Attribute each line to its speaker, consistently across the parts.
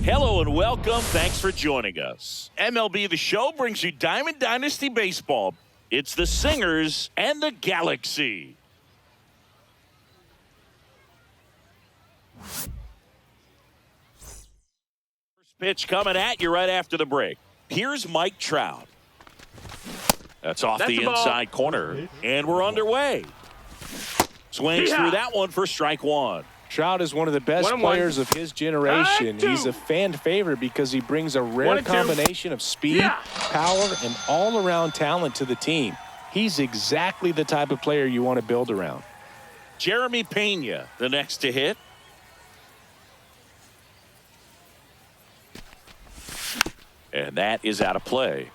Speaker 1: Hello and welcome. Thanks for joining us. MLB The Show brings you Diamond Dynasty Baseball. It's the Singers and the Galaxy. First pitch coming at you right after the break. Here's Mike Trout. That's the inside corner, and we're underway. Swings through that one for strike one.
Speaker 2: Trout is one of the best players of his generation. He's a fan favorite because he brings a rare combination of speed, power, and all-around talent to the team. He's exactly the type of player you want to build around.
Speaker 1: Jeremy Pena, the next to hit. And that is out of play.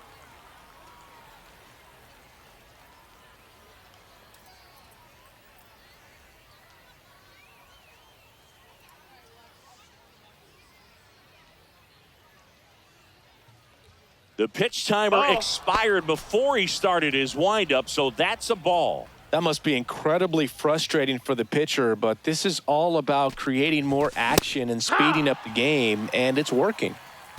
Speaker 1: The pitch timer expired before he started his windup, so that's a ball.
Speaker 2: That must be incredibly frustrating for the pitcher, but this is all about creating more action and speeding up the game, and it's working.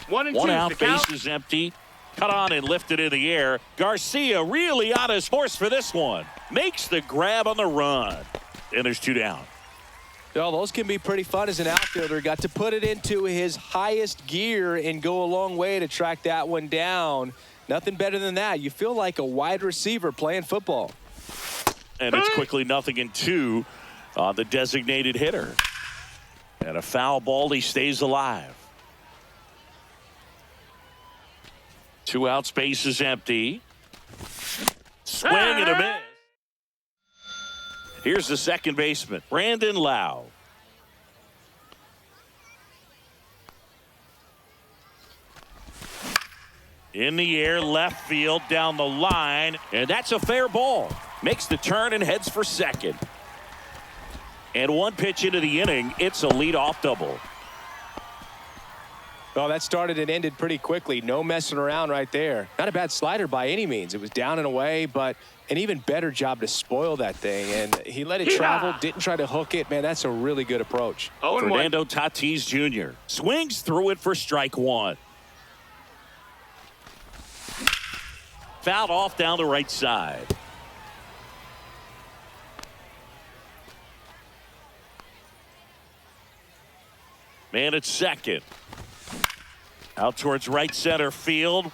Speaker 1: One out, base is empty. Cut on and lifted in the air. Garcia really on his horse for this one. Makes the grab on the run. And there's two down.
Speaker 2: Well, those can be pretty fun as an outfielder. Got to put it into his highest gear and go a long way to track that one down. Nothing better than that. You feel like a wide receiver playing football.
Speaker 1: And it's quickly 0-2 on the designated hitter. And a foul ball, he stays alive. Two outs, base is empty. Swing and a miss. Here's the second baseman, Brandon Lowe. In the air, left field, down the line, and that's a fair ball. Makes the turn and heads for second. And one pitch into the inning, it's a leadoff double.
Speaker 2: Well, that started and ended pretty quickly. No messing around right there. Not a bad slider by any means. It was down and away, but an even better job to spoil that thing. And he let it travel, didn't try to hook it. Man, that's a really good approach.
Speaker 1: Fernando Tatis Jr. swings through it for strike one. Fouled off down the right side. Man at second. Out towards right center field.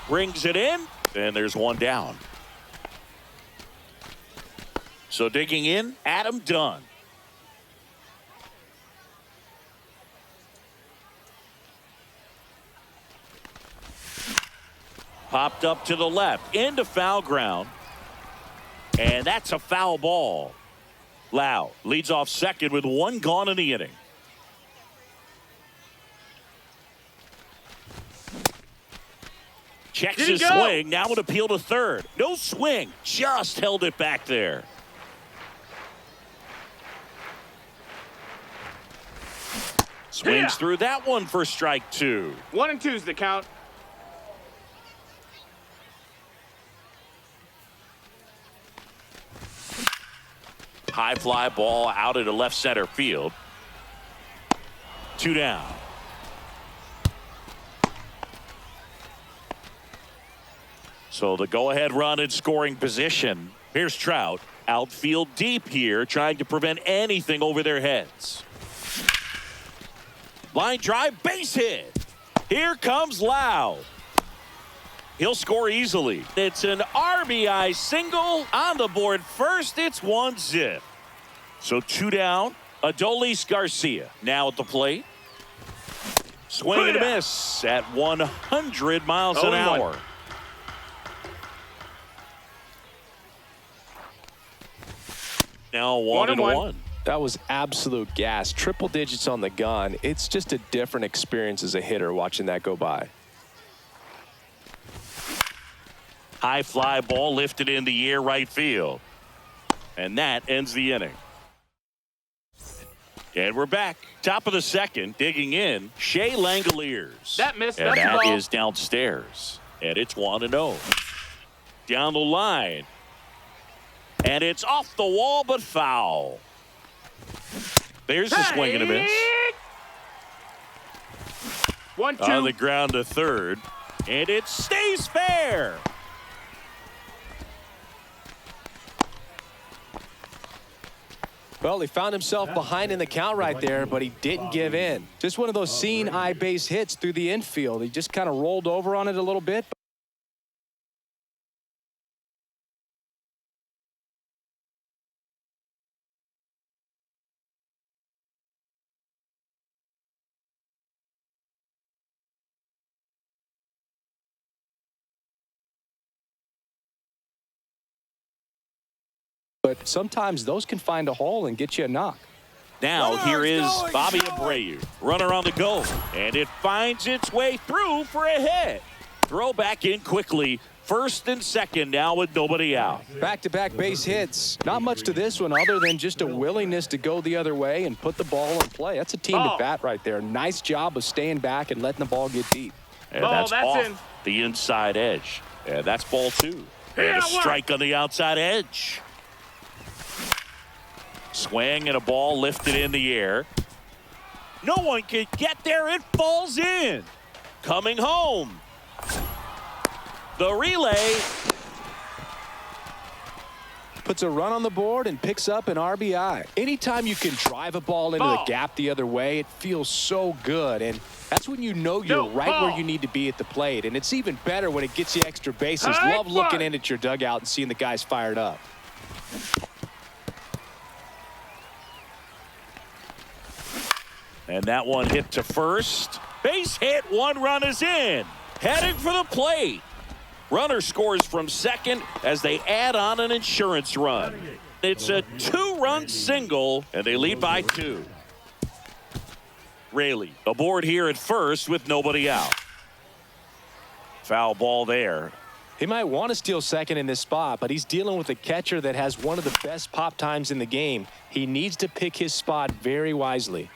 Speaker 1: Brings it in, and there's one down. So digging in, Adam Dunn. Popped up to the left, into foul ground. And that's a foul ball. Lowe leads off second with one gone in the inning. Checks his swing, now an appeal to third. No swing, just held it back there. Swings through that one for strike two.
Speaker 3: 1-2 is the count.
Speaker 1: High fly ball out into left center field. Two down. So the go-ahead run in scoring position. Here's Trout. Outfield deep here, trying to prevent anything over their heads. Line drive, base hit. Here comes Lowe. He'll score easily. It's an RBI single on the board first. It's 1-0. So two down. Adolis Garcia now at the plate. Swing and a miss at 100 miles an hour. Now 1-1.
Speaker 2: That was absolute gas. Triple digits on the gun. It's just a different experience as a hitter watching that go by.
Speaker 1: High fly ball lifted in the air right field. And that ends the inning. And we're back. Top of the second, digging in, Shea Langoliers.
Speaker 3: That missed.
Speaker 1: And
Speaker 3: that's
Speaker 1: that
Speaker 3: the ball.
Speaker 1: is downstairs. And it's 1-0. Down the line. And it's off the wall, but foul. There's the swing and a miss.
Speaker 3: 1-2.
Speaker 1: On the ground to third, and it stays fair.
Speaker 2: Well, he found himself behind in the count right there, but he didn't give in. Just one of those seeing eye base hits through the infield. He just kind of rolled over on it a little bit. But sometimes those can find a hole and get you a knock.
Speaker 1: Now here is Bobby Abreu. Runner on the go, and it finds its way through for a hit. Throw back in quickly. First and second now with nobody out.
Speaker 2: Back-to-back base hits. Not much to this one other than just a willingness to go the other way and put the ball in play. That's a team at bat right there. Nice job of staying back and letting the ball get deep.
Speaker 1: And that's off the inside edge. And that's ball two. And a strike on the outside edge. Swing and a ball lifted in the air. No one can get there. It falls in. Coming home. The relay.
Speaker 2: Puts a run on the board and picks up an RBI. Anytime you can drive a ball into the gap the other way, it feels so good. And that's when you know you're right where you need to be at the plate. And it's even better when it gets you extra bases. Love looking in at your dugout and seeing the guys fired up.
Speaker 1: And that one hit to first. Base hit. One run is in. Heading for the plate. Runner scores from second as they add on an insurance run. It's a two-run single, and they lead by 2. Raley aboard here at first with nobody out. Foul ball there.
Speaker 2: He might want to steal second in this spot, but he's dealing with a catcher that has one of the best pop times in the game. He needs to pick his spot very wisely.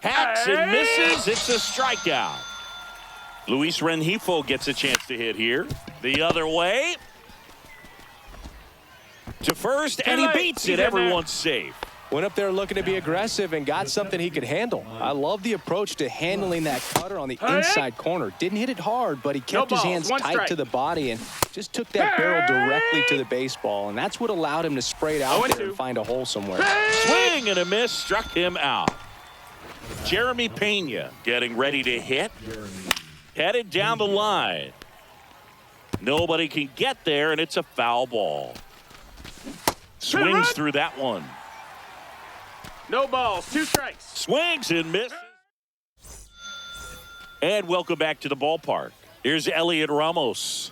Speaker 1: Hacks and misses. It's a strikeout. Luis Rengifo gets a chance to hit here. The other way. To first, and he beats it. Everyone's safe.
Speaker 2: Went up there looking to be aggressive and got something he could handle. I love the approach to handling that cutter on the inside corner. Didn't hit it hard, but he kept his hands tight to the body and just took that barrel directly to the baseball. And that's what allowed him to spray it out there and find a hole somewhere.
Speaker 1: Swing and a miss struck him out. Jeremy Pena getting ready to hit. Headed down the line. Nobody can get there, and it's a foul ball. Swings through that one.
Speaker 3: No balls, 2 strikes.
Speaker 1: Swings and misses. And welcome back to the ballpark. Here's Elliot Ramos.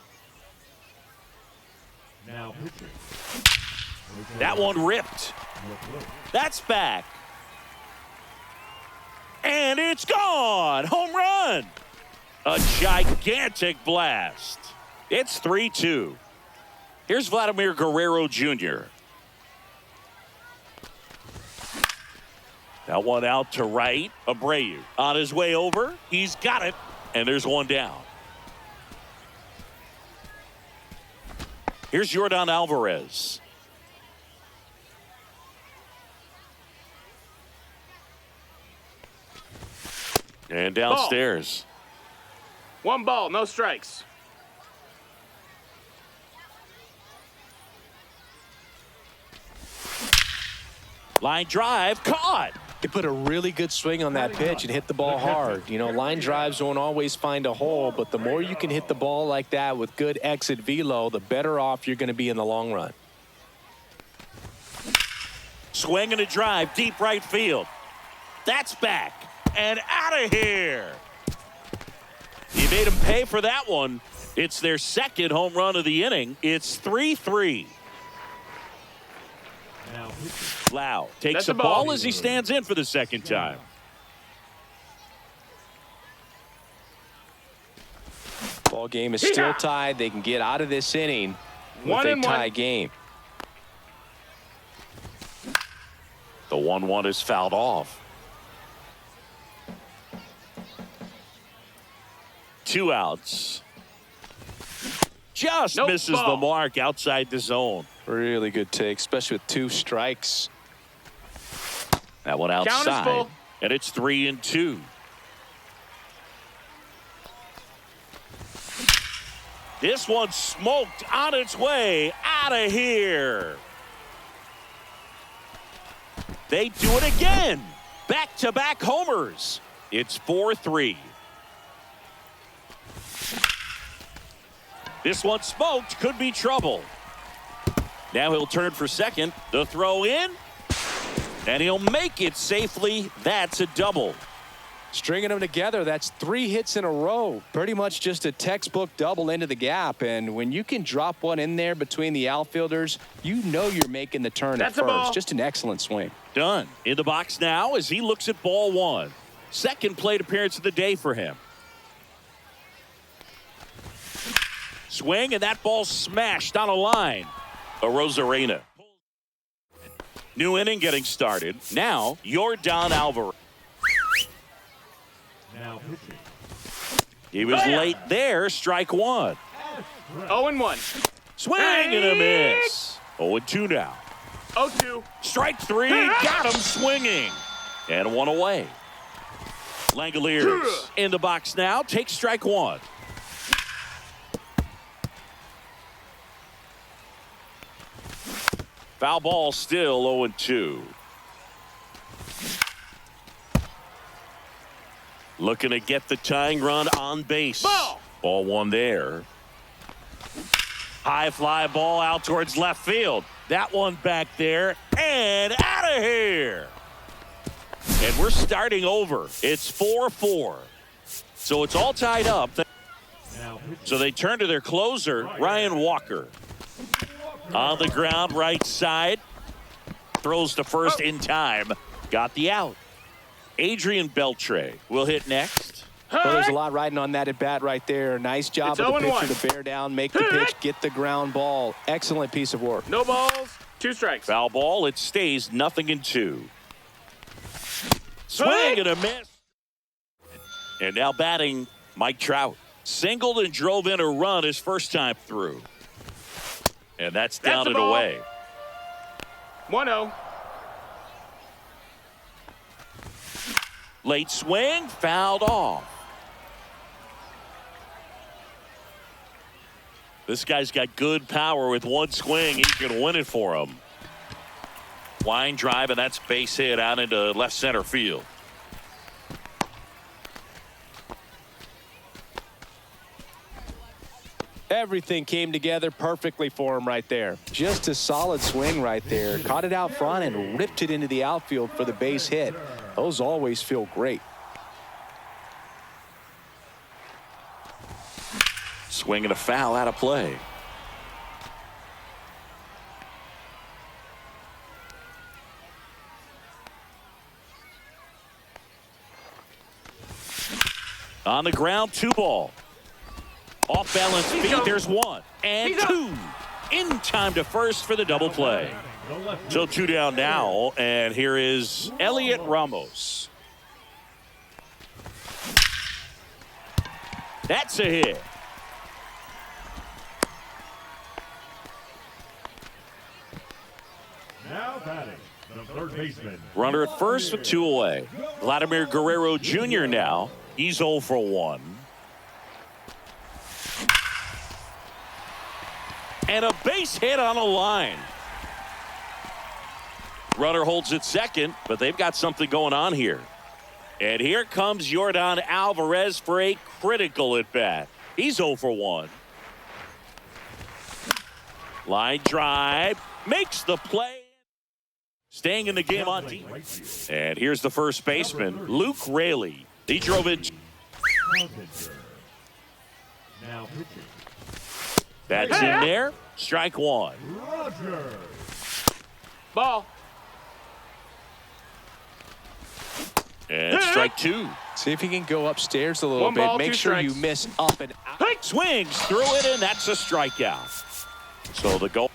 Speaker 1: That one ripped. That's back. And it's gone. Home run. A gigantic blast. It's 3-2. Here's Vladimir Guerrero Jr. That one out to right. Abreu on his way over. He's got it. And there's one down. Here's Yordan Alvarez. And downstairs.
Speaker 3: 1 ball, no strikes.
Speaker 1: Line drive, caught.
Speaker 2: He put a really good swing on that pitch and hit the ball hard. You know, line drives won't always find a hole, but the more you can hit the ball like that with good exit velo, the better off you're going to be in the long run.
Speaker 1: Swing and a drive, deep right field. That's back and out of here. He made him pay for that one. It's their second home run of the inning. It's 3-3. Lau takes the ball as he stands in for the second time.
Speaker 2: Ball game is still tied. They can get out of this inning with a tie game.
Speaker 1: The 1-1 is fouled off. 2 outs. Just misses the mark outside the zone.
Speaker 2: Really good take, especially with 2 strikes.
Speaker 1: That one outside. And it's 3-2. This one's smoked on its way out of here. They do it again. Back-to-back homers. It's 4-3. This one smoked. Could be trouble. Now he'll turn for second. The throw in. And he'll make it safely. That's a double.
Speaker 2: Stringing them together, that's 3 hits in a row. Pretty much just a textbook double into the gap. And when you can drop one in there between the outfielders, you know you're making the turn at first. Just an excellent swing.
Speaker 1: Done. In the box now as he looks at ball one. Second plate appearance of the day for him. Swing, and that ball smashed on a line. Arozarena. New inning getting started. Now, Yordan Alvarez. He was late there. Strike one.
Speaker 3: 0-1.
Speaker 1: Swing and a miss. 0-2 now.
Speaker 3: 0-2.
Speaker 1: Strike three. Got him swinging. And one away. Langoliers in the box now. Take strike one. Foul ball still 0-2. Looking to get the tying run on base. Ball one there. High fly ball out towards left field. That one back there and out of here. And we're starting over. It's 4-4. So it's all tied up. So they turn to their closer, Ryan Walker. On the ground, right side. Throws to first in time. Got the out. Adrian Beltre will hit next.
Speaker 2: Well, there's a lot riding on that at bat right there. Nice job of the pitcher to bear down, make the pitch, get the ground ball. Excellent piece of work.
Speaker 3: No balls, 2 strikes.
Speaker 1: Foul ball, it stays 0-2. Swing and a miss. And now batting Mike Trout. Singled and drove in a run his first time through. And that's down and away.
Speaker 3: 1-0.
Speaker 1: Late swing, fouled off. This guy's got good power with one swing. He can win it for him. Line drive, and that's base hit out into left center field.
Speaker 2: Everything came together perfectly for him right there. Just a solid swing right there. Caught it out front and ripped it into the outfield for the base hit. Those always feel great.
Speaker 1: Swing and a foul out of play. On the ground, 2 ball. Off balance feet, there's 1 and 2. In time to first for the double play. So 2 down now, and here is Elliot Ramos. That's a hit.
Speaker 4: Now batting, the third baseman.
Speaker 1: Runner at first with 2 away. Vladimir Guerrero Jr. now. He's 0 for 1. And a base hit on a line. Runner holds it second, but they've got something going on here. And here comes Yordan Alvarez for a critical at bat. He's 0 for 1. Line drive, makes the play. Staying in the game on defense. And here's the first baseman, Luke Raley. He drove it.
Speaker 4: Now pitching.
Speaker 1: That's in there. Strike 1.
Speaker 4: Roger.
Speaker 3: Ball.
Speaker 1: And strike 2.
Speaker 2: See if he can go upstairs a little
Speaker 3: 1
Speaker 2: bit.
Speaker 3: ball,
Speaker 2: Make
Speaker 3: 2
Speaker 2: sure
Speaker 3: strikes.
Speaker 2: you miss up and out.
Speaker 1: Swings through it, and that's a strikeout. So the goal.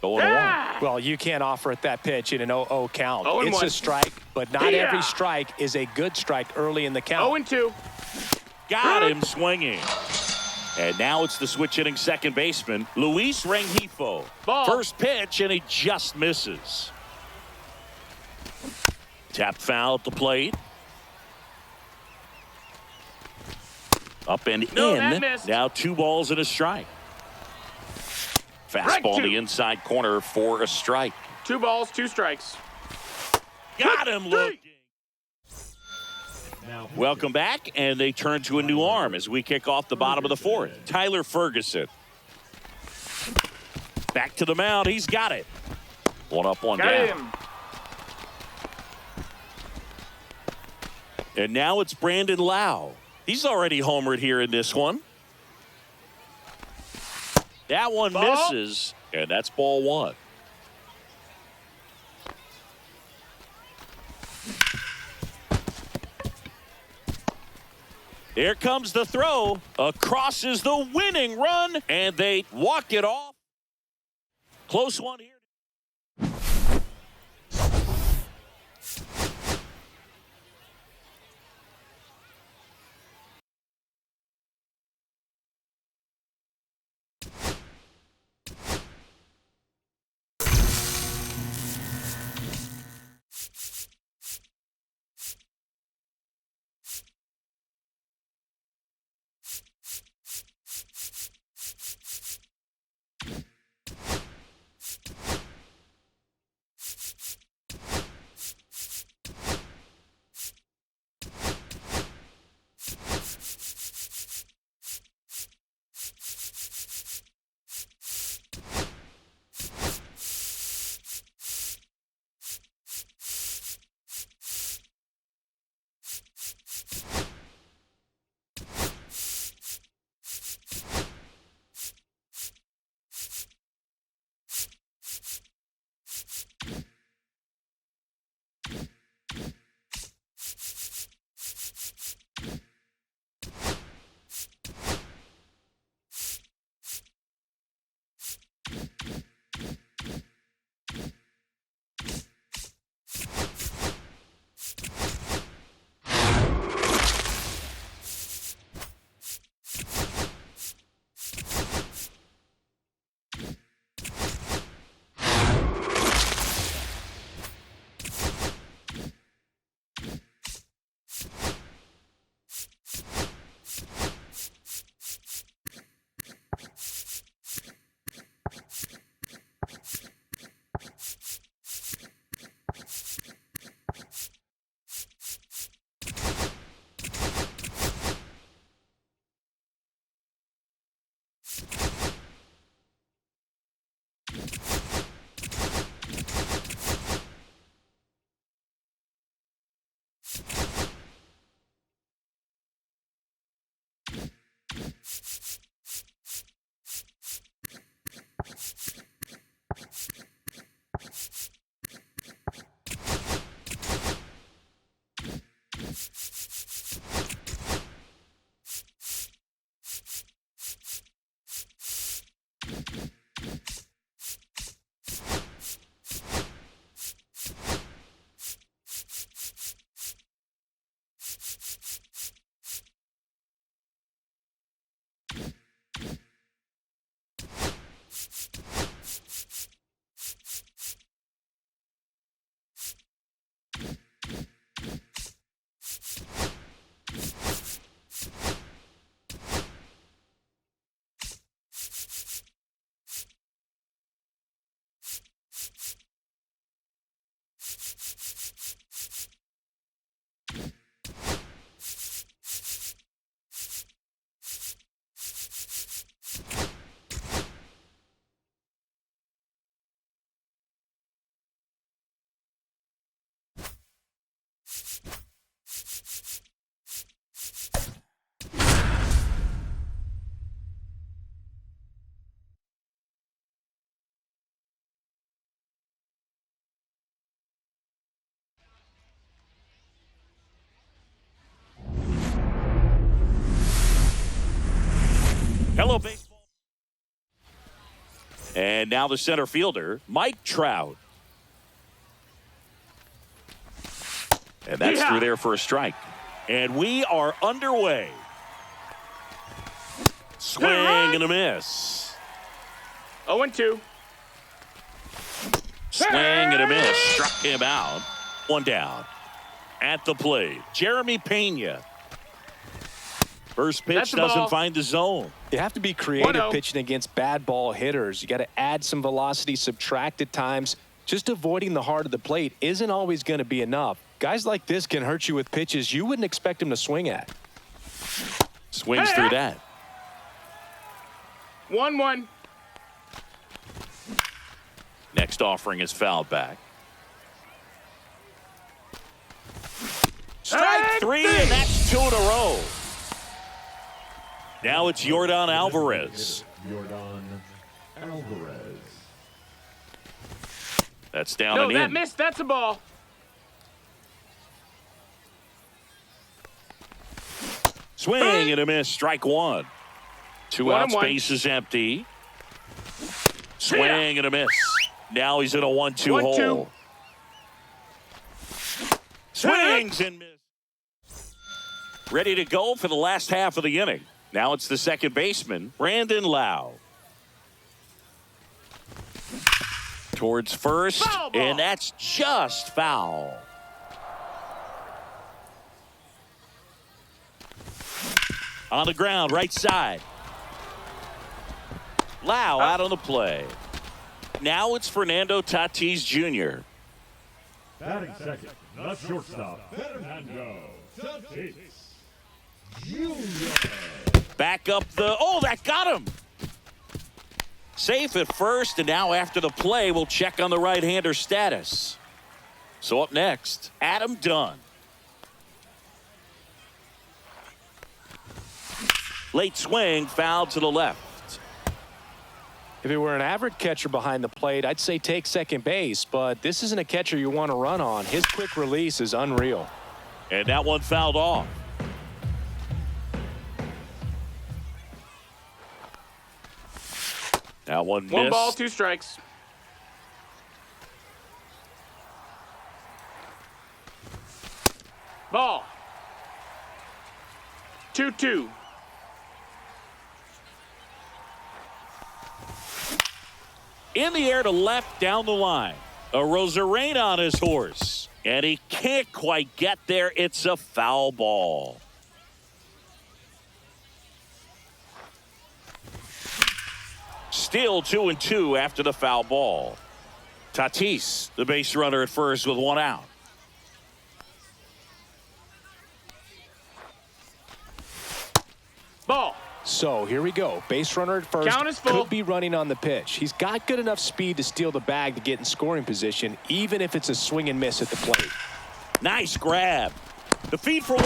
Speaker 1: 0-1.
Speaker 2: Well, you can't offer it that pitch in an 0-0 count.
Speaker 3: 0-1.
Speaker 2: It's a strike, but not every strike is a good strike early in the count.
Speaker 3: 0-2.
Speaker 1: Got him swinging. And now it's the switch-hitting second baseman, Luis Rengifo.
Speaker 3: Ball.
Speaker 1: First pitch, and he just misses. Tap foul at the plate. Up and
Speaker 3: No, that
Speaker 1: in.
Speaker 3: missed.
Speaker 1: Now 2 balls and a strike. Fastball in the inside corner for a strike.
Speaker 3: 2 balls, 2 strikes.
Speaker 1: Got him looking.
Speaker 4: Now
Speaker 1: Welcome back, and they turn to a new arm as we kick off the bottom of the 4th. Tyler Ferguson. Back to the mound. He's got it. 1 up, 1
Speaker 3: Got
Speaker 1: down.
Speaker 3: him.
Speaker 1: And now it's Brandon Lau. He's already homered here in this one. That one
Speaker 3: Ball.
Speaker 1: misses, and that's ball 1. Here comes the throw. Across is the winning run, and they walk it off. Close one here. Hello, baseball. And now the center fielder, Mike Trout. And that's through there for a strike. And we are underway. Swing and a miss.
Speaker 3: 0-2.
Speaker 1: Swing and a miss. Struck him out. One down. At the plate, Jeremy Pena. First pitch doesn't find the zone.
Speaker 2: You have to be creative
Speaker 3: 1-0.
Speaker 2: pitching against bad ball hitters. You got to add some velocity, subtract at times. Just avoiding the heart of the plate isn't always going to be enough. Guys like this can hurt you with pitches you wouldn't expect them to swing at.
Speaker 1: Swings through that.
Speaker 3: 1-1.
Speaker 1: Next offering is fouled back. Strike three, and that's 2 in a row. Now it's Yordan Alvarez.
Speaker 4: Yordan Alvarez.
Speaker 1: That's down
Speaker 3: No,
Speaker 1: and
Speaker 3: that
Speaker 1: in.
Speaker 3: missed. That's a ball.
Speaker 1: Swing and a miss. Strike one. 2 outs,
Speaker 3: 1-1.
Speaker 1: base is empty. Swing and a miss. Now he's in a 1-2
Speaker 3: 1-2.
Speaker 1: hole. Swings and miss. Ready to go for the last half of the inning. Now it's the second baseman, Brandon Lau. Towards first,
Speaker 3: Foul ball.
Speaker 1: and that's just foul. On the ground, right side. Lau out on the play. Now it's Fernando Tatis Jr.
Speaker 4: Batting second, the shortstop, Fernando Tatis Jr.
Speaker 1: Back up the, oh, that got him. Safe at first, and now after the play, we'll check on the right-hander status. So up next, Adam Dunn. Late swing, foul to the left.
Speaker 2: If it were an average catcher behind the plate, I'd say take second base, but this isn't a catcher you want to run on. His quick release is unreal.
Speaker 1: And that one fouled off. That one missed.
Speaker 3: 1 ball, 2 strikes. Ball. 2-2.
Speaker 1: In the air to left down the line. A Rosarena on his horse. And he can't quite get there. It's a foul ball. Still 2-2 after the foul ball. Tatis, the base runner at first with 1 out.
Speaker 3: Ball.
Speaker 2: So here we go. Base runner at first.
Speaker 3: Count is full.
Speaker 2: Could be running on the pitch. He's got good enough speed to steal the bag to get in scoring position, even if it's a swing and miss at the plate.
Speaker 1: Nice grab. The feed for 1.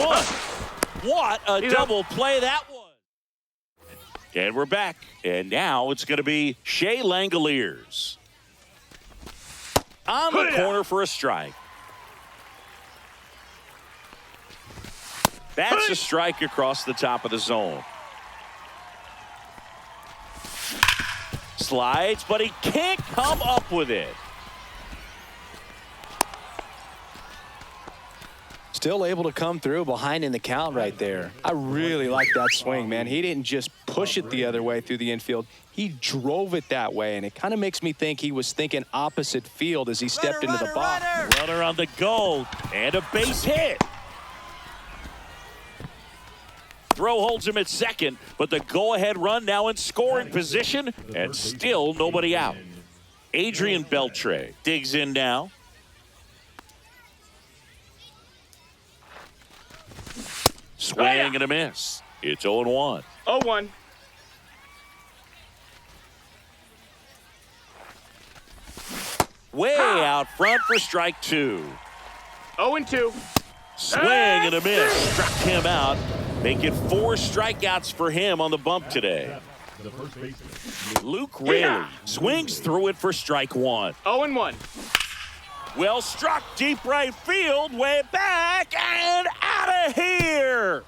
Speaker 1: What a
Speaker 3: He's
Speaker 1: double play that was. And we're back. And now it's going to be Shea Langoliers. On the corner for a strike. That's a strike across the top of the zone. Slides, but he can't come up with it.
Speaker 2: Still able to come through behind in the count right there. I really like that swing, man. He didn't just push it the other way through the infield. He drove it that way, and it kind of makes me think he was thinking opposite field as he stepped into the box.
Speaker 1: Runner on the go, and a base hit. Throw holds him at second, but the go-ahead run now in scoring position, and still nobody out. Adrian Beltre digs in now. Swing and a miss. It's 0-1.
Speaker 3: 0-1.
Speaker 1: Way out front for strike 2.
Speaker 3: 0-2.
Speaker 1: Swing and a miss. Struck him out. Making 4 strikeouts for him on the bump today.
Speaker 4: The first baseman,
Speaker 1: Luke Raley swings through it for strike 1.
Speaker 3: 0-1.
Speaker 1: Well struck deep right field, way back and out of here.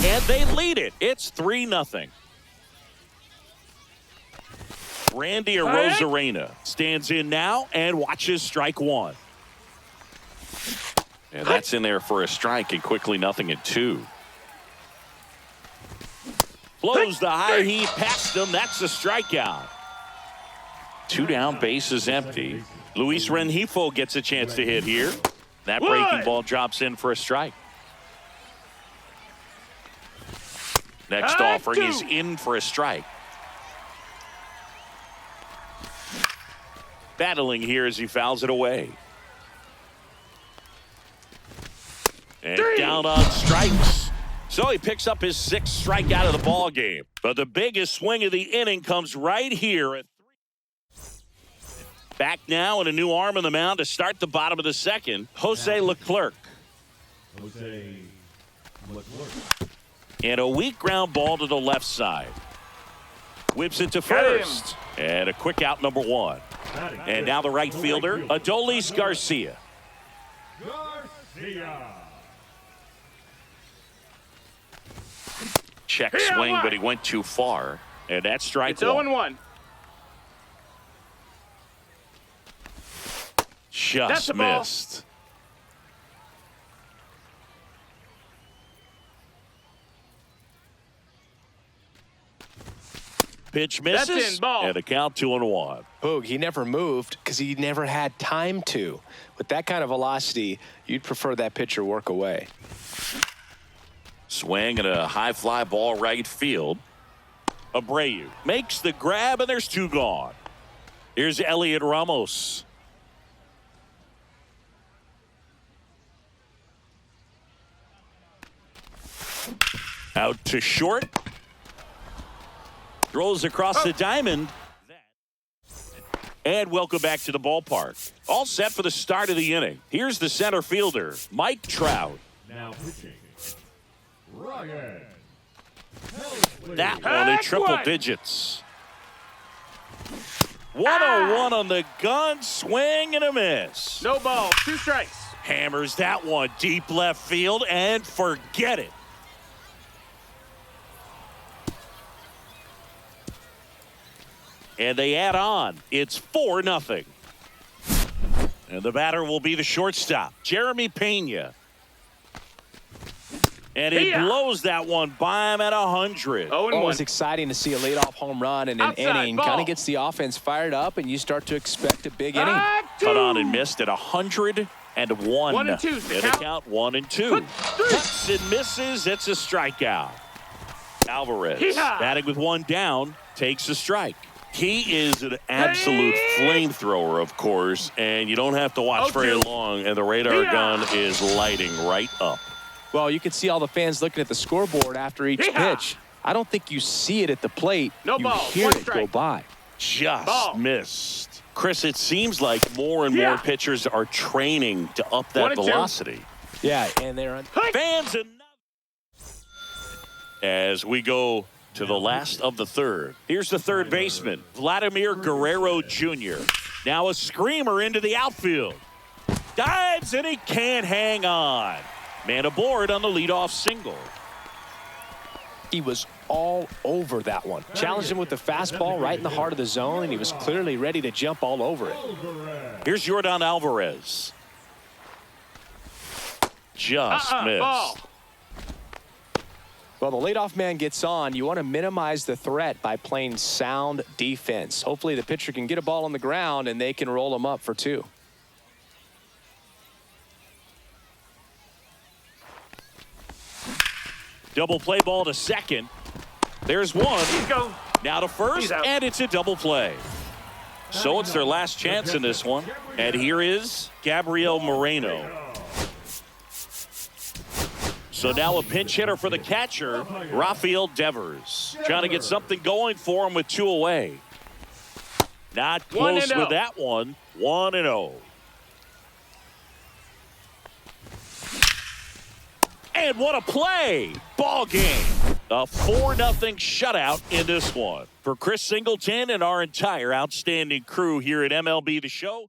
Speaker 1: And they lead it. It's 3-0. Randy Arozarena stands in now and watches strike 1. And that's in there for a strike, and quickly 0-2. Blows the high heat past him. That's a strikeout. 2 down, bases empty. Luis Rengifo gets a chance to hit here. That breaking ball drops in for a strike. Next offering is in for a strike. Battling here as he fouls it away. And down on strikes. So he picks up his 6th strikeout of the ball game. But the biggest swing of the inning comes right here at 3. Back now and a new arm on the mound to start the bottom of the 2nd. Jose Leclerc.
Speaker 4: Jose Leclerc.
Speaker 1: And a weak ground ball to the left side. Whips it to first. And a quick out, number 1. And now the right fielder, Adolis Garcia.
Speaker 4: Garcia.
Speaker 1: Check swing, but he went too far. And that's strike
Speaker 3: It's
Speaker 1: 1.
Speaker 3: 0-1.
Speaker 1: Just missed. Pitch misses.
Speaker 3: That's in, ball.
Speaker 1: And a count 2-1.
Speaker 2: Boog, he never moved because he never had time to. With that kind of velocity, you'd prefer that pitcher work away.
Speaker 1: Swing and a high fly ball right field. Abreu makes the grab, and there's 2 gone. Here's Elliot Ramos. Out to short. Throws across the diamond. And welcome back to the ballpark. All set for the start of the inning. Here's the center fielder, Mike Trout.
Speaker 4: Now pitching. Ryan.
Speaker 1: That one in triple digits. 101 on the gun, swing and a miss.
Speaker 3: No ball, 2 strikes.
Speaker 1: Hammers that one deep left field and forget it. And they add on. It's 4-0. And the batter will be the shortstop, Jeremy Pena. And he blows that one by him at 100.
Speaker 2: Oh, it's exciting to see a leadoff home run in an inning. Kind of gets the offense fired up, and you start to expect a big inning.
Speaker 1: Cut on and missed at 101.
Speaker 3: 1 and 2.
Speaker 1: And the count 1 and 2. Cuts and misses. It's a strikeout. Alvarez batting with 1 down takes a strike. He is an absolute flamethrower, of course, and you don't have to watch very long, and the radar gun is lighting right up.
Speaker 2: Well, you can see all the fans looking at the scoreboard after each pitch. I don't think you see it at the plate.
Speaker 3: No
Speaker 2: you
Speaker 3: ball,
Speaker 2: hear
Speaker 3: 1
Speaker 2: it
Speaker 3: strike.
Speaker 2: go by.
Speaker 1: Just missed. Chris, it seems like more and more pitchers are training to up that velocity.
Speaker 2: Yeah, and they're on.
Speaker 1: Fans as we go to the last of the 3rd. Here's the 3rd baseman, Vladimir Guerrero Jr. Now a screamer into the outfield. Dives and he can't hang on. Man aboard on the leadoff single.
Speaker 2: He was all over that one. Challenged him with the fastball right in the heart of the zone, and he was clearly ready to jump all over it.
Speaker 1: Here's Yordan Alvarez. Just missed.
Speaker 3: Ball.
Speaker 2: Well, the leadoff man gets on. You want to minimize the threat by playing sound defense. Hopefully the pitcher can get a ball on the ground and they can roll him up for 2.
Speaker 1: Double play ball to second. There's 1.
Speaker 3: He's going.
Speaker 1: Now to first, and it's a double play. So it's their last chance in this one. And here is Gabriel Moreno. So now a pinch hitter for the catcher, Rafael Devers. Trying to get something going for him with 2 away. Not close with that one. 1-0. And what a play! Ball game. A 4-0 shutout in this one. For Chris Singleton and our entire outstanding crew here at MLB The Show.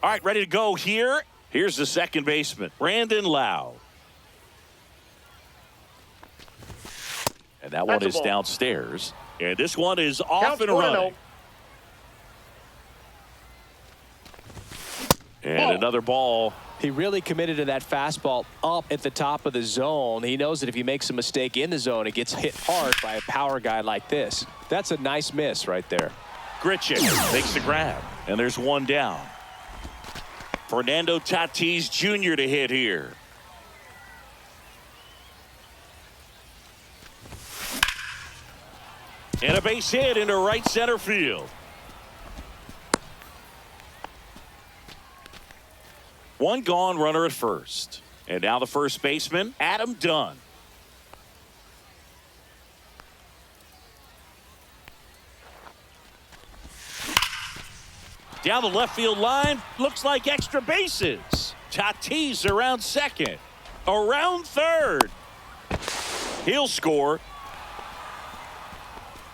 Speaker 1: All right, ready to go here. Here's the second baseman, Brandon Lau. And that one is downstairs. And this one is off and running. And another ball.
Speaker 2: He really committed to that fastball up at the top of the zone. He knows that if he makes a mistake in the zone, it gets hit hard by a power guy like this. That's a nice miss right there.
Speaker 1: Grichuk makes the grab. And there's one down. Fernando Tatis Jr. to hit here. And a base hit into right center field. One gone, runner at first. And now the first baseman, Adam Dunn. Down the left field line, looks like extra bases. Tatis around second, around third. He'll score.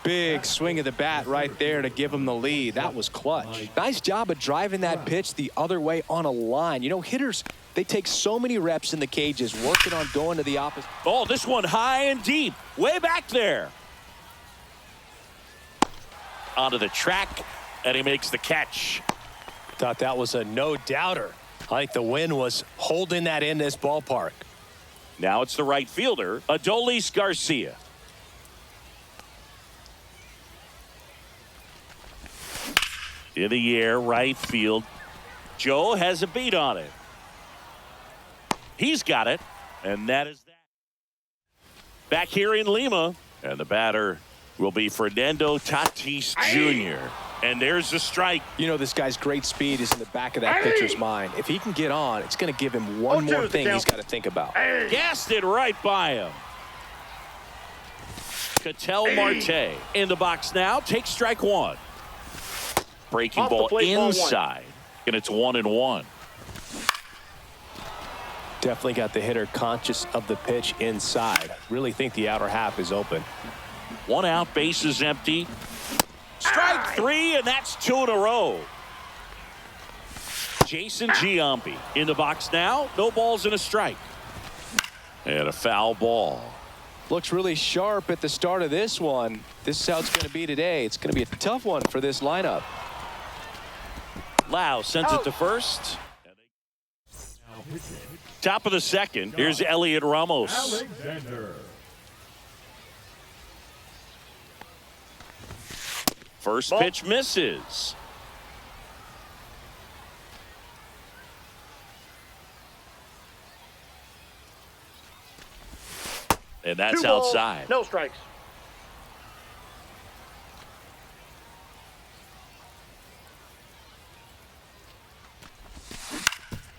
Speaker 2: Big swing of the bat right there to give him the lead. That was clutch. Nice job of driving that pitch the other way on a line. You know, hitters, they take so many reps in the cages working on going to the opposite.
Speaker 1: Oh, this one high and deep, way back there. Onto the track, and he makes the catch.
Speaker 2: Thought that was a no-doubter. I think the wind was holding that in this ballpark.
Speaker 1: Now it's the right fielder, Adolis Garcia. In the air, right field. Joe has a beat on it. He's got it, and that is that. Back here in Lima, and the batter will be Fernando Tatis Jr. And there's the strike.
Speaker 2: You know, this guy's great speed is in the back of that pitcher's mind. If he can get on, it's going to give him one more thing he's got to think about.
Speaker 1: Gassed it right by him. Ketel Marte in the box now. Takes strike one. Breaking ball inside. And it's 1-1.
Speaker 2: Definitely got the hitter conscious of the pitch inside. Really think the outer half is open.
Speaker 1: One out, bases empty. Strike three, and that's two in a row. Jason Giambi in the box now. No balls and a strike. And a foul ball.
Speaker 2: Looks really sharp at the start of this one. This is how it's going to be today. It's going to be a tough one for this lineup.
Speaker 1: Lau sends it to first. Top of the second. Here's Elliot Ramos.
Speaker 4: Alexander.
Speaker 1: First pitch misses. And that's outside.
Speaker 3: No strikes.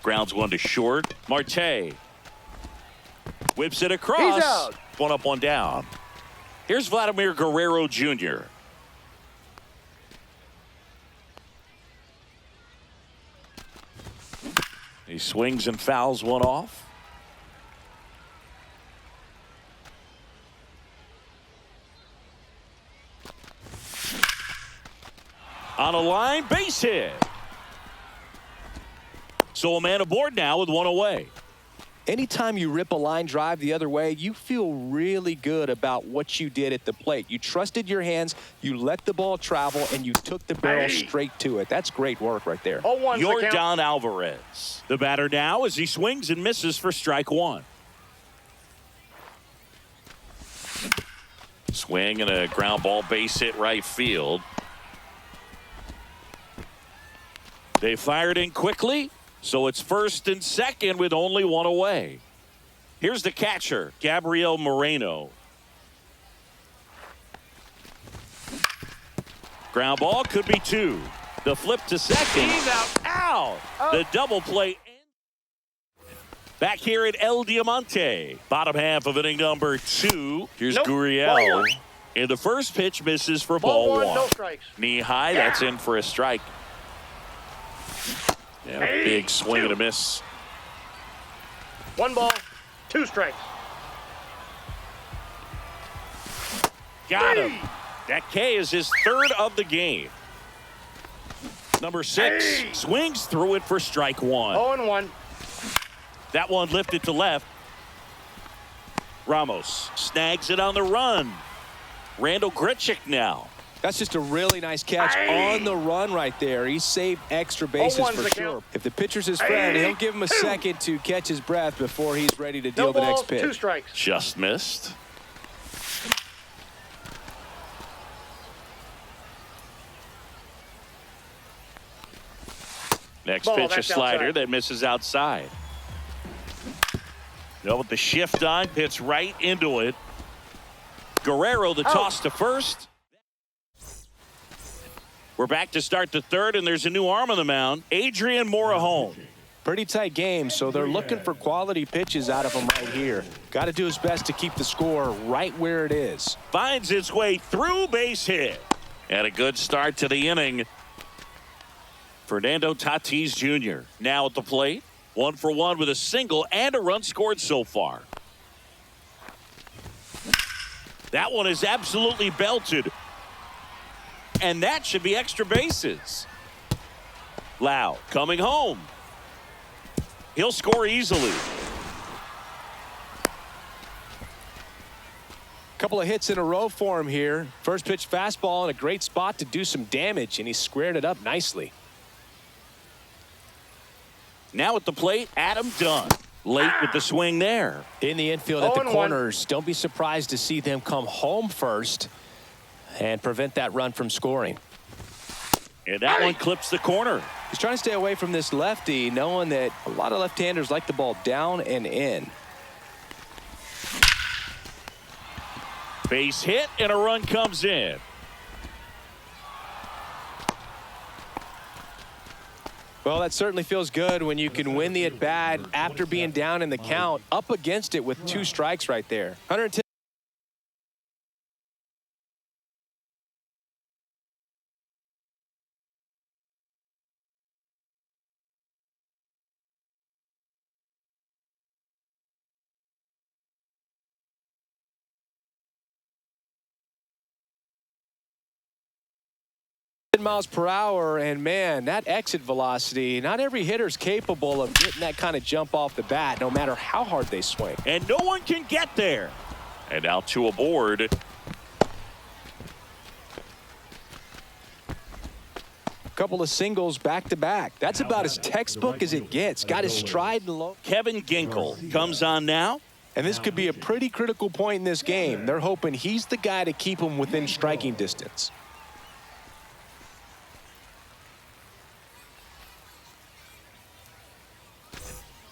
Speaker 1: Grounds one to short. Marte whips it across.
Speaker 3: He's out.
Speaker 1: One up, one down. Here's Vladimir Guerrero Jr. He swings and fouls one off. On a line, base hit. So a man aboard now with one away.
Speaker 2: Anytime you rip a line drive the other way, you feel really good about what you did at the plate. You trusted your hands, you let the ball travel, and you took the barrel straight to it. That's great work right there.
Speaker 1: Yordan Alvarez. The batter now as he swings and misses for strike one. Swing and a ground ball, base hit right field. They fired in quickly. So it's first and second with only one away. Here's the catcher, Gabriel Moreno. Ground ball could be two. The flip to second. He's out. The double play. Back here at El Diamante. Bottom half of inning number two. Here's Gurriel. And the first pitch misses for ball one.
Speaker 3: No strikes.
Speaker 1: Knee high. That's in for a strike. Yeah, a big swing and a miss.
Speaker 3: 1 ball, 2 strikes.
Speaker 1: Got him. That K is his third of the game. Number 6 swings through it for strike 1.
Speaker 3: 0-1.
Speaker 1: That one lifted to left. Ramos snags it on the run. Randall Grichuk now.
Speaker 2: That's just a really nice catch on the run right there. He saved extra bases
Speaker 3: 0-1's
Speaker 2: for
Speaker 3: the
Speaker 2: sure.
Speaker 3: count.
Speaker 2: If the pitcher's his friend, he'll give him a second to catch his breath before he's ready to deal
Speaker 3: No
Speaker 2: the
Speaker 3: balls,
Speaker 2: next pitch.
Speaker 3: 2 strikes.
Speaker 1: Just missed. Next
Speaker 3: Ball,
Speaker 1: pitch, a
Speaker 3: that's
Speaker 1: slider
Speaker 3: outside.
Speaker 1: that misses outside. No, with the shift on, hits right into it. Guerrero, the toss to first. We're back to start the third, and there's a new arm on the mound. Adrian Morejon.
Speaker 2: Pretty tight game, so they're looking for quality pitches out of him right here. Got to do his best to keep the score right where it is.
Speaker 1: Finds its way through, base hit. And a good start to the inning. Fernando Tatis Jr. now at the plate. 1 for 1 with a single and a run scored so far. That one is absolutely belted. And that should be extra bases. Lau coming home. He'll score easily.
Speaker 2: Couple of hits in a row for him here. First pitch fastball in a great spot to do some damage, and he squared it up nicely.
Speaker 1: Now at the plate, Adam Dunn. Late with the swing there.
Speaker 2: In the infield at the
Speaker 3: 0-1.
Speaker 2: corners. Don't be surprised to see them come home first and prevent that run from scoring.
Speaker 1: And that one clips the corner.
Speaker 2: He's trying to stay away from this lefty, knowing that a lot of left-handers like the ball down and in.
Speaker 1: Base hit and a run comes in.
Speaker 2: Well, that certainly feels good when you can win the at-bat after being down in the count, up against it with 2 strikes right there. 110. Miles per hour, and man, that exit velocity, not every hitter's capable of getting that kind of jump off the bat, no matter how hard they swing.
Speaker 1: And no one can get there. And now 2 aboard.
Speaker 2: Couple of singles back to back. That's about as textbook as it gets. Got his stride and low.
Speaker 1: Kevin Ginkel comes on now.
Speaker 2: And this could be a pretty critical point in this game. They're hoping he's the guy to keep them within striking distance.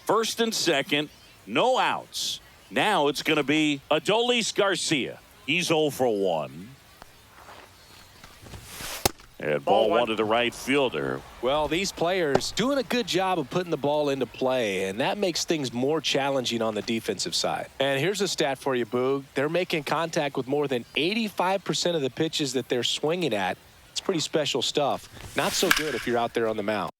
Speaker 1: First and second, no outs. Now it's going to be Adolis Garcia. He's 0 for 1. And ball 1 to the right fielder.
Speaker 2: Well, these players doing a good job of putting the ball into play, and that makes things more challenging on the defensive side. And here's a stat for you, Boog. They're making contact with more than 85% of the pitches that they're swinging at. It's pretty special stuff. Not so good if you're out there on the mound.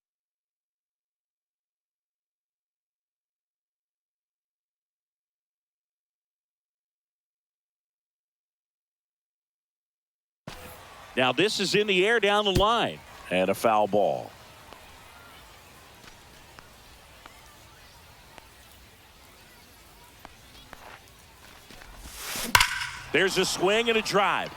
Speaker 1: Now this is in the air down the line. And a foul ball. There's a swing and a drive.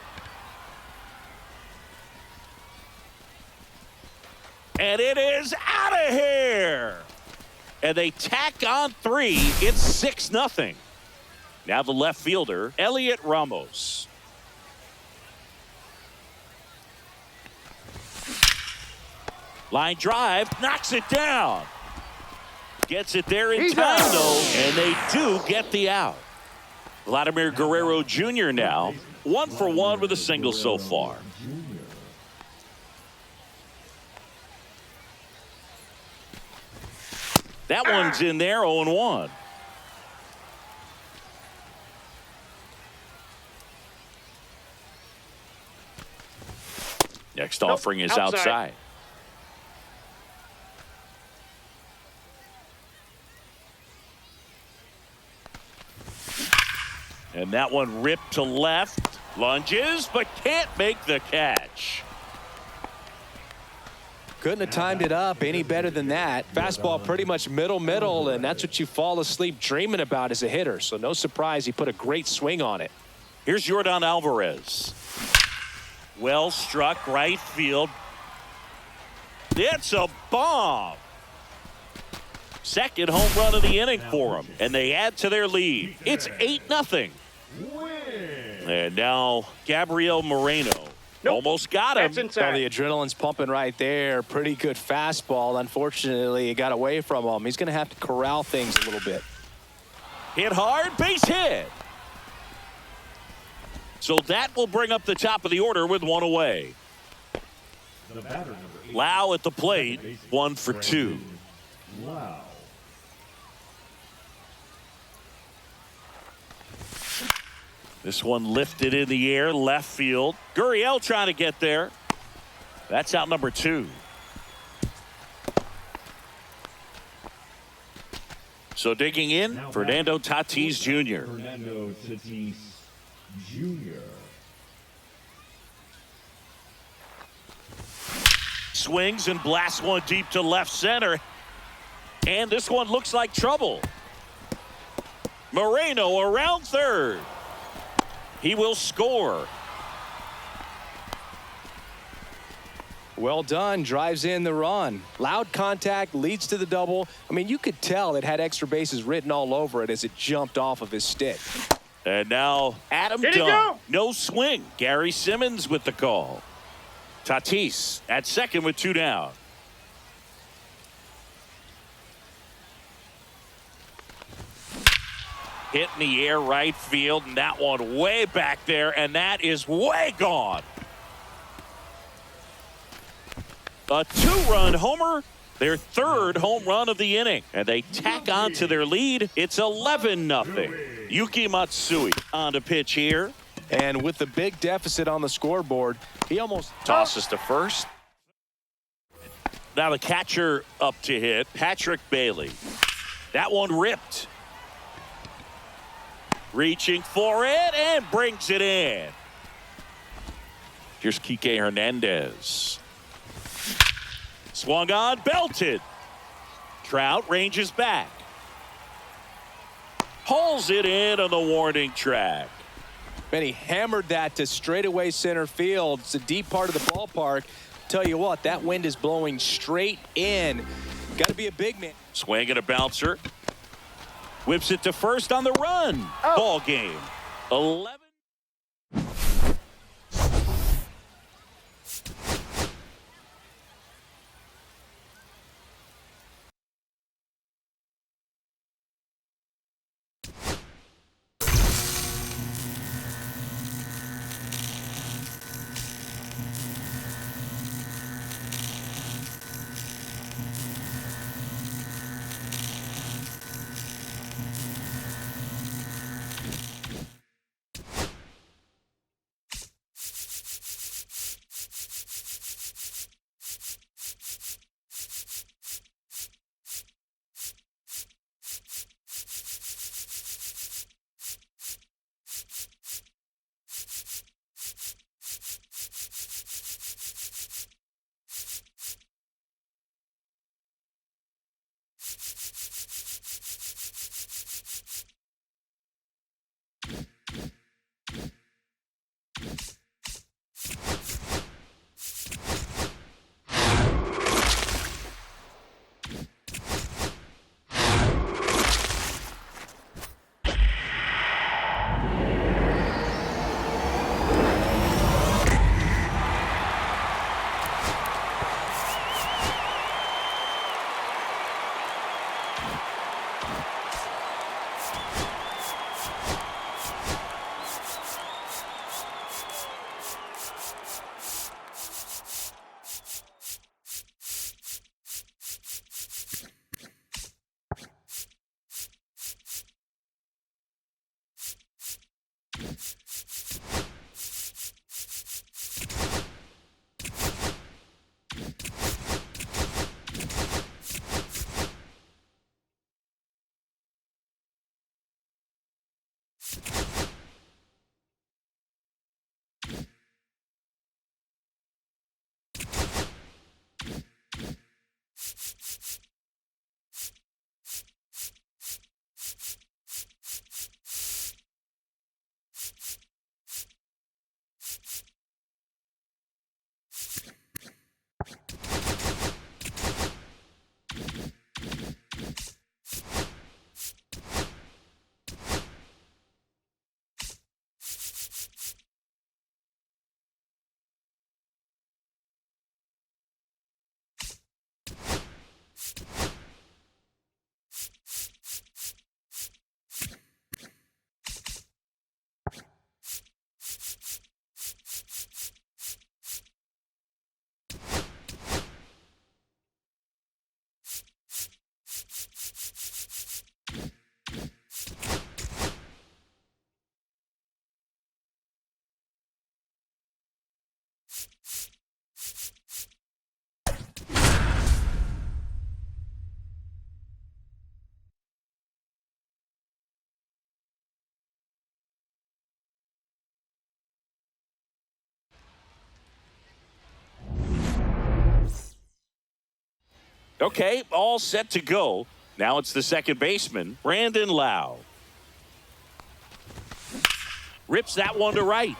Speaker 1: And it is out of here. And they tack on 3. It's 6-0. Now the left fielder, Elliot Ramos. Line drive, knocks it down. Gets it there in time, though, and they do get the out. Vladimir Guerrero Jr. now, 1 for 1 with a single so far. That one's in there, 0-1. Next offering is outside. And that one ripped to left. Lunges, but can't make the catch.
Speaker 2: Couldn't have timed it up any better than that. Fastball pretty much middle, and that's what you fall asleep dreaming about as a hitter. So no surprise he put a great swing on it.
Speaker 1: Here's Yordan Alvarez. Well struck right field. It's a bomb. Second home run of the inning for him, and they add to their lead. It's 8-0. And now Gabriel Moreno. Almost got him.
Speaker 2: Well, the adrenaline's pumping right there. Pretty good fastball. Unfortunately, it got away from him. He's going to have to corral things a little bit.
Speaker 1: Hit hard, base hit. So that will bring up the top of the order with one away. Lau at the plate, 1 for 2.
Speaker 4: Wow.
Speaker 1: This one lifted in the air, left field. Gurriel trying to get there. That's out number 2. So digging in, Fernando Tatis Jr.
Speaker 4: Fernando Tatis Jr.
Speaker 1: Swings and blasts one deep to left center. And this one looks like trouble. Moreno around third. He will score.
Speaker 2: Well done. Drives in the run. Loud contact, leads to the double. I mean, you could tell it had extra bases written all over it as it jumped off of his stick.
Speaker 1: And now Adam Dunn. No swing. Gary Simmons with the call. Tatis at second with 2 down. Hit in the air right field, and that one way back there, and that is way gone. A 2-run homer, their 3rd home run of the inning, and they tack on to their lead. It's 11-0. Yuki Matsui on to pitch here.
Speaker 2: And with the big deficit on the scoreboard, he almost
Speaker 1: tosses to first. Now the catcher up to hit, Patrick Bailey. That one ripped. Reaching for it and brings it in. Here's Kike Hernandez. Swung on, belted. Trout ranges back. Pulls it in on the warning track.
Speaker 2: And he hammered that to straightaway center field. It's a deep part of the ballpark. Tell you what, that wind is blowing straight in. Got to be a big man.
Speaker 1: Swing and a bouncer. Whips it to first on the run. Ball game. 11. Okay, all set to go. Now it's the second baseman, Brandon Lowe. Rips that one to right.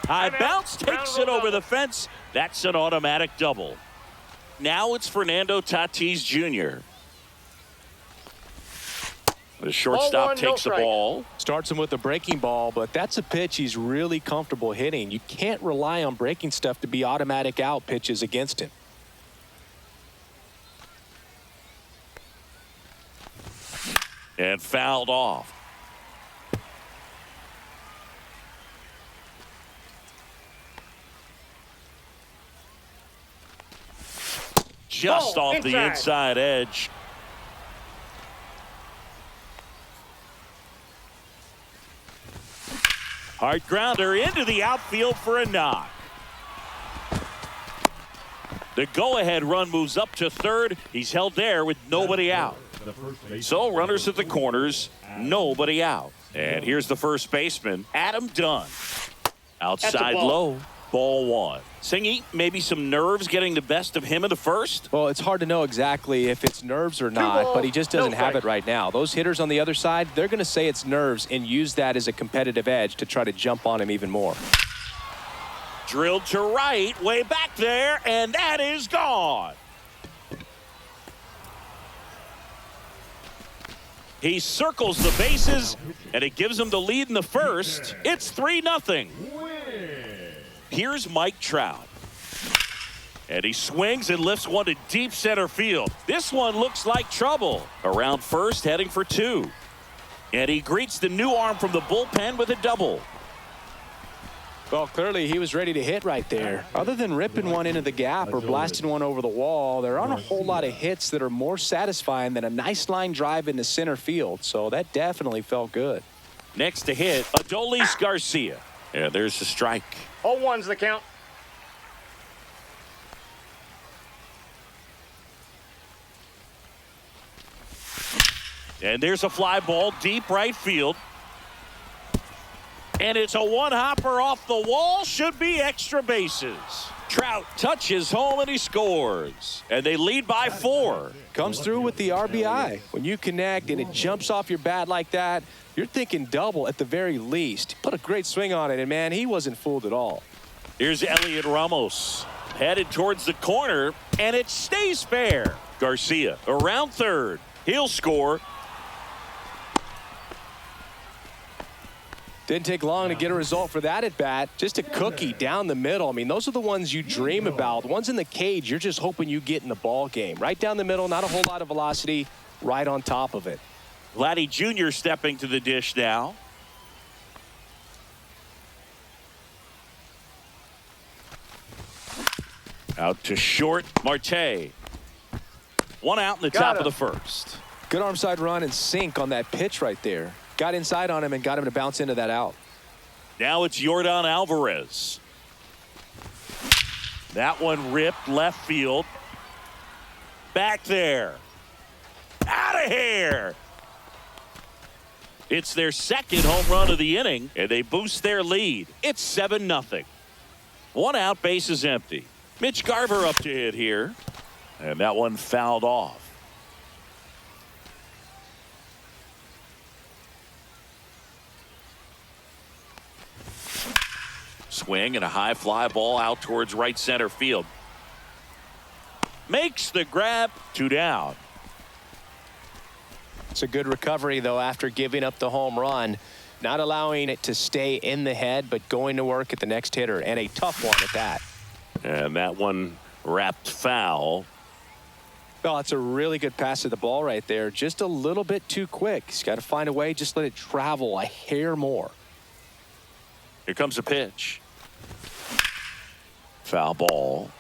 Speaker 1: High bounce takes it over the fence. That's an automatic double. Now it's Fernando Tatis Jr. The shortstop takes the ball.
Speaker 2: Starts him with a breaking ball, but that's a pitch he's really comfortable hitting. You can't rely on breaking stuff to be automatic out pitches against him.
Speaker 1: And fouled off. Just off the inside edge. Hard grounder into the outfield for a knock. The go-ahead run moves up to third. He's held there with nobody out. So runners at the corners, nobody out. And here's the first baseman, Adam Dunn. Outside low, ball one. Singy, maybe some nerves getting the best of him in the first?
Speaker 2: Well, it's hard to know exactly if it's nerves or not, but he just doesn't have it right now. Those hitters on the other side, they're going to say it's nerves and use that as a competitive edge to try to jump on him even more.
Speaker 1: Drilled to right, way back there, and that is gone. He circles the bases, and it gives him the lead in the first. It's 3-0. Here's Mike Trout. And he swings and lifts one to deep center field. This one looks like trouble. Around first, heading for two. And he greets the new arm from the bullpen with a double.
Speaker 2: Well, clearly he was ready to hit right there. Other than ripping one into the gap or blasting one over the wall, there aren't a whole lot of hits that are more satisfying than a nice line drive into center field. So that definitely felt good.
Speaker 1: Next to hit, Adolis Garcia. And there's the strike.
Speaker 3: 0-1's the count.
Speaker 1: And there's a fly ball deep right field. And it's a one-hopper off the wall. Should be extra bases. Trout touches home and he scores. And they lead by 4.
Speaker 2: Comes through with the RBI. When you connect and it jumps off your bat like that, you're thinking double at the very least. Put a great swing on it, and man, he wasn't fooled at all.
Speaker 1: Here's Elliot Ramos. Headed towards the corner, and it stays fair. Garcia around third. He'll score.
Speaker 2: Didn't take long to get a result for that at bat. Just a cookie down the middle. I mean, those are the ones you dream about. The ones in the cage, you're just hoping you get in the ball game. Right down the middle, not a whole lot of velocity, right on top of it.
Speaker 1: Vladdy Jr. stepping to the dish now. Out to short, Marte. One out in the top of the first.
Speaker 2: Good arm side run and sink on that pitch right there. Got inside on him and got him to bounce into that out.
Speaker 1: Now it's Yordan Alvarez. That one ripped left field. Back there. Out of here. It's their second home run of the inning, and they boost their lead. It's 7-0. One out, base is empty. Mitch Garver up to hit here, and that one fouled off. Swing and a high fly ball out towards right center field. Makes the grab, 2 down.
Speaker 2: It's a good recovery, though, after giving up the home run. Not allowing it to stay in the head, but going to work at the next hitter, and a tough one at that.
Speaker 1: And that one wrapped foul.
Speaker 2: Well, it's a really good pass to the ball right there. Just a little bit too quick. He's got to find a way, just let it travel a hair more.
Speaker 1: Here comes a pitch. Foul ball.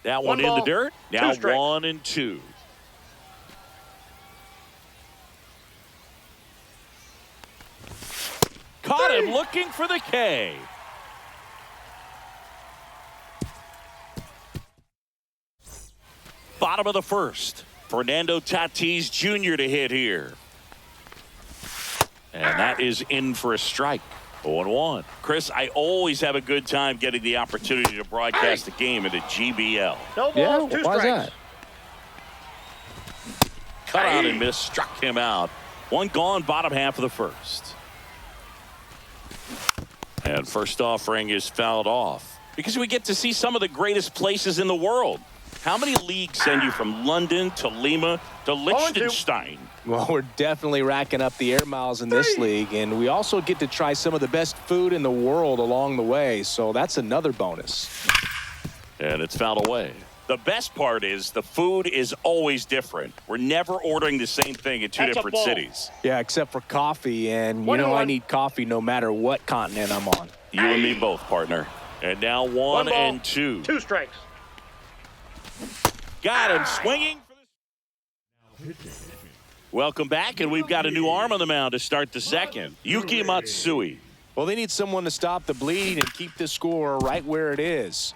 Speaker 1: That one in the dirt. Now 1-2. Caught him looking for the K. Bottom of the first. Fernando Tatis Jr. to hit here. And that is in for a strike. 0-1. Chris, I always have a good time getting the opportunity to broadcast the game in the GBL.
Speaker 3: No balls,
Speaker 2: Yeah,
Speaker 3: 2
Speaker 2: why is
Speaker 3: strikes.
Speaker 2: that?
Speaker 1: Cut out and miss, struck him out. One gone, bottom half of the first. And first offering is fouled off. Because we get to see some of the greatest places in the world. How many leagues send you from London to Lima to Liechtenstein?
Speaker 2: Well, we're definitely racking up the air miles in this league, and we also get to try some of the best food in the world along the way, so that's another bonus.
Speaker 1: And it's fouled away. The best part is the food is always different. We're never ordering the same thing in two
Speaker 3: That's a
Speaker 1: different
Speaker 3: ball.
Speaker 1: cities.
Speaker 2: Yeah, except for coffee, and you know I
Speaker 3: 1-1.
Speaker 2: need coffee no matter what continent I'm on.
Speaker 1: You and me both, partner. And now 1
Speaker 3: ball,
Speaker 1: and 2.
Speaker 3: 2 strikes.
Speaker 1: Got him swinging. Welcome back, and we've got a new arm on the mound to start the second. Yuki Matsui.
Speaker 2: Well, they need someone to stop the bleeding and keep the score right where it is.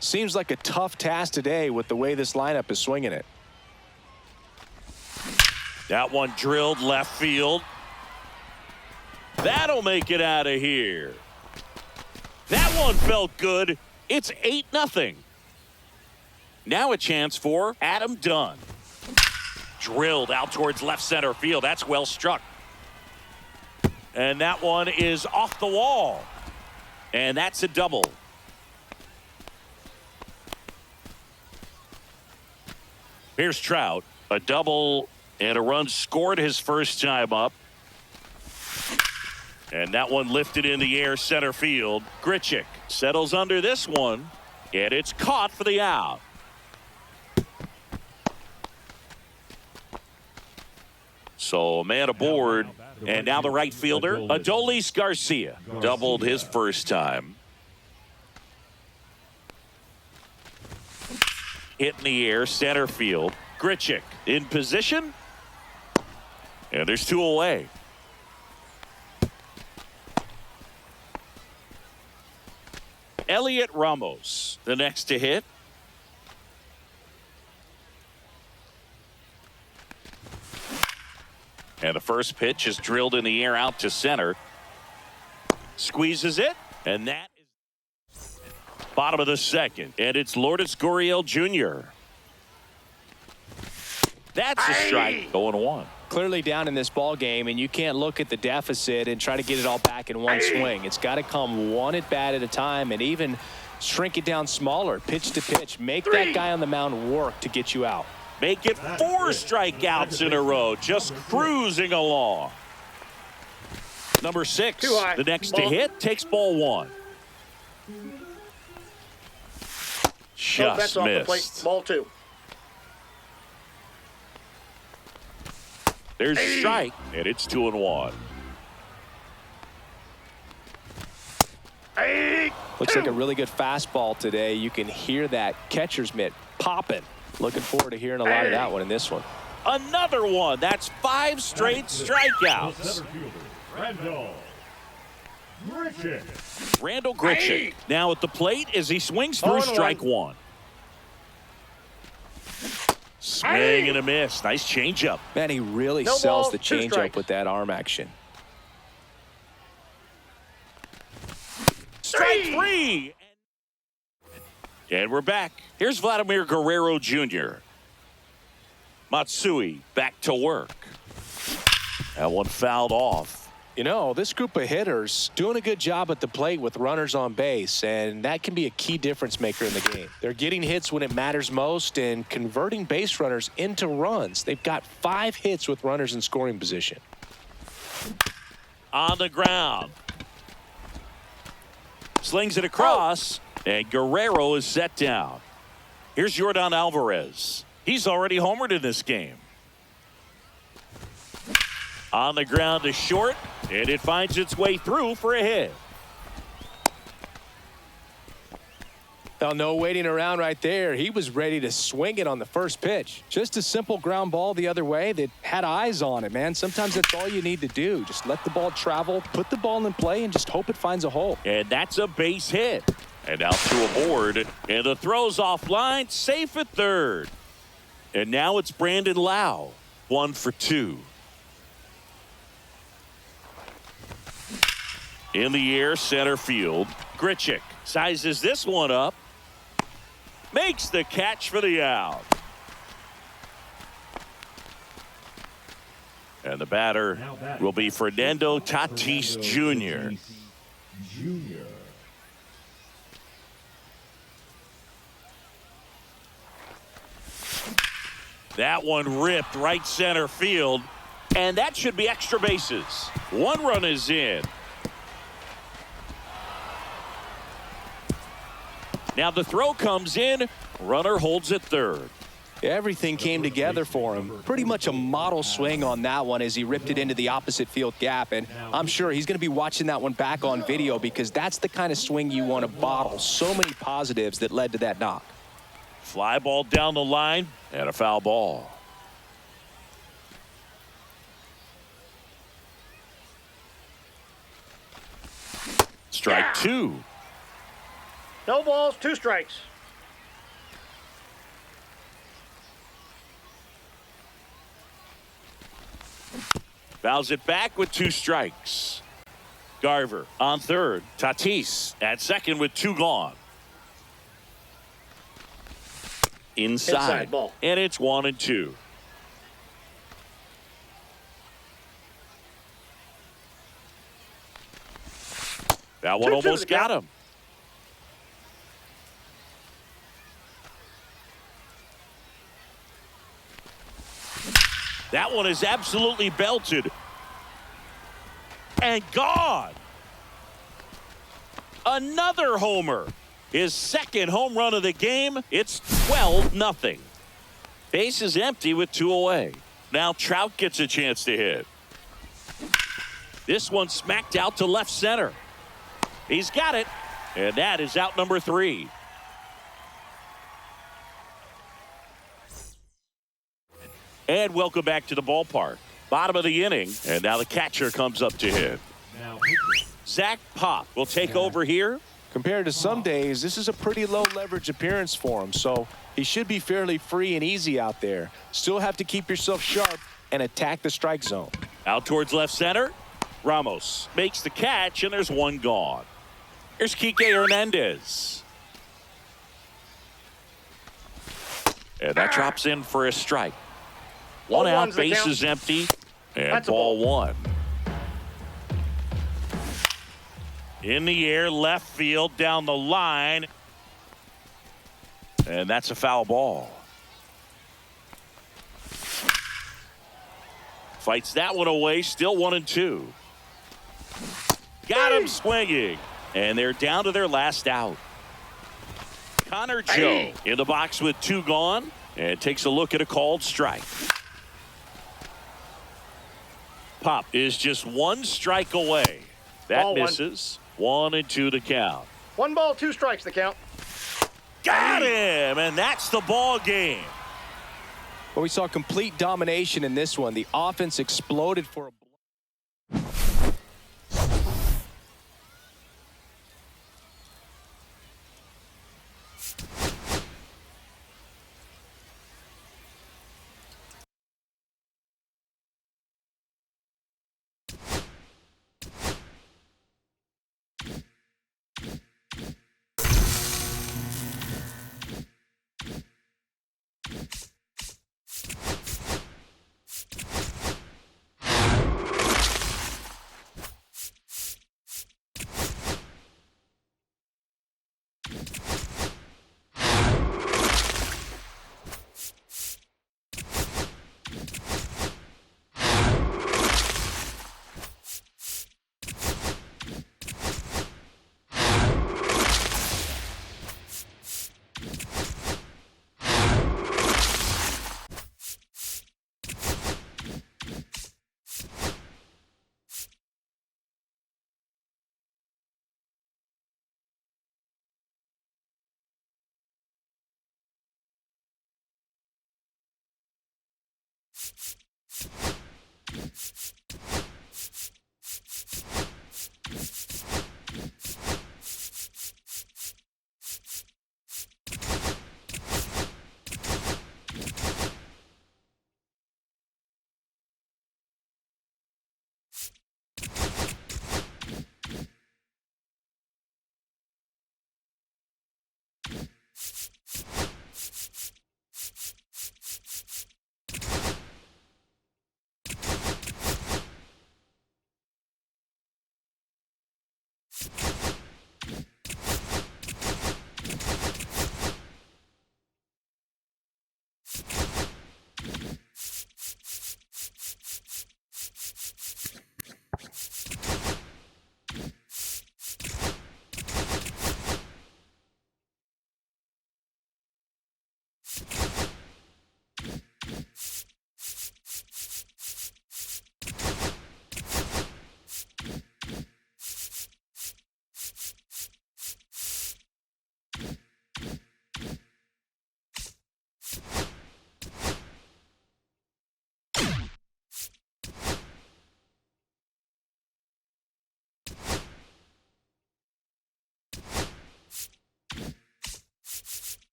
Speaker 2: Seems like a tough task today with the way this lineup is swinging it.
Speaker 1: That one drilled left field. That'll make it out of here. That one felt good. It's 8-0. Now a chance for Adam Dunn. Drilled out towards left center field. That's well struck. And that one is off the wall. And that's a double. Here's Trout. A double and a run scored his first time up. And that one lifted in the air center field. Grichuk settles under this one. And it's caught for the out. So a man aboard. And now the right fielder, Adolis Garcia, doubled his first time. Hit in the air, center field. Grichuk in position. And there's 2 away. Elliot Ramos, the next to hit. And the first pitch is drilled in the air out to center. Squeezes it, and that is bottom of the second. And it's Lourdes Gurriel Jr. That's a strike. 0-1.
Speaker 2: Clearly down in this ball game, and you can't look at the deficit and try to get it all back in one swing. It's got to come one at bat at a time, and even shrink it down smaller, pitch to pitch. Make that guy on the mound work to get you out.
Speaker 1: Make it 4 strikeouts in a row, just cruising along. Number 6,
Speaker 3: Too high.
Speaker 1: the next to hit, takes ball 1.
Speaker 3: That's
Speaker 1: Just
Speaker 3: off the plate.
Speaker 1: missed.
Speaker 3: Ball 2.
Speaker 1: There's a strike, and it's 2-1.
Speaker 2: Looks like a really good fastball today. You can hear that catcher's mitt popping. Looking forward to hearing a lot of that one in this one.
Speaker 1: Another one. That's 5 straight strikeouts.
Speaker 4: Center fielder, Randall Grichuk.
Speaker 1: Randall Grichuk now at the plate as he swings through
Speaker 3: 0-1.
Speaker 1: strike 1. Swing and a miss. Nice changeup.
Speaker 2: Man, he really
Speaker 3: No
Speaker 2: sells
Speaker 3: ball,
Speaker 2: the
Speaker 3: 2
Speaker 2: changeup
Speaker 3: strikes.
Speaker 2: with that arm action.
Speaker 1: Strike 3. And we're back. Here's Vladimir Guerrero Jr. Matsui back to work. That one fouled off.
Speaker 2: You know, this group of hitters doing a good job at the plate with runners on base, and that can be a key difference maker in the game. They're getting hits when it matters most and converting base runners into runs. They've got 5 hits with runners in scoring position.
Speaker 1: On the ground. Slings it across, and Guerrero is set down. Here's Yordan Alvarez. He's already homered in this game. On the ground to short, and it finds its way through for a hit.
Speaker 2: Now, no waiting around right there. He was ready to swing it on the first pitch. Just a simple ground ball the other way that had eyes on it, man. Sometimes that's all you need to do. Just let the ball travel, put the ball in play, and just hope it finds a hole.
Speaker 1: And that's a base hit. And out to a board, and the throw's offline, safe at third. And now it's Brandon Lau, 1 for 2. In the air, center field. Grichuk sizes this one up. Makes the catch for the out. And the batter will be Fernando Tatis Jr. That one ripped right center field, and that should be extra bases. One run is in. Now the throw comes in. Runner holds at third.
Speaker 2: Everything came together for him. Pretty much a model swing on that one as he ripped it into the opposite field gap. And I'm sure he's going to be watching that one back on video because that's the kind of swing you want to bottle. So many positives that led to that knock.
Speaker 1: Fly ball down the line and a foul ball. Strike two.
Speaker 3: No balls, 2 strikes.
Speaker 1: Fouls it back with 2 strikes. Garver on third. Tatis at second with 2 gone. Inside
Speaker 3: ball.
Speaker 1: And it's 1-2. That one
Speaker 3: 2-2
Speaker 1: almost
Speaker 3: the
Speaker 1: got
Speaker 3: count.
Speaker 1: him. That one is absolutely belted. And gone. Another homer. His second home run of the game. It's 12-0. Base is empty with 2 away. Now Trout gets a chance to hit. This one smacked out to left center. He's got it. And that is out number 3. And welcome back to the ballpark. Bottom of the inning. And now the catcher comes up to hit. Zach Pop will take over here.
Speaker 2: Compared to some days, this is a pretty low leverage appearance for him. So he should be fairly free and easy out there. Still have to keep yourself sharp and attack the strike zone.
Speaker 1: Out towards left center. Ramos makes the catch, and there's 1 gone. Here's Kike Hernandez. And that drops in for a strike. 1 out, base is empty, and
Speaker 3: That's
Speaker 1: ball 1. In the air, left field, down the line. And that's a foul ball. Fights that one away, still 1-2. Got him swinging. And they're down to their last out. Connor Joe in the box with 2 gone and takes a look at a called strike. Pop is just 1 strike away. That
Speaker 3: Ball
Speaker 1: misses. 1-2 to count.
Speaker 3: 1 ball, 2 strikes the count.
Speaker 1: Got him, and that's the ball game.
Speaker 2: Well, we saw complete domination in this one. The offense exploded for a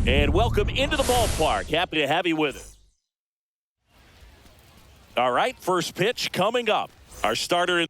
Speaker 1: And welcome into the ballpark. Happy to have you with us. All right, first pitch coming up. Our starter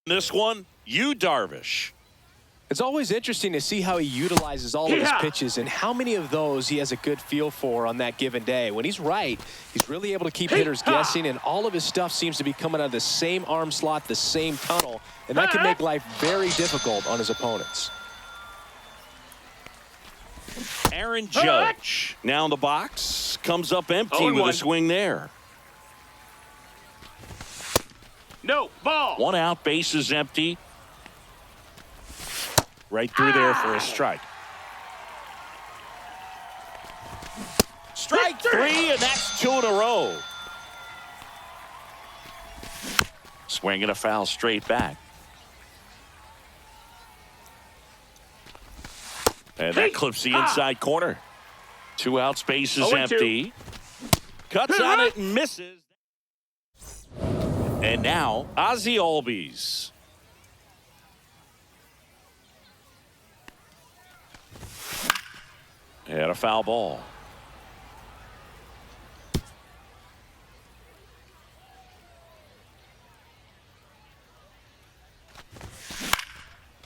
Speaker 1: This one, Yu Darvish.
Speaker 2: It's always interesting to see how he utilizes all of his pitches and how many of those he has a good feel for on that given day. When he's right, he's really able to keep hitters guessing, and all of his stuff seems to be coming out of the same arm slot, the same tunnel, and that can make life very difficult on his opponents.
Speaker 1: Aaron Judge now in the box, comes up empty with a swing there.
Speaker 3: No, ball.
Speaker 1: One out, bases empty. Right through there for a strike. Strike 3, and that's 2 in a row. Swing and a foul straight back. And that clips the inside corner. 2 outs, bases empty. Cuts on it and misses. And now, Ozzie Albies. And a foul ball.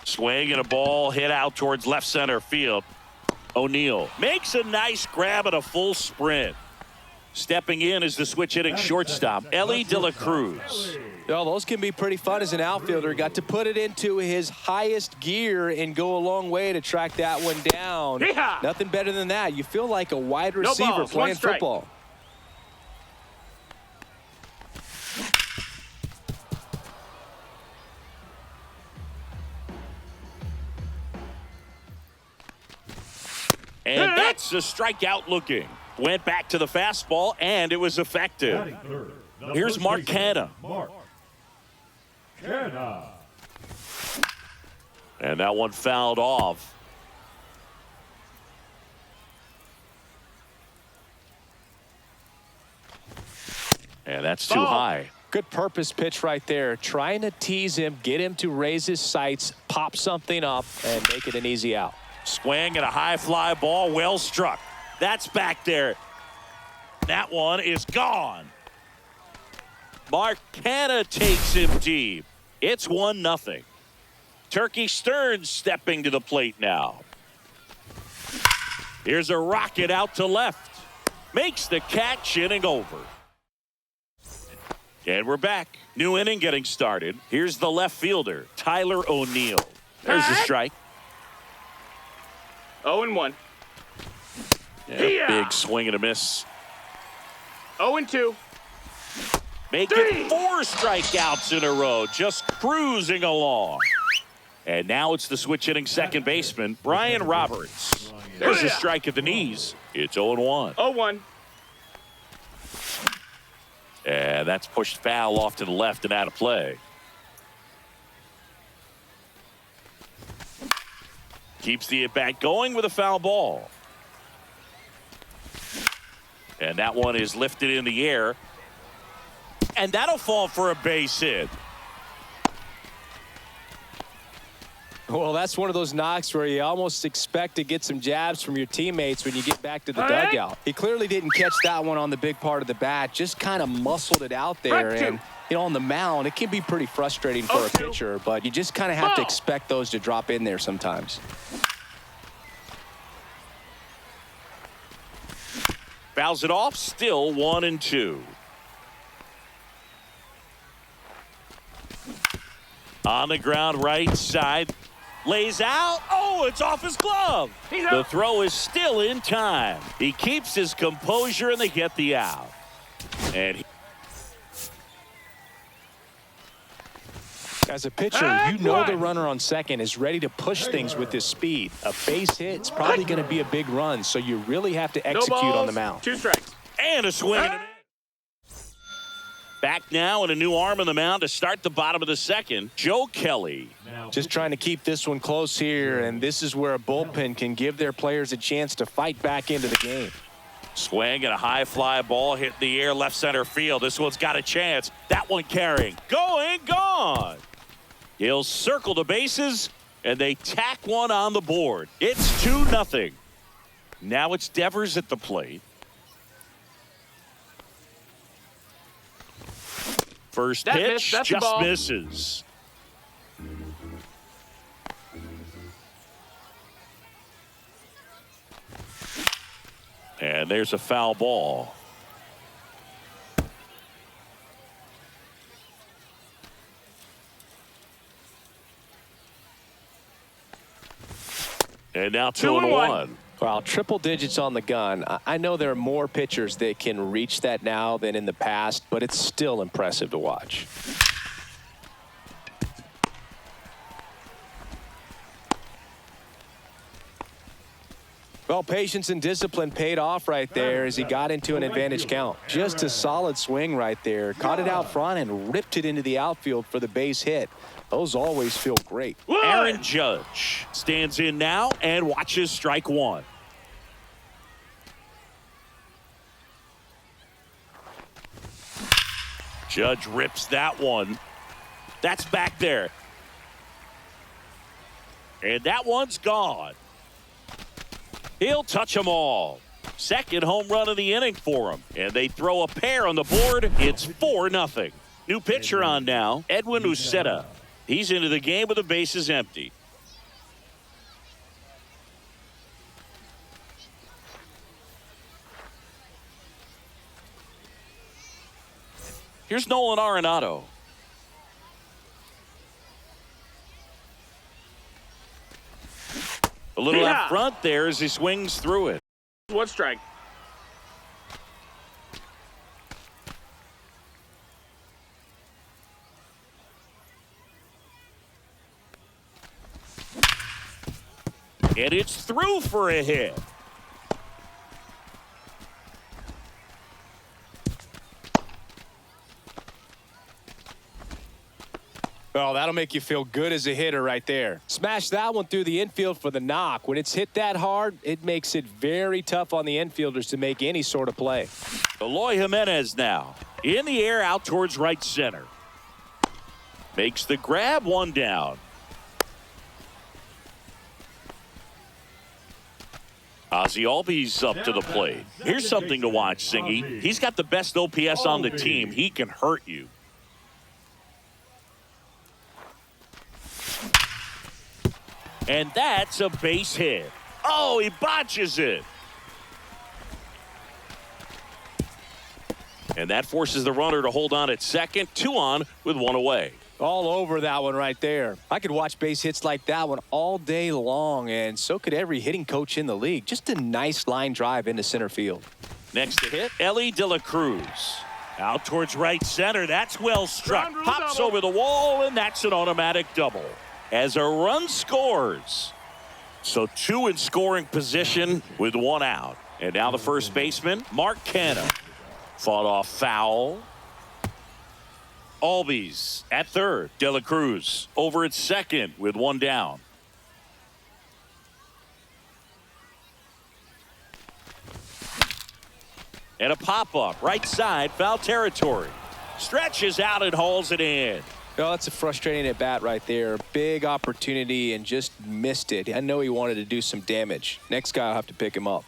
Speaker 1: Swing and a ball hit out towards left center field. O'Neill makes a nice grab at a full sprint. Stepping in is the switch hitting shortstop, Elly De La Cruz.
Speaker 2: Well, those can be pretty fun as an outfielder. Got to put it into his highest gear and go a long way to track that one down. Nothing better than that. You feel like a wide receiver playing football.
Speaker 1: And that's a strikeout looking. Went back to the fastball, and it was effective. Here's Mark Canha. And that one fouled off. And that's too high.
Speaker 2: Good purpose pitch right there. Trying to tease him, get him to raise his sights, pop something up, and make it an easy out.
Speaker 1: Swing and a high fly ball, well struck. That's back there. That one is gone. Mark Canha takes him deep. It's 1-0. Turkey Stearns stepping to the plate now. Here's a rocket out to left. Makes the catch, inning over. And we're back. New inning getting started. Here's the left fielder, Tyler O'Neill. There's the strike.
Speaker 3: 0-1.
Speaker 1: Yeah, big swing and a miss.
Speaker 3: 0-2.
Speaker 1: Making 4 strikeouts in a row, just cruising along. And now it's the switch hitting second baseman, Brian Roberts. There's a strike at the knees. It's 0-1.
Speaker 3: 0-1.
Speaker 1: And that's pushed foul off to the left and out of play. Keeps the at-bat going with a foul ball. And that one is lifted in the air. And that'll fall for a base hit.
Speaker 2: Well, that's one of those knocks where you almost expect to get some jabs from your teammates when you get back to the dugout. He clearly didn't catch that one on the big part of the bat, just kind of muscled it out there. And, you know, on the mound, it can be pretty frustrating for a pitcher, but you just kind of have to expect those to drop in there sometimes.
Speaker 1: Fouls it off, still 1-2. On the ground, right side. Lays out. Oh, it's off his glove. The throw is still in time. He keeps his composure, and they get the out. And
Speaker 2: as a pitcher, you know the runner on second is ready to push things with his speed. A base hit is probably going to be a big run, so you really have to execute on the mound.
Speaker 3: 2 strikes.
Speaker 1: And a swing and a miss. Back now and a new arm on the mound to start the bottom of the second, Joe Kelly.
Speaker 2: Just trying to keep this one close here, and this is where a bullpen can give their players a chance to fight back into the game.
Speaker 1: Swing and a high fly ball hit the air left center field. This one's got a chance. That one carrying. Going, gone. He'll circle the bases, and they tack one on the board. It's 2-0. Now it's Devers at the plate. First pitch just misses. there's a foul ball. And now 2-1.
Speaker 2: Wow, triple digits on the gun. I know there are more pitchers that can reach that now than in the past, but it's still impressive to watch. Well, patience and discipline paid off right there as he got into an advantage count. Just a solid swing right there. Caught it out front and ripped it into the outfield for the base hit. Those always feel great.
Speaker 1: Aaron Judge stands in now and watches strike one. Judge rips that one. That's back there. And that one's gone. He'll touch them all. Second home run of the inning for him. And they throw a pair on the board. It's 4-0. New pitcher on now, Edwin Uceta. He's into the game with the bases empty. Here's Nolan Arenado. A little up front there as he swings through it.
Speaker 3: One strike.
Speaker 1: And it's through for a hit.
Speaker 2: Oh, that'll make you feel good as a hitter right there. Smash that one through the infield for the knock. When it's hit that hard, it makes it very tough on the infielders to make any sort of play.
Speaker 1: Eloy Jimenez now in the air out towards right center. Makes the grab, one down. Ozzie Albies up to the plate. Here's something to watch, Singy. He's got the best OPS on the team. He can hurt you. And that's a base hit. Oh, he botches it. And that forces the runner to hold on at second. 2 on with 1 away.
Speaker 2: All over that one right there. I could watch base hits like that one all day long, and so could every hitting coach in the league. Just a nice line drive into center field.
Speaker 1: Next to hit, Elly De La Cruz. Out towards right center. That's well struck. Pops over the wall, and that's an automatic double. As a run scores. So 2 in scoring position with 1 out. And now the first baseman, Mark Canha. Fought off foul. Albies at third. De La Cruz over at second with 1 down. And a pop-up right side, foul territory. Stretches out and hauls it in.
Speaker 2: Oh, that's a frustrating at bat right there. Big opportunity and just missed it. I know he wanted to do some damage. Next guy will have to pick him up.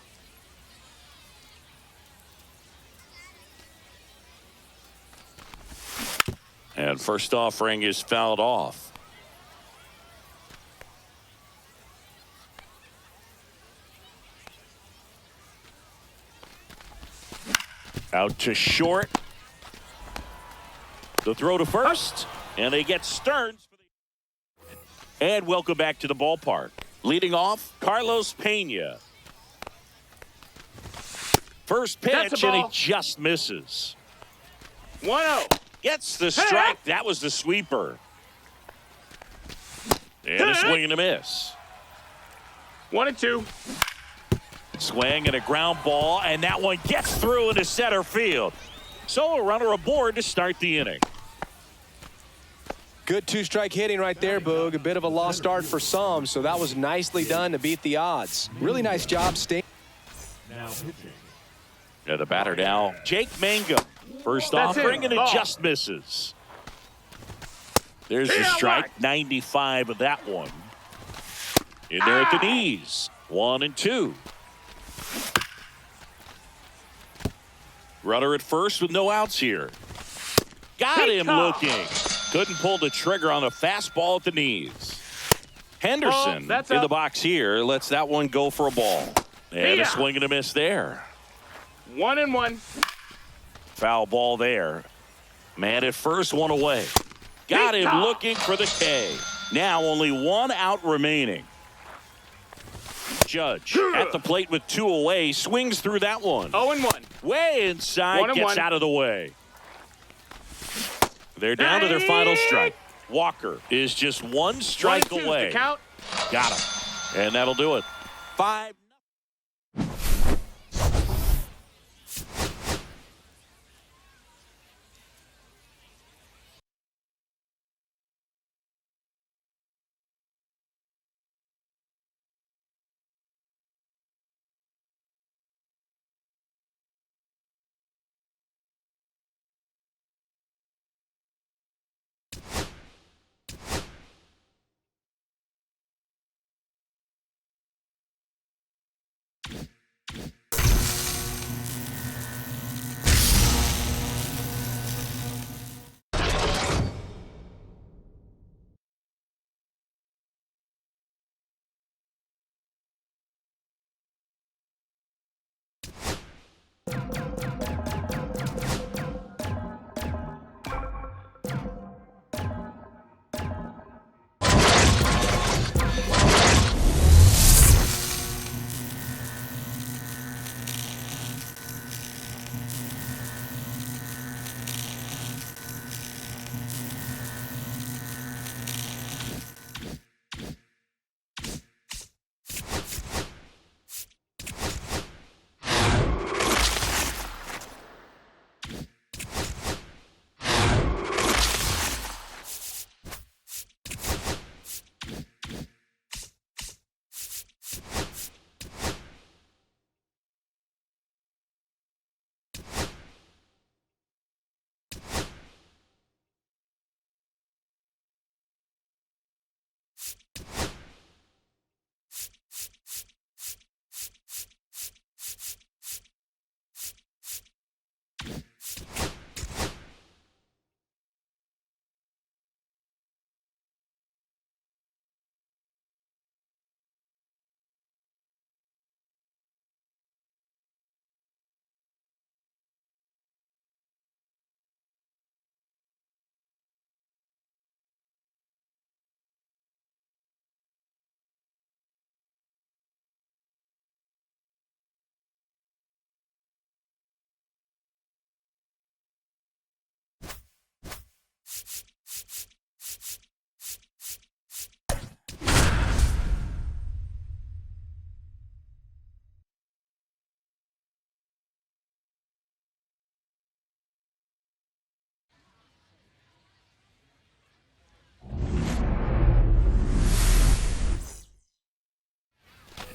Speaker 1: And first offering is fouled off. Out to short. The throw to first. And they get Stearns. And welcome back to the ballpark. Leading off, Carlos Pena. First pitch, and he just misses.
Speaker 3: 1-0.
Speaker 1: Gets the strike. That was the sweeper. And a swing and a miss.
Speaker 3: 1-2.
Speaker 1: Swing and a ground ball, and that one gets through into center field. So a runner aboard to start the inning.
Speaker 2: Good 2-strike hitting right there, Boog. A bit of a lost start for some, so that was nicely done to beat the odds. Really nice job, Sting.
Speaker 4: Now pitching.
Speaker 1: Yeah, the batter now, Jake Mangum. First offering, and it just misses. There's the strike, 95 of that one. In there at the knees, 1-2. Runner at first with no outs here. Got him looking. Couldn't pull the trigger on a fastball at the knees. Henderson in the box here lets that one go for a ball. And a swing and a miss there.
Speaker 3: 1-1.
Speaker 1: Foul ball there. Man at first, one away. Got him looking for the K. Now only one out remaining. Judge at the plate with two away. Swings through that one.
Speaker 3: 0-1.
Speaker 1: Way inside. Gets out of the way. They're down to their final strike. Walker is just one strike away.
Speaker 3: Count.
Speaker 1: Got him. And that'll do it. 5.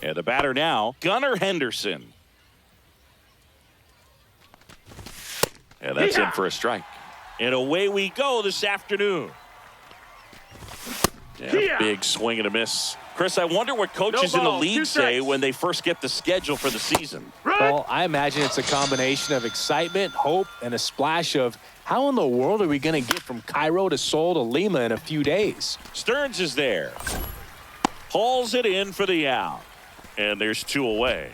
Speaker 1: And the batter now, Gunnar Henderson. And that's in for a strike. And away we go this afternoon. Yeah, big swing and a miss. Chris, I wonder what coaches in the league say when they first get the schedule for the season.
Speaker 2: Well, I imagine it's a combination of excitement, hope, and a splash of how in the world are we going to get from Cairo to Seoul to Lima in a few days?
Speaker 1: Stearns is there. Hauls it in for the out. And there's two away.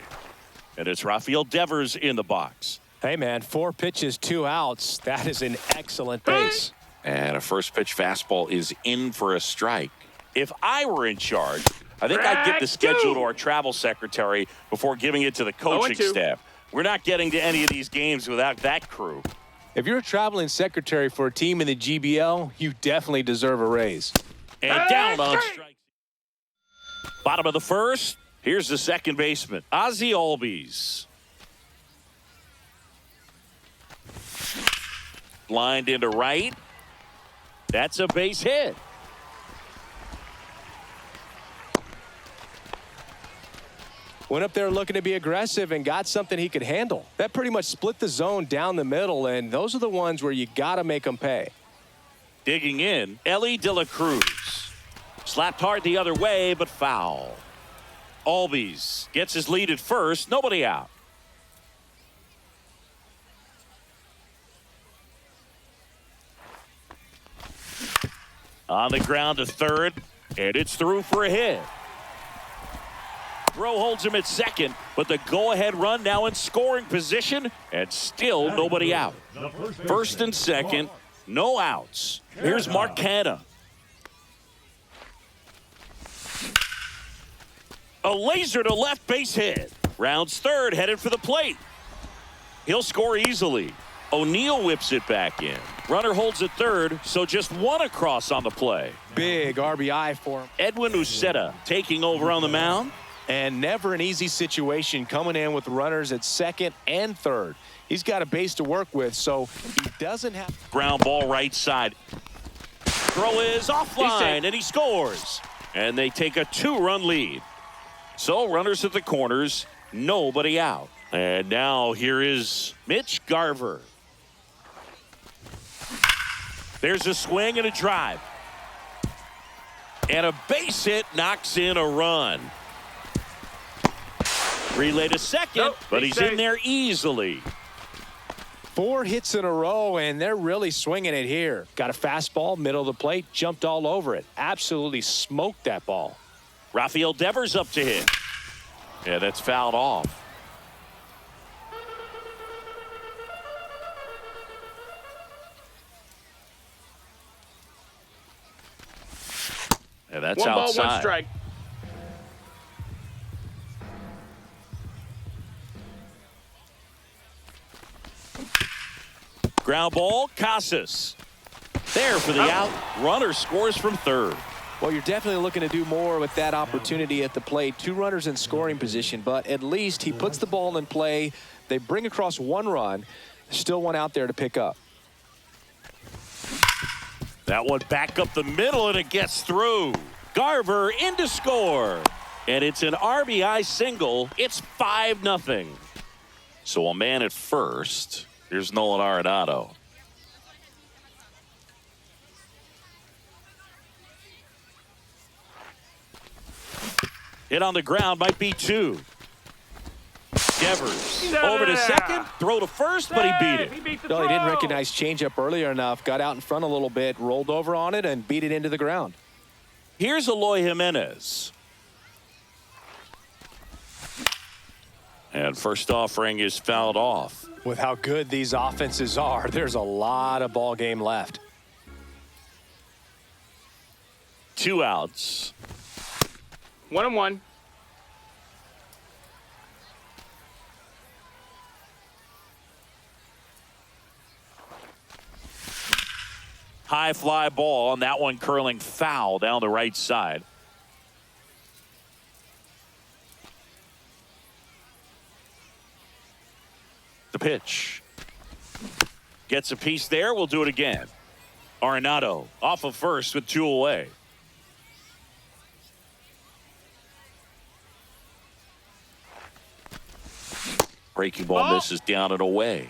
Speaker 1: And it's Rafael Devers in the box.
Speaker 2: Hey, man, 4 pitches, 2 outs. That is an excellent base.
Speaker 1: And a first pitch fastball is in for a strike. If I were in charge, I think I'd get the schedule to our travel secretary before giving it to the coaching staff. We're not getting to any of these games without that crew.
Speaker 2: If you're a traveling secretary for a team in the GBL, you definitely deserve a raise.
Speaker 1: And down on strike. Bottom of the first. Here's the second baseman, Ozzie Albies. Lined into right. That's a base hit.
Speaker 2: Went up there looking to be aggressive and got something he could handle. That pretty much split the zone down the middle, and those are the ones where you got to make them pay.
Speaker 1: Digging in, Elly De La Cruz. Slapped hard the other way, but foul. Albies gets his lead at first. Nobody out. On the ground to third, and it's through for a hit. Throw holds him at second, but the go-ahead run now in scoring position, and still nobody out. First and second, no outs. Here's Mark Canha. A laser to left base hit. Rounds third, headed for the plate. He'll score easily. O'Neill whips it back in. Runner holds at third, so just one across on the play.
Speaker 2: Big RBI for him.
Speaker 1: Edwin Uceta taking over on the mound.
Speaker 2: And never an easy situation coming in with runners at second and third. He's got a base to work with, so he doesn't have...
Speaker 1: Ground ball right side. Throw is offline, and he scores. And they take a 2-run lead. So runners at the corners, nobody out. And now here is Mitch Garver. There's a swing and a drive. And a base hit knocks in a run. Relay to second, but he's in there easily.
Speaker 2: 4 hits in a row, and they're really swinging it here. Got a fastball, middle of the plate, jumped all over it. Absolutely smoked that ball.
Speaker 1: Rafael Devers up to hit. Yeah, that's fouled off. Yeah, that's
Speaker 3: one
Speaker 1: outside.
Speaker 3: Ball, 1 strike.
Speaker 1: Ground ball, Casas. There for the out. Runner scores from third.
Speaker 2: Well, you're definitely looking to do more with that opportunity at the plate. 2 runners in scoring position, but at least he puts the ball in play. They bring across 1 run. Still one out there to pick up.
Speaker 1: That one back up the middle, and it gets through. Garver in to score. And it's an RBI single. It's 5-0. So a man at first. Here's Nolan Arenado. Hit on the ground, might be 2. Devers over to second, throw to first, but he beat it.
Speaker 2: No, he didn't recognize changeup earlier enough. Got out in front a little bit, rolled over on it, and beat it into the ground.
Speaker 1: Here's Eloy Jimenez. And first offering is fouled off.
Speaker 2: With how good these offenses are, there's a lot of ball game left.
Speaker 1: 2 outs.
Speaker 3: 1-1.
Speaker 1: High fly ball, and that one curling foul down the right side. The pitch. Gets a piece there. We'll do it again. Arenado off of first with 2 away. Breaking ball misses down and away.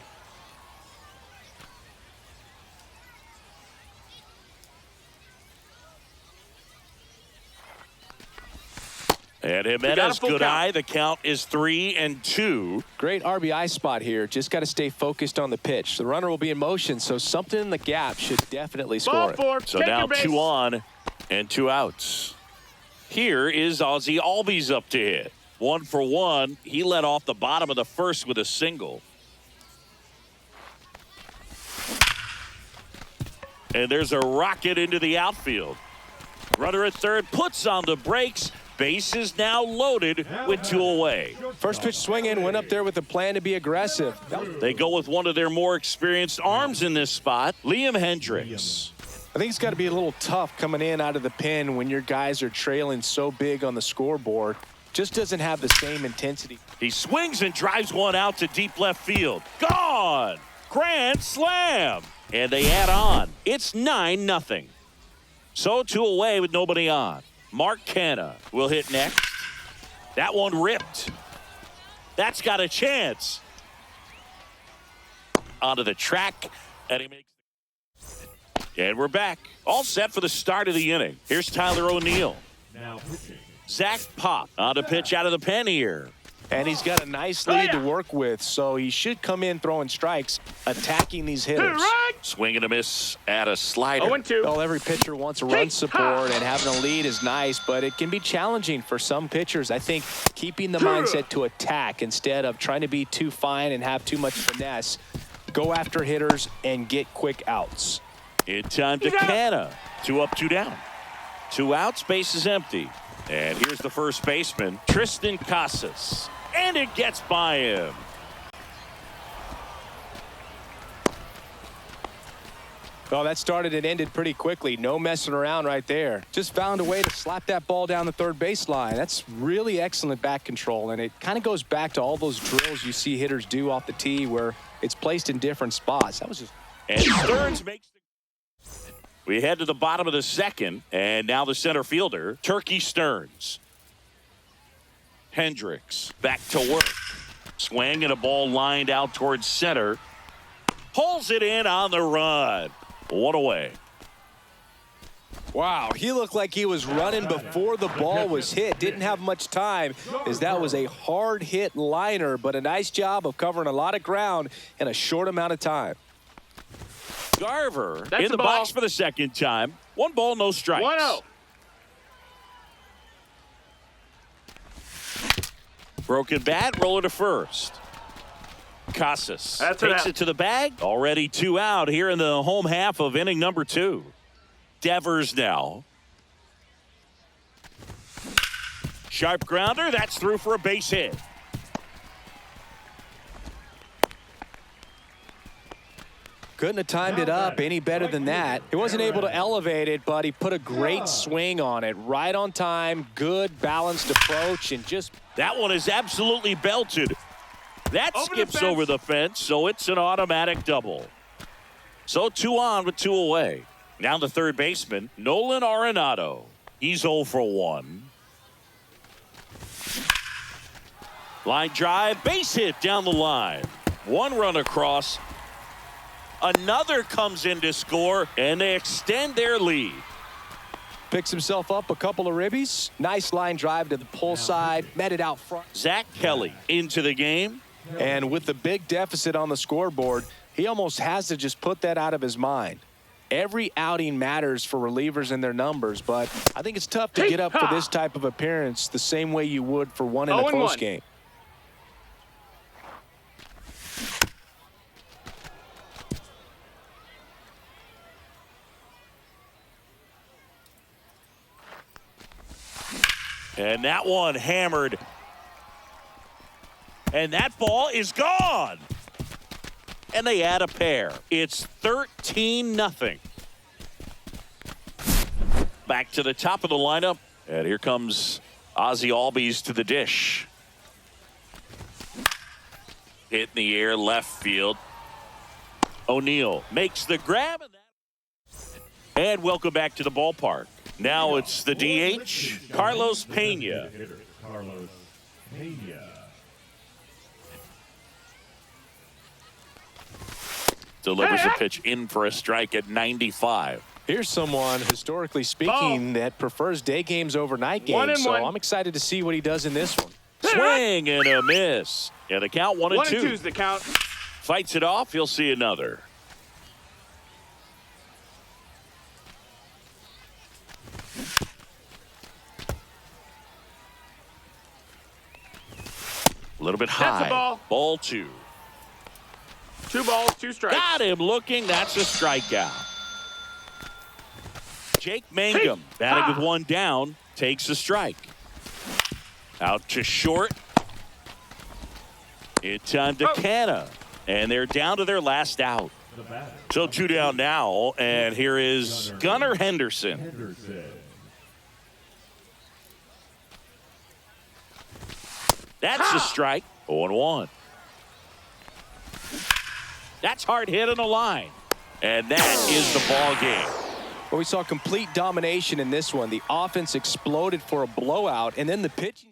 Speaker 1: And Jimenez, good eye. The count is 3-2.
Speaker 2: Great RBI spot here. Just got to stay focused on the pitch. The runner will be in motion, so something in the gap should definitely score it.
Speaker 1: So now 2 on and 2 outs. Here is Ozzie Albies up to hit. 1 for 1. He led off the bottom of the first with a single. And there's a rocket into the outfield. Runner at third puts on the brakes. Base is now loaded with 2 away.
Speaker 2: First pitch swinging, went up there with a plan to be aggressive.
Speaker 1: They go with one of their more experienced arms in this spot, Liam Hendriks.
Speaker 2: I think it's got to be a little tough coming in out of the pen when your guys are trailing so big on the scoreboard. Just doesn't have the same intensity.
Speaker 1: He swings and drives one out to deep left field. Gone! Grand slam! And they add on. It's 9-0. So 2 away with nobody on. Mark Canha will hit next. That one ripped. That's got a chance. Onto the track, and he makes. And we're back. All set for the start of the inning. Here's Tyler O'Neill.
Speaker 4: Now pitching.
Speaker 1: Zach Pop on to pitch out of the pen here.
Speaker 2: And he's got a nice lead to work with, so he should come in throwing strikes, attacking these hitters.
Speaker 1: Swing and a miss at a slider.
Speaker 3: 0-2.
Speaker 2: Well, every pitcher wants a run support, and having a lead is nice, but it can be challenging for some pitchers. I think keeping the mindset to attack instead of trying to be too fine and have too much finesse, go after hitters and get quick outs.
Speaker 1: In time to Canna. 2 up, 2 down. 2 outs, base is empty. And here's the first baseman, Triston Casas. And it gets by him.
Speaker 2: Well, that started and ended pretty quickly. No messing around right there. Just found a way to slap that ball down the third baseline. That's really excellent bat control, and it kind of goes back to all those drills you see hitters do off the tee where it's placed in different spots. That was just...
Speaker 1: And Stearns makes the... We head to the bottom of the second, and now the center fielder, Turkey Stearns. Hendricks back to work. Swing and a ball lined out towards center. Pulls it in on the run. 1 away.
Speaker 2: Wow, he looked like he was running before the ball was hit. Didn't have much time, as that was a hard hit liner, but a nice job of covering a lot of ground in a short amount of time.
Speaker 1: Garver
Speaker 3: That's
Speaker 1: in the
Speaker 3: ball.
Speaker 1: box for the second time. 1 ball, no strikes.
Speaker 3: 1-0.
Speaker 1: Broken bat, roller to first. Casas
Speaker 3: That's
Speaker 1: takes it to the bag. Already 2 out here in the home half of inning number 2. Devers now. Sharp grounder. That's through for a base hit.
Speaker 2: Couldn't have timed it up any better than that. He wasn't able to elevate it, but he put a great swing on it. Right on time, good balanced approach, and just...
Speaker 1: That one is absolutely belted. That
Speaker 3: Over the
Speaker 1: skips
Speaker 3: fence.
Speaker 1: over the fence, so it's an automatic double. So 2 on with 2 away. Now the third baseman, Nolan Arenado. He's 0 for 1. Line drive, base hit down the line. 1 run across. Another comes in to score, and they extend their lead.
Speaker 2: Picks himself up a couple of ribbies. Nice line drive to the pull side. Met it out front.
Speaker 1: Zach Kelly into the game.
Speaker 2: And with the big deficit on the scoreboard, he almost has to just put that out of his mind. Every outing matters for relievers and their numbers, but I think it's tough to get up for this type of appearance the same way you would for one in a close game.
Speaker 1: And that one hammered. And that ball is gone. And they add a pair. It's 13-0. Back to the top of the lineup. And here comes Ozzie Albies to the dish. Hit in the air, left field. O'Neill makes the grab. And welcome back to the ballpark. Now it's the DH, Carlos Pena.
Speaker 4: Carlos Pena.
Speaker 1: Delivers a pitch in for a strike at 95.
Speaker 2: Here's someone, historically speaking, that prefers day games over night games, so I'm excited to see what he does in this one.
Speaker 1: Swing and a miss. And the count 1-2.
Speaker 3: 1-2's the count.
Speaker 1: Fights it off. You'll see another. A little bit high.
Speaker 3: That's a ball.
Speaker 1: Ball 2.
Speaker 3: 2 balls, 2 strikes.
Speaker 1: Got him looking. That's a strikeout. Jake Mangum batting with 1 down. Takes a strike. Out to short. It's on to Canna. And they're down to their last out. So 2 down now. And here is Gunnar Henderson. That's a strike. 0-1. That's hard hit on the line. And that is the ball game.
Speaker 2: Well, we saw complete domination in this one. The offense exploded for a blowout, and then the pitching.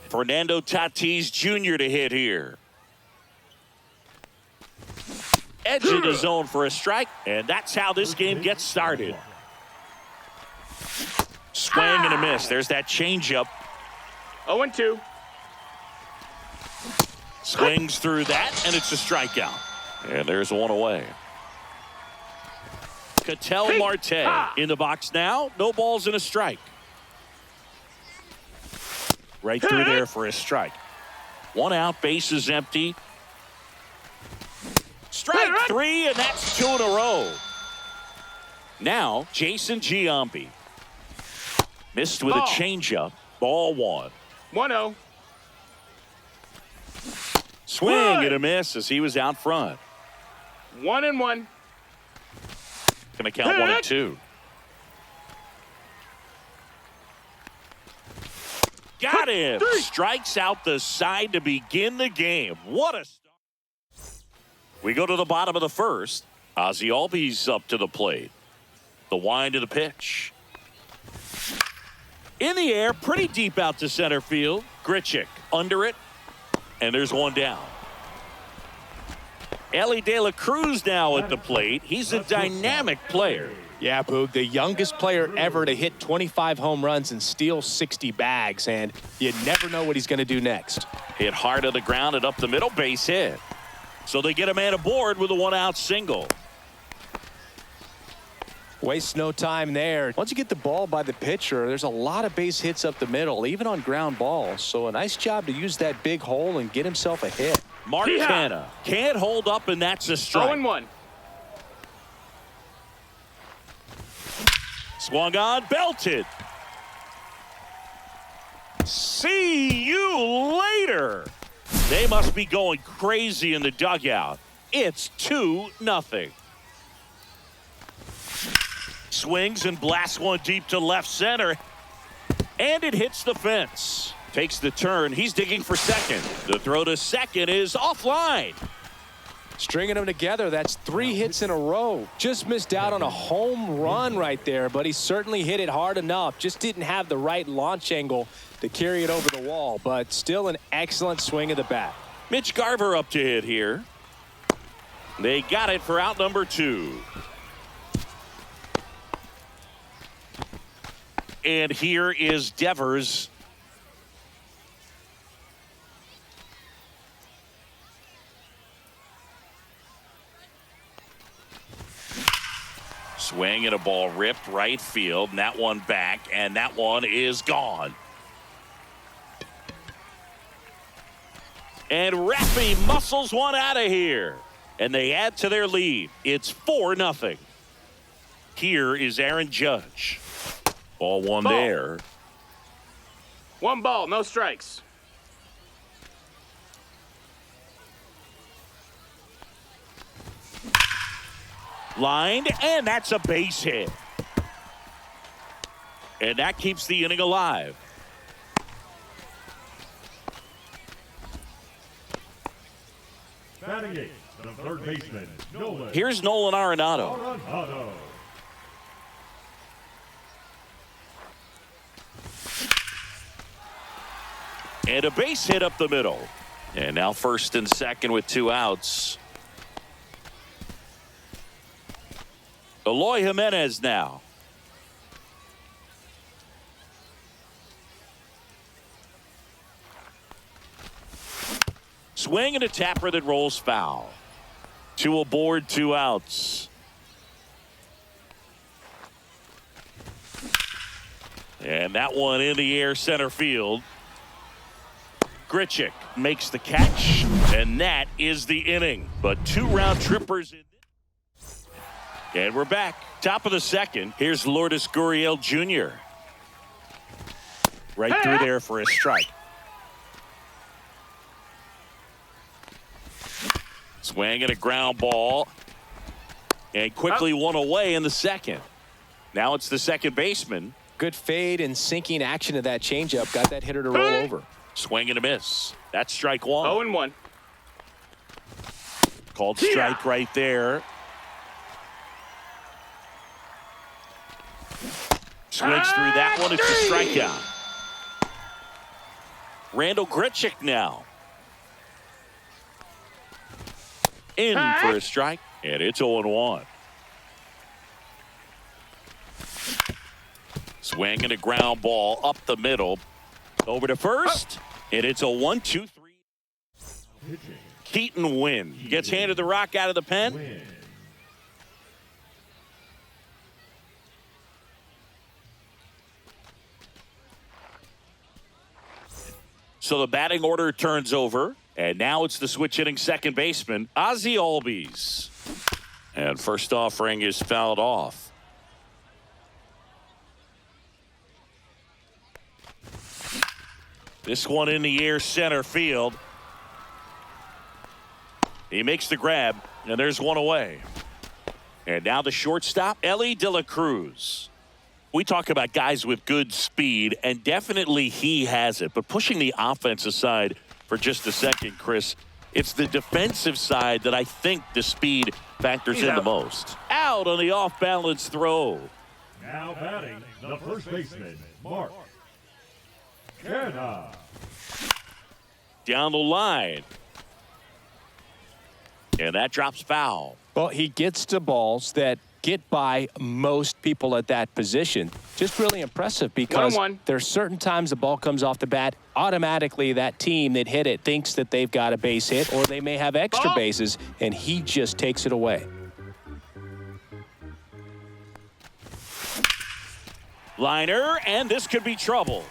Speaker 1: Fernando Tatis Jr. to hit here. Edge of the zone for a strike, and that's how this game gets started. Swing and a miss. There's that changeup.
Speaker 3: 0-2.
Speaker 1: Swings through that, and it's a strikeout. And there's one away. Ketel Marte in the box now. No balls and a strike. Right through there for a strike. One out, base is empty. Strike three, and that's 2 in a row. Now, Jason Giambi. Missed with a changeup. Ball 1.
Speaker 3: 1-0.
Speaker 1: Swing and a miss as he was out front.
Speaker 3: 1-1.
Speaker 1: Gonna count 1-2. Got him. Strikes out the side to begin the game. What a start. We go to the bottom of the first. Ozzie Albies up to the plate. The wind of the pitch. In the air, pretty deep out to center field. Grichuk under it. And there's one down. Ellie De La Cruz now at the plate. He's a dynamic player.
Speaker 2: Yeah, Boog, the youngest player ever to hit 25 home runs and steal 60 bags, and you never know what he's going to do next.
Speaker 1: Hit hard on the ground and up the middle, base hit. So they get a man aboard with a 1-out single.
Speaker 2: Waste no time there. Once you get the ball by the pitcher, there's a lot of base hits up the middle, even on ground balls. So a nice job to use that big hole and get himself a hit.
Speaker 1: Marcana can't hold up, and that's a strike.
Speaker 3: 0-1.
Speaker 1: Swung on, belted. See you later. They must be going crazy in the dugout. It's 2-0. Swings and blasts one deep to left center. And it hits the fence. Takes the turn. He's digging for second. The throw to second is offline.
Speaker 2: Stringing them together, that's 3 hits in a row. Just missed out on a home run right there, but he certainly hit it hard enough. Just didn't have the right launch angle to carry it over the wall, but still an excellent swing of the bat.
Speaker 1: Mitch Garver up to hit here. They got it for out number 2. And here is Devers. Swing and a ball ripped right field, and that one back, and that one is gone. And Raffy muscles one out of here, and they add to their lead. It's 4-0. Here is Aaron Judge. Ball 1 there.
Speaker 3: 1 ball, no strikes.
Speaker 1: Lined, and that's a base hit. And that keeps the inning alive.
Speaker 4: Batting eighth, the third baseman, Nolan.
Speaker 1: Here's Nolan Arenado.
Speaker 4: Arenado.
Speaker 1: And a base hit up the middle. And now first and second with 2 outs. Eloy Jimenez now. Swing and a tapper that rolls foul. 2 aboard, 2 outs. And that one in the air center field. Grichuk makes the catch, and that is the inning. But 2 round trippers in. And we're back. Top of the second. Here's Lourdes Gurriel Jr. Right through there for a strike. Swing and a ground ball. And quickly one away in the second. Now it's the second baseman.
Speaker 2: Good fade and sinking action to that changeup. Got that hitter to roll over.
Speaker 1: Swing and a miss. That's strike 1.
Speaker 3: 0-1.
Speaker 1: Called strike right there. Swings through that one. It's a strikeout. Randall Grichuk now. In for a strike, and it's 0-1. Swing and a ground ball up the middle. Over to first, and it's a 1-2-3.
Speaker 4: Pitching.
Speaker 1: Keaton Winn gets handed the rock out of the pen.
Speaker 4: Win.
Speaker 1: So the batting order turns over, and now it's the switch hitting second baseman, Ozzie Albies. And first offering is fouled off. This one in the air center field. He makes the grab, and there's one away. And now the shortstop, Elly De La Cruz. We talk about guys with good speed, and definitely he has it. But pushing the offense aside for just a second, Chris, it's the defensive side that I think the speed factors in the most. Out on the off-balance throw.
Speaker 4: Now batting, the first baseman, Mark Canha.
Speaker 1: Down the line. And that drops foul.
Speaker 2: Well, he gets to balls that get by most people at that position. Just really impressive because there's certain times the ball comes off the bat, automatically that team that hit it thinks that they've got a base hit or they may have extra bases, and he just takes it away.
Speaker 1: Liner, and this could be trouble.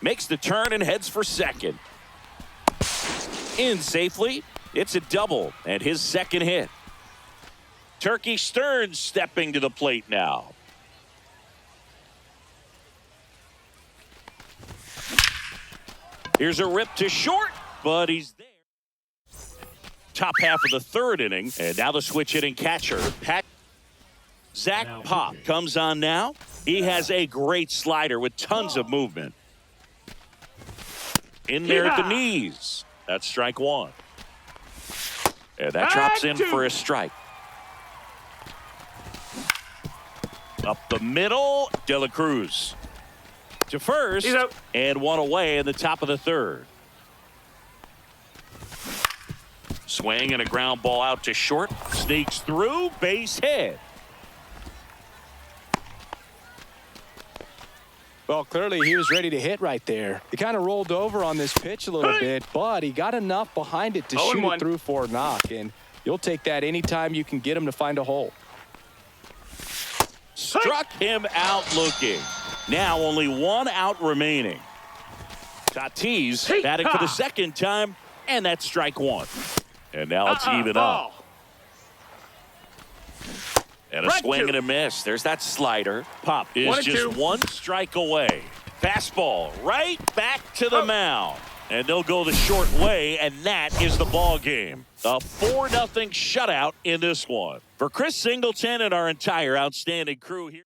Speaker 1: Makes the turn and heads for second. In safely. It's a double and his second hit. Turkey Stearns stepping to the plate now. Here's a rip to short, but he's there. Top half of the third inning, and now the switch hitting catcher, Zach Pop comes on now. He has a great slider with tons of movement. In there at the knees. That's strike one. And that drops in for a strike. Up the middle, De La Cruz to first, and one away in the top of the third. Swing and a ground ball out to short. Sneaks through, base hit.
Speaker 2: Well, clearly he was ready to hit right there. He kind of rolled over on this pitch a little bit, but he got enough behind it to shoot it through for a knock, and you'll take that anytime you can get him to find a hole.
Speaker 1: Struck him out looking. Now only one out remaining. Tatis batting for the second time, and that's strike one. And now it's even up. And a swing and a miss. There's that slider. Pop is just one strike away. Fastball right back to the mound. And they'll go the short way, and that is the ball game. A 4-0 shutout in this one. For Chris Singleton and our entire outstanding crew here.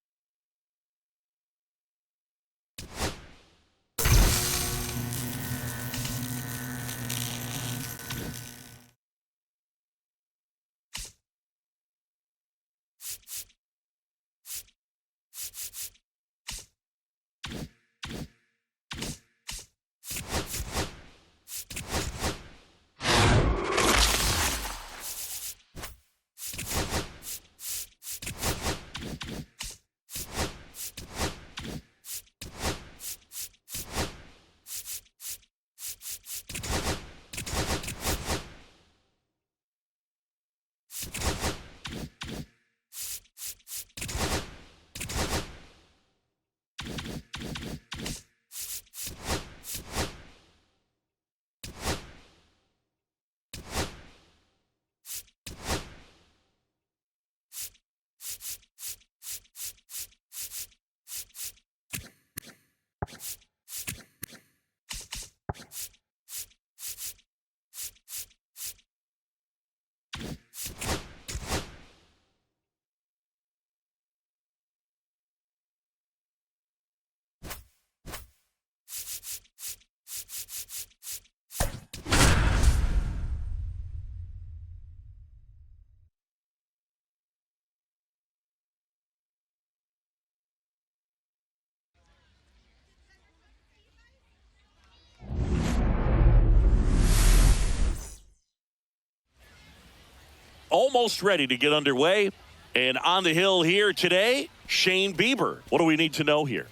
Speaker 1: almost ready to get underway. And on the hill here today, Shane Bieber. What do we need to know here?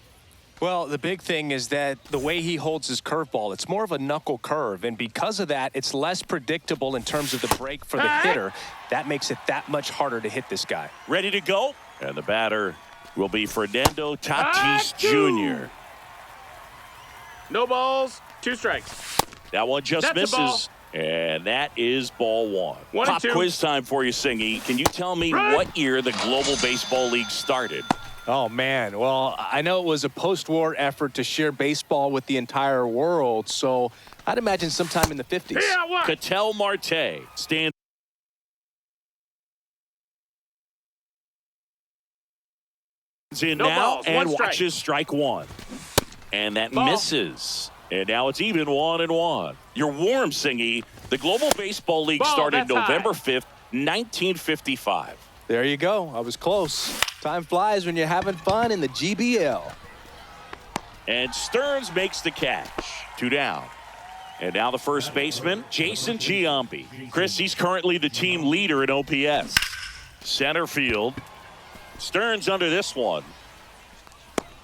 Speaker 2: Well, the big thing is that the way he holds his curveball, it's more of a knuckle curve. And because of that, it's less predictable in terms of the break for the hitter. That makes it that much harder to hit this guy.
Speaker 1: Ready to go. And the batter will be Fernando Tatis Jr.
Speaker 3: No balls, 2 strikes.
Speaker 1: That one just
Speaker 3: That's
Speaker 1: misses. And that is ball 1.
Speaker 3: 1 and
Speaker 1: Pop
Speaker 3: 2.
Speaker 1: quiz time for you, Singy. Can you tell me what year the Global Baseball League started?
Speaker 2: Oh, man. Well, I know it was a post-war effort to share baseball with the entire world, so I'd imagine sometime in the 50s.
Speaker 3: Yeah, what?
Speaker 1: Ketel Marte stands in
Speaker 3: No
Speaker 1: now
Speaker 3: balls,
Speaker 1: and
Speaker 3: 1 strike.
Speaker 1: watches strike 1. And that
Speaker 3: Ball.
Speaker 1: misses. And now it's even 1-1. You're warm, Singy. The Global Baseball League
Speaker 3: Ball,
Speaker 1: started
Speaker 3: that's high.
Speaker 1: November 5th, 1955.
Speaker 2: There you go. I was close. Time flies when you're having fun in the GBL.
Speaker 1: And Stearns makes the catch. 2 down. And now the first baseman, Jason Giambi. Chris, he's currently the team leader in OPS. Center field. Stearns under this one.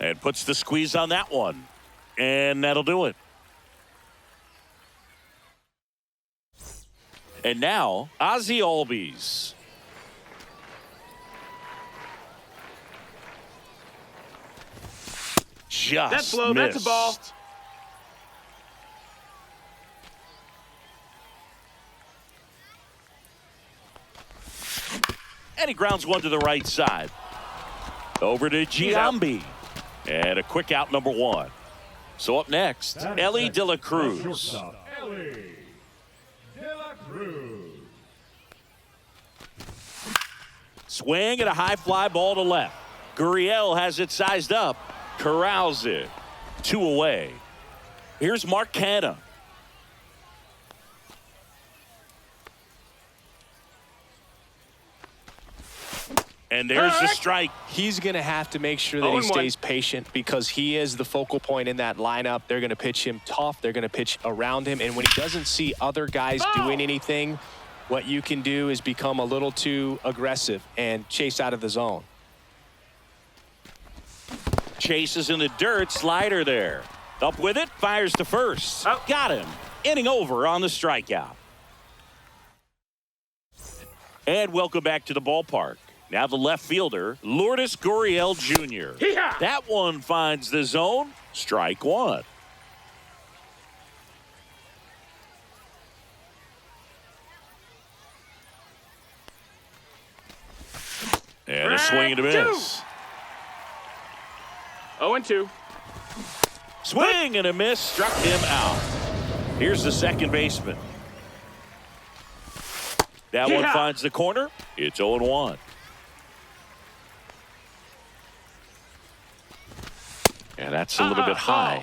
Speaker 1: And puts the squeeze on that one. And that'll do it. And now, Ozzie Albies. Just
Speaker 3: That's low, that's a ball.
Speaker 1: missed. And he grounds one to the right side. Over to Giambi. And a quick out, number 1. So up next, Ellie De La Cruz.
Speaker 4: Shortstop, Ellie De La Cruz.
Speaker 1: Swing and a high fly ball to left. Gurriel has it sized up. Corrals it. 2 away. Here's Mark Canha. And there's the strike.
Speaker 2: He's going to have to make sure that he
Speaker 3: 0-1.
Speaker 2: stays patient because he is the focal point in that lineup. They're going to pitch him tough. They're going to pitch around him. And when he doesn't see other guys doing anything, what you can do is become a little too aggressive and chase out of the zone.
Speaker 1: Chases in the dirt. Slider there. Up with it. Fires to first.
Speaker 3: Oh.
Speaker 1: Got him. Inning over on the strikeout. And welcome back to the ballpark. Now the left fielder, Lourdes Gurriel Jr.
Speaker 3: Hee-haw!
Speaker 1: That one finds the zone. Strike 1. And a swing and a miss.
Speaker 3: 0-2.
Speaker 1: Swing and a miss. Struck him out. Here's the second baseman. That one
Speaker 3: Yeah.
Speaker 1: finds the corner. It's 0-1. And that's a little bit high.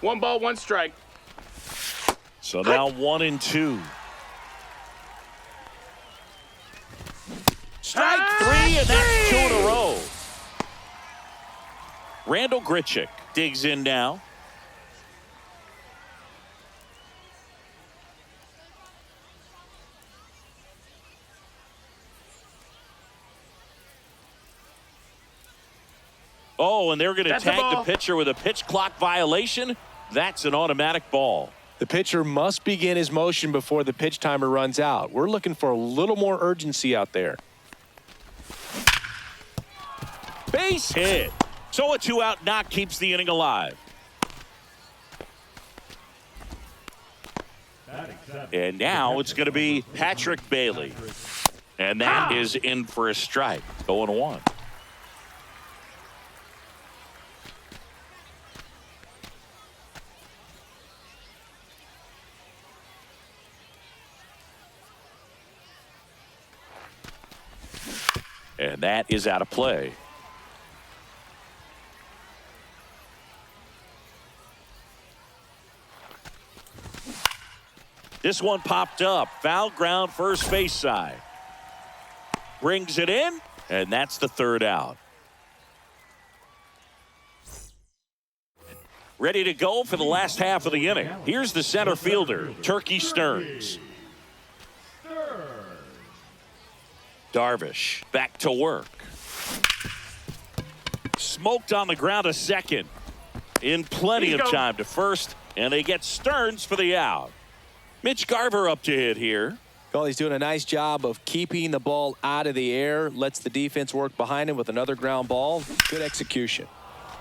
Speaker 3: 1 ball, 1 strike.
Speaker 1: So now 1-2. Strike 3, and that's 2 in a row. Randall Grichuk digs in now. Oh, and they're going to
Speaker 3: That's a
Speaker 1: tag the
Speaker 3: ball.
Speaker 1: pitcher with a pitch clock violation. That's an automatic ball.
Speaker 2: The pitcher must begin his motion before the pitch timer runs out. We're looking for a little more urgency out there.
Speaker 1: Base hit. So a 2-out knock keeps the inning alive.
Speaker 4: Batting seventh.
Speaker 1: And now it's going to be Patrick Bailey. And that is in for a strike. 0-1. And that is out of play. This one popped up. Foul ground, first base side. Brings it in, and that's the 3rd out. Ready to go for the last half of the inning. Here's the center fielder, Turkey Stearns.
Speaker 4: Stearns.
Speaker 1: Darvish back to work. Smoked on the ground a second. In plenty of time to first, and they get Stearns for the out. Mitch Garver up to hit here.
Speaker 2: Well, he's doing a nice job of keeping the ball out of the air. Lets the defense work behind him with another ground ball. Good execution.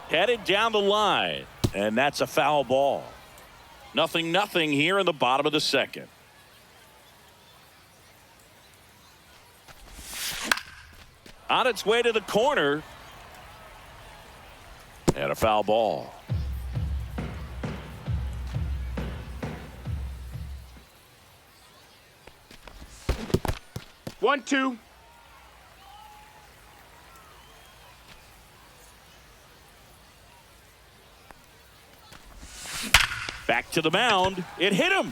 Speaker 1: Headed down the line, and that's a foul ball. 0-0 here in the bottom of the second. On its way to the corner. And a foul ball.
Speaker 3: One, two.
Speaker 1: Back to the mound. It hit him.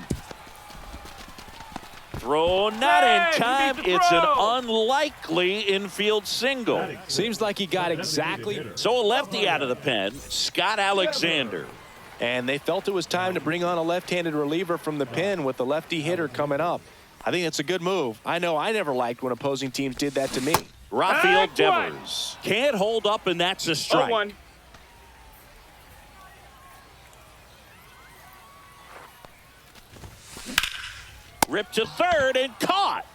Speaker 1: Throw not in time. It's an unlikely infield single.
Speaker 2: Seems like he got exactly.
Speaker 1: So a lefty out of the pen, Scott Alexander.
Speaker 2: And they felt it was time to bring on a left-handed reliever from the pen with the lefty hitter coming up. I think it's a good move. I know I never liked when opposing teams did that to me.
Speaker 1: Rafael Devers can't hold up, and that's a strike.
Speaker 3: 0-1.
Speaker 1: Ripped to third and caught.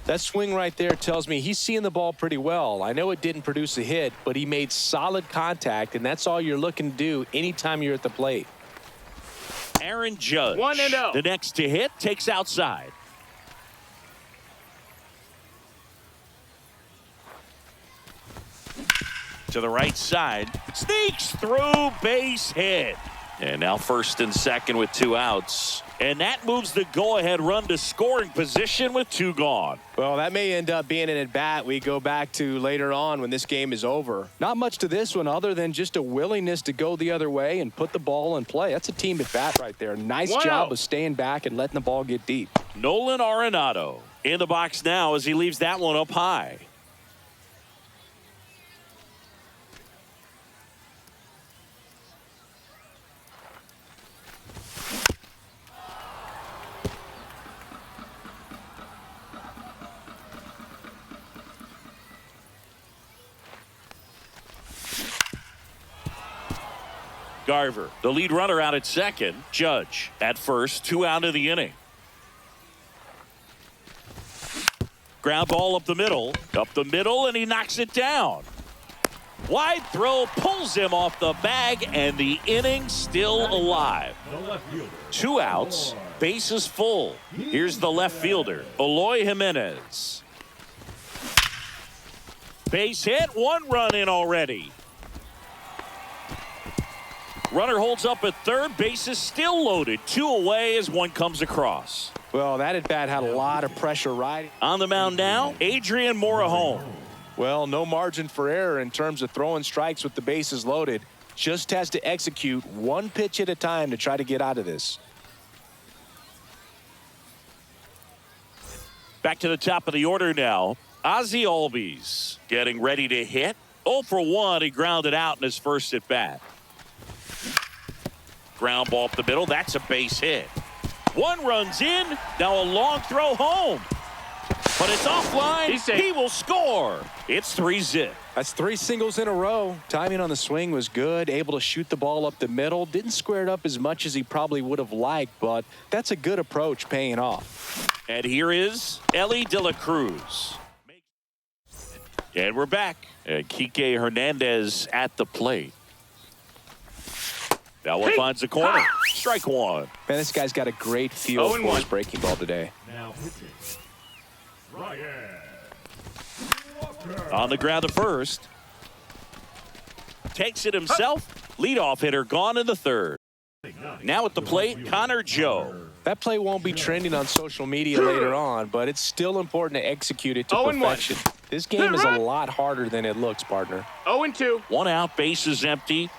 Speaker 2: That swing right there tells me he's seeing the ball pretty well. I know it didn't produce a hit, but he made solid contact, and that's all you're looking to do anytime you're at the plate.
Speaker 1: Aaron Judge,
Speaker 3: 1-0.
Speaker 1: the next to hit, takes outside. To the right side, sneaks through, base hit. And now first and second with 2 outs. And that moves the go-ahead run to scoring position with 2 gone.
Speaker 2: Well, that may end up being an at-bat we go back to later on when this game is over. Not much to this one other than just a willingness to go the other way and put the ball in play. That's a team at-bat right there. Nice job of staying back and letting the ball get deep.
Speaker 1: Nolan Arenado in the box now as he leaves that one up high. Garver, the lead runner out at second. Judge at first, 2 out of the inning. Ground ball up the middle, and he knocks it down. Wide throw pulls him off the bag, and the inning still alive. 2 outs, bases full. Here's the left fielder, Eloy Jimenez. Base hit, 1 run in already. Runner holds up at third. Base is still loaded. 2 away as 1 comes across.
Speaker 2: Well, that at-bat had a lot of pressure riding.
Speaker 1: On the mound now, Adrian Morejon.
Speaker 2: Well, no margin for error in terms of throwing strikes with the bases loaded. Just has to execute 1 pitch at a time to try to get out of this.
Speaker 1: Back to the top of the order now. Ozzie Albies getting ready to hit. 0 for 1. He grounded out in his first at bat. Ground ball up the middle. That's a base hit. 1 runs in. Now a long throw home. But it's offline. He will score. It's 3-0.
Speaker 2: That's 3 singles in a row. Timing on the swing was good. Able to shoot the ball up the middle. Didn't square it up as much as he probably would have liked, but that's a good approach paying off.
Speaker 1: And here is Elly De La Cruz. And we're back. And Kike Hernandez at the plate. That one finds the corner. Strike 1.
Speaker 2: Man, this guy's got a great feel for his breaking ball today.
Speaker 4: Now pitching, Ryan Walker.
Speaker 1: On the ground at first. Takes it himself. Leadoff hitter gone in the third. Now at the plate, Connor Joe.
Speaker 2: That play won't be trending on social media later on, but it's still important to execute it to perfection. This game is a lot harder than it looks, partner.
Speaker 3: 0-2.
Speaker 1: 1 out, base is empty.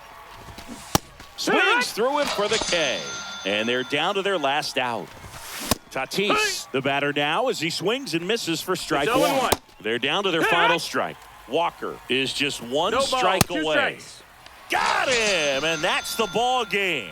Speaker 1: Swings through it for the K. And they're down to their last out. Tatis, the batter now as he swings and misses for strike 1. They're down to their final strike. Walker is just 1 strike away.
Speaker 3: Strikes.
Speaker 1: Got him, and that's the ball game.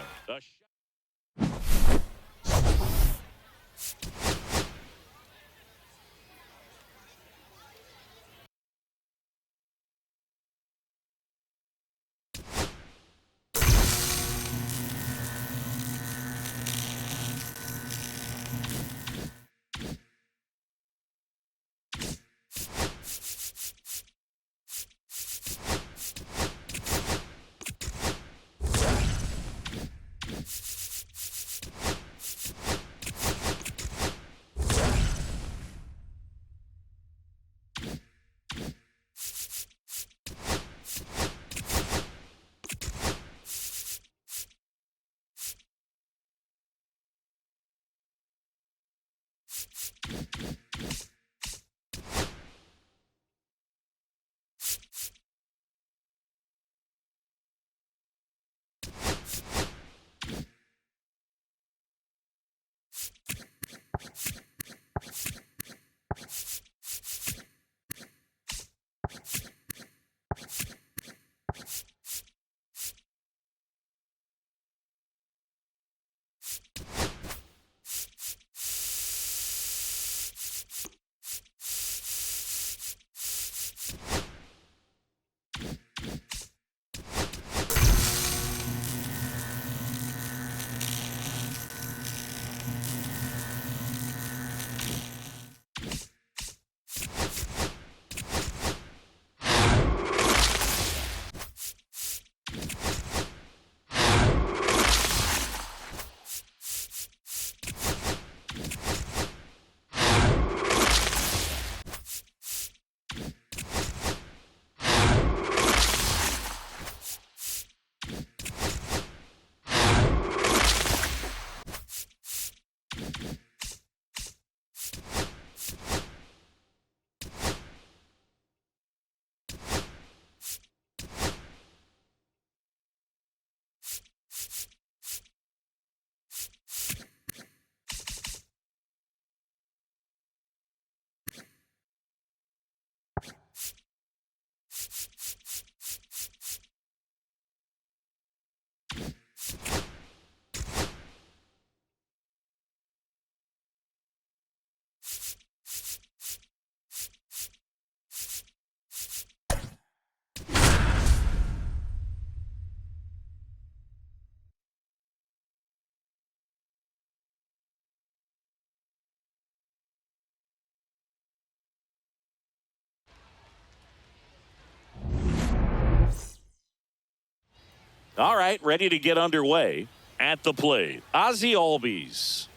Speaker 1: All right, ready to get underway. At the plate, Ozzie Albies.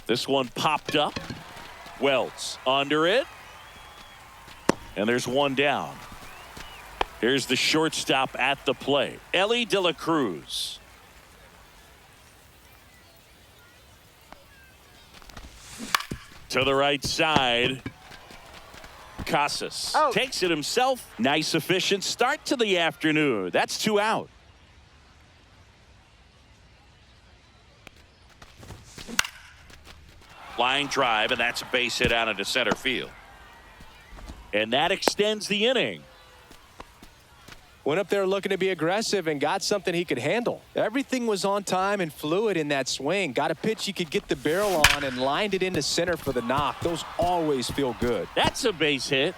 Speaker 1: This one popped up. Wells under it. And there's one down. Here's the shortstop at the plate, Elly De La Cruz. To the right side. Casas takes it himself. Nice, efficient start to the afternoon. That's 2 out. Line drive, and that's a base hit out into center field. And that extends the inning.
Speaker 2: Went up there looking to be aggressive and got something he could handle. Everything was on time and fluid in that swing. Got a pitch he could get the barrel on and lined it into center for the knock. Those always feel good.
Speaker 1: That's a base hit.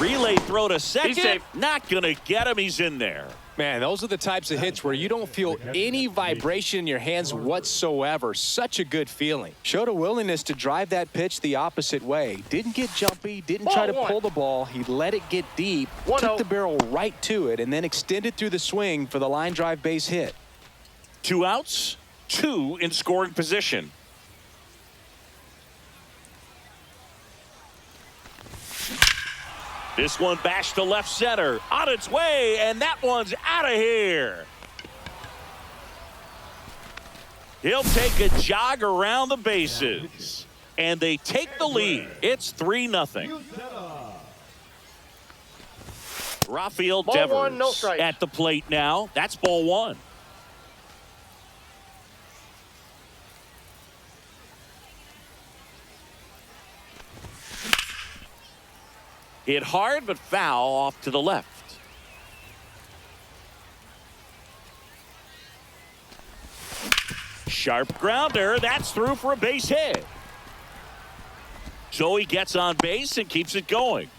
Speaker 1: Relay throw to second.
Speaker 3: He's safe.
Speaker 1: Not going to get him. He's in there.
Speaker 2: Man, those are the types of hits where you don't feel any vibration in your hands whatsoever. Such a good feeling. Showed a willingness to drive that pitch the opposite way. Didn't get jumpy, didn't try to pull the ball. He let it get deep, took the barrel right to it, and then extended through the swing for the line drive base hit.
Speaker 1: 2 outs, 2 in scoring position. This one bashed to left center, on its way, and that one's out of here. He'll take a jog around the bases, and they take the lead. It's 3-0. Rafael Devers
Speaker 3: Ball 1, no strike.
Speaker 1: at the plate now. That's ball 1. Hit hard but foul off to the left. Sharp grounder. That's through for a base hit. So he gets on base and keeps it going.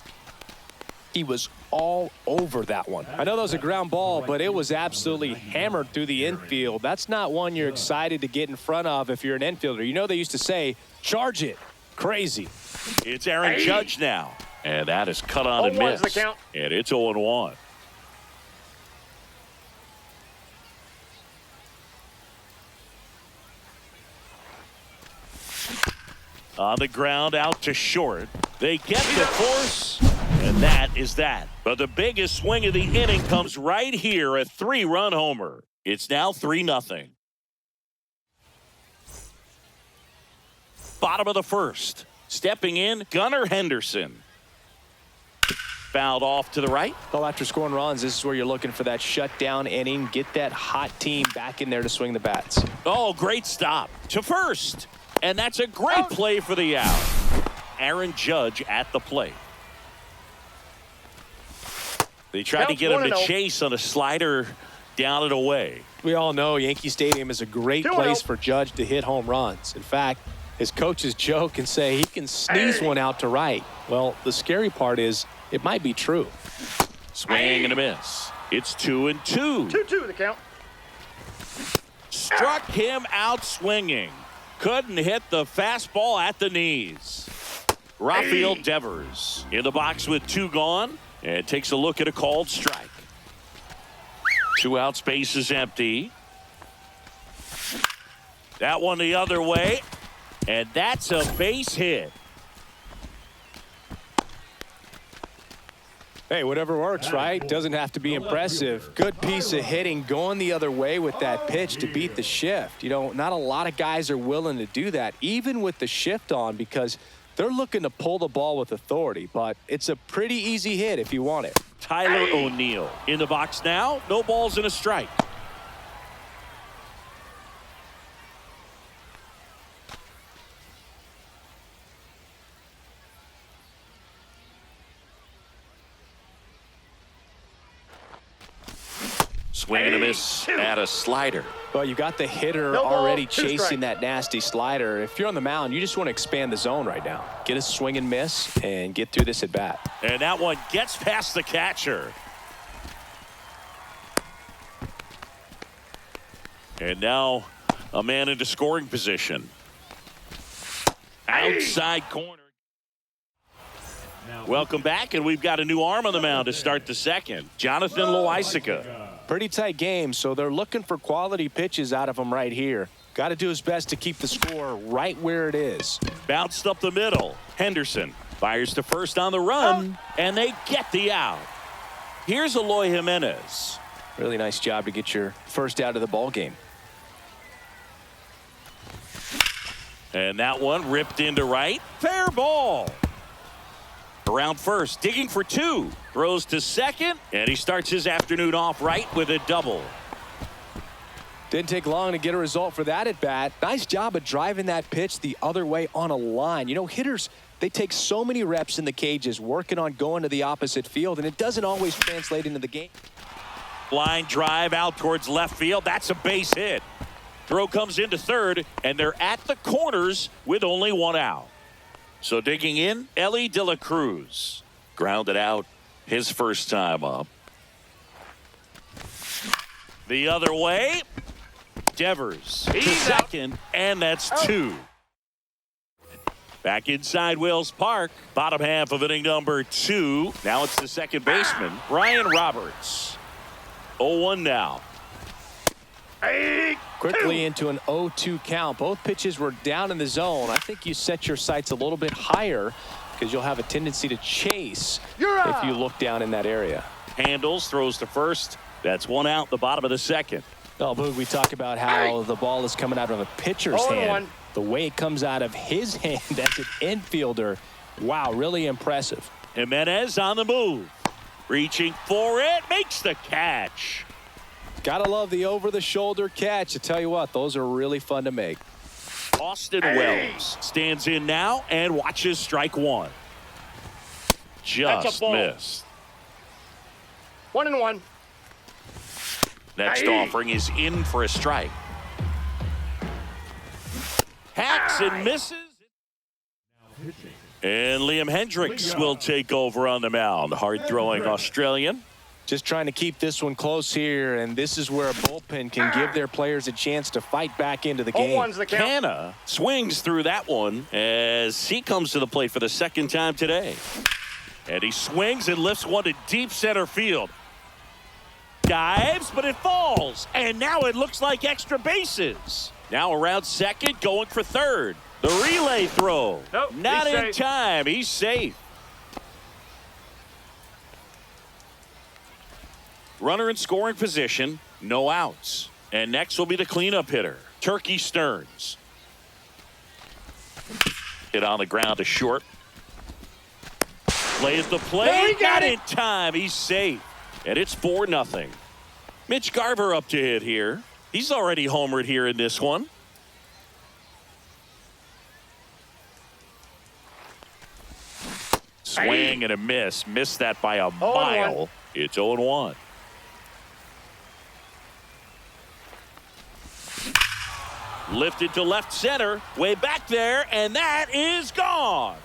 Speaker 2: He was all over that one. I know that was a ground ball, but it was absolutely hammered through the infield. That's not one you're excited to get in front of if you're an infielder. You know they used to say, charge it. Crazy.
Speaker 1: It's Aaron Judge now. And that is cut on and missed.
Speaker 3: The count.
Speaker 1: And it's 0-1. On the ground out to short. They get the force, and that is that. But the biggest swing of the inning comes right here, a 3-run homer. It's now 3-0. Bottom of the first. Stepping in, Gunnar Henderson. fouled off to the right.
Speaker 2: Well, after scoring runs, this is where you're looking for that shutdown inning. Get that hot team back in there to swing the bats.
Speaker 1: Oh, great stop to first. And that's a great play for the out. Aaron Judge at the plate. They tried to get him to chase on a slider down and away.
Speaker 2: We all know Yankee Stadium is a great place for Judge to hit home runs. In fact, his coaches joke and say he can sneeze one out to right. Well, the scary part is it might be true.
Speaker 1: Swing and a miss. It's 2-2.
Speaker 3: 2-2 the count.
Speaker 1: Struck him out swinging. Couldn't hit the fastball at the knees. Rafael Devers in the box with 2 gone and takes a look at a called strike. 2 outs, base is empty. That one the other way, and that's a base hit.
Speaker 2: Hey, whatever works, right? Doesn't have to be impressive. Good piece of hitting going the other way with that pitch to beat the shift. You know, not a lot of guys are willing to do that, even with the shift on, because they're looking to pull the ball with authority. But it's a pretty easy hit if you want it.
Speaker 1: Tyler O'Neill in the box now. No balls and a strike. Swing and a miss at a slider.
Speaker 2: Well, you got the hitter already chasing that nasty slider. If you're on the mound, you just want to expand the zone right now. Get a swing and miss and get through this at bat.
Speaker 1: And that one gets past the catcher. And now a man into scoring position. Outside corner. Welcome back, and we've got a new arm on the mound to start the second. Jonathan Loaisiga.
Speaker 2: Pretty tight game, so they're looking for quality pitches out of him right here. Got to do his best to keep the score right where it is.
Speaker 1: Bounced up the middle. Henderson fires to first on the run, and they get the out. Here's Eloy Jimenez.
Speaker 2: Really nice job to get your first out of the ball game.
Speaker 1: And that one ripped into right. Fair ball. Around first, digging for 2. Throws to second, and he starts his afternoon off right with a double.
Speaker 2: Didn't take long to get a result for that at bat. Nice job of driving that pitch the other way on a line. You know, hitters, they take so many reps in the cages working on going to the opposite field, and it doesn't always translate into the game.
Speaker 1: Line drive out towards left field. That's a base hit. Throw comes into third, and they're at the corners with only 1 out. So digging in, Elly De La Cruz. Grounded out his first time up. The other way, Devers to second, and that's 2. Back inside Wills Park, bottom half of inning number 2. Now it's the second baseman, Brian Roberts. 0-1 now.
Speaker 2: Quickly into an 0-2 count. Both pitches were down in the zone. I think you set your sights a little bit higher because you'll have a tendency to chase if you look down in that area.
Speaker 1: Handles, throws to first. That's 1 out, the bottom of the second.
Speaker 2: Well, Boog, we talk about how the ball is coming out of a pitcher's hand. The way it comes out of his hand as an infielder, wow, really impressive.
Speaker 1: Jimenez on the move. Reaching for it, makes the catch.
Speaker 2: Gotta love the over-the-shoulder catch. I tell you what, those are really fun to make.
Speaker 1: Austin Wells stands in now and watches strike 1. Just missed.
Speaker 3: 1-1.
Speaker 1: Next offering is in for a strike. Hacks and misses. And Liam Hendriks will take over on the mound. Hard-throwing Australian.
Speaker 2: Just trying to keep this one close here, and this is where a bullpen can give their players a chance to fight back into the game.
Speaker 1: Canna swings through that one as he comes to the plate for the second time today. And he swings and lifts one to deep center field. Dives, but it falls. And now it looks like extra bases. Now around second, going for third. The relay throw.
Speaker 3: Nope,
Speaker 1: not in time. He's safe. Runner in scoring position, no outs. And next will be the cleanup hitter, Turkey Stearns. Hit on the ground to short. Plays the play. Got it in time. He's safe. And it's 4-0. Mitch Garver up to hit here. He's already homered here in this one. Swing and a miss. Missed that by a mile. It's 0-1. Lifted to left center. Way back there. And that is gone.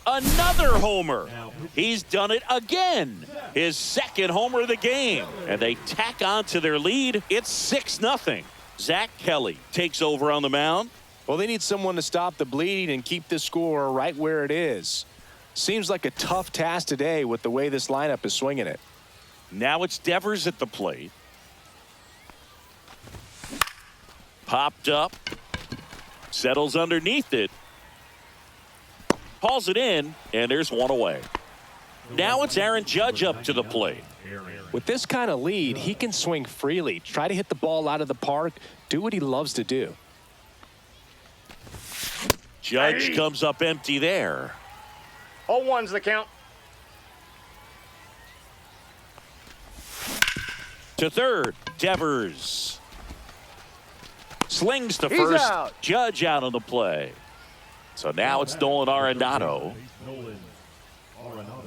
Speaker 1: Another homer. He's done it again. His second homer of the game. And they tack on to their lead. It's 6-0. Zach Kelly takes over on the mound.
Speaker 2: Well, they need someone to stop the bleeding and keep the score right where it is. Seems like a tough task today with the way this lineup is swinging it.
Speaker 1: Now it's Devers at the plate. Popped up. Settles underneath it. Hauls it in, and there's one away. Now it's Aaron Judge up to the plate.
Speaker 2: With this kind of lead, he can swing freely, try to hit the ball out of the park, do what he loves to do.
Speaker 1: Judge comes up empty there.
Speaker 3: 0-1's the count.
Speaker 1: To third, Devers. Slings to
Speaker 3: He's
Speaker 1: first.
Speaker 3: out.
Speaker 1: Judge out on the play. So now it's Nolan Arenado.
Speaker 4: Nolan Arenado.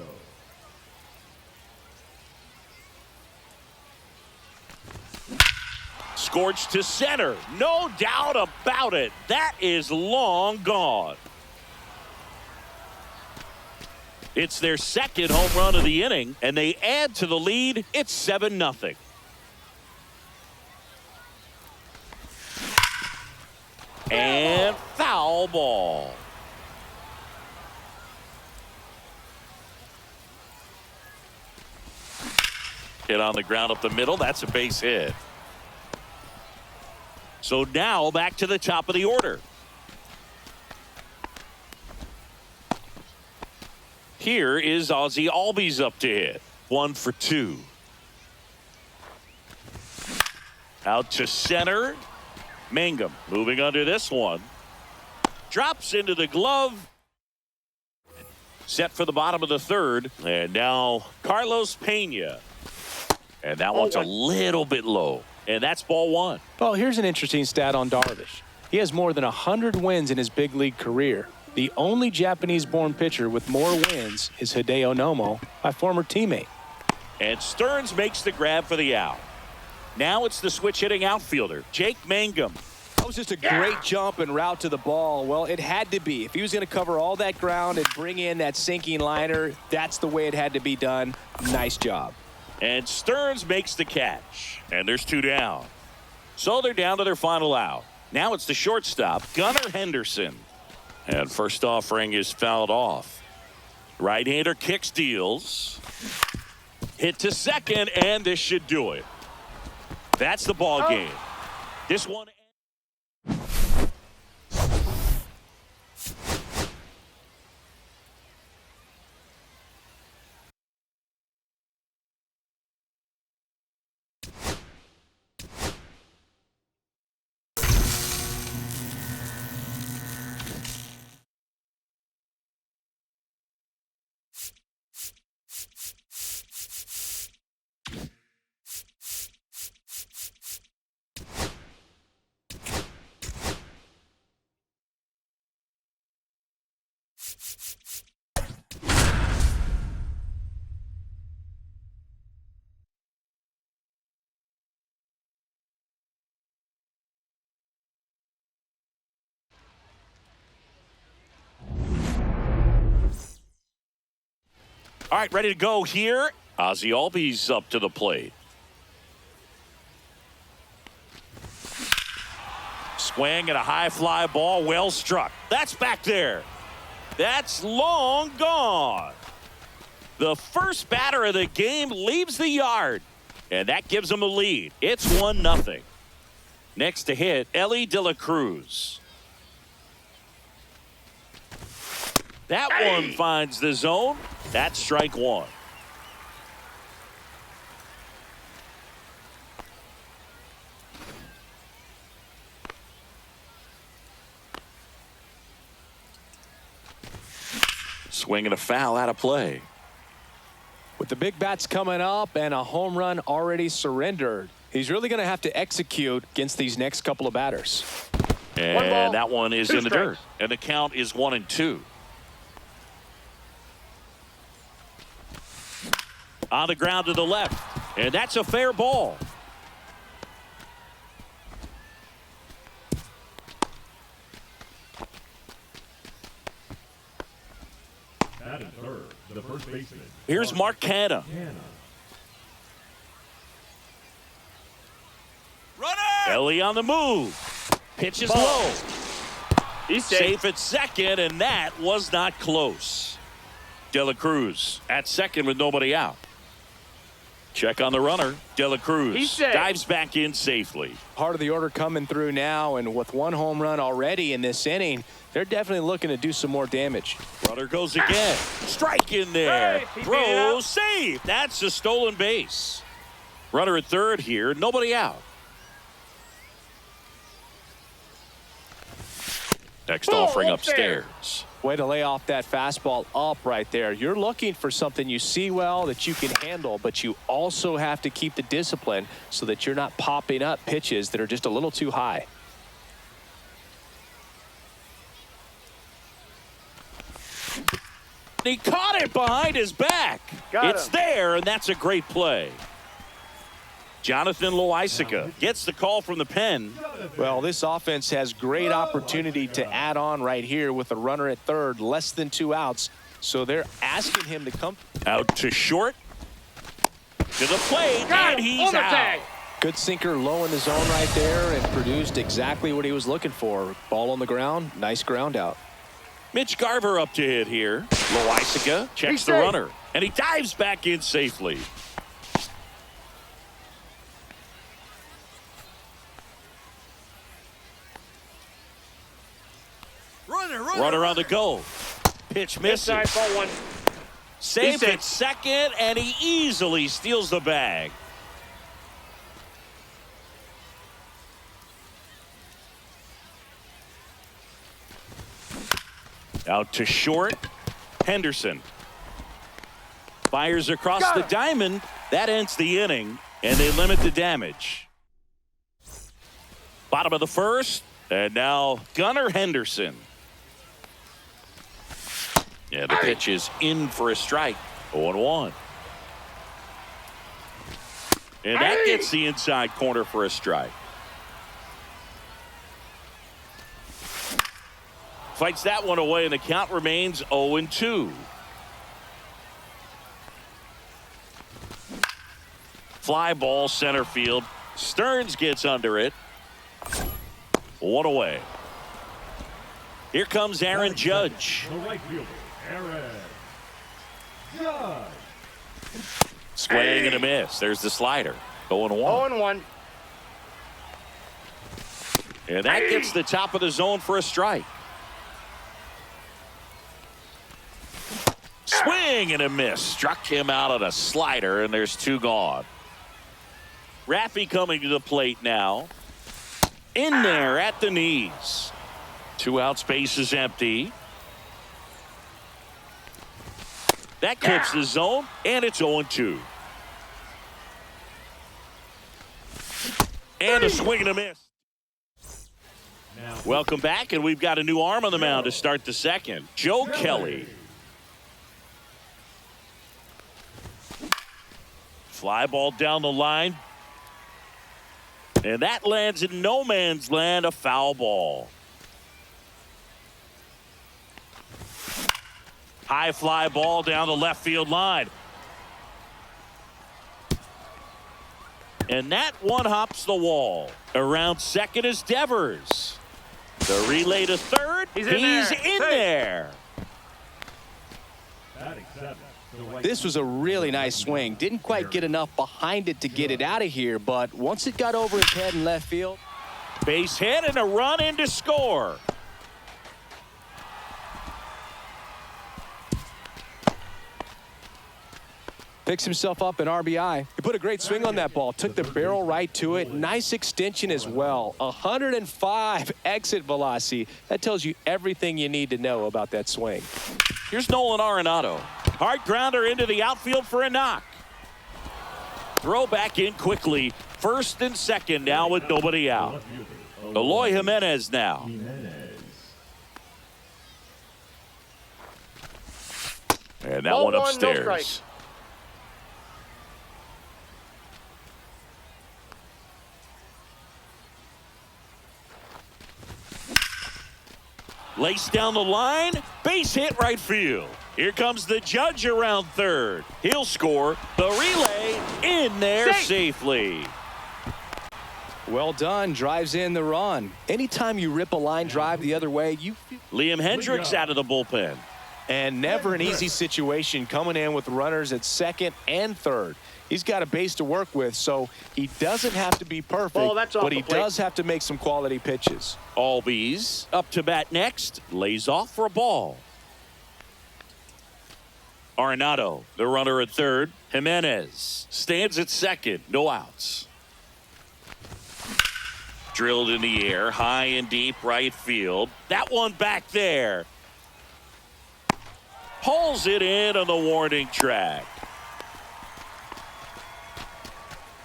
Speaker 1: Scorched to center. No doubt about it. That is long gone. It's their second home run of the inning, and they add to the lead. It's 7-0. And foul ball. Hit on the ground up the middle. That's a base hit. So now back to the top of the order. Here is Ozzie Albies up to hit. 1 for 2. Out to center. Mangum moving under this one. Drops into the glove. Set for the bottom of the third. And now Carlos Pena. And that one's a little bit low. And that's ball 1.
Speaker 2: Well, here's an interesting stat on Darvish. He has more than 100 wins in his big league career. The only Japanese-born pitcher with more wins is Hideo Nomo, my former teammate.
Speaker 1: And Stearns makes the grab for the out. Now it's the switch-hitting outfielder, Jake Mangum.
Speaker 2: That was just a great jump and route to the ball. Well, it had to be. If he was going to cover all that ground and bring in that sinking liner, that's the way it had to be done. Nice job.
Speaker 1: And Stearns makes the catch. And there's 2 down. So they're down to their final out. Now it's the shortstop, Gunnar Henderson. And first offering is fouled off. Right-hander kicks, deals. Hit to second, and this should do it. That's the ball game. This one. All right, ready to go here. Ozzie Albies up to the plate. Swing and a high fly ball, well struck. That's back there. That's long gone. The first batter of the game leaves the yard, and that gives them a lead. It's 1-0. Next to hit, Elly De La Cruz. That one finds the zone. That's strike 1. Swing and a foul out of play.
Speaker 2: With the big bats coming up and a home run already surrendered, he's really going to have to execute against these next couple of batters.
Speaker 1: And that one is in the dirt. And the count is 1-2. On the ground to the left. And that's a fair ball.
Speaker 4: At third, the first baseman.
Speaker 1: Here's Mark Canha.
Speaker 5: Runner!
Speaker 1: Ellie on the move. Pitch is low.
Speaker 3: He's
Speaker 1: Safe at second, and that was not close. De La Cruz at second with nobody out. Check on the runner. De La Cruz dives back in safely.
Speaker 2: Part of the order coming through now, and with one home run already in this inning, they're definitely looking to do some more damage.
Speaker 1: Runner goes again. Strike in there. Throw safe. That's a stolen base. Runner at third here. Nobody out. Next offering upstairs.
Speaker 2: Way to lay off that fastball up right there. You're looking for something you see well that you can handle, but you also have to keep the discipline so that you're not popping up pitches that are just a little too high.
Speaker 1: He caught it behind his back. It's there, and that's a great play. Jonathan Loaisiga gets the call from the pen.
Speaker 2: Well, this offense has great opportunity to add on right here with a runner at third, less than 2 outs. So they're asking him to come
Speaker 1: out to short, to the plate, and he's out.
Speaker 2: Good sinker low in the zone right there and produced exactly what he was looking for. Ball on the ground, nice ground out.
Speaker 1: Mitch Garver up to hit here. Loaisiga checks the runner, and he dives back in safely. Runner on the go. Pitch misses.
Speaker 3: Inside, ball one.
Speaker 1: Safe at second, and he easily steals the bag. Out to short. Henderson fires across the diamond. That ends the inning, and they limit the damage. Bottom of the first, and now Gunnar Henderson. Yeah, the pitch is in for a strike. 0-1. And that gets the inside corner for a strike. Fights that one away, and the count remains 0-2. Fly ball center field. Stearns gets under it. 1 away. Here comes Aaron Judge.
Speaker 4: The right fielder, Aaron Judge.
Speaker 1: Swing and a miss. There's the slider. 0-1.
Speaker 3: 0-1.
Speaker 1: And that gets the top of the zone for a strike. Swing and a miss. Struck him out on a slider, and there's 2 gone. Raffy coming to the plate now. In there at the knees. 2 out, space is empty. That clips the zone, and it's 0-2. And a swing and a miss. Welcome back, and we've got a new arm on the mound to start the second. Joe Kelly. Fly ball down the line. And that lands in no man's land, a foul ball. High fly ball down the left field line. And that one hops the wall. Around second is Devers. The relay to third. He's in there.
Speaker 2: This was a really nice swing. Didn't quite get enough behind it to get it out of here, but once it got over his head in left field.
Speaker 1: Base hit and a run in to score.
Speaker 2: Picks himself up an RBI. He put a great swing on that ball. Took the barrel right to it. Nice extension as well. 105 exit velocity. That tells you everything you need to know about that swing.
Speaker 1: Here's Nolan Arenado. Hard grounder into the outfield for a knock. Throw back in quickly. First and second now with nobody out. Eloy Jimenez now. And that one upstairs. Laced down the line, base hit right field. Here comes the judge around third. He'll score. The relay in there safely.
Speaker 2: Well done. Drives in the run. Anytime you rip a line drive the other way, you feel...
Speaker 1: Liam Hendriks out of the bullpen.
Speaker 2: And never an easy situation coming in with runners at second and third. He's got a base to work with, so he doesn't have to be perfect, but he does have to make some quality pitches.
Speaker 1: Albies up to bat next. Lays off for a ball. Arenado, the runner at third. Jimenez stands at second. No outs. Drilled in the air, high and deep right field. That one back there. Pulls it in on the warning track.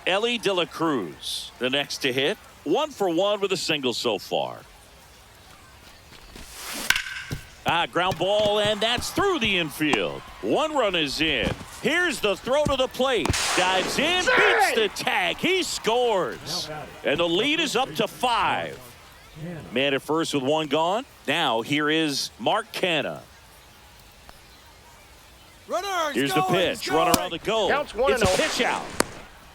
Speaker 1: Elly De La Cruz, the next to hit. 1 for 1 with a single so far. Ground ball, and that's through the infield. 1 run is in. Here's the throw to the plate. Dives in, beats the tag. He scores. And the lead is up to 5. Man at first with 1 gone. Now here is Mark Canha. Here's the pitch. Runner on the go. It's a pitch out.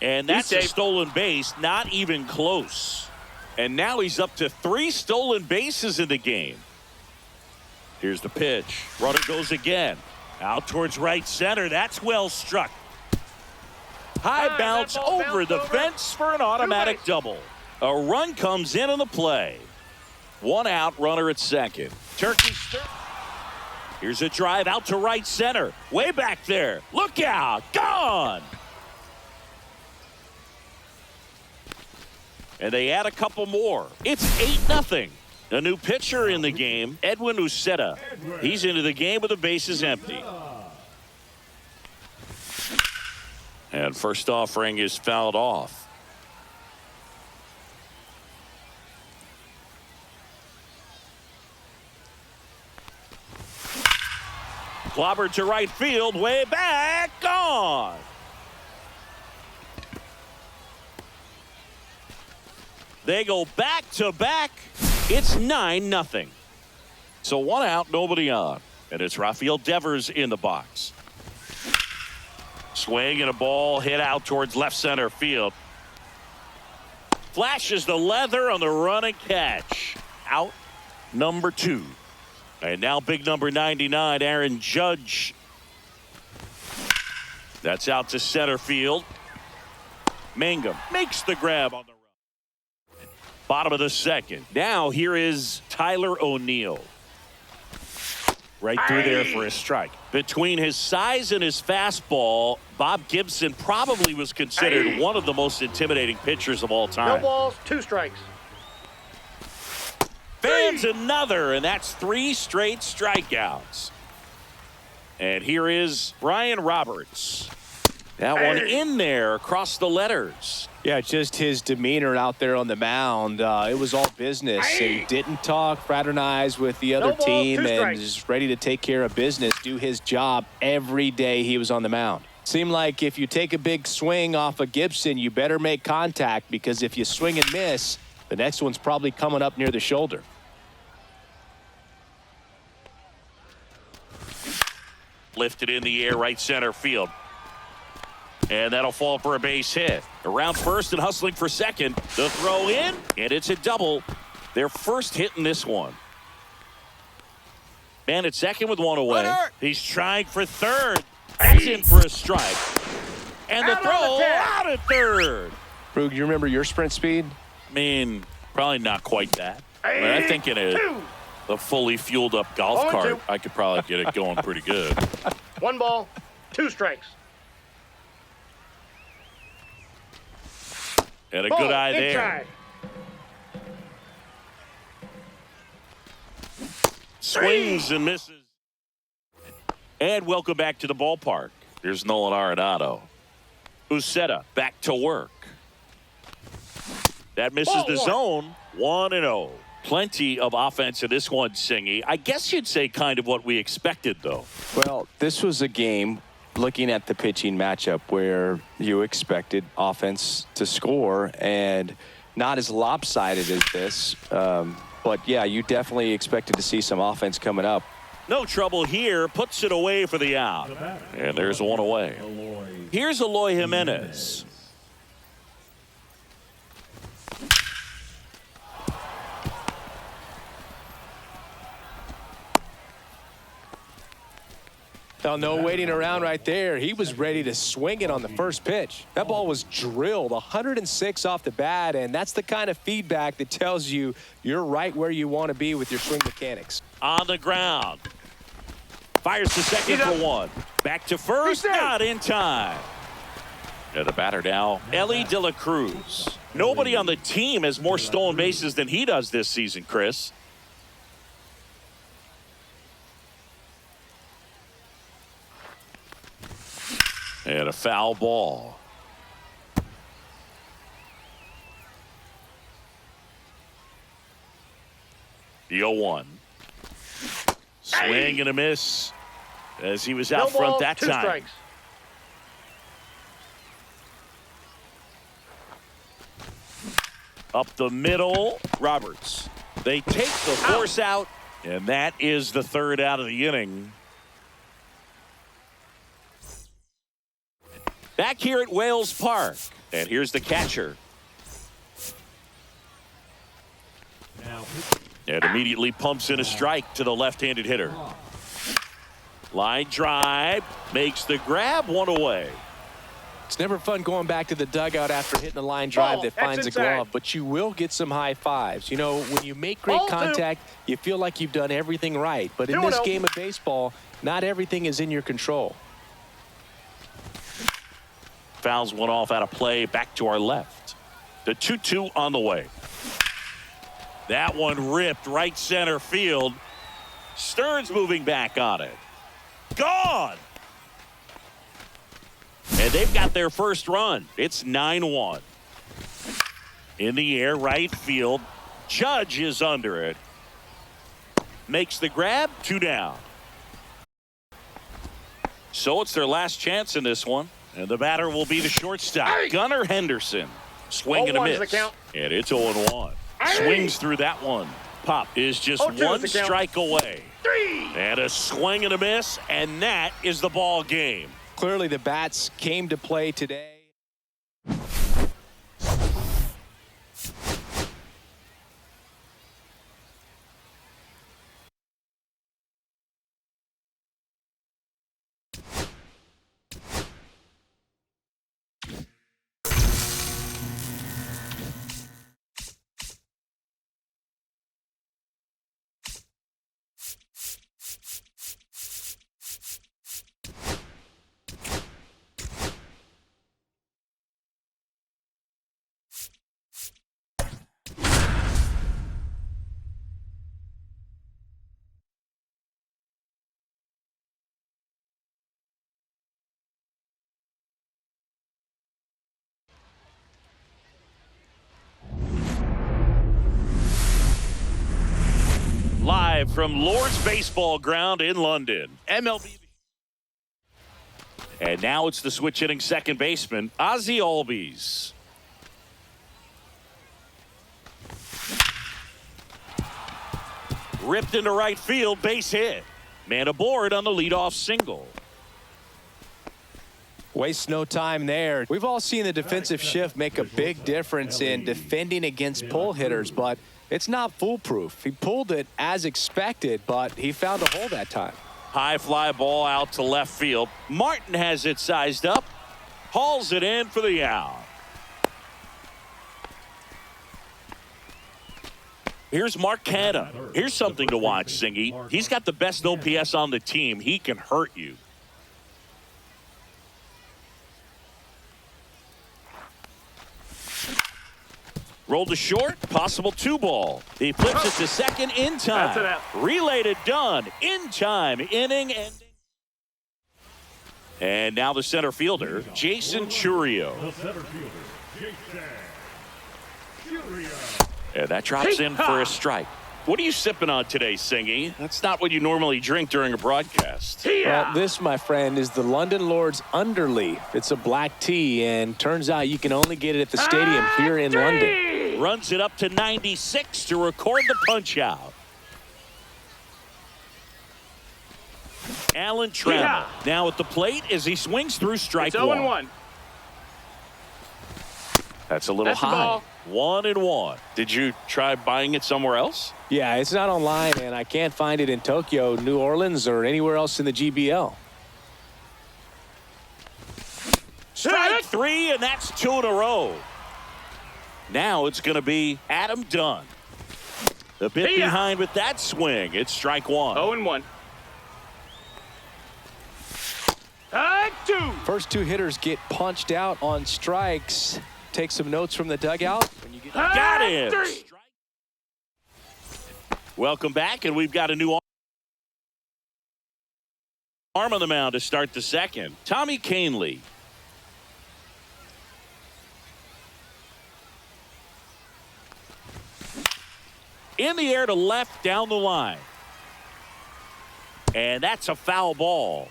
Speaker 1: And that's a stolen base, not even close. And now he's up to 3 stolen bases in the game. Here's the pitch. Runner goes again. Out towards right center. That's well struck. High bounce over the fence for an automatic double. A run comes in on the play. 1 out, runner at second. Turkey stir. Here's a drive out to right center. Way back there. Look out. Gone. And they add a couple more. It's 8-0. A new pitcher in the game, Edwin Uceta. He's into the game with the bases empty. And first offering is fouled off. Clobbered to right field, way back, gone. They go back to back. It's 9-0. So 1 out, nobody on. And it's Rafael Devers in the box. Swing and a ball hit out towards left center field. Flashes the leather on the run and catch. Out number 2. And now big number 99, Aaron Judge. That's out to center field. Mangum makes the grab on the run. Bottom of the second. Now here is Tyler O'Neill. Right through there for a strike. Between his size and his fastball, Bob Gibson probably was considered one of the most intimidating pitchers of all time.
Speaker 3: No balls, 2 strikes.
Speaker 1: Fans another, and that's 3 straight strikeouts. And here is Brian Roberts. That one in there across the letters.
Speaker 2: Yeah, just his demeanor out there on the mound. It was all business. He didn't talk, fraternize with the other team, and is ready to take care of business, do his job every day he was on the mound. Seemed like if you take a big swing off of Gibson, you better make contact, because if you swing and miss, the next one's probably coming up near the shoulder.
Speaker 1: Lifted in the air, right center field. And that'll fall for a base hit. Around first and hustling for second. The throw in, and it's a double. Their first hit in this one. Man at second with 1 away. He's trying for third. That's in for a strike. And the throw out at third.
Speaker 2: Brug, you remember your sprint speed?
Speaker 1: I mean, probably not quite that. But I think in a fully fueled up golf cart, I could probably get it going pretty good.
Speaker 3: 1 ball, 2 strikes.
Speaker 1: And a good eye there.
Speaker 3: Try.
Speaker 1: Swings and misses. And welcome back to the ballpark. Here's Nolan Arenado. Uceta back to work. That misses the zone. 1-0. Plenty of offense in this one, Singy. I guess you'd say kind of what we expected, though.
Speaker 2: Well, this was a game, looking at the pitching matchup, where you expected offense to score, and not as lopsided as this. But, yeah, you definitely expected to see some offense coming up.
Speaker 1: No trouble here. Puts it away for the out. And there's one away. Here's Eloy Jimenez.
Speaker 2: Oh, no waiting around right there. He was ready to swing it on the first pitch. That ball was drilled 106 off the bat, and that's the kind of feedback that tells you you're right where you want to be with your swing mechanics.
Speaker 1: On the ground. Fires to second for one. Back to first. Not in time. And the batter now, Elly De La Cruz. Nobody on the team has more stolen bases than he does this season, Chris. And a foul ball. The 0-1. Swing and a miss as he was out front that time.
Speaker 3: Strikes.
Speaker 1: Up the middle, Roberts. They take the force out, and that is the third out of the inning. Back here at Wales Park, and here's the catcher. And immediately pumps in a strike to the left-handed hitter. Line drive, makes the grab, one away.
Speaker 2: It's never fun going back to the dugout after hitting a line drive that finds a glove, but you will get some high fives. You know, when you make great contact, you feel like you've done everything right. But in this game of baseball, not everything is in your control.
Speaker 1: Fouls one off out of play, back to our left. The 2-2 on the way. That one ripped right center field. Stearns moving back on it. Gone! And they've got their first run. It's 9-1. In the air, right field. Judge is under it. Makes the grab, 2 down. So it's their last chance in this one. And the batter will be the shortstop, Gunnar Henderson. Swing and a miss. And it's 0-1. Swings through that one. Pop is just one strike away. And a swing and a miss, and that is the ball game.
Speaker 2: Clearly the bats came to play today.
Speaker 1: Live from Lord's Baseball Ground in London, MLB. And now it's the switch hitting second baseman, Ozzie Albies. Ripped into right field, base hit. Man aboard on the leadoff single.
Speaker 2: Waste no time there. We've all seen the defensive shift make a big difference in defending against pull hitters, but it's not foolproof. He pulled it as expected, but he found a hole that time.
Speaker 1: High fly ball out to left field. Martin has it sized up. Hauls it in for the out. Here's Mark Canha. Here's something to watch, Singy. He's got the best OPS on the team. He can hurt you. Rolled to short, possible 2-ball. He flips it to second in time.
Speaker 3: That's it out.
Speaker 1: Relayed it done in time. Inning ending. And now the center fielder, Jason Chourio.
Speaker 4: The center fielder, Jason Chourio.
Speaker 1: And that drops in for a strike. What are you sipping on today, Singy? That's not what you normally drink during a broadcast.
Speaker 2: Well, this, my friend, is the London Lords Underleaf. It's a black tea, and turns out you can only get it at the stadium here in London.
Speaker 1: Runs it up to 96 to record the punch-out. Alan Trammell now at the plate as he swings through strike one.
Speaker 3: 0-1.
Speaker 1: That's a little
Speaker 3: That's the
Speaker 1: high.
Speaker 3: ball.
Speaker 1: 1-1. Did you try buying it somewhere else?
Speaker 2: Yeah, it's not online, and I can't find it in Tokyo, New Orleans, or anywhere else in the GBL.
Speaker 1: Strike three, and that's 2 in a row. Now it's going to be Adam Dunn. The bit behind with that swing. It's strike one.
Speaker 3: 0-1. 2.
Speaker 2: First two hitters get punched out on strikes. Take some notes from the dugout. When you get
Speaker 1: Got him.
Speaker 3: 3.
Speaker 1: Welcome back, and we've got a new arm on the mound to start the second. Tommy Kahnle. In the air to left down the line. And that's a foul ball.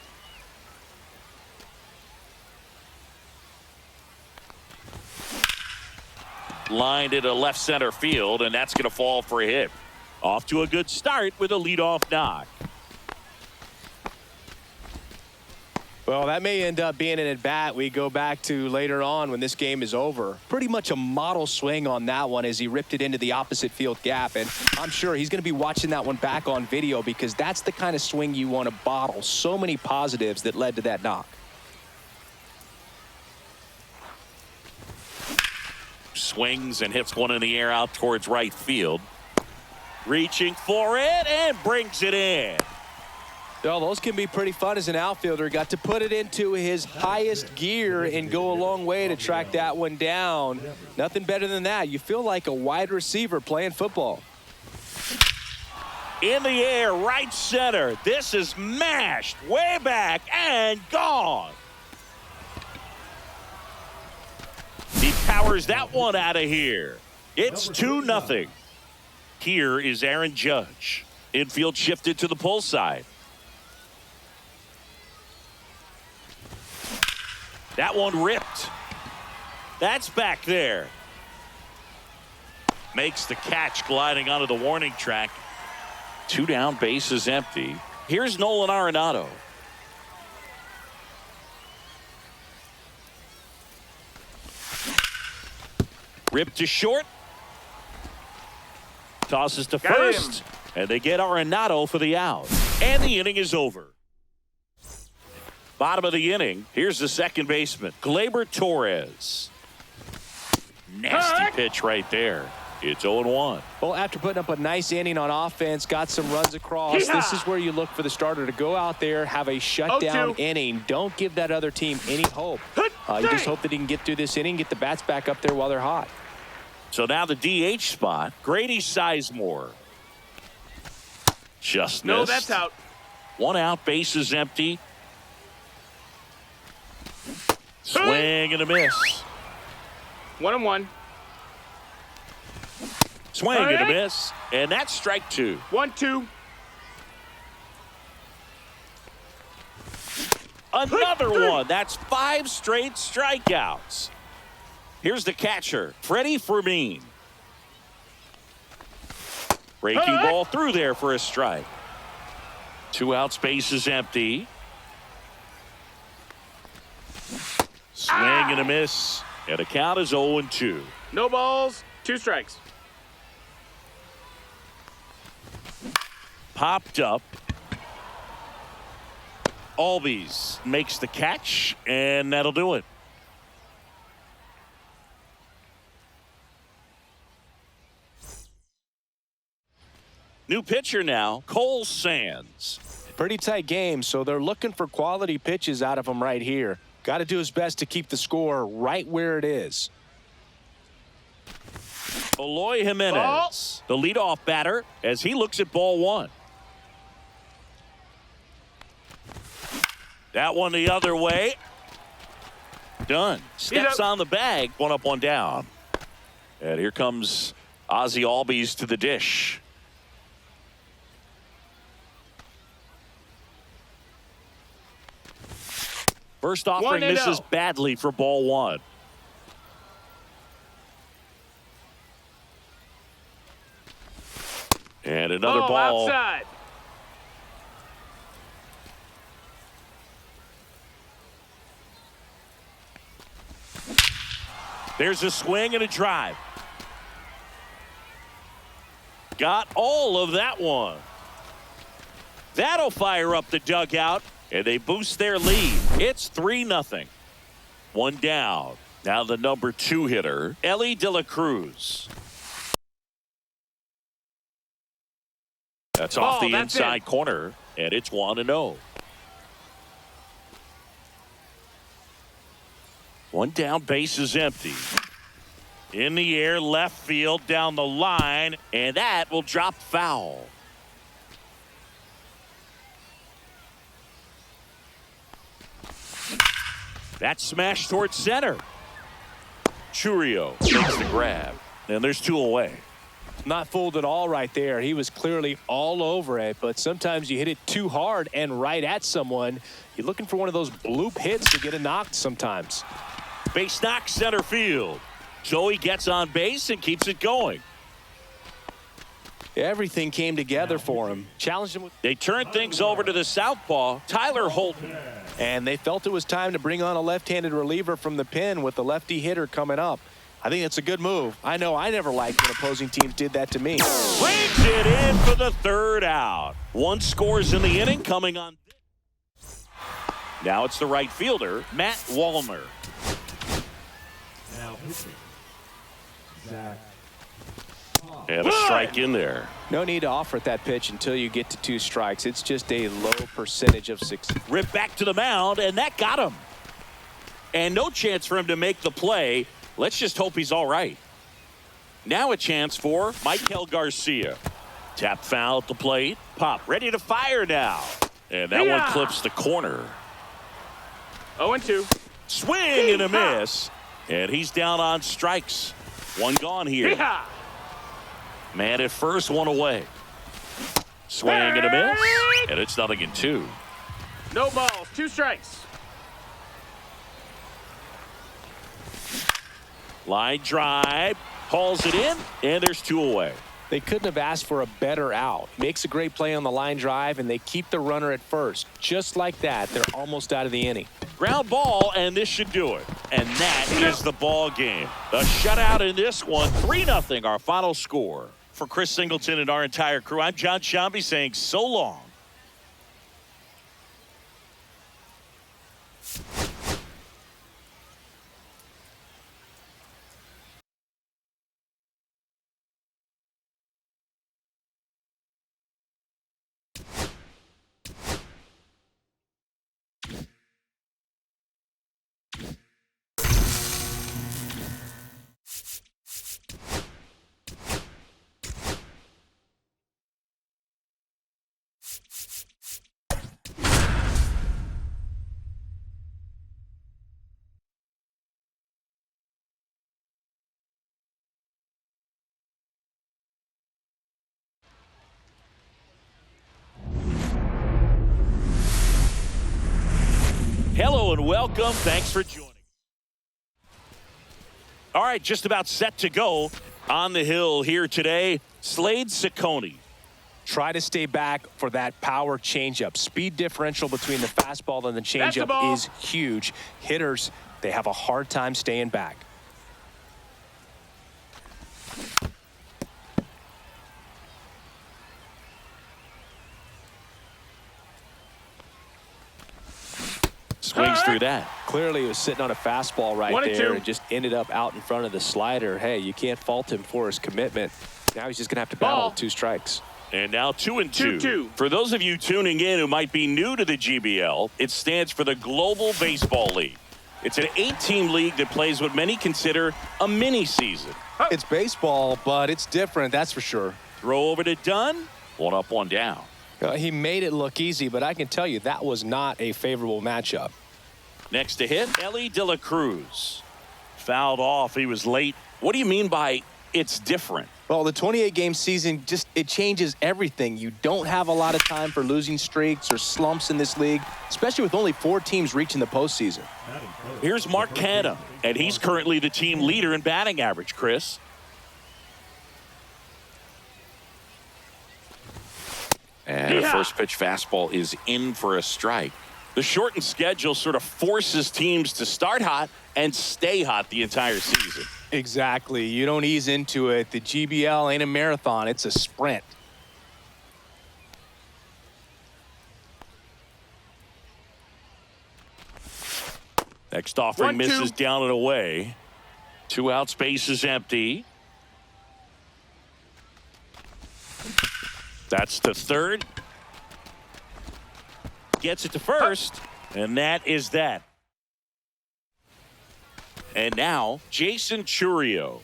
Speaker 1: Lined into left center field, and that's going to fall for a hit. Off to a good start with a leadoff knock.
Speaker 2: Well, that may end up being an at-bat we go back to later on when this game is over. Pretty much a model swing on that one as he ripped it into the opposite field gap. And I'm sure he's going to be watching that one back on video because that's the kind of swing you want to bottle. So many positives that led to that knock.
Speaker 1: Swings and hits one in the air out towards right field. Reaching for it and brings it in.
Speaker 2: Well, those can be pretty fun as an outfielder. Got to put it into his highest gear and go a long way to track that one down. Nothing better than that. You feel like a wide receiver playing football.
Speaker 1: In the air, right center. This is mashed way back and gone. He powers that one out of here. It's 2-0. Here is Aaron Judge. Infield shifted to the pull side. That one ripped. That's back there. Makes the catch gliding onto the warning track. 2 down, bases empty. Here's Nolan Arenado. Ripped to short. Tosses to first. And they get Arenado for the out. And the inning is over. Bottom of the inning. Here's the second baseman, Gleyber Torres. Nasty pitch right there. It's 0-1.
Speaker 2: Well, after putting up a nice inning on offense, got some runs across, this is where you look for the starter to go out there, have a shutdown inning. Don't give that other team any hope. You just hope that he can get through this inning, get the bats back up there while they're hot.
Speaker 1: So now the DH spot, Grady Sizemore. Just missed.
Speaker 3: No, that's out.
Speaker 1: 1 out, bases empty. Swing and a miss.
Speaker 3: 1-1.
Speaker 1: Swing and a miss. And that's strike 2.
Speaker 3: 1-2.
Speaker 1: Another one. That's 5 straight strikeouts. Here's the catcher, Freddie Fermin. Breaking ball through there for a strike. 2 outs, bases empty. Swing and a miss. And the count is 0-2.
Speaker 3: No balls, 2 strikes.
Speaker 1: Popped up. Albies makes the catch, and that'll do it. New pitcher now, Cole Sands.
Speaker 2: Pretty tight game, so they're looking for quality pitches out of him right here. Got to do his best to keep the score right where it is.
Speaker 1: Eloy Jimenez, the leadoff batter, as he looks at ball 1. That one the other way. Done. Steps on the bag. One up, one down. And here comes Ozzie Albies to the dish. First offering misses badly for ball one. And another ball.
Speaker 3: Outside.
Speaker 1: There's a swing and a drive. Got all of that one. That'll fire up the dugout, and they boost their lead. It's 3-0. One down. Now the number 2 hitter, Elly De La Cruz. That's off the inside corner, and it's 1-0. One down, base is empty. In the air, left field, down the line, and that will drop foul. That's smashed towards center. Chourio takes the grab, and there's 2 away.
Speaker 2: Not fooled at all right there. He was clearly all over it, but sometimes you hit it too hard and right at someone. You're looking for one of those bloop hits to get a knock sometimes.
Speaker 1: Base knock center field. Joey gets on base and keeps it going.
Speaker 2: Everything came together for him. Challenged him with.
Speaker 1: They turned things over to the southpaw, Tyler Holton.
Speaker 2: And they felt it was time to bring on a left-handed reliever from the pen with the lefty hitter coming up. I think it's a good move. I know I never liked when opposing teams did that to me.
Speaker 1: Swings it in for the 3rd out. 1 scores in the inning coming on. Now it's the right fielder, Matt Wallner.
Speaker 4: Now pitching, Zach.
Speaker 1: And a strike in there.
Speaker 2: No need to offer at that pitch until you get to 2 strikes. It's just a low percentage of success.
Speaker 1: Ripped back to the mound, and that got him. And no chance for him to make the play. Let's just hope he's all right. Now a chance for Maikel Garcia. Tap foul at the plate. Pop ready to fire now. And that one clips the corner.
Speaker 3: 0-2.
Speaker 1: Swing and a miss. And he's down on strikes. 1 gone here. Man at first, 1 away. Swing and a miss. And it's 0-2.
Speaker 3: No balls, 2 strikes.
Speaker 1: Line drive. Hauls it in. And there's 2 away.
Speaker 2: They couldn't have asked for a better out. Makes a great play on the line drive, and they keep the runner at first. Just like that, they're almost out of the inning.
Speaker 1: Ground ball, and this should do it. And that is the ball game. A shutout in this one. 3-0, our final score. For Chris Singleton and our entire crew, I'm John Sciambi saying so long. Hello and welcome. Thanks for joining. All right, just about set to go on the hill here today. Slade Cecconi.
Speaker 2: Try to stay back for that power changeup. Speed differential between the fastball and the changeup is huge. Hitters, they have a hard time staying back.
Speaker 1: Swings through that.
Speaker 2: Clearly he was sitting on a fastball right there and just ended up out in front of the slider. Hey, you can't fault him for his commitment. Now he's just going to have to battle with 2 strikes.
Speaker 1: And now 2-2. For those of you tuning in who might be new to the GBL, it stands for the Global Baseball League. It's an 8-team league that plays what many consider a mini season.
Speaker 5: It's baseball, but it's different, that's for sure.
Speaker 1: Throw over to Dunn. 1 up, 1 down.
Speaker 2: He made it look easy, but I can tell you that was not a favorable matchup.
Speaker 1: Next to hit, Elly De La Cruz. Fouled off. He was late. What do you mean by it's different?
Speaker 2: Well, the 28-game season, it changes everything. You don't have a lot of time for losing streaks or slumps in this league, especially with only 4 teams reaching the postseason.
Speaker 1: Here's Mark Canha, and he's currently the team leader in batting average, Chris.
Speaker 5: And the first pitch fastball is in for a strike.
Speaker 1: The shortened schedule sort of forces teams to start hot and stay hot the entire season.
Speaker 2: Exactly. You don't ease into it. The GBL ain't a marathon. It's a sprint.
Speaker 1: Next offering
Speaker 3: 1-2.
Speaker 1: misses down and away. 2 out, space is empty. That's to third. Gets it to first. And that is that. And now, Jason Chourio.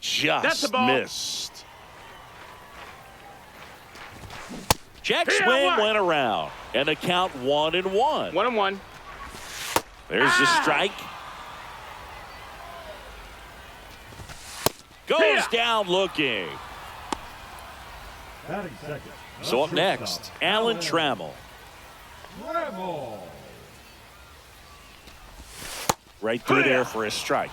Speaker 3: That's the
Speaker 1: Just
Speaker 3: ball.
Speaker 1: missed. Check
Speaker 3: Here,
Speaker 1: swing
Speaker 3: what?
Speaker 1: went around. And the count 1-1.
Speaker 3: 1-1.
Speaker 1: There's the strike. Goes
Speaker 3: Here.
Speaker 1: down looking.
Speaker 4: Batting second.
Speaker 1: So up next, Alan Trammell.
Speaker 4: Trammell.
Speaker 1: Right through there for a strike.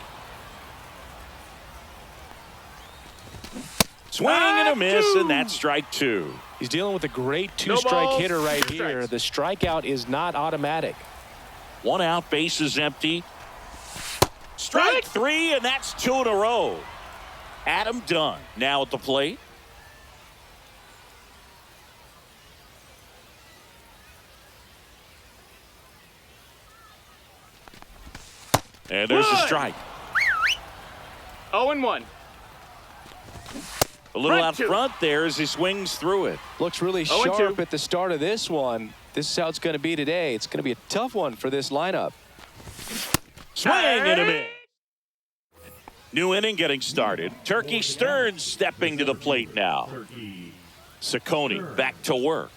Speaker 1: Swing and a miss, and that's strike 2.
Speaker 2: He's dealing with a great
Speaker 3: No
Speaker 2: two-strike
Speaker 3: balls,
Speaker 2: hitter right
Speaker 3: 2
Speaker 2: here.
Speaker 3: strikes.
Speaker 2: The strikeout is not automatic.
Speaker 1: 1 out, base is empty. Strike 3, and that's 2 in a row. Adam Dunn now at the plate. And there's a
Speaker 3: Good.
Speaker 1: strike.
Speaker 3: 0-1.
Speaker 1: A little
Speaker 3: Strike
Speaker 1: out
Speaker 3: 2.
Speaker 1: front there as he swings through it.
Speaker 2: Looks really
Speaker 3: 0-2.
Speaker 2: sharp at the start of this one. This is how it's going to be today. It's going to be a tough one for this lineup.
Speaker 1: Swing and a miss. New inning getting started. Turkey Stearns stepping to the plate now.
Speaker 4: Turkey.
Speaker 1: Ciccone back to work.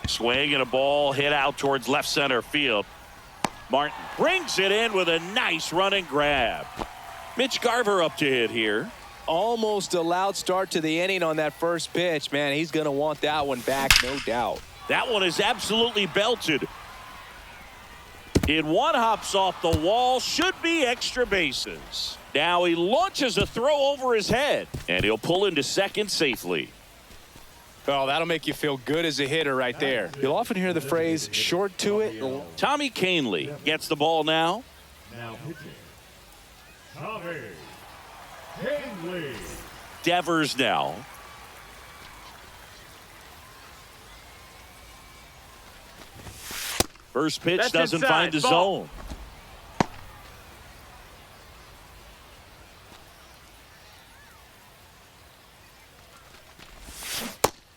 Speaker 1: Swing and a ball hit out towards left center field. Martin brings it in with a nice running grab. Mitch Garver up to hit here.
Speaker 2: Almost a loud start to the inning on that first pitch. Man, he's going to want that one back, no doubt.
Speaker 1: That one is absolutely belted. One hops off the wall, should be extra bases. Now he launches a throw over his head, and he'll pull into second safely.
Speaker 2: Oh, that'll make you feel good as a hitter right there. You'll often hear the phrase, short to it.
Speaker 1: Tommy Kahnle gets the ball now.
Speaker 4: Now pitching. Tommy Kahnle.
Speaker 1: Devers now. First pitch
Speaker 3: That's
Speaker 1: doesn't
Speaker 3: inside.
Speaker 1: find the
Speaker 3: Ball.
Speaker 1: zone.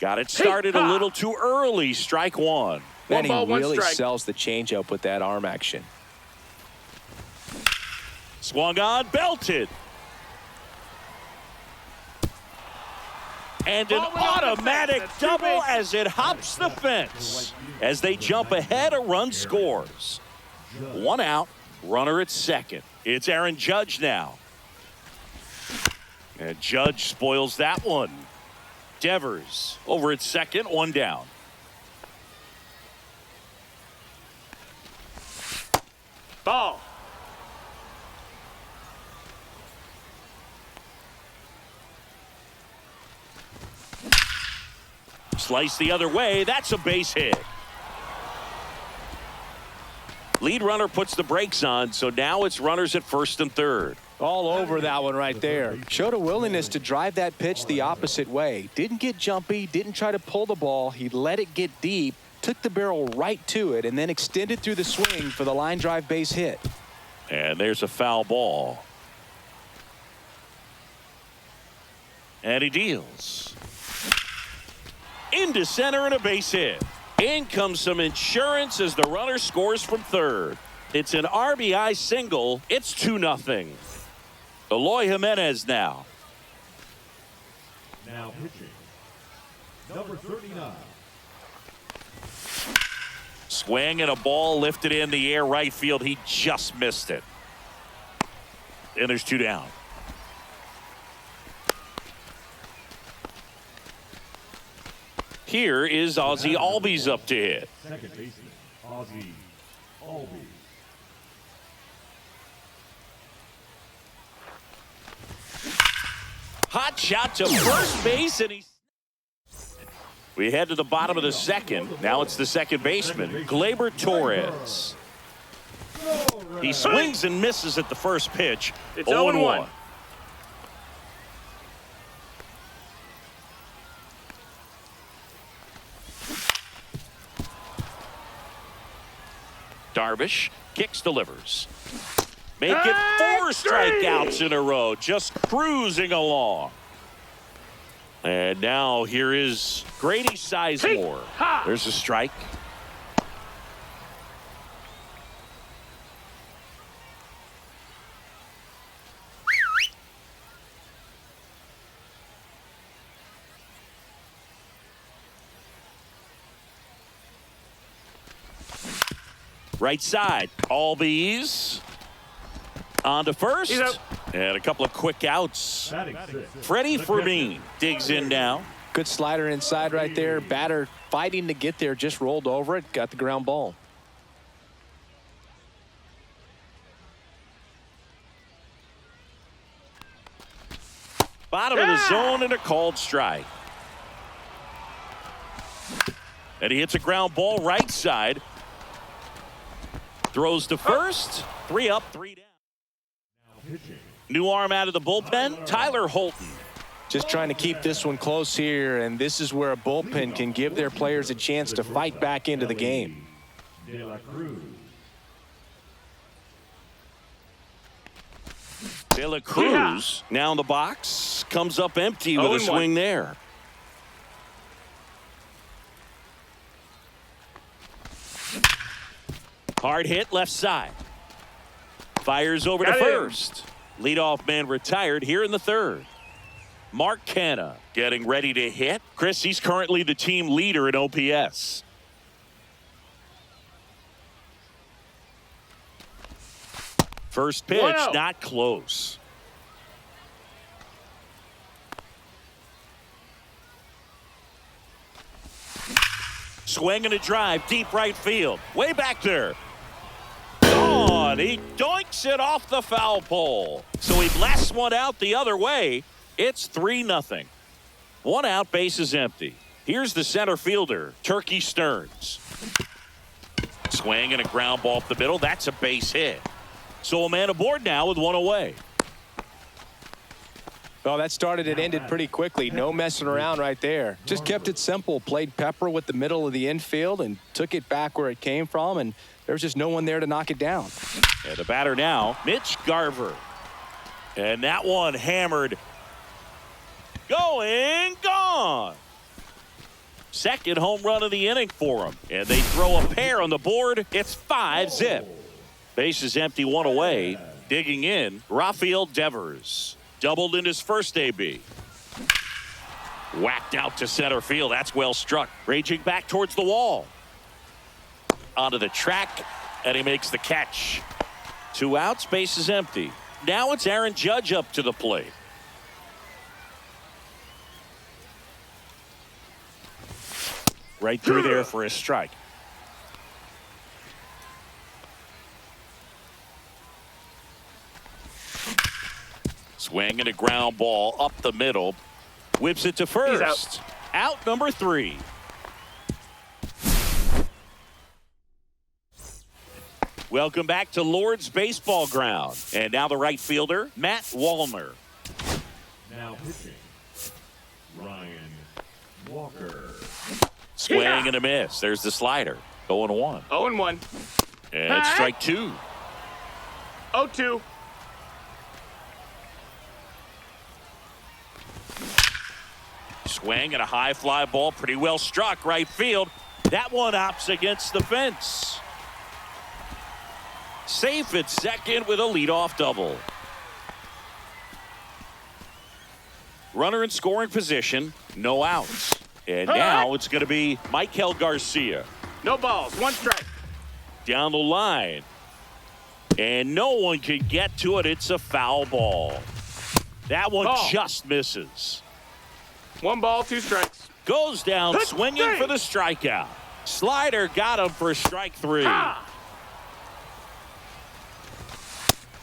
Speaker 1: Got it started a little too early. Strike 1.
Speaker 2: Man, he
Speaker 3: ball, 1
Speaker 2: really
Speaker 3: strike.
Speaker 2: sells the changeup with that arm action.
Speaker 1: Swung on, belted. And an
Speaker 3: Ball went off the
Speaker 1: automatic
Speaker 3: fence. That's 2
Speaker 1: double
Speaker 3: bases.
Speaker 1: as it hops the fence. As they jump ahead, a run scores. 1 out, runner at second. It's Aaron Judge now. And Judge spoils that one. Devers over at second, 1 down.
Speaker 3: Ball.
Speaker 1: Slice the other way. That's a base hit. Lead runner puts the brakes on, so now it's runners at first and third.
Speaker 2: All over that one right there. Showed a willingness to drive that pitch the opposite way. Didn't get jumpy, didn't try to pull the ball. He let it get deep, took the barrel right to it, and then extended through the swing for the line drive base hit.
Speaker 1: And there's a foul ball. And he deals. Into center and a base hit. In comes some insurance as the runner scores from third. It's an RBI single. It's 2-0. Eloy Jimenez now.
Speaker 4: Now pitching, number 39.
Speaker 1: Swing and a ball lifted in the air right field. He just missed it. And there's 2 down. Here is Ozzie Albies up to hit.
Speaker 4: Second baseman, Ozzie Albies.
Speaker 1: Hot shot to first base, and we head to the bottom of the second. Now it's the second baseman, Gleyber Torres. He swings and misses at the first pitch.
Speaker 3: It's
Speaker 1: 0-1. Darvish kicks, delivers. Make it 4 strikeouts in a row, just cruising along. And now here is Grady Sizemore. There's a strike. Right side, Albies on to first, and a couple of quick outs. Freddie Fermin digs in now.
Speaker 2: Good slider inside right there. Batter fighting to get there, just rolled over it, got the ground ball.
Speaker 1: Bottom of the zone and a called strike. And he hits a ground ball right side. Throws to first. 3 up, 3 down. New arm out of the bullpen, Tyler Holton.
Speaker 2: Just trying to keep this one close here, and this is where a bullpen can give their players a chance to fight back into the game.
Speaker 4: De La Cruz.
Speaker 1: De La Cruz now in the box, comes up empty with a swing there. Hard hit left side. Fires over to first. Leadoff man retired here in the third. Mark Canha getting ready to hit. Chris, he's currently the team leader in OPS. First pitch, not close. Swing and a drive, deep right field. Way back there. Gone. He doinks it off the foul pole. So he blasts one out the other way. It's 3-0. 1 out, base is empty. Here's the center fielder, Turkey Stearns. Swing and a ground ball up the middle. That's a base hit. So a man aboard now with 1 away.
Speaker 2: Well, that started and ended pretty quickly. No messing around right there. Just kept it simple. Played pepper with the middle of the infield and took it back where it came from, and there was just no one there to knock it down.
Speaker 1: And the batter now, Mitch Garver. And that one hammered. Going, gone. Second home run of the inning for him. And they throw a pair on the board. It's 5-zip. Base is empty, 1 away. Digging in, Rafael Devers. Doubled in his first AB. Whacked out to center field. That's well struck. Raging back towards the wall. Onto the track, and he makes the catch. 2 outs, base is empty. Now it's Aaron Judge up to the plate. Right through there for a strike. Swing and a ground ball up the middle. Whips it to first. Out number 3. Welcome back to Lord's Baseball Ground. And now the right fielder, Matt Wallner.
Speaker 4: Now pitching, Ryan Walker.
Speaker 1: Swing and a miss. There's the slider. 0-1.
Speaker 3: 0-1.
Speaker 1: And it's strike 2.
Speaker 3: 0-2.
Speaker 1: Swing and a high fly ball, pretty well struck right field. That one opts against the fence. Safe at second with a leadoff double. Runner in scoring position, no outs. And now it's going to be Michael Garcia.
Speaker 3: No balls, 1 strike.
Speaker 1: Down the line. And no one can get to it. It's a foul ball. That one just misses.
Speaker 3: 1 ball, 2 strikes.
Speaker 1: Goes down swinging for the strikeout. Slider got him for strike 3.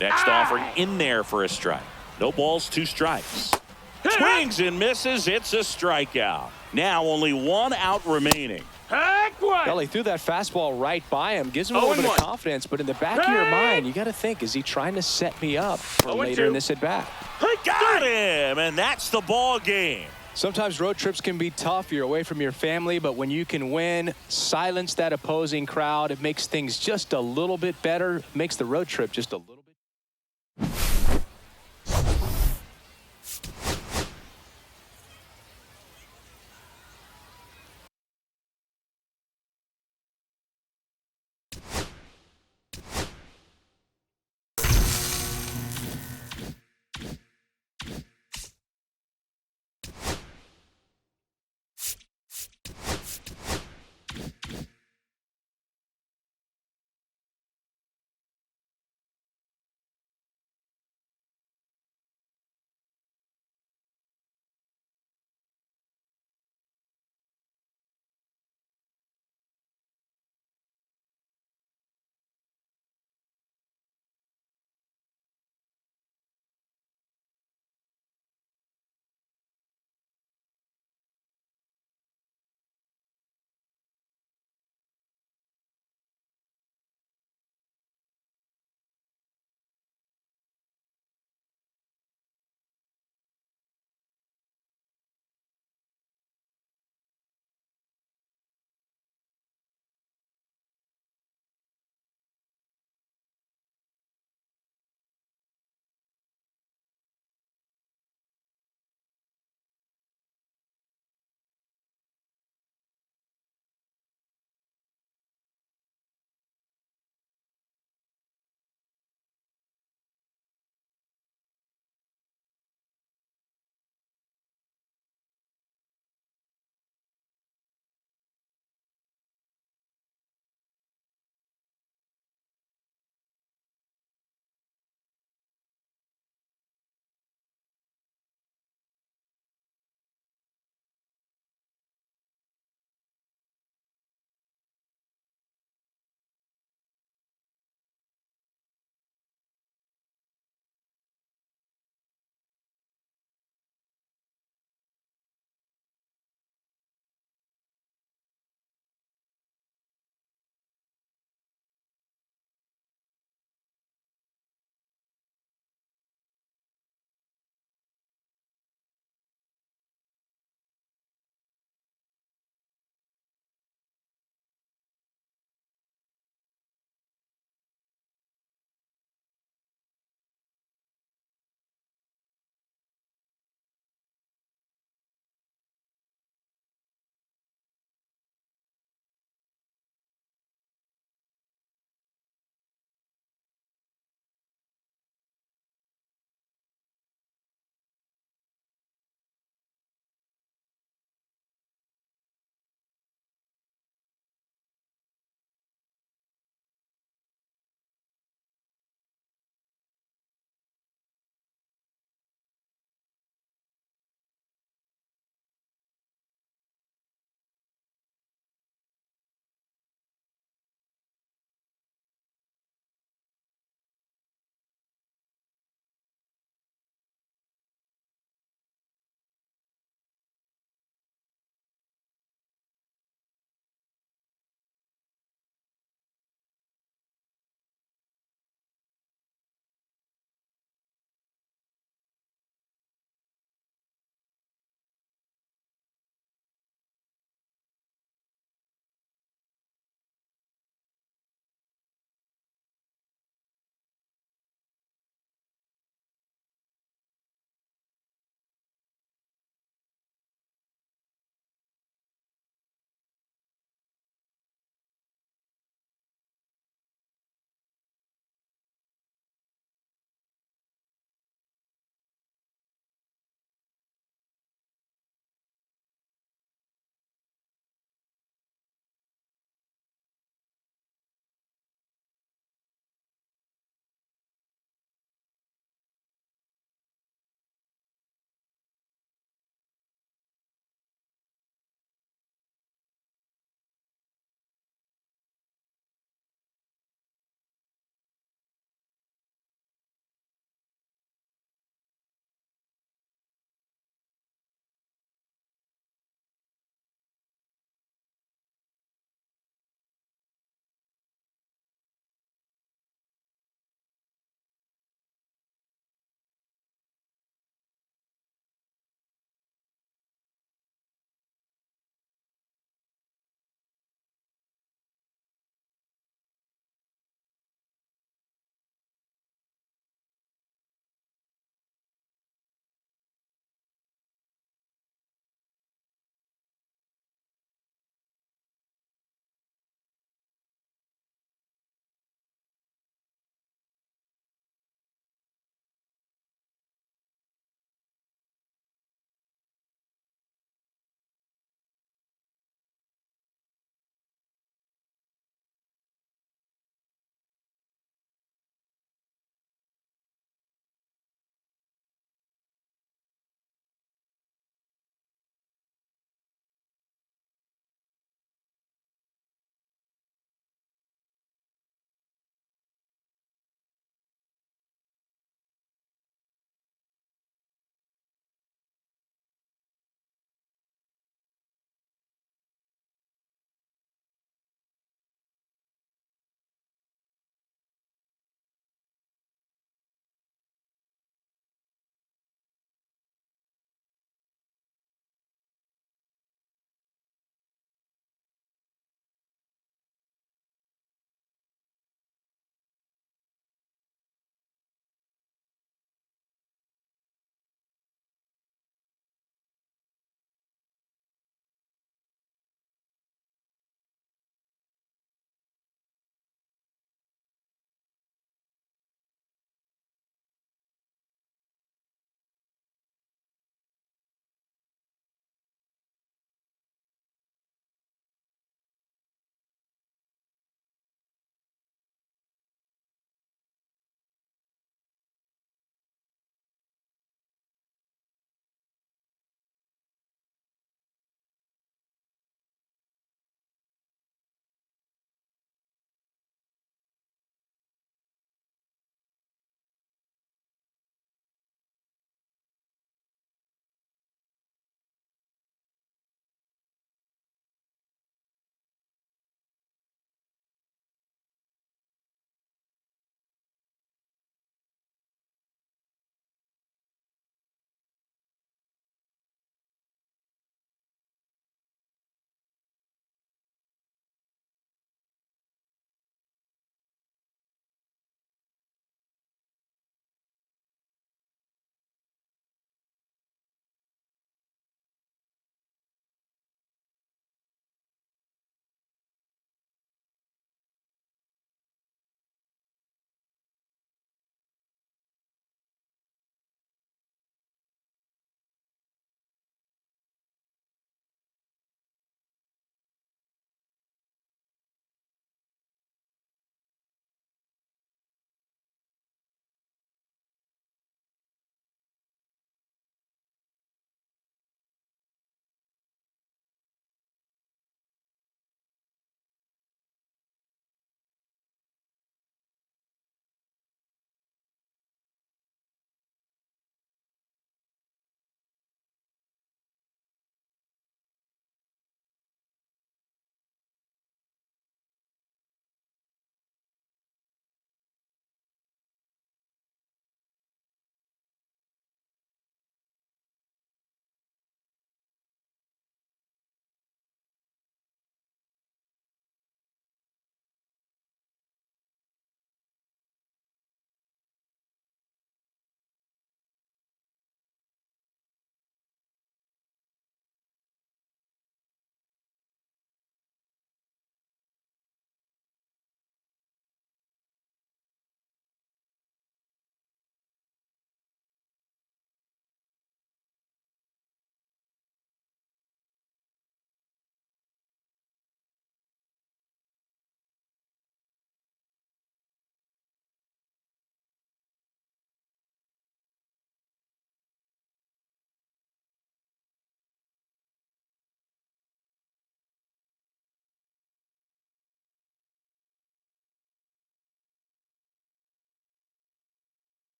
Speaker 1: Next offering in there for a strike. No balls, 2 strikes. Swings and misses. It's a strikeout. Now only 1 out remaining.
Speaker 2: Well, he threw that fastball right by him. Gives him a little bit of confidence, but in the back of your mind, you got to think, is he trying to set me up for later in this at-bat?
Speaker 1: Got him, and that's the ball game.
Speaker 2: Sometimes road trips can be tough. You're away from your family, but when you can win, silence that opposing crowd, it makes things just a little bit better, makes the road trip just a little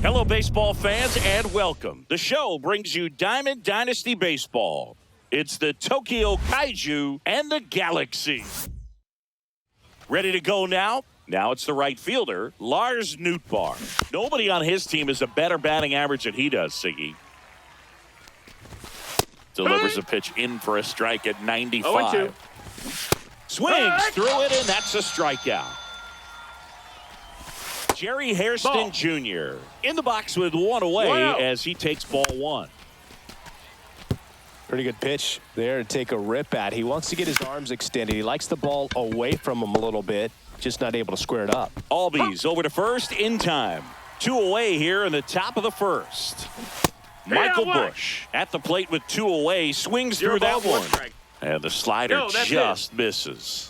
Speaker 1: Hello, baseball fans, and welcome. The show brings you Diamond Dynasty Baseball. It's the Tokyo Kaiju and the Galaxy. Ready to go now? Now it's the right fielder, Lars Nootbaar. Nobody on his team has a better batting average than he does, Siggy. Delivers a pitch in for a strike at 95.
Speaker 3: 0-2.
Speaker 1: Swings through it, and that's a strikeout. Jerry Hairston Jr. in the box with one away as he takes ball one.
Speaker 2: Pretty good pitch there to take a rip at. He wants to get his arms extended. He likes the ball away from him a little bit, just not able to square it up.
Speaker 1: Albies over to first in time. 2 away here in the top of the first. Michael Busch at the plate with 2 away, swings through that one. And the slider just misses.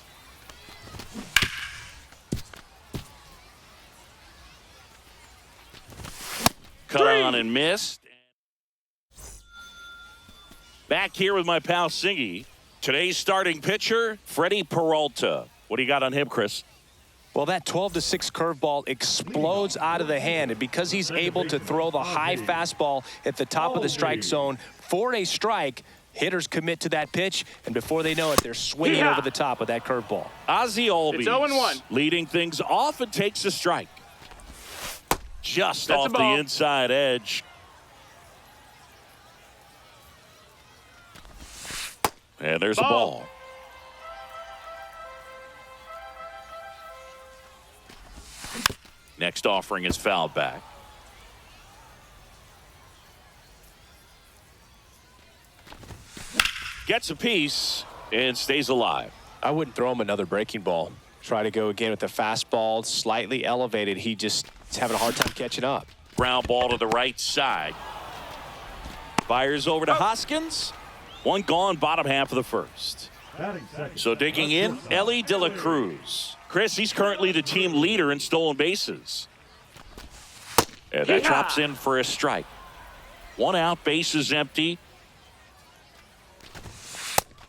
Speaker 1: Cut on and missed. Back here with my pal Singy. Today's starting pitcher, Freddie Peralta. What do you got on him, Chris?
Speaker 2: Well, that 12-6 curveball explodes out of the hand, and because he's able to throw the high fastball at the top of the strike zone for a strike, hitters commit to that pitch, and before they know it, they're swinging over the top of that curveball.
Speaker 1: Ozzie Albies
Speaker 3: it's 0-1.
Speaker 1: leading things off and takes a strike. Just off the inside edge. And there's a ball. Next offering is fouled back. Gets a piece and stays alive.
Speaker 2: I wouldn't throw him another breaking ball. Try to go again with the fastball, slightly elevated. He just is having a hard time catching up.
Speaker 1: Ground ball to the right side. Fires over to Hoskins. One gone, bottom half of the first. So digging in, Elly De La Cruz. Chris, he's currently the team leader in stolen bases. And that drops in for a strike. 1 out, base is empty.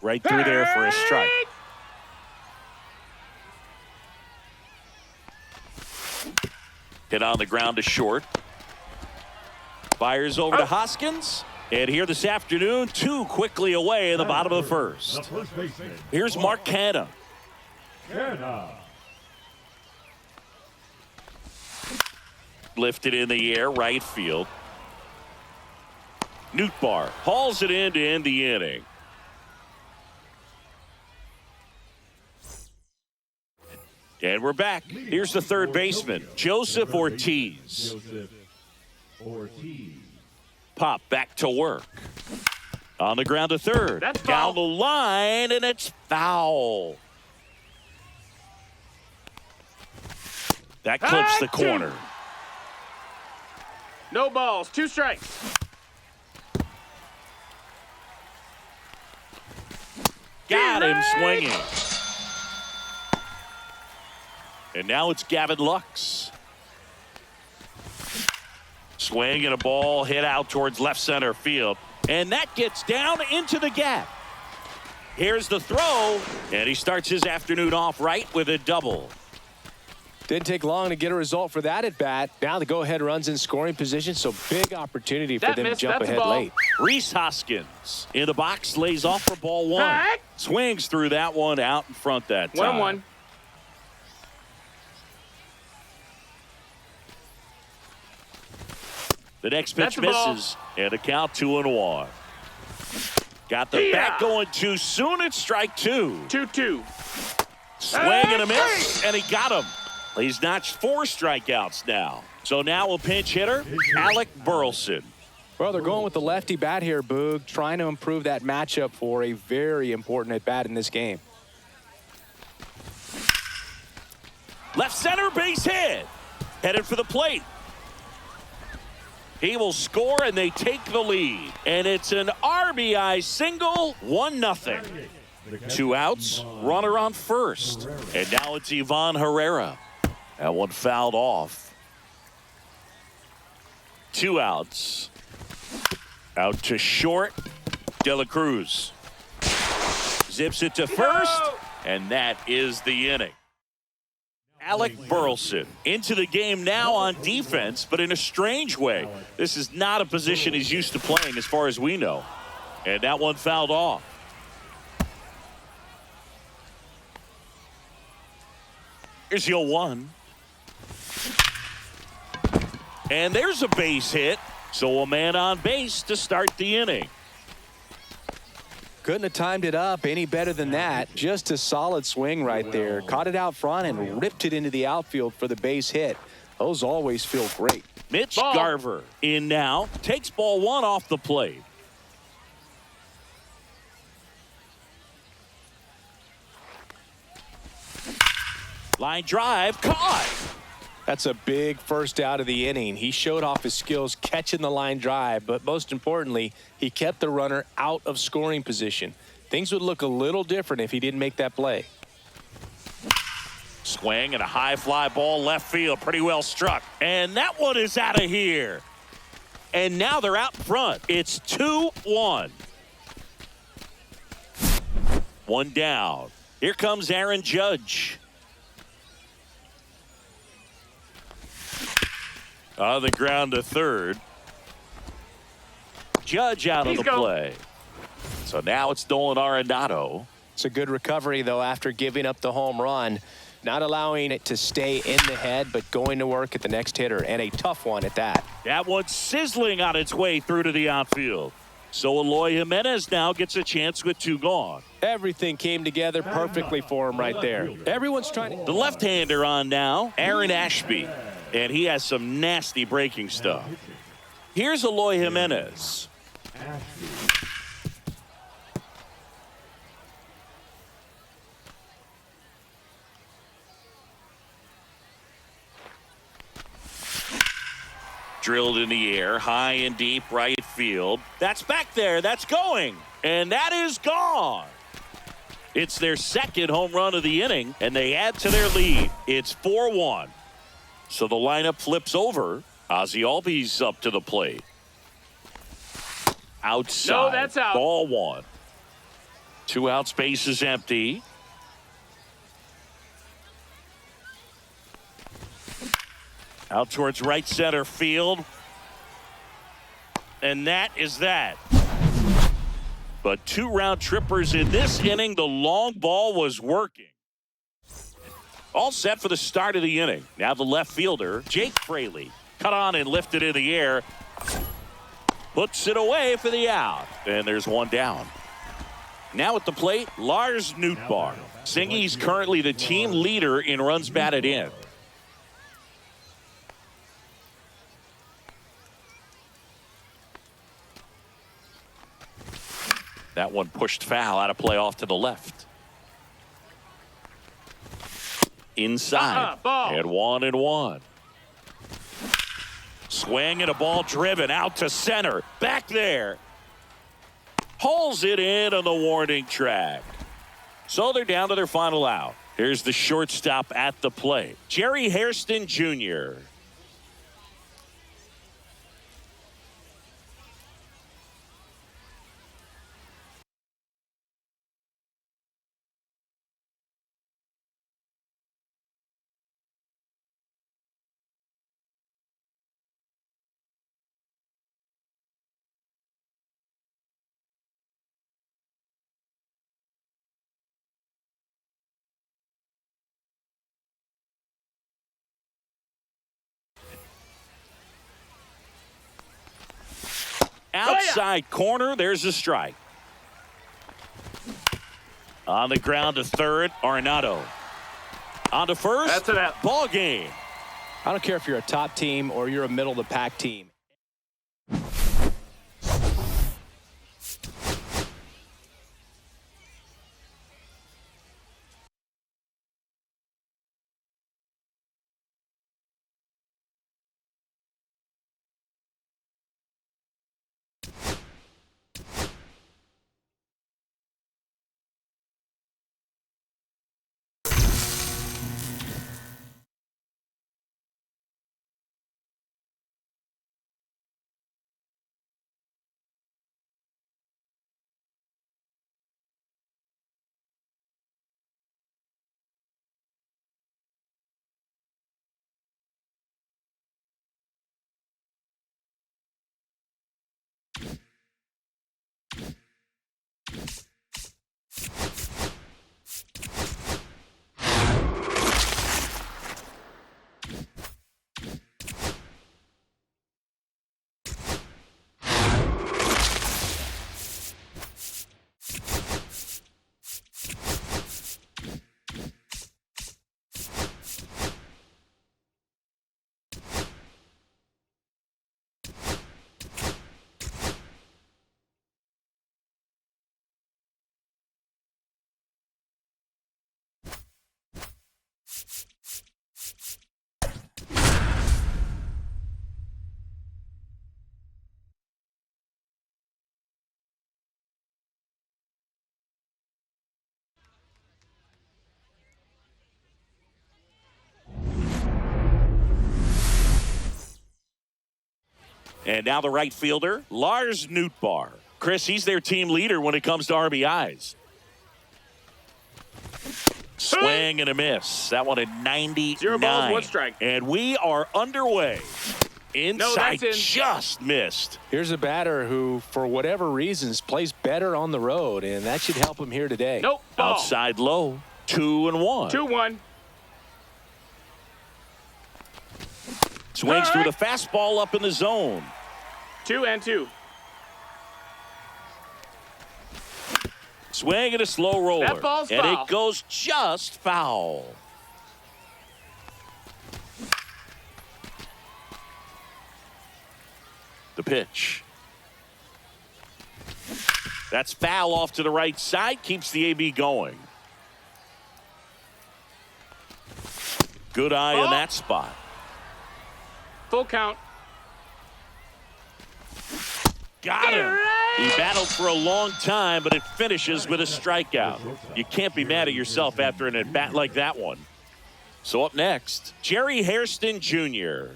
Speaker 1: Right through there for a strike. Hit on the ground to short. Fires over to Hoskins. And here this afternoon, 2 quickly away in the bottom of the first. Here's Mark Canha. Lifted in the air, right field. Nootbaar hauls it in to end the inning. And we're back. Here's the third baseman, Joseph Ortiz. Pop back to work. On the ground to third. Down the line, and it's foul. That clips the corner.
Speaker 3: No balls, 2 strikes.
Speaker 1: Got him swinging. And now it's Gavin Lux. Swing and a ball hit out towards left center field. And that gets down into the gap. Here's the throw. And he starts his afternoon off right with a double.
Speaker 2: Didn't take long to get a result for that at bat. Now the go-ahead runs in scoring position, so big opportunity for them to jump ahead late.
Speaker 1: Rhys Hoskins in the box, lays off for ball 1. Swings through that one out in front that time.
Speaker 3: 1-1.
Speaker 1: The next pitch misses, and a count 2-1. Got the bat going too soon. It's strike 2.
Speaker 3: 2-2.
Speaker 1: Swing and a miss, and he got him. He's notched 4 strikeouts now. So now a pinch hitter, Alec Burleson.
Speaker 2: Well, they're going with the lefty bat here, Boog, trying to improve that matchup for a very important at bat in this game.
Speaker 1: Left center base hit. Headed for the plate. He will score, and they take the lead. And it's an RBI single, 1-0. 2 outs, runner on first. And now it's Ivan Herrera. That one fouled off. 2 outs. Out to short. De La Cruz zips it to first, and that is the inning. Alec Burleson into the game now on defense, but in a strange way. This is not a position he's used to playing as far as we know. And that one fouled off. Here's the 0-1. And there's a base hit. So a man on base to start the inning.
Speaker 2: Couldn't have timed it up any better than that. Just a solid swing right there. Caught it out front and ripped it into the outfield for the base hit. Those always feel great.
Speaker 1: Mitch Garver in now. Takes ball one off the plate. Line drive caught.
Speaker 2: That's a big first out of the inning. He showed off his skills catching the line drive, but most importantly, he kept the runner out of scoring position. Things would look a little different if he didn't make that play.
Speaker 1: Swing and a high fly ball left field. Pretty well struck. And that one is out of here. And now they're out front. It's 2-1. One down. Here comes Aaron Judge. On the ground to third. Judge out of the play. So now it's Nolan Arenado.
Speaker 2: It's a good recovery, though, after giving up the home run. Not allowing it to stay in the head, but going to work at the next hitter, and a tough one at that.
Speaker 1: That one's sizzling on its way through to the outfield. So Eloy Jimenez now gets a chance with two gone.
Speaker 2: Everything came together perfectly for him right there. Everyone's trying to...
Speaker 1: The left-hander on now, Aaron Ashby. And he has some nasty breaking stuff. Here's Eloy Jimenez. Drilled in the air, high and deep right field. That's back there. That's going. And that is gone. It's their second home run of the inning, and they add to their lead. It's 4-1. So the lineup flips over. Ozzie Albies up to the plate. Outside.
Speaker 3: No, that's out.
Speaker 1: Ball one. 2 out, space is empty. Out towards right center field. And that is that. But 2 round trippers in this inning. The long ball was working. All set for the start of the inning. Now the left fielder, Jake Fraley. Cut on and lifted in the air. Puts it away for the out. And there's one down. Now at the plate, Lars Nootbaar. Singy's currently the team leader in runs batted in. That one pushed foul out of play off to the left. Inside. And 1-1. Swing and a ball driven out to center. Back there. Pulls it in on the warning track. So they're down to their final out. Here's the shortstop at the plate, Jerry Hairston Jr. Outside corner, there's a strike. On the ground to third, Arenado. On to first,
Speaker 3: that's an out.
Speaker 1: Ball game.
Speaker 2: I don't care if you're a top team or you're a middle of the pack team.
Speaker 1: And now the right fielder, Lars Nootbaar. Chris, he's their team leader when it comes to RBIs. Swing and a miss. That one at 99.
Speaker 3: 0 balls, 1 strike.
Speaker 1: And we are underway. Inside,
Speaker 3: in.
Speaker 1: just missed.
Speaker 2: Here's a batter who, for whatever reasons, plays better on the road, and that should help him here today.
Speaker 3: Nope. Ball.
Speaker 1: Outside low, 2-1.
Speaker 3: 2-1.
Speaker 1: Swings through the fastball up in the zone.
Speaker 3: 2-2.
Speaker 1: Swing and a slow roller.
Speaker 3: That ball's
Speaker 1: and
Speaker 3: foul.
Speaker 1: it goes just foul. The pitch. That's foul off to the right side. Keeps the AB going. Good eye in that spot.
Speaker 3: Full count.
Speaker 1: Got him. He battled for a long time, but it finishes with a strikeout. You can't be mad at yourself after an at-bat like that one. So up next, Jerry Hairston Jr.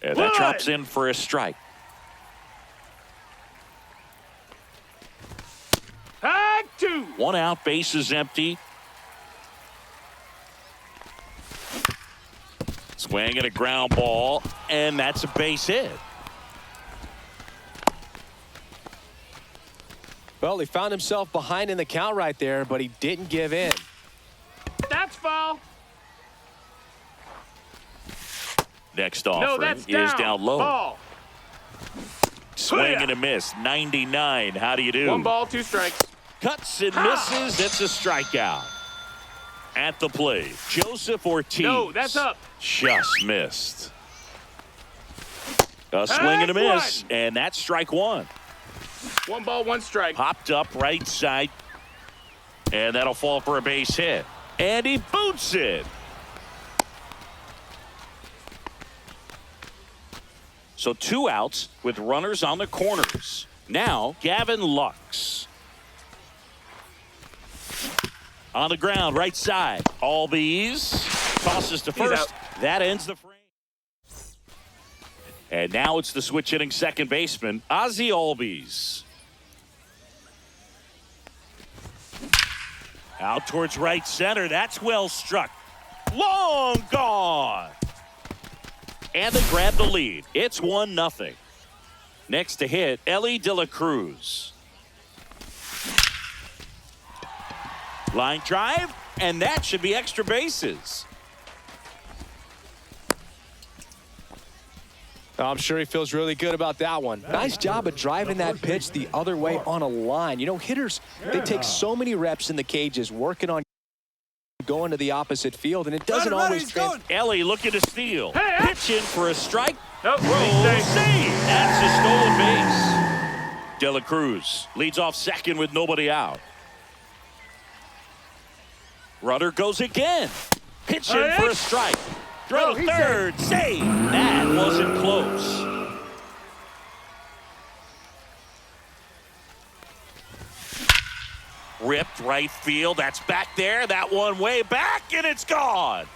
Speaker 1: And that drops in for a strike.
Speaker 3: Tag 2.
Speaker 1: 1 out, base is empty. Swing and a ground ball, and that's a base hit.
Speaker 2: Well, he found himself behind in the count right there, but he didn't give in.
Speaker 3: That's foul.
Speaker 1: Next
Speaker 3: No,
Speaker 1: offering
Speaker 3: that's
Speaker 1: is down low.
Speaker 3: Ball.
Speaker 1: Swing and a miss. 99. How do you do?
Speaker 3: 1 ball, 2 strikes.
Speaker 1: Cuts and misses. It's a strikeout. At the plate, Joseph Ortiz.
Speaker 3: No, that's up.
Speaker 1: Just missed. A swing and a miss, and that's strike 1.
Speaker 3: 1 ball, 1 strike.
Speaker 1: Popped up right side, and that'll fall for a base hit. And he boots it. So 2 outs with runners on the corners. Now, Gavin Lux. On the ground, right side. Albies tosses to first. That ends the frame. And now it's the switch hitting second baseman, Ozzie Albies. Out towards right center. That's well struck. Long gone. And they grab the lead. It's 1-0. Next to hit, Elly De La Cruz. Line drive, and that should be extra bases.
Speaker 2: I'm sure he feels really good about that one. Nice job of driving that pitch the other way on a line. You know, hitters, they take so many reps in the cages working on going to the opposite field, and it doesn't always translate.
Speaker 1: Elly looking to steal. Pitch in for a strike.
Speaker 3: Nope.
Speaker 1: Save. That's a stolen base. De La Cruz leads off second with nobody out. Runner goes again. Pitch in for a strike. Throw to third. Save. That wasn't close. Ripped right field. That's back there. That one way back, and it's gone.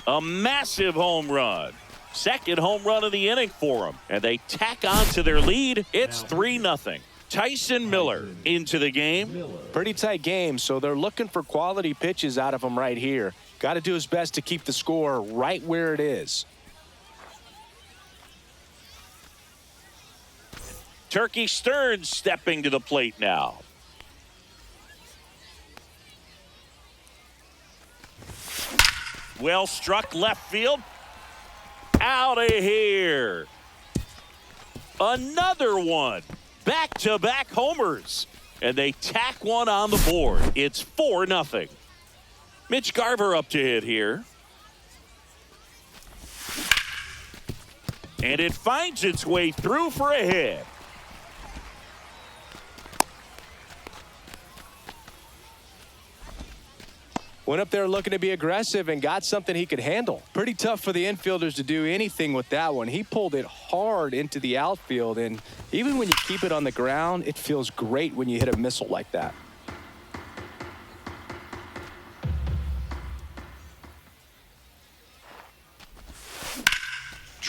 Speaker 1: A massive home run. Second home run of the inning for them. And they tack on to their lead. It's 3-0. Tyson Miller into the game.
Speaker 2: Pretty tight game, so they're looking for quality pitches out of him right here. Got to do his best to keep the score right where it is.
Speaker 1: Turkey Stearns stepping to the plate now. Well struck left field. Out of here. Another one. Back-to-back homers. And they tack one on the board. It's 4-0. Mitch Garver up to hit here. And it finds its way through for a hit.
Speaker 2: Went up there looking to be aggressive and got something he could handle. Pretty tough for the infielders to do anything with that one. He pulled it hard into the outfield, and even when you keep it on the ground, it feels great when you hit a missile like that.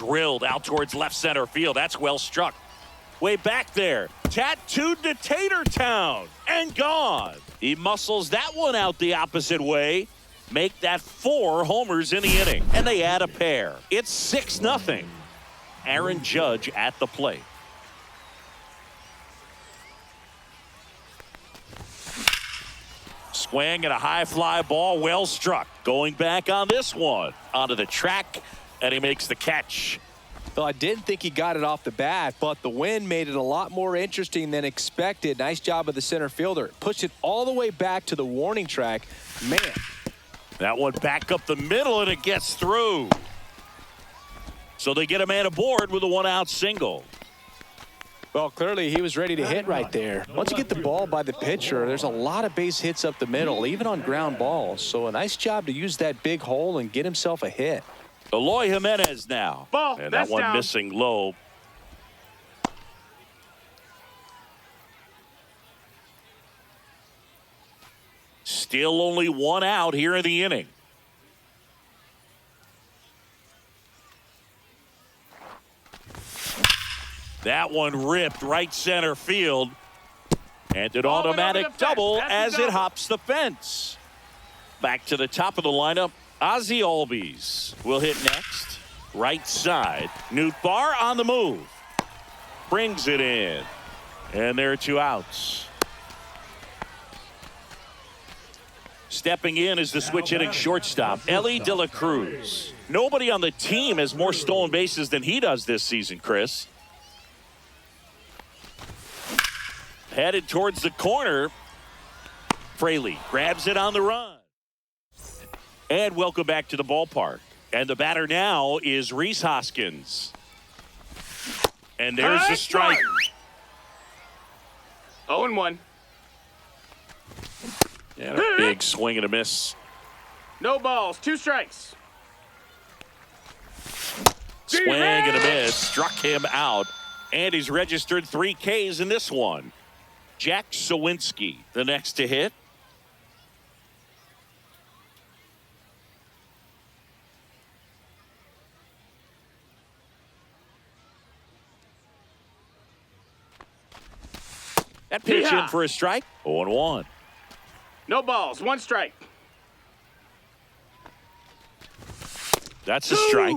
Speaker 1: Drilled out towards left center field. That's well struck. Way back there. Tattooed to Tatertown. And gone. He muscles that one out the opposite way. Make that 4 homers in the inning. And they add a pair. It's 6-0. Aaron Judge at the plate. Swing and a high fly ball, well struck. Going back on this one. Onto the track, and he makes the catch.
Speaker 2: Well, I didn't think he got it off the bat, but the wind made it a lot more interesting than expected. Nice job of the center fielder. Pushed it all the way back to the warning track. Man.
Speaker 1: That one back up the middle, and it gets through. So they get a man aboard with a 1-out single.
Speaker 2: Well, clearly he was ready to hit right there. Once you get the ball by the pitcher, there's a lot of base hits up the middle, even on ground balls. So a nice job to use that big hole and get himself a hit.
Speaker 1: Eloy Jimenez now.
Speaker 3: Ball,
Speaker 1: and
Speaker 3: that's
Speaker 1: that one
Speaker 3: down.
Speaker 1: missing low. Still only 1 out here in the inning. That one ripped right center field. And an automatic double as it hops the fence. Back to the top of the lineup. Ozzie Albies will hit next. Right side. Nootbaar on the move. Brings it in. And there are 2 outs. Stepping in is the switch hitting shortstop, Elly De La Cruz. Nobody on the team has more stolen bases than he does this season, Chris. Headed towards the corner. Fraley grabs it on the run. And welcome back to the ballpark. And the batter now is Rhys Hoskins. And there's the strike.
Speaker 3: 0-1.
Speaker 1: And a big swing and a miss.
Speaker 3: No balls, 2 strikes.
Speaker 1: Swing and a miss. Struck him out. And he's registered 3 Ks in this one. Jack Suwinski, the next to hit. That pitch in for a strike. 0-1.
Speaker 3: No balls, 1 strike.
Speaker 1: That's a strike.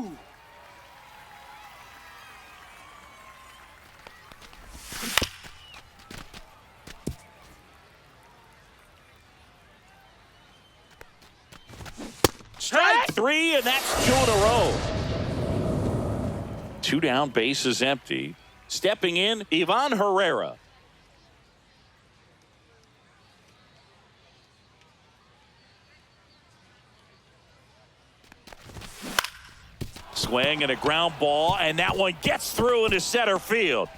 Speaker 1: Strike 3, and that's 2 in a row. 2 down, bases empty. Stepping in, Ivan Herrera. Swing and a ground ball, and that one gets through into center field.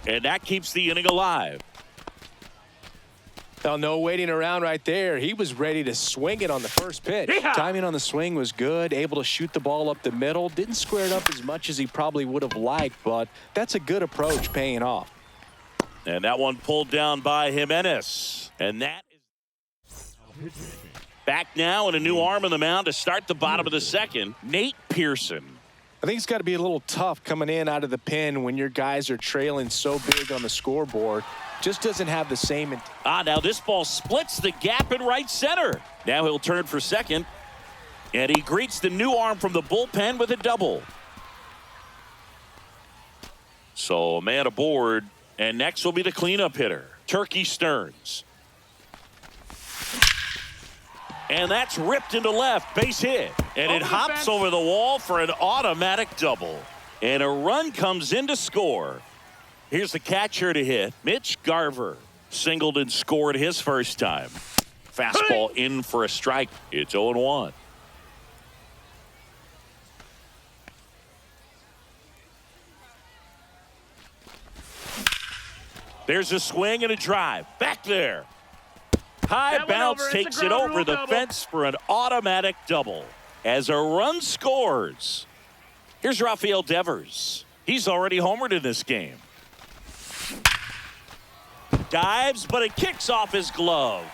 Speaker 1: And that keeps the inning alive.
Speaker 2: Well, no waiting around right there. He was ready to swing it on the first pitch.
Speaker 3: Yeah.
Speaker 2: Timing on the swing was good, able to shoot the ball up the middle. Didn't square it up as much as he probably would have liked, but that's a good approach paying off.
Speaker 1: And that one pulled down by Jimenez. And that is back now and a new arm on the mound to start the bottom of the second. Nate Pearson.
Speaker 2: I think it's got to be a little tough coming in out of the pen when your guys are trailing so big on the scoreboard. Just doesn't have the same.
Speaker 1: Now this ball splits the gap in right center. Now he'll turn for second. And he greets the new arm from the bullpen with a double. So a man aboard. And next will be the cleanup hitter, Turkey Stearns. And that's ripped into left, base hit. And it hops over the wall for an automatic double. And a run comes in to score. Here's the catcher to hit, Mitch Garver. Singled and scored his first time. Fastball in for a strike. It's 0-1. There's a swing and a drive. Back there. High bounce takes it over the fence for an automatic double. As a run scores. Here's Rafael Devers. He's already homered in this game. Dives, but it kicks off his glove.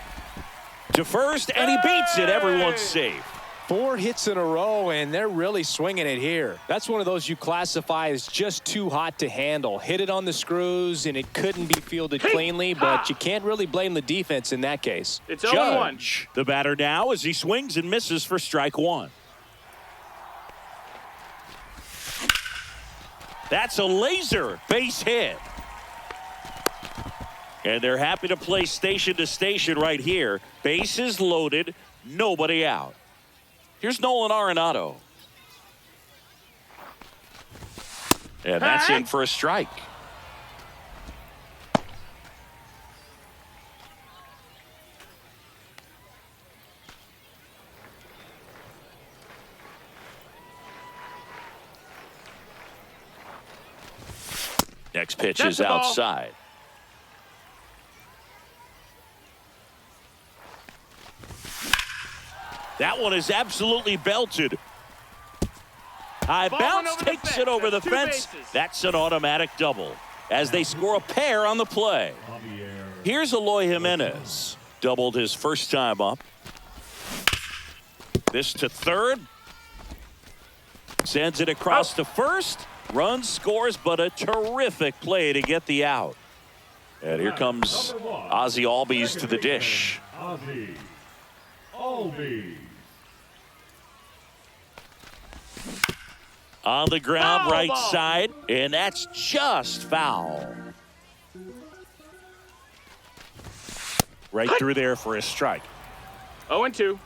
Speaker 1: To first, and he beats it. Everyone's safe.
Speaker 2: 4 hits in a row, and they're really swinging it here. That's one of those you classify as just too hot to handle. Hit it on the screws, and it couldn't be fielded cleanly, but you can't really blame the defense in that case.
Speaker 3: It's 0-1.
Speaker 1: Judge, the batter now, as he swings and misses for strike 1. That's a laser base hit. And they're happy to play station to station right here. Bases loaded, nobody out. Here's Nolan Arenado. And that's in for a strike. Next pitch is outside. That one is absolutely belted. High bounce takes it over the fence. That's an automatic double as they score a pair on the play. Here's Eloy Jimenez. Doubled his first time up. This to third. Sends it across to first. Run scores, but a terrific play to get the out. And here comes Ozzie Albies to the dish.
Speaker 4: Ozzie Albies.
Speaker 1: On the ground, right side, and that's just foul. Right through there for a strike.
Speaker 3: 0-2.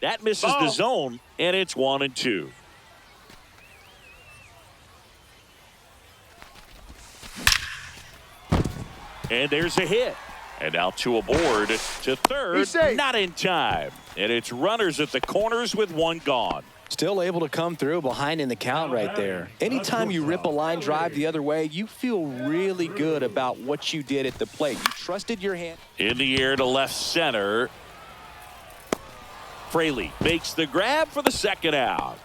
Speaker 1: That misses the zone, and it's 1-2. And there's a hit. And out to aboard to third, not in time. And it's runners at the corners with one gone.
Speaker 2: Still able to come through behind in the count right there. Anytime you rip a line drive the other way, you feel really good about what you did at the plate. You trusted your hand.
Speaker 1: In the air to left center. Fraley makes the grab for the second out.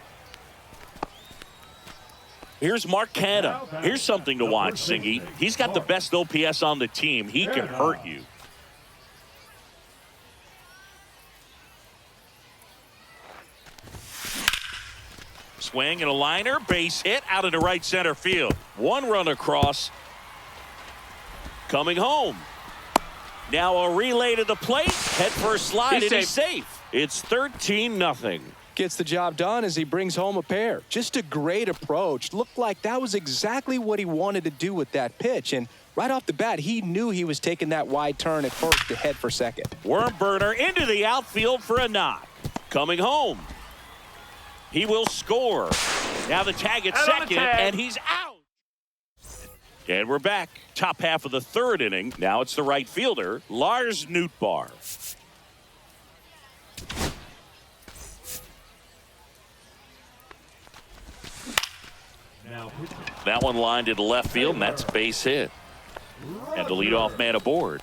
Speaker 1: Here's Mark Canha. Here's something to watch, Singy. He's got the best OPS on the team. He can hurt you. Swing and a liner. Base hit out into right center field. One run across. Coming home. Now a relay to the plate. Head first slide, and he's safe. It's 13-0.
Speaker 2: Gets the job done as he brings home a pair. Just a great approach. Looked like that was exactly what he wanted to do with that pitch. And right off the bat, he knew he was taking that wide turn at first to head for second.
Speaker 1: Worm burner into the outfield for a knock. Coming home. He will score. Now the tag at second, and he's out. And we're back. Top half of the third inning. Now it's the right fielder, Lars Nootbaar. That one lined into left field, and that's base hit. And the leadoff man aboard.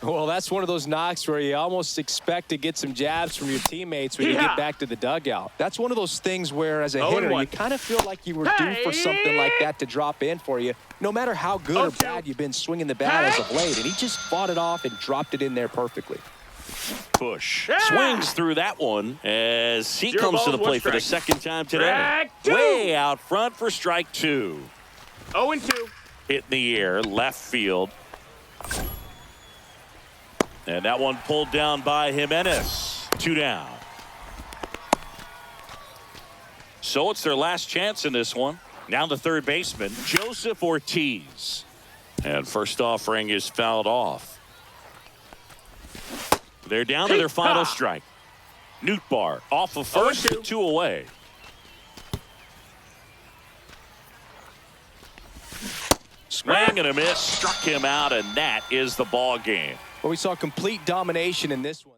Speaker 2: Well, that's one of those knocks where you almost expect to get some jabs from your teammates when you get back to the dugout. That's one of those things where, as a hitter, you kind of feel like you were due for something like that to drop in for you, no matter how good or bad you've been swinging the bat as of late. And he just fought it off and dropped it in there perfectly.
Speaker 1: Push. Swings through that one as he comes to the plate for the second time today. Way out front for strike 2.
Speaker 3: 0-2.
Speaker 1: Hit in the air, left field. And that one pulled down by Jimenez. 2 down. So it's their last chance in this one. Now the third baseman, Joseph Ortiz. And first offering is fouled off. They're down to their final strike. Nootbaar off of first, 2 away. Swing and a miss, struck him out, and that is the ball game.
Speaker 2: Well, we saw complete domination in this one.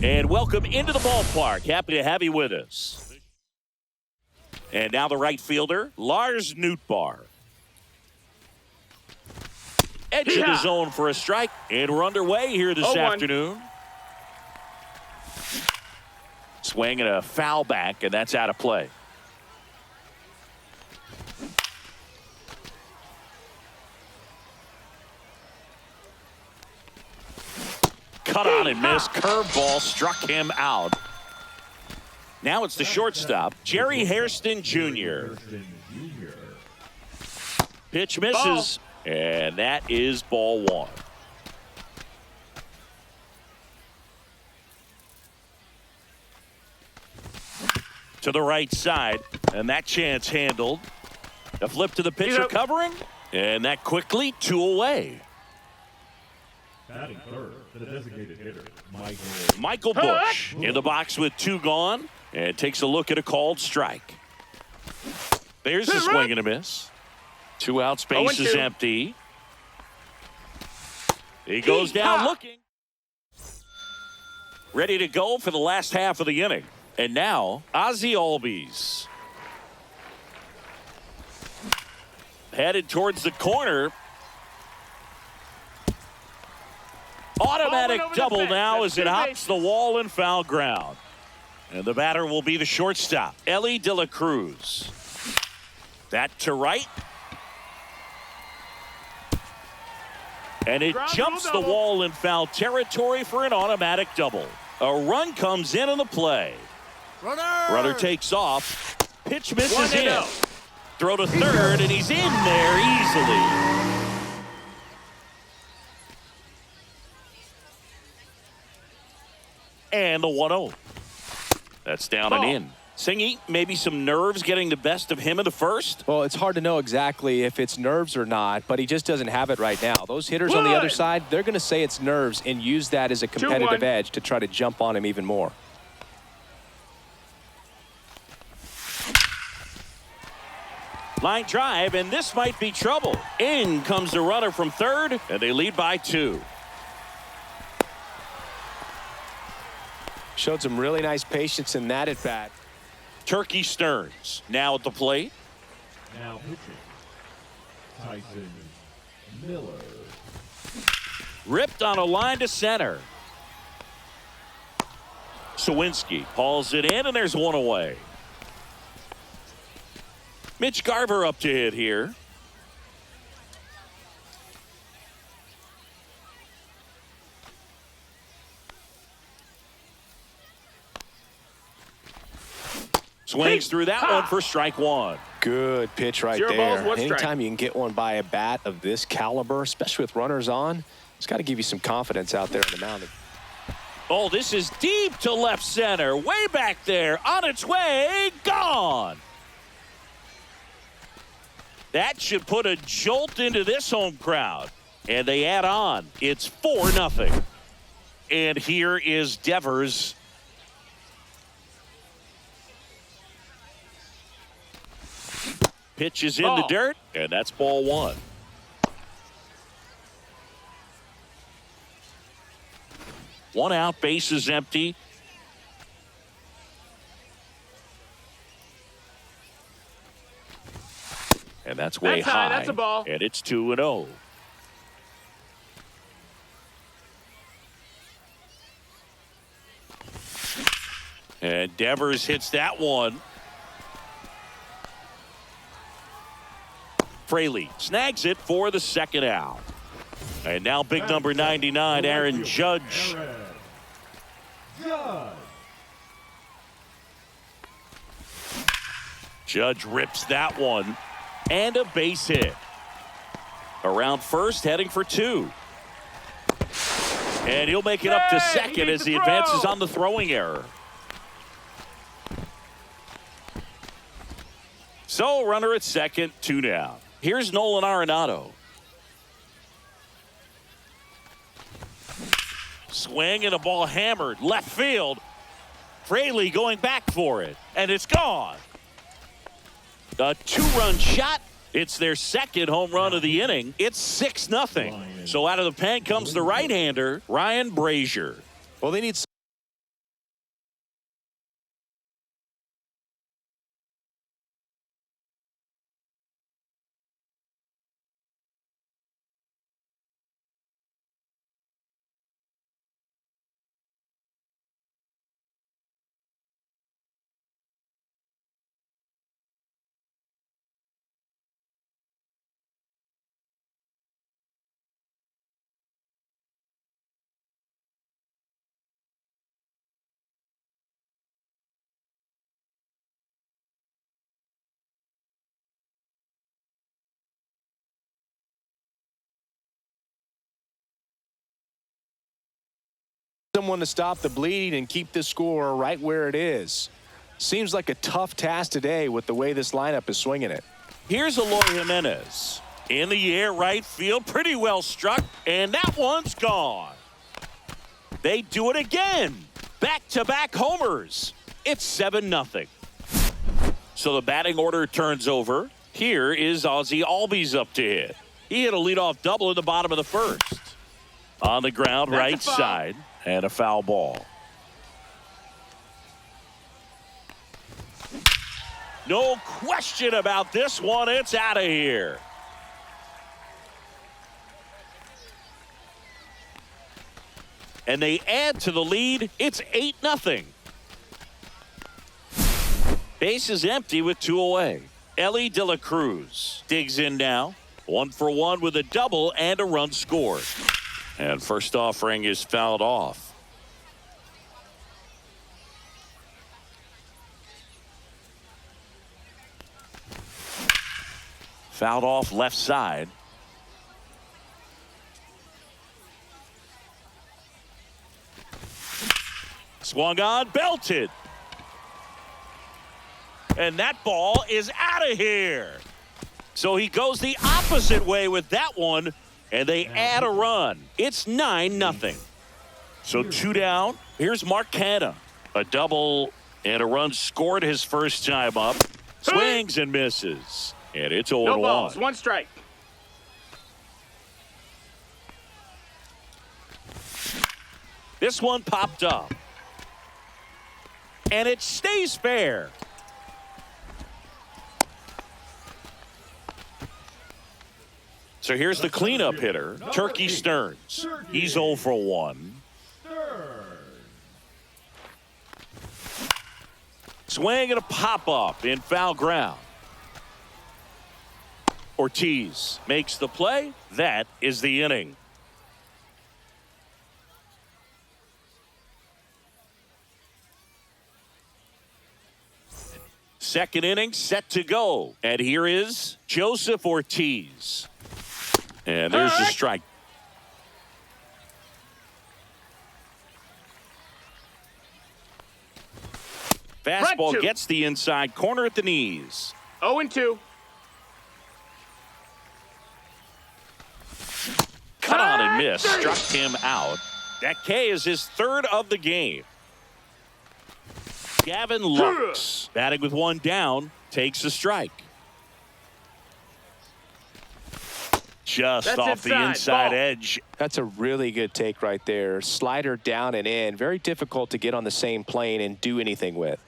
Speaker 1: And welcome into the ballpark. Happy to have you with us. And now the right fielder, Lars Nootbaar. Edge of the zone for a strike. And we're underway here this afternoon. Swing and a foul back, and that's out of play. Cut on and missed. Curveball struck him out. Now it's the shortstop, Jerry Hairston Jr. Pitch misses, and that is ball one. To the right side, and that chance handled. A flip to the pitcher covering, and that quickly 2 away.
Speaker 4: Batting third, the designated hitter,
Speaker 1: Michael Busch in the box with 2 gone, and takes a look at a called strike. There's the swing and a miss. 2 outs, base is empty. He goes down looking. Ready to go for the last half of the inning. And now, Ozzie Albies. Headed towards the corner. Automatic double now as it hops the wall and foul ground. And the batter will be the shortstop, Elly De La Cruz. That to right. And it jumps the wall in foul territory for an automatic double. A run comes in on the play. Runner takes off. Pitch misses in. Throw to third, and he's in there easily. And the 1-0. That's down and in. Singy, maybe some nerves getting the best of him in the first?
Speaker 2: Well, it's hard to know exactly if it's nerves or not, but he just doesn't have it right now. Those hitters on the other side, they're going to say it's nerves and use that as a competitive edge to try to jump on him even more.
Speaker 1: Line drive, and this might be trouble. In comes the runner from third, and they lead by 2.
Speaker 2: Showed some really nice patience in that at bat.
Speaker 1: Turkey Stearns now at the plate.
Speaker 4: Now pitching, Tyson Miller.
Speaker 1: Ripped on a line to center. Sawinski hauls it in, and there's 1 away. Mitch Garver up to hit here. Swings through that one for strike 1.
Speaker 2: Good pitch right there. Anytime you can get one by a bat of this caliber, especially with runners on, it's got to give you some confidence out there on the mound.
Speaker 1: Oh, this is deep to left center. Way back there. On its way. Gone. That should put a jolt into this home crowd. And they add on. It's 4-0. And here is Devers. Pitch is in the dirt, and that's ball 1. One out, base is empty. And that's way high.
Speaker 3: That's a ball.
Speaker 1: And it's 2-0. And Devers hits that one. Fraley snags it for the second out. And now big number 99, Aaron Judge. Judge rips that one. And a base hit. Around first, heading for 2. And he'll make it up to second as he advances on the throwing error. So, runner at second, 2 down. Here's Nolan Arenado. Swing and a ball hammered. Left field. Fraley going back for it. And it's gone. A 2-run shot. It's their second home run of the inning. It's 6-0. So out of the pen comes the right-hander, Ryan Brasier.
Speaker 2: Well, they need someone to stop the bleeding and keep the score right where it is. Seems like a tough task today with the way this lineup is swinging it.
Speaker 1: Here's Eloy Jimenez. In the air, right field, pretty well struck, and that one's gone. They do it again. Back-to-back homers. It's 7-0. So the batting order turns over. Here is Ozzie Albies up to hit. He hit a leadoff double in the bottom of the first. On the ground,
Speaker 3: That's
Speaker 1: right side, and a foul ball. No question about this one. It's out of here. And they add to the lead. It's 8-0. Base is empty with 2 away. Elly De La Cruz digs in now. 1 for 1 with a double and a run scored. And first offering is fouled off. Fouled off left side. Swung on, belted. And that ball is out of here. So he goes the opposite way with that one, and they add a run. It's 9-0. So 2 down. Here's Mark Canha. A double and a run scored his first time up. Swings and misses. And it's 0-1.
Speaker 3: No balls, 1 strike.
Speaker 1: This one popped up. And it stays fair. So here's the cleanup hitter, Turkey Stearns. He's 0 for 1. Swing and a pop-up in foul ground. Ortiz makes the play. That is the inning. Second inning set to go. And here is Joseph Ortiz. And there's the strike. Fastball gets the inside corner at the knees.
Speaker 3: 0-2.
Speaker 1: Cut on and miss. Struck him out. That K is his 3rd of the game. Gavin Lux, batting with 1 down, takes a strike. Just off the inside edge.
Speaker 2: That's a really good take right there. Slider down and in. Very difficult to get on the same plane and do anything with.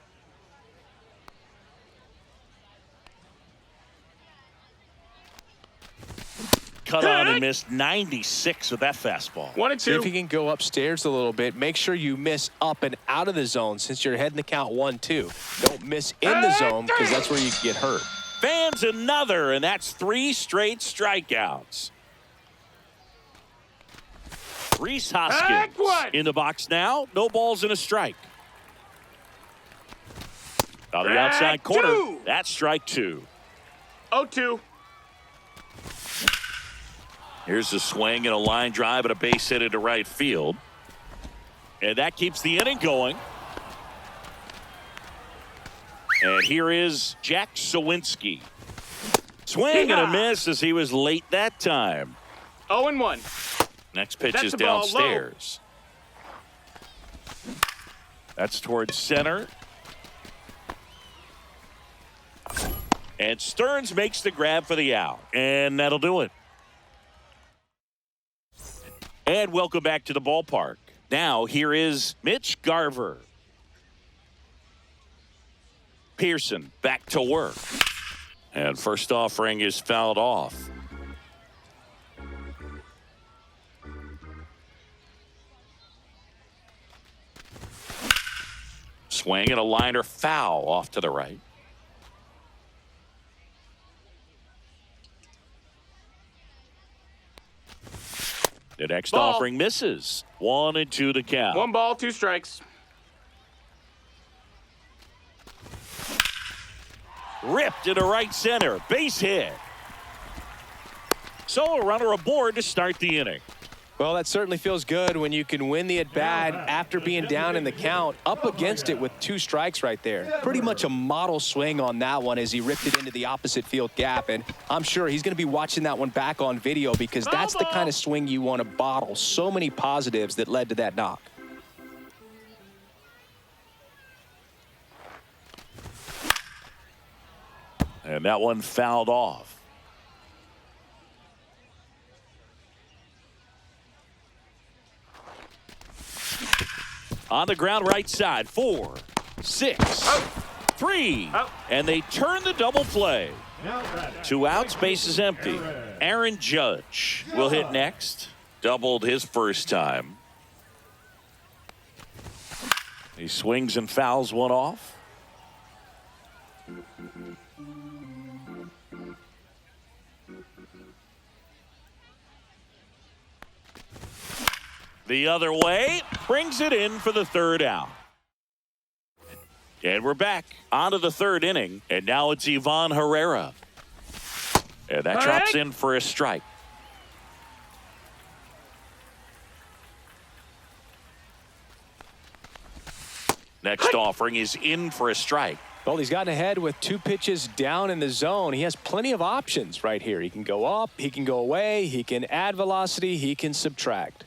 Speaker 1: Cut on and missed 96 with that fastball.
Speaker 3: 1-2.
Speaker 2: See if you can go upstairs a little bit. Make sure you miss up and out of the zone since you're heading the count 1-2. Don't miss in the zone because that's where you get hurt.
Speaker 1: Fans another, and that's 3 straight strikeouts. Rhys Hoskins in the box now. No balls and a strike. On the outside corner, that's strike 2.
Speaker 3: 0-2.
Speaker 1: Here's a swing and a line drive and a base hit into right field. And that keeps the inning going. And here is Jack Suwinski. Swing and a miss as he was late that time.
Speaker 3: 0-1.
Speaker 1: Next pitch is downstairs. That's towards center. And Stearns makes the grab for the out. And that'll do it. And welcome back to the ballpark. Now here is Mitch Garver. Pearson back to work. And first offering is fouled off. Swing and a liner foul off to the right. The next offering misses. 1-2 to count.
Speaker 3: 1 ball, 2 strikes.
Speaker 1: Ripped into right center. Base hit. So a runner aboard to start the inning.
Speaker 2: Well, that certainly feels good when you can win the at-bat after being down in the count, up against it with 2 strikes right there. Pretty much a model swing on that one as he ripped it into the opposite field gap, and I'm sure he's going to be watching that one back on video because that's the kind of swing you want to bottle. So many positives that led to that knock.
Speaker 1: And that one fouled off. On the ground right side, 4, 6, 3, and they turn the double play. 2 outs, bases empty. Aaron Judge will hit next. Doubled his first time. He swings and fouls one off. The other way, brings it in for the 3rd out. And we're back onto the 3rd inning, and now it's Ivan Herrera. And that drops in for a strike. Next offering is in for a strike.
Speaker 2: Well, he's gotten ahead with 2 pitches down in the zone. He has plenty of options right here. He can go up, he can go away, he can add velocity, he can subtract.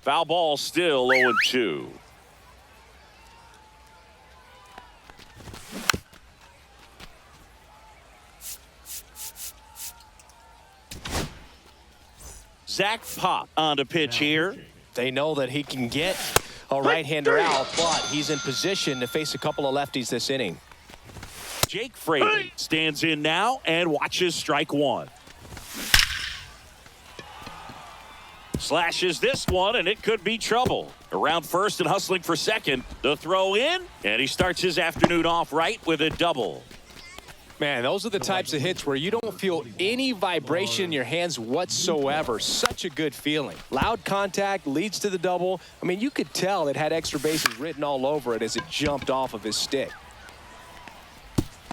Speaker 1: Foul ball still 0-2. Zach Pop on to pitch here.
Speaker 2: They know that he can get a right-hander out, but he's in position to face a couple of lefties this inning.
Speaker 1: Jake Fraley stands in now and watches strike 1. Slashes this one, and it could be trouble. Around first and hustling for second. The throw in, and he starts his afternoon off right with a double.
Speaker 2: Man, those are the types of hits where you don't feel any vibration in your hands whatsoever. Such a good feeling. Loud contact leads to the double. I mean, you could tell it had extra bases written all over it as it jumped off of his stick.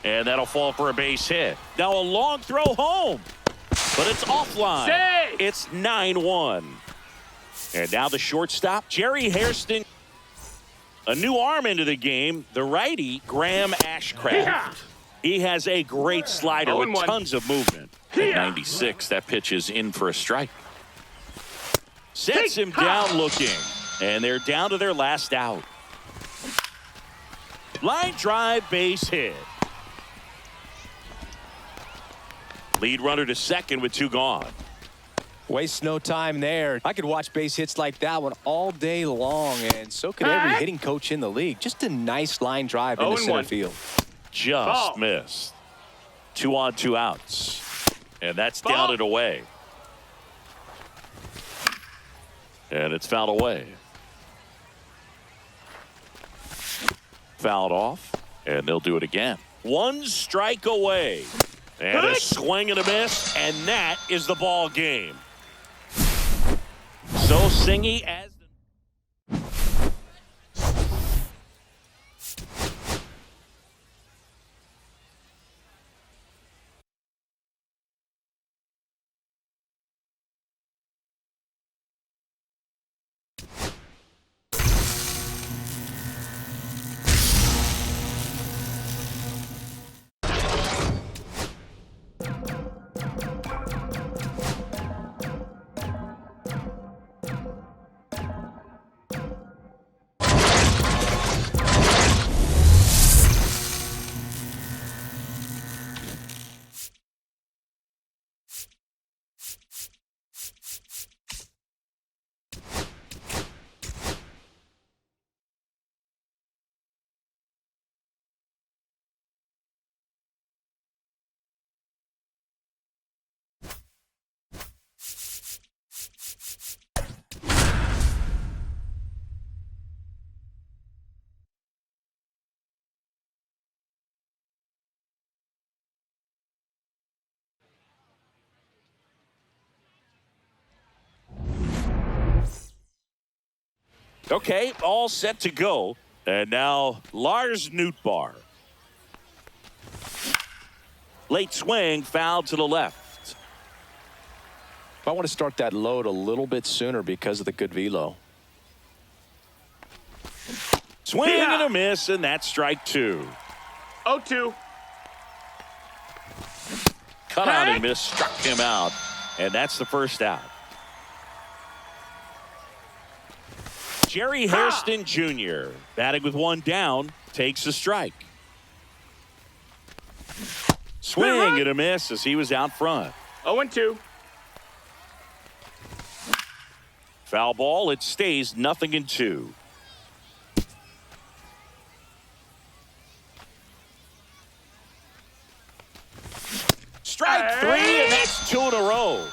Speaker 1: And that'll fall for a base hit. Now a long throw home, but it's offline.
Speaker 3: Say!
Speaker 1: It's 9-1. And now the shortstop, Jerry Hairston. A new arm into the game, the righty, Graham Ashcraft.
Speaker 3: Yeah.
Speaker 1: He has a great slider with
Speaker 3: 0-1.
Speaker 1: tons of movement.
Speaker 5: At 96, that pitch is in for a strike.
Speaker 1: Sets him down looking, and they're down to their last out. Line drive, base hit. Lead runner to second with 2 gone.
Speaker 2: Wastes no time there. I could watch base hits like that one all day long, and so could every hitting coach in the league. Just a nice line drive into center
Speaker 3: 0-1.
Speaker 2: field.
Speaker 1: Just missed. 2 on, 2 outs. And that's down and away. And it's fouled away. Fouled off, and they'll do it again. 1 strike away. And a swing and a miss, and that is the ball game. So Singy as okay, all set to go. And now Lars Nootbaar. Late swing, foul to the left.
Speaker 2: I want to start that load a little bit sooner because of the good velo.
Speaker 1: Swing and a miss, and that's strike 2.
Speaker 3: 0-2.
Speaker 1: Cut out and miss, struck him out, and that's the first out. Jerry Hairston Jr. batting with one down, takes a strike. Swing and a miss as he was out front.
Speaker 3: 0-2.
Speaker 1: Foul ball, it stays 0-2. Strike 3, and that's 2 in a row.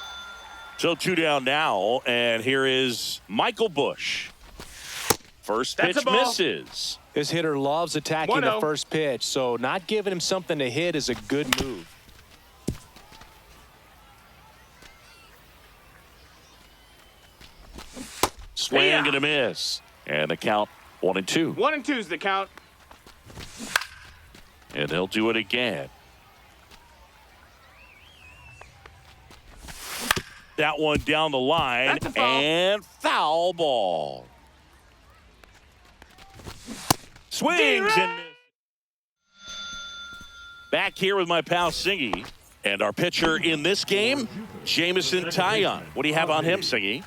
Speaker 1: So 2 down now, and here is Michael Busch. First pitch misses.
Speaker 2: This hitter loves attacking
Speaker 3: 1-0.
Speaker 2: the first pitch, so not giving him something to hit is a good move.
Speaker 1: Swing and a miss. And the count 1-2.
Speaker 3: 1-2 is the count.
Speaker 1: And they'll do it again. That one down the line.
Speaker 3: That's a foul.
Speaker 1: And foul ball. Swings and misses. Back here with my pal Singy. And our pitcher in this game, Jameson Taillon. What do you have on him, Singy?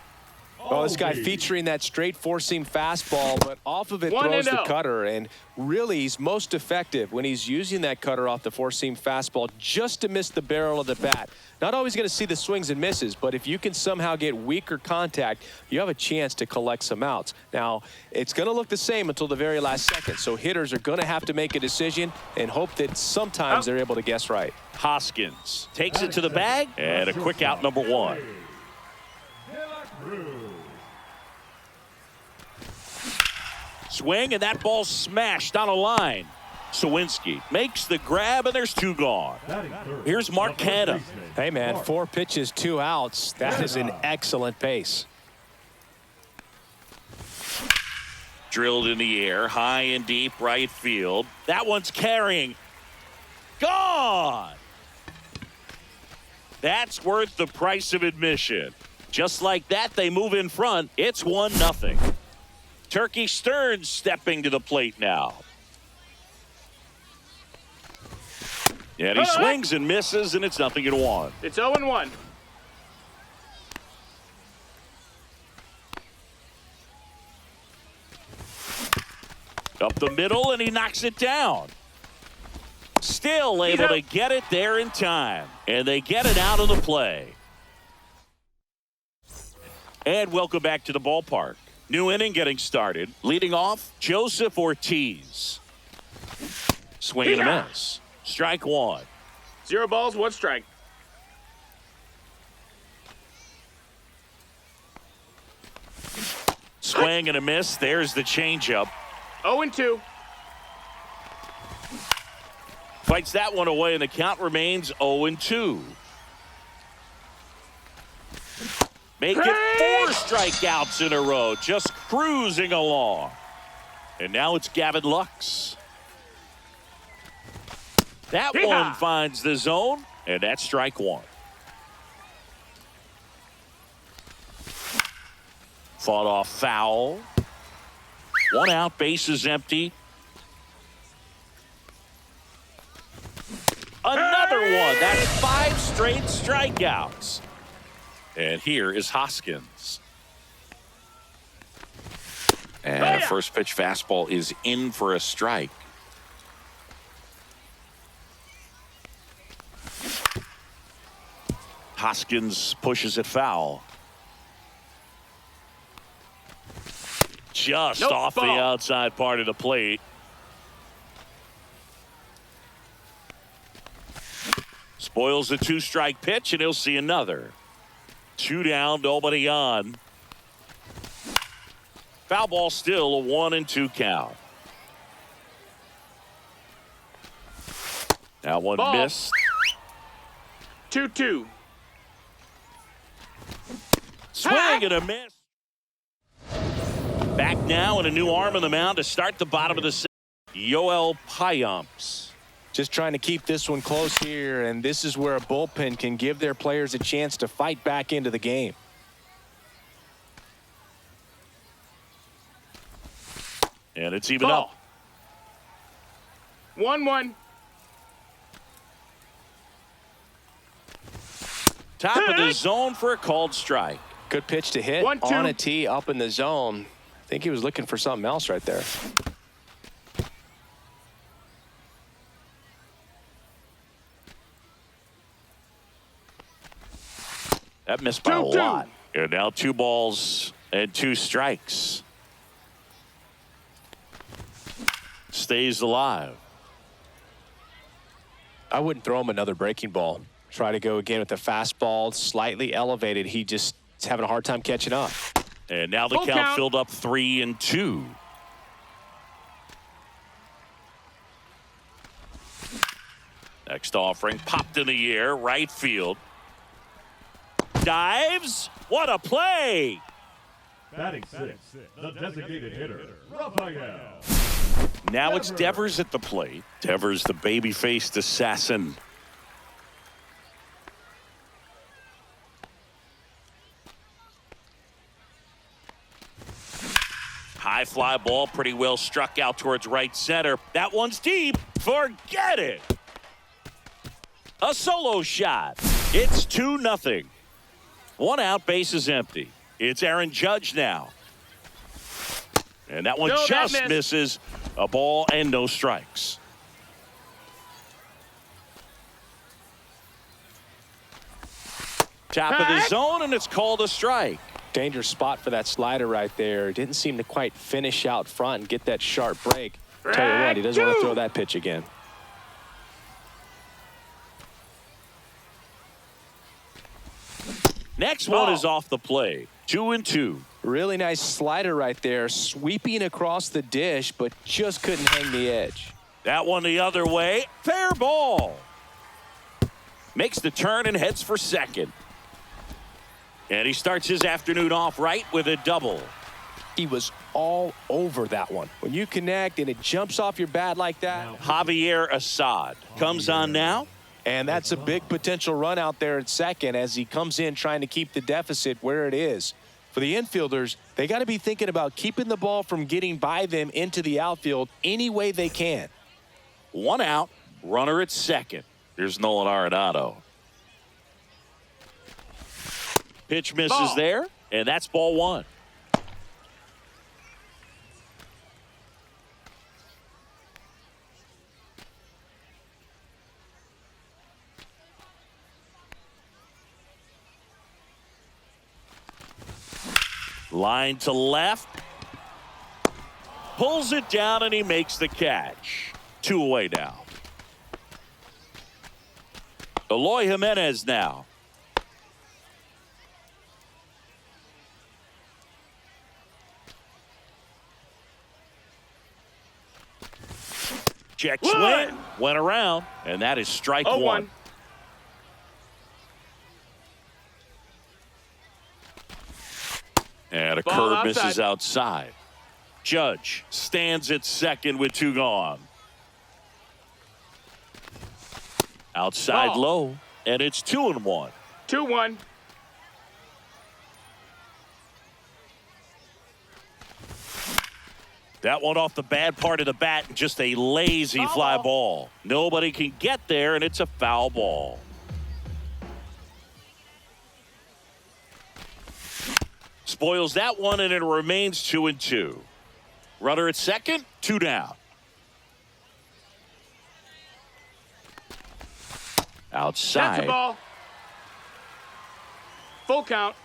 Speaker 2: Well, this guy featuring that straight four-seam fastball, but off of it throws the cutter, and really he's most effective when he's using that cutter off the four-seam fastball just to miss the barrel of the bat. Not always going to see the swings and misses, but if you can somehow get weaker contact, you have a chance to collect some outs. Now, it's going to look the same until the very last second, so hitters are going to have to make a decision and hope that sometimes they're able to guess right.
Speaker 1: Hoskins takes it to the bag, and a quick out, number 1. Swing, and that ball smashed on a line. Sawinski makes the grab, and there's 2 gone. Here's Mark Canha.
Speaker 2: Hey, man, 4 pitches, 2 outs. That is an excellent pace.
Speaker 1: Drilled in the air, high and deep right field. That one's carrying. Gone! That's worth the price of admission. Just like that, they move in front. It's 1-0. Turkey Stearns stepping to the plate now. And he swings and misses, and it's 0-1.
Speaker 3: It's 0-1.
Speaker 1: Up the middle, and he knocks it down. Still able to get it there in time. And they get it out of the play. And welcome back to the ballpark. New inning getting started. Leading off, Joseph Ortiz. Swing and a miss. Strike 1.
Speaker 3: 0 balls, 1 strike.
Speaker 1: Swing and a miss. There's the changeup.
Speaker 3: 0-2.
Speaker 1: Fights that one away, and the count remains 0-2. Make it 4 strikeouts in a row, just cruising along. And now it's Gavin Lux. That one finds the zone, and that's strike 1. Fought off foul. 1 out, base is empty. Another one. That's 5 straight strikeouts. And here is Hoskins.
Speaker 5: And the first pitch fastball is in for a strike.
Speaker 1: Hoskins pushes it foul. Just off the outside part of the plate. Spoils the 2-strike pitch, and he'll see another. 2 down, nobody on. Foul ball still, a 1-2 count. That one missed.
Speaker 3: 2-2.
Speaker 1: Swing and a miss. Back now, and a new arm on the mound to start the bottom of the 6th. Yoel Payamps.
Speaker 2: Just trying to keep this one close here, and this is where a bullpen can give their players a chance to fight back into the game.
Speaker 1: And it's even up.
Speaker 3: 1-1.
Speaker 1: Top of the zone for a called strike.
Speaker 2: Good pitch to hit
Speaker 3: 1-2.
Speaker 2: on a tee up in the zone. I think he was looking for something else right there.
Speaker 1: That missed by a
Speaker 3: 2-2.
Speaker 1: lot. And now 2 balls and 2 strikes. Stays alive.
Speaker 2: I wouldn't throw him another breaking ball. Try to go again with the fastball, slightly elevated. He just is having a hard time catching up.
Speaker 1: And now the
Speaker 3: Full
Speaker 1: count
Speaker 3: count.
Speaker 1: filled up 3-2. Next offering popped in the air, right field. Dives. What a play.
Speaker 4: Batting 6, the designated hitter, Rafael.
Speaker 1: Now it's Devers at the plate. Devers, the baby-faced assassin. High fly ball, pretty well struck out towards right center. That one's deep. Forget it. A solo shot. It's 2-0. 1 out, base is empty. It's Aaron Judge now. And that one
Speaker 3: No, that
Speaker 1: just
Speaker 3: missed.
Speaker 1: misses. A ball and no strikes. Top of the zone, and it's called a strike.
Speaker 2: Dangerous spot for that slider right there. Didn't seem to quite finish out front and get that sharp break. Tell you what, he doesn't want to throw that pitch again.
Speaker 1: Next one is off the plate. 2-2.
Speaker 2: Really nice slider right there, sweeping across the dish, but just couldn't hang the edge.
Speaker 1: That one the other way. Fair ball. Makes the turn and heads for second. And he starts his afternoon off right with a double.
Speaker 2: He was all over that one. When you connect and it jumps off your bat like that.
Speaker 1: Javier Assad comes on now.
Speaker 2: And that's a big potential run out there at second as he comes in trying to keep the deficit where it is. For the infielders, they got to be thinking about keeping the ball from getting by them into the outfield any way they can.
Speaker 1: 1 out, runner at second. Here's Nolan Arenado. Pitch misses
Speaker 3: Ball.
Speaker 1: there, and that's ball 1. Line to left. Pulls it down, and he makes the catch. 2 away now. Eloy Jimenez now. Check swing. Went around, and that is strike 1. And a
Speaker 3: Ball
Speaker 1: curve misses
Speaker 3: outside.
Speaker 1: outside. Judge stands at second with 2 gone. Outside
Speaker 3: Ball.
Speaker 1: low, and it's 2-1.
Speaker 3: 2-1.
Speaker 1: That one off the bad part of the bat, just a lazy fly ball. Nobody can get there, and it's a foul ball. Spoils that one, and it remains 2-2. Runner at second, 2 down.
Speaker 3: That's a
Speaker 1: Outside.
Speaker 3: ball. Full count.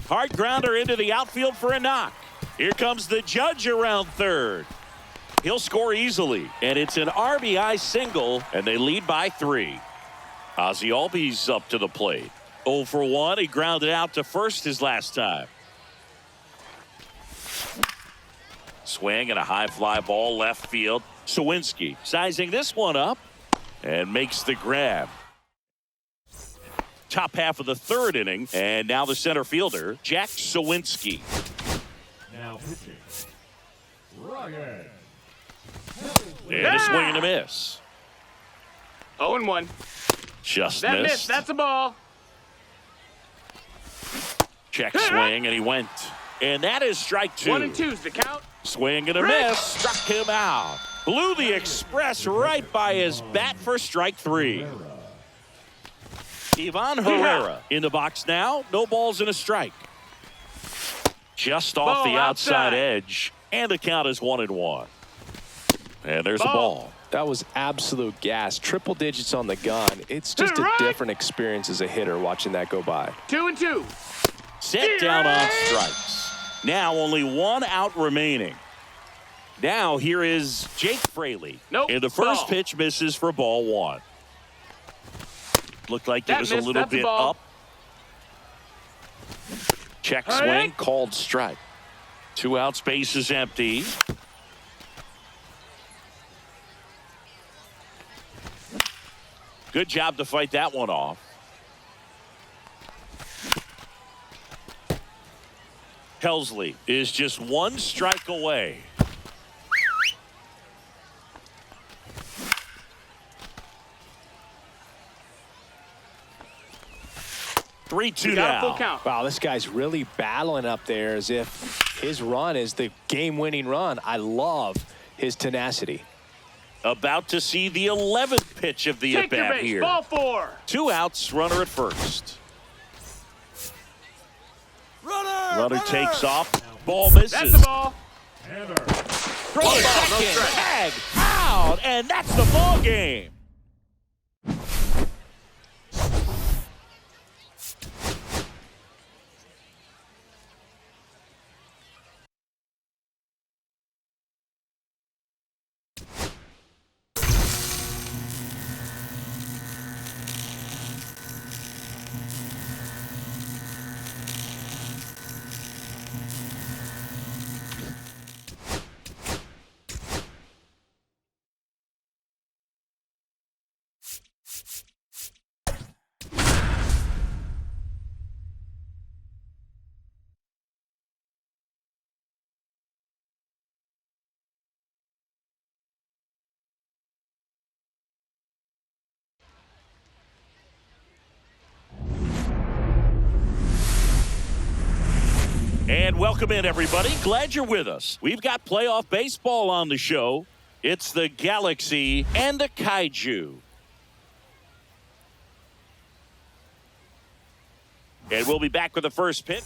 Speaker 1: Hard grounder into the outfield for a knock. Here comes the Judge around third. He'll score easily, and it's an RBI single, and they lead by 3. Ozzie Albies up to the plate. 0 for 1. He grounded out to first his last time. Swing and a high fly ball left field. Sawinski sizing this one up and makes the grab. Top half of the 3rd inning, and now the center fielder, Jack Sawinski.
Speaker 4: Now pitching. Ryan.
Speaker 1: And a swing and a miss.
Speaker 3: 0-1.
Speaker 1: Just
Speaker 3: That
Speaker 1: missed.
Speaker 3: missed. That's a ball.
Speaker 1: Check swing, and he went. And that is strike 2.
Speaker 3: 1-2's the count.
Speaker 1: Swing and a miss. Struck him out. Blew the express right by his bat for strike 3. Ivan Herrera in the box now. No balls and a strike. Just off
Speaker 3: Ball
Speaker 1: the outside
Speaker 3: outside.
Speaker 1: edge. And the count is 1-1. And there's a ball.
Speaker 2: That was absolute gas. Triple digits on the gun. It's just a
Speaker 3: Right.
Speaker 2: different experience as a hitter watching that go by.
Speaker 3: 2-2.
Speaker 1: Set down on strikes. Now only 1 out remaining. Now here is Jake Fraley.
Speaker 3: Nope.
Speaker 1: And the first
Speaker 3: Ball.
Speaker 1: pitch misses for ball 1. Looked like it
Speaker 3: That
Speaker 1: was a
Speaker 3: missed.
Speaker 1: little
Speaker 3: That's a
Speaker 1: bit
Speaker 3: ball.
Speaker 1: up. Check
Speaker 3: All
Speaker 1: swing,
Speaker 3: right.
Speaker 1: called strike. 2 outs, base is empty. Good job to fight that one off. Helsley is just 1 strike away.
Speaker 3: We
Speaker 1: 3-2
Speaker 3: got a full
Speaker 1: now.
Speaker 3: count.
Speaker 2: Wow, this guy's really battling up there as if his run is the game-winning run. I love his tenacity.
Speaker 1: About to see the 11th pitch of the
Speaker 3: Take your
Speaker 1: at-bat
Speaker 3: base.
Speaker 1: here.
Speaker 3: Ball 4.
Speaker 1: 2 outs, runner at first. Runner takes off. Ball misses.
Speaker 3: That's a ball.
Speaker 4: Tanner.
Speaker 1: Throw to
Speaker 3: no
Speaker 1: second.
Speaker 3: strike.
Speaker 1: Tag out, and that's the ball game. And welcome in, everybody. Glad you're with us. We've got playoff baseball on the show. It's the Galaxy and the Kaiju. And we'll be back with the first pitch.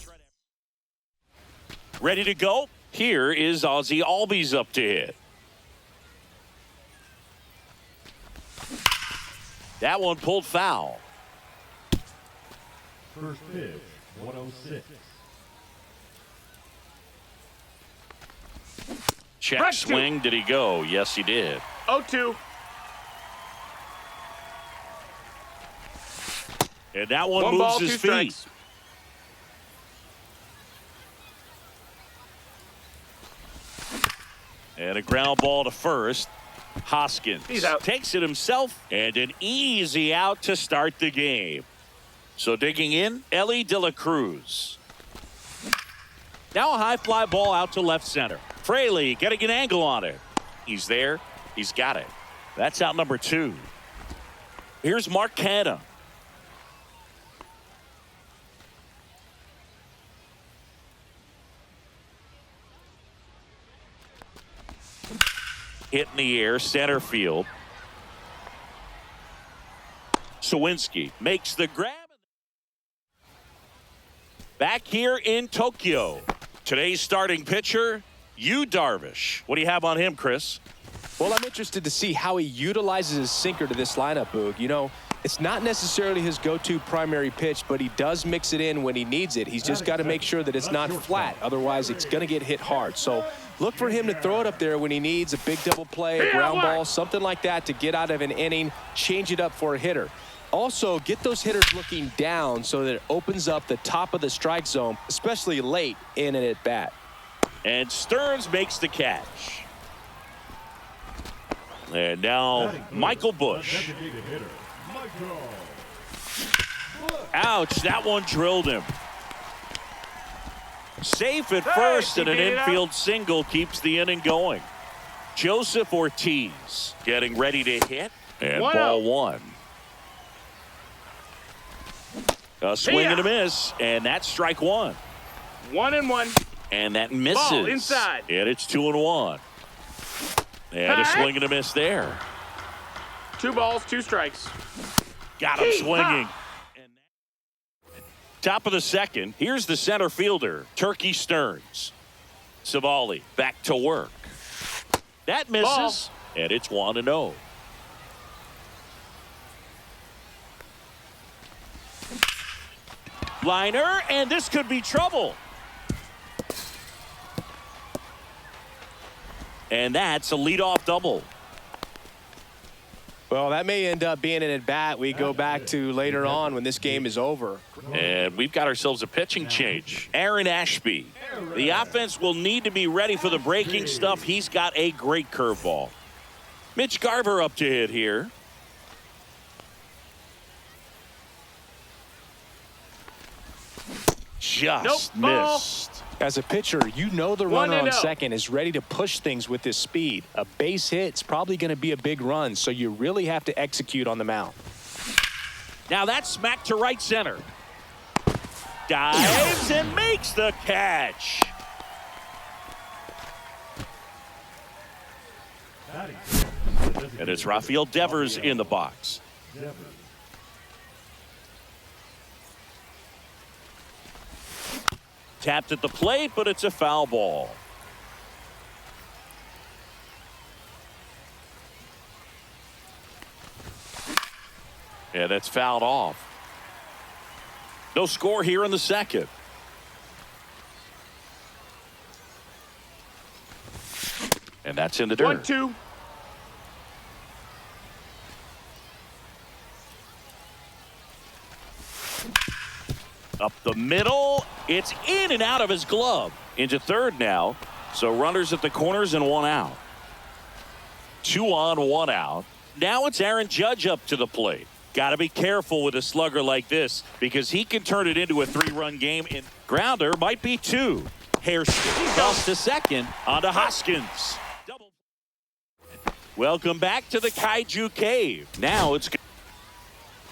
Speaker 1: Ready to go? Here is Ozzie Albies up to hit. That one pulled foul.
Speaker 4: First pitch. 106.
Speaker 1: Check
Speaker 3: Strike
Speaker 1: swing. Did he go? Yes, he did.
Speaker 3: 0-2.
Speaker 1: And that one
Speaker 3: 1
Speaker 1: moves
Speaker 3: ball,
Speaker 1: his
Speaker 3: 2
Speaker 1: feet.
Speaker 3: strikes.
Speaker 1: And a ground ball to first. Hoskins
Speaker 3: He's out.
Speaker 1: takes it himself, and an easy out to start the game. So digging in, Ellie De La Cruz. Now a high fly ball out to left center. Fraley getting an angle on it. He's there. He's got it. That's out number 2. Here's Mark Canha. Hit in the air, center field. Sawinski makes the grab. Back here in Tokyo. Today's starting pitcher, Yu Darvish. What do you have on him, Chris?
Speaker 2: Well, I'm interested to see how he utilizes his sinker to this lineup, Boog. You know, it's not necessarily his go-to primary pitch, but he does mix it in when he needs it. He's just got to make sure that it's not flat. Otherwise, it's going to get hit hard. So look for him to throw it up there when he needs a big double play, a ground ball, something like that to get out of an inning, change it up for a hitter. Also, get those hitters looking down so that it opens up the top of the strike zone, especially late in an at-bat.
Speaker 1: And Stearns makes the catch. And now Michael Busch.
Speaker 4: Designated hitter. Michael.
Speaker 1: Ouch, that one drilled him. Safe at
Speaker 3: Hey,
Speaker 1: first, and an
Speaker 3: keeping it up.
Speaker 1: infield single keeps the inning going. Joseph Ortiz getting ready to hit, and
Speaker 3: 1-0.
Speaker 1: ball one. A swing
Speaker 3: Yeah.
Speaker 1: and a miss, and that's strike one.
Speaker 3: 1-1.
Speaker 1: And that misses.
Speaker 3: Ball inside.
Speaker 1: And it's 2-1. And a
Speaker 3: Hey.
Speaker 1: swing and a miss there.
Speaker 3: 2 balls, 2 strikes.
Speaker 1: Got him
Speaker 3: Hey,
Speaker 1: swinging. Top of the second, here's the center fielder, Turkey Stearns. Savali back to work. That misses, and it's 1-0. Liner, and this could be trouble. And that's a leadoff double.
Speaker 2: Well, that may end up being an at-bat we go back to later on when this game is over.
Speaker 1: And we've got ourselves a pitching change. Aaron Ashby. The offense will need to be ready for the breaking stuff. He's got a great curveball. Mitch Garver up to hit here. Just
Speaker 3: Nope, ball.
Speaker 1: missed.
Speaker 2: As a pitcher, you know the runner on second is ready to push things with his speed. A base hit's probably going to be a big run, so you really have to execute on the mound.
Speaker 1: Now that's smacked to right center. Dives and makes the catch. And it's Rafael Devers in the box. Tapped at the plate, but it's a foul ball. Yeah, that's fouled off. No score here in the second. And that's in the dirt.
Speaker 3: 1-2.
Speaker 1: Up the middle. It's in and out of his glove. Into third now. So runners at the corners and 1 out. 2 on, 1 out. Now it's Aaron Judge up to the plate. Got to be careful with a slugger like this because he can turn it into a 3-run game. And grounder might be 2. Hairston toss to second onto Hoskins. Double. Welcome back to the Kaiju Cave. Now it's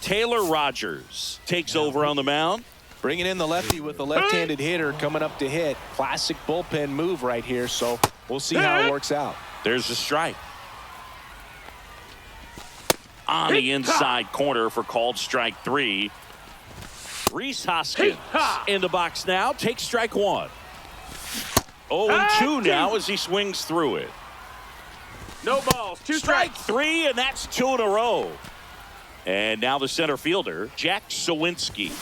Speaker 1: Taylor Rogers takes over on the mound.
Speaker 2: Bringing in the lefty with the left-handed hitter coming up to hit. Classic bullpen move right here, so we'll see how it works out.
Speaker 1: There's the strike. On the inside corner for called strike 3. Reese Hoskins in the box now. Takes strike 1. 0-2 now as he swings through it.
Speaker 3: No balls, 2
Speaker 1: Strike
Speaker 3: strikes.
Speaker 1: 3, and that's 2 in a row. And now the center fielder, Jack Sawinski.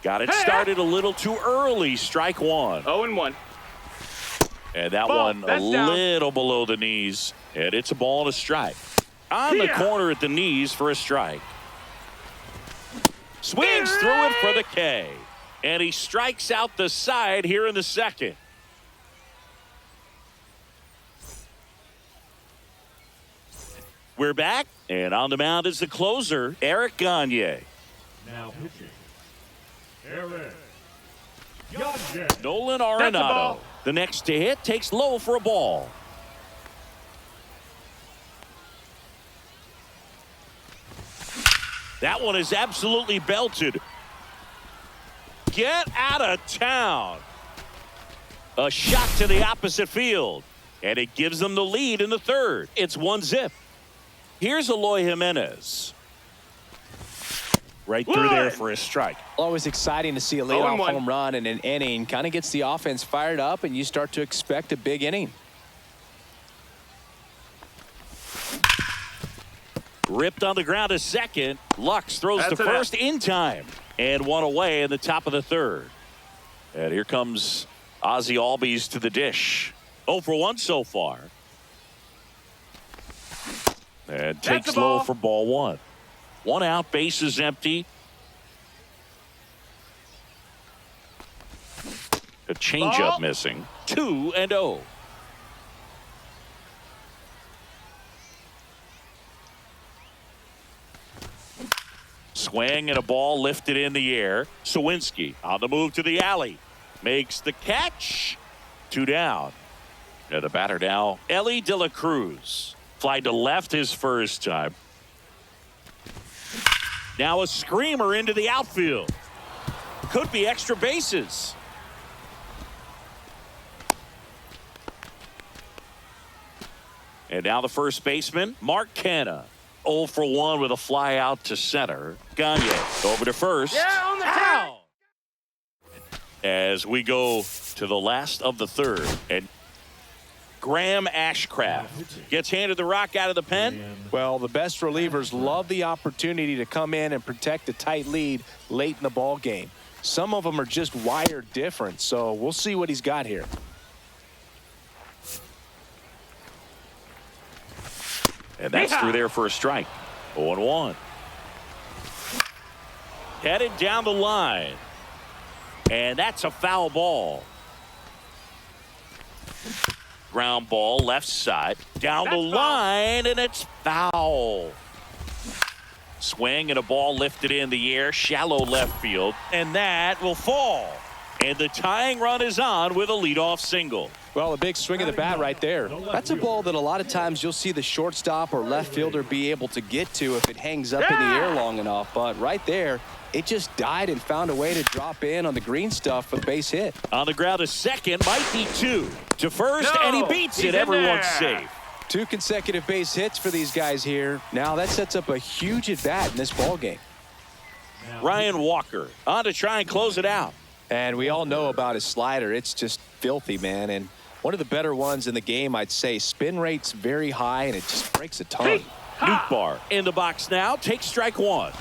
Speaker 1: Got it started a little too early. Strike 1.
Speaker 3: 0-1.
Speaker 1: And that
Speaker 3: Ball.
Speaker 1: one a
Speaker 3: That's down.
Speaker 1: little below the knees. And it's a ball and a strike. On the
Speaker 3: Yeah.
Speaker 1: corner at the knees for a strike. Swings through it for the K. And he strikes out the side here in the second. We're back. And on the mound is the closer, Eric Gagne.
Speaker 4: Now pitching. Eric Gagne.
Speaker 1: Nolan
Speaker 3: That's a
Speaker 1: Arenado.
Speaker 3: ball.
Speaker 1: The next to hit takes low for a ball. That one is absolutely belted. Get out of town. A shot to the opposite field. And it gives them the lead in the third. It's 1-0. Here's Eloy Jimenez. Right through there for a strike.
Speaker 2: Always exciting to see a leadoff
Speaker 3: 0-1.
Speaker 2: home run in an inning. Kind of gets the offense fired up, and you start to expect a big inning.
Speaker 1: Ripped on the ground to second. Lux throws
Speaker 3: That's
Speaker 1: to
Speaker 3: an
Speaker 1: first in time. And one away in the top of the third. And here comes Ozzie Albies to the dish. 0 for 1 so far. And takes
Speaker 3: a
Speaker 1: low
Speaker 3: ball.
Speaker 1: for ball 1. 1 out, bases empty. A changeup
Speaker 3: Ball.
Speaker 1: missing. 2-0. Swing and a ball lifted in the air. Sawinski on the move to the alley. Makes the catch. 2 down. And the batter now, Elly De La Cruz. Fly to left his first time. Now a screamer into the outfield. Could be extra bases. And now the first baseman, Mark Canha. 0 for 1 with a fly out to center. Gagne over to first.
Speaker 3: Yeah, on the tag.
Speaker 1: As we go to the last of the third. And Graham Ashcraft gets handed the rock out of the pen.
Speaker 2: Well, the best relievers love the opportunity to come in and protect a tight lead late in the ball game. Some of them are just wired different, so we'll see what he's got here.
Speaker 1: And that's through there for a strike. 0-1. Headed down the line. And that's a foul ball. Ground ball left side. Down the line, and it's foul. Swing and a ball lifted in the air. Shallow left field. And that will fall. And the tying run is on with a leadoff single.
Speaker 2: Well, a big swing of the bat right there.
Speaker 6: That's a ball that a lot of times you'll see the shortstop or left fielder be able to get to if it hangs up in the air long enough. But right there, it just died and found a way to drop in on the green stuff for the base hit.
Speaker 1: On the ground to second, might be 2. To first, and he beats it. Everyone's safe.
Speaker 6: 2 consecutive base hits for these guys here. Now that sets up a huge at bat in this ball game.
Speaker 1: Ryan Walker on to try and close it out.
Speaker 6: And we all know about his slider. It's just filthy, man. And one of the better ones in the game, I'd say. Spin rate's very high, and it just breaks a ton.
Speaker 1: Nootbaar in the box now. Takes strike 1.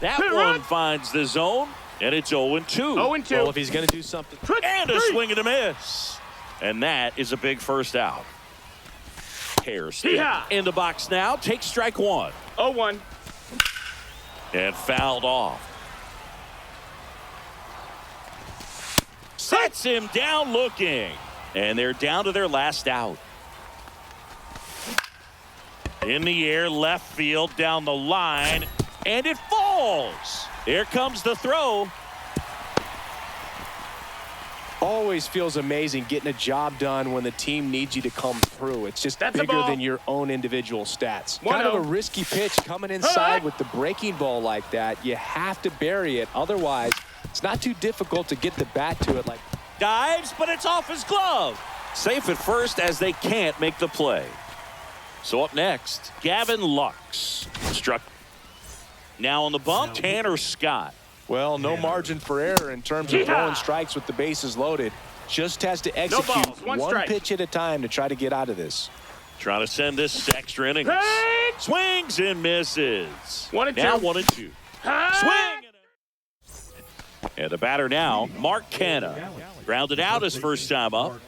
Speaker 1: That one finds the zone, and it's 0-2.
Speaker 3: 0-2.
Speaker 2: Well, if he's going to do something.
Speaker 1: And a swing and a miss. And that is a big first out. Hairston in the box now. Takes strike 1.
Speaker 3: 0-1.
Speaker 1: And fouled off. Sets him down looking. And they're down to their last out. In the air, left field, down the line. And it falls. Here comes the throw.
Speaker 2: Always feels amazing getting a job done when the team needs you to come through. It's just bigger than your own individual stats. Kind of a risky pitch coming inside with the breaking ball like that. You have to bury it. Otherwise, it's not too difficult to get the bat to it. Like
Speaker 1: Dives, but it's off his glove. Safe at first as they can't make the play. So up next, Gavin Lux. Struck. Now on the bump, Tanner Scott.
Speaker 2: Well, no margin for error in terms of throwing strikes with the bases loaded. Just has to execute one pitch at a time to try to get out of this.
Speaker 1: Trying to send this extra innings. Swings and misses.
Speaker 3: 1-2.
Speaker 1: Now 1-2. Swing. And the batter now, Mark Canha. Grounded out his first time up.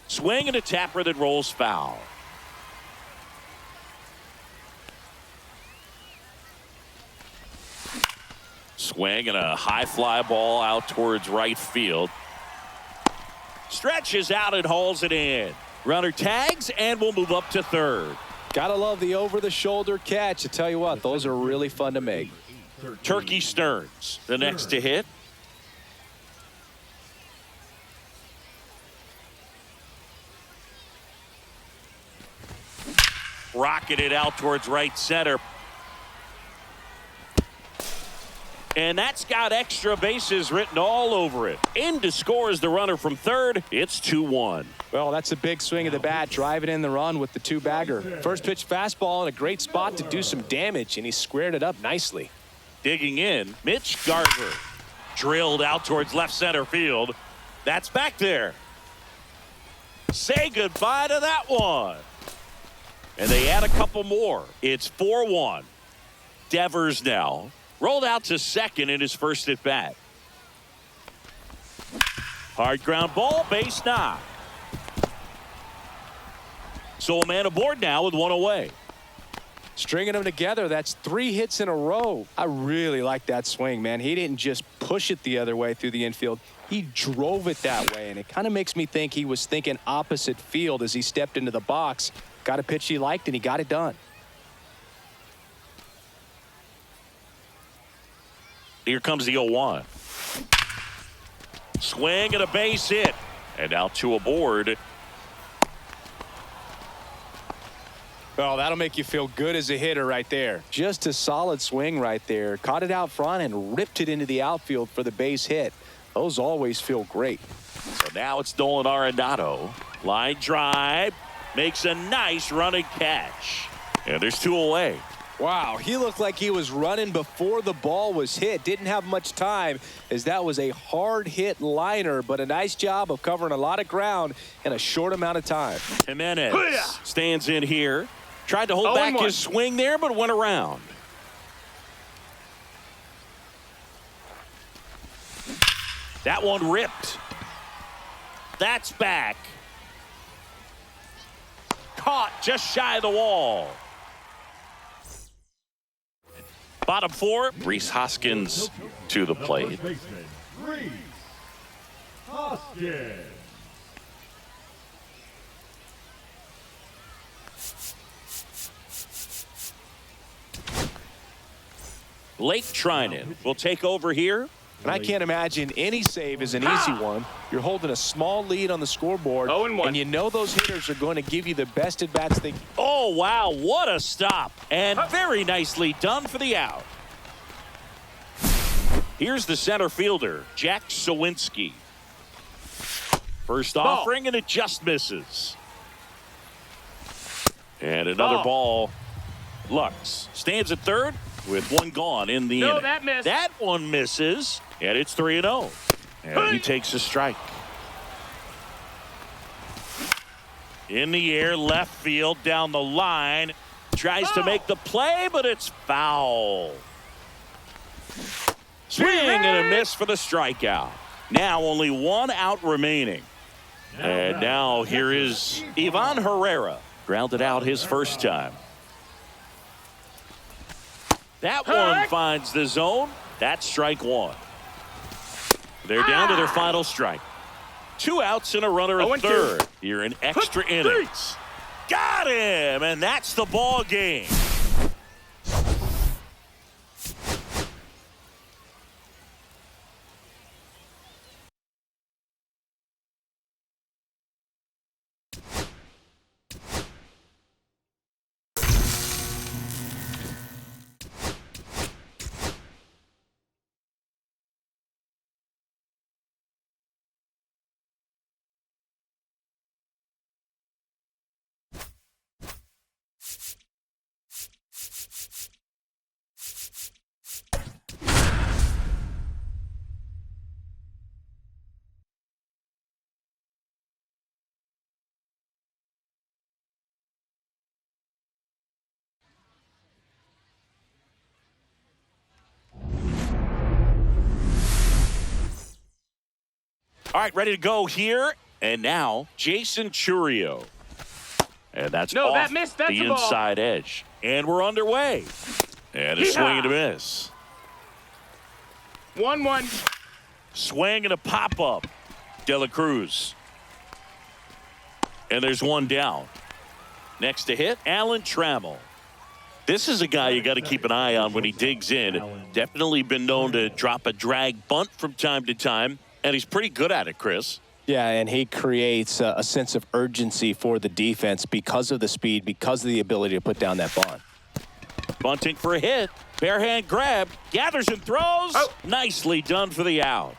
Speaker 1: Swing and a tapper that rolls foul. Swing and a high fly ball out towards right field. Stretches out and hauls it in. Runner tags and will move up to third.
Speaker 6: Gotta love the over-the-shoulder catch. I tell you what, those are really fun to make.
Speaker 1: Turkey Stearns, the next to hit. Rocketed out towards right center. And that's got extra bases written all over it. In to score is the runner from third. It's 2-1.
Speaker 2: Well, that's a big swing of the bat, driving in the run with the 2-bagger. First pitch fastball in a great spot to do some damage, and he squared it up nicely.
Speaker 1: Digging in, Mitch Garver. Drilled out towards left center field. That's back there. Say goodbye to that one. And they add a couple more. It's 4-1. Devers now. Rolled out to second in his first at bat. Hard ground ball, base knock. So a man aboard now with one away.
Speaker 2: Stringing them together, that's 3 hits in a row. I really like that swing, man. He didn't just push it the other way through the infield. He drove it that way, and it kind of makes me think he was thinking opposite field as he stepped into the box.
Speaker 6: Got a pitch he liked, and he got it done.
Speaker 1: Here comes the 0-1. Swing and a base hit. And now 2 aboard.
Speaker 6: Oh, that'll make you feel good as a hitter right there. Just a solid swing right there. Caught it out front and ripped it into the outfield for the base hit. Those always feel great.
Speaker 1: So now it's Nolan Arenado. Line drive. Makes a nice running catch. And there's 2 away.
Speaker 6: Wow, he looked like he was running before the ball was hit. Didn't have much time as that was a hard hit liner, but a nice job of covering a lot of ground in a short amount of time.
Speaker 1: Jimenez stands in here. Tried to hold back his swing there, but went around. That one ripped. That's back. Caught just shy of the wall. Bottom 4, Rhys Hoskins to the plate.
Speaker 4: First baseman, Rhys Hoskins.
Speaker 1: Blake Treinen will take over here.
Speaker 6: And I can't imagine any save is an easy one. You're holding a small lead on the scoreboard,
Speaker 3: 0-1.
Speaker 6: and you know those hitters are going to give you the best at-bats they can.
Speaker 1: Oh, wow, what a stop. And very nicely done for the out. Here's the center fielder, Jack Sawinski. First offering, and it just misses. And another ball. Lux stands at third with 1 gone in the inning.
Speaker 3: that missed.
Speaker 1: That one misses, and it's 3-0. And he takes a strike. In the air, left field, down the line. Tries to make the play, but it's foul. Swing and a miss for the strikeout. Now only 1 out remaining. And now here is Ivan Herrera. Grounded out his first time. That one finds the zone. That's strike 1. They're down to their final strike. 2 outs and a runner at third. Here in extra innings. Got him, and that's the ball game. All right, ready to go here. And now, Jason Chourio. And that's off
Speaker 3: that missed. That's
Speaker 1: the
Speaker 3: a ball.
Speaker 1: inside edge. And we're underway. And a swing and a miss.
Speaker 3: 1-1.
Speaker 1: Swing and a pop-up. De La Cruz. And there's 1 down. Next to hit, Alan Trammell. This is a guy you got to keep an eye on when he digs in. Definitely been known to drop a drag bunt from time to time. And he's pretty good at it, Chris.
Speaker 6: Yeah, and he creates a sense of urgency for the defense because of the speed, because of the ability to put down that bunt.
Speaker 1: Bunting for a hit. Bare hand grab. Gathers and throws. Nicely done for the out.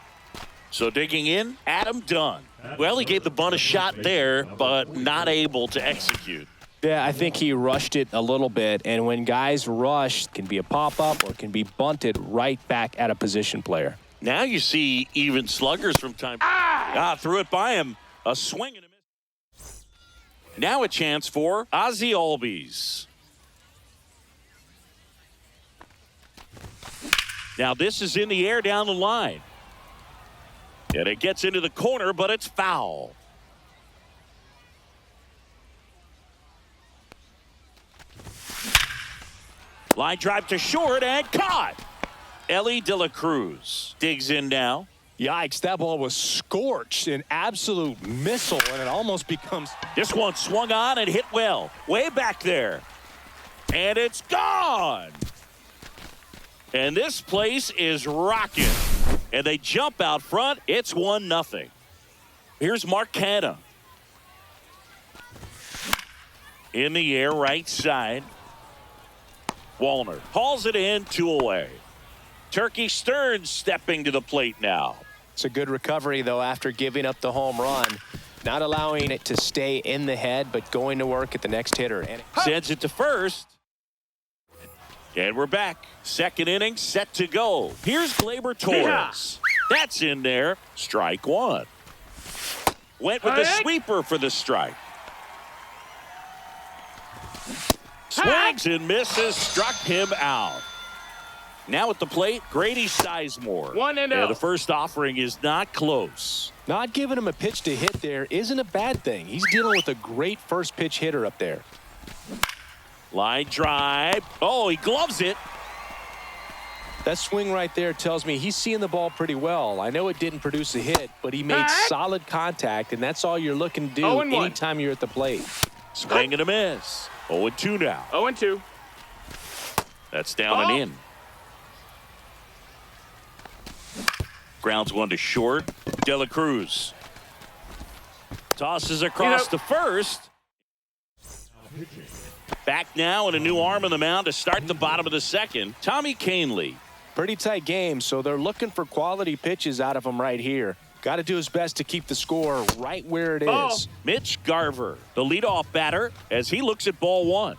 Speaker 1: So digging in, Adam Dunn. Well, he gave the bunt a shot there, but not able to execute.
Speaker 6: Yeah, I think he rushed it a little bit, and when guys rush, it can be a pop-up or it can be bunted right back at a position player.
Speaker 1: Now you see even sluggers from time. Threw it by him. A swing and a miss. Now a chance for Ozzie Albies. Now this is in the air down the line. And it gets into the corner, but it's foul. Line drive to short and caught. Ellie De La Cruz digs in now.
Speaker 2: Yikes, that ball was scorched, an absolute missile, and it almost becomes...
Speaker 1: This one swung on and hit well. Way back there. And it's gone. And this place is rocking. And they jump out front. It's 1-0. Here's Mark Canha. In the air, right side. Wallner hauls it in, 2 away. Turkey Stearns stepping to the plate now.
Speaker 2: It's a good recovery, though, after giving up the home run. Not allowing it to stay in the head, but going to work at the next hitter. And
Speaker 1: sends it to first. And we're back. Second inning set to go. Here's Gleyber Torres. That's in there. Strike 1. Went with the sweeper for the strike. Swings and misses. Struck him out. Now at the plate, Grady Sizemore.
Speaker 3: 1-0.
Speaker 1: And the first offering is not close.
Speaker 2: not giving him a pitch to hit there isn't a bad thing. He's dealing with a great first pitch hitter up there.
Speaker 1: Line drive. Oh, he gloves it.
Speaker 2: That swing right there tells me he's seeing the ball pretty well. I know it didn't produce a hit, but he made solid contact, and that's all you're looking to do anytime you're at the plate.
Speaker 1: Swing and a miss. 0-2 now.
Speaker 3: 0-2.
Speaker 1: That's down and in. Grounds one to short. De La Cruz tosses across to first. Back now and a new arm on the mound to start the bottom of the second. Tommy Kahnle.
Speaker 2: Pretty tight game, so they're looking for quality pitches out of him right here. Got to do his best to keep the score right where it is.
Speaker 1: Mitch Garver, the leadoff batter, as he looks at ball one.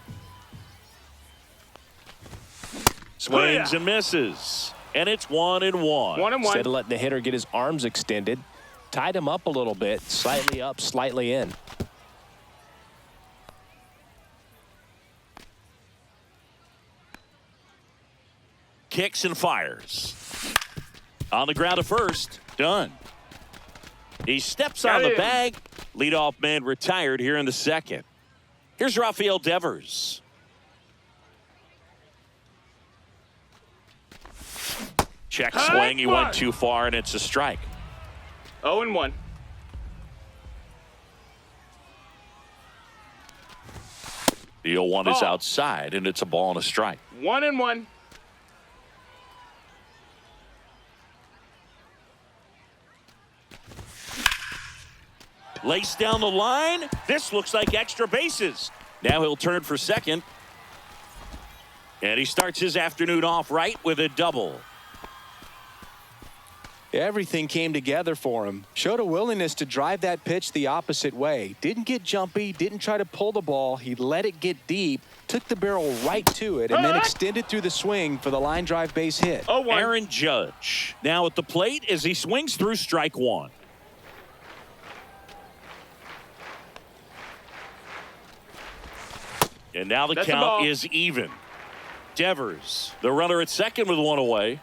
Speaker 1: Swings and misses. And it's 1-1.
Speaker 3: 1-1.
Speaker 2: Instead of letting the hitter get his arms extended, tied him up a little bit, slightly up, slightly in.
Speaker 1: Kicks and fires. On the ground to first. Done. He steps on the bag. Leadoff man retired here in the second. Here's Rafael Devers. Check swing. He went too far, and it's a strike.
Speaker 3: 0-1.
Speaker 1: The 0-1 is outside, and it's a ball and a strike.
Speaker 3: 1-1.
Speaker 1: Lace down the line. This looks like extra bases. Now he'll turn for second. And he starts his afternoon off right with a double.
Speaker 2: Everything came together for him. Showed a willingness to drive that pitch the opposite way. Didn't get jumpy, didn't try to pull the ball. He let it get deep, took the barrel right to it, and then extended through the swing for the line drive base hit.
Speaker 1: Aaron Judge now at the plate as he swings through strike one. And now the count is even. Devers, the runner at second with one away.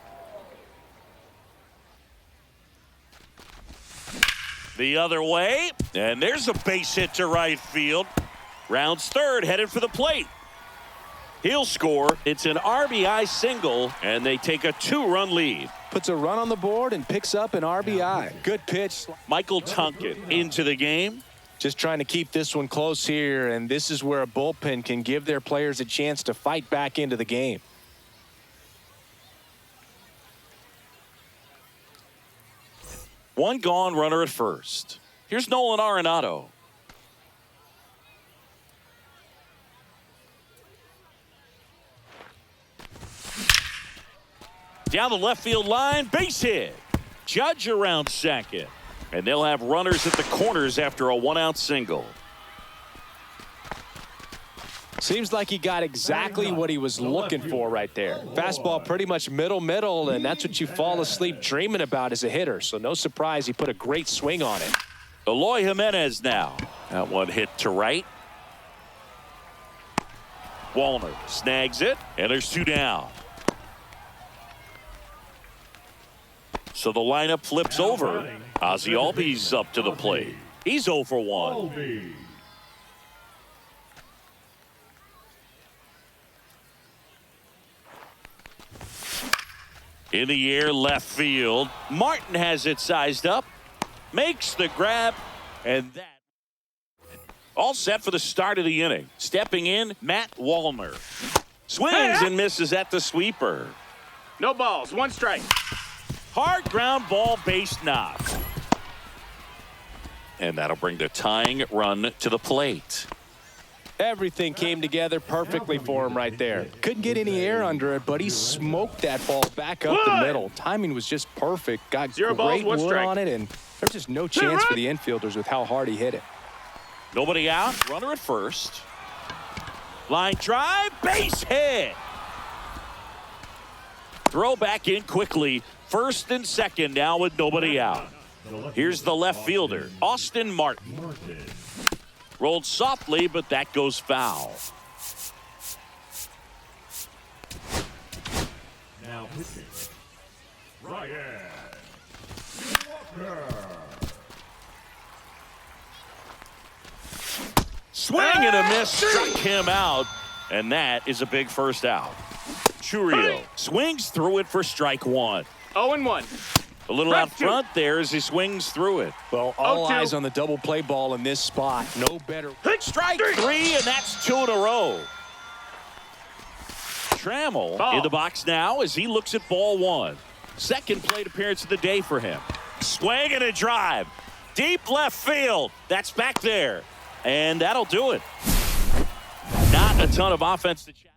Speaker 1: The other way, and there's a base hit to right field. Rounds third, headed for the plate. He'll score. It's an RBI single, and they take a 2-run lead.
Speaker 2: Puts a run on the board and picks up an RBI. Good pitch.
Speaker 1: Michael Tonkin into the game.
Speaker 2: Just trying to keep this one close here, and this is where a bullpen can give their players a chance to fight back into the game.
Speaker 1: One gone, runner at first. Here's Nolan Arenado. Down the left field line, base hit. Judge around second. And they'll have runners at the corners after a one-out single.
Speaker 2: Seems like he got exactly what he was looking for right there. Fastball pretty much middle, and that's what you fall asleep dreaming about as a hitter. So no surprise he put a great swing on it.
Speaker 1: Eloy Jimenez now. That one hit to right. Wallner snags it, and there's two down. So the lineup flips over. Ozzie Albies up to the plate. He's 0 for 1. In the air, left field. Martin has it sized up. Makes the grab. And that. All set for the start of the inning. Stepping in, Matt Wallner. Swings and misses at the sweeper.
Speaker 3: No balls. 1 strike.
Speaker 1: Hard ground ball, base knock. And that'll bring the tying run to the plate.
Speaker 6: Everything came together perfectly for him right there. Couldn't get any air under it, but he smoked that ball back up the middle. Timing was just perfect. Got
Speaker 3: 0 balls,
Speaker 6: great
Speaker 3: 1
Speaker 6: wood
Speaker 3: strike.
Speaker 6: on it, and there's just no chance for the infielders with how hard he hit it.
Speaker 1: Nobody out. Runner at first. Line drive. Base hit. Throw back in quickly. First and second now with nobody out. Here's the left fielder, Austin Martin. Rolled softly, but that goes foul.
Speaker 4: Now pitching, Ryan Walker.
Speaker 1: Swing and a miss, struck him out, and that is a big first out. Chourio swings through it for strike 1.
Speaker 3: 0-1.
Speaker 1: A little out front there as he swings through it.
Speaker 6: Well, all eyes on the double play ball in this spot. No better.
Speaker 1: Strike 3, and that's 2 in a row. Trammell in the box now as he looks at ball 1. Second plate appearance of the day for him. Swing and a drive. Deep left field. That's back there. And that'll do it. Not a ton of offense to chat.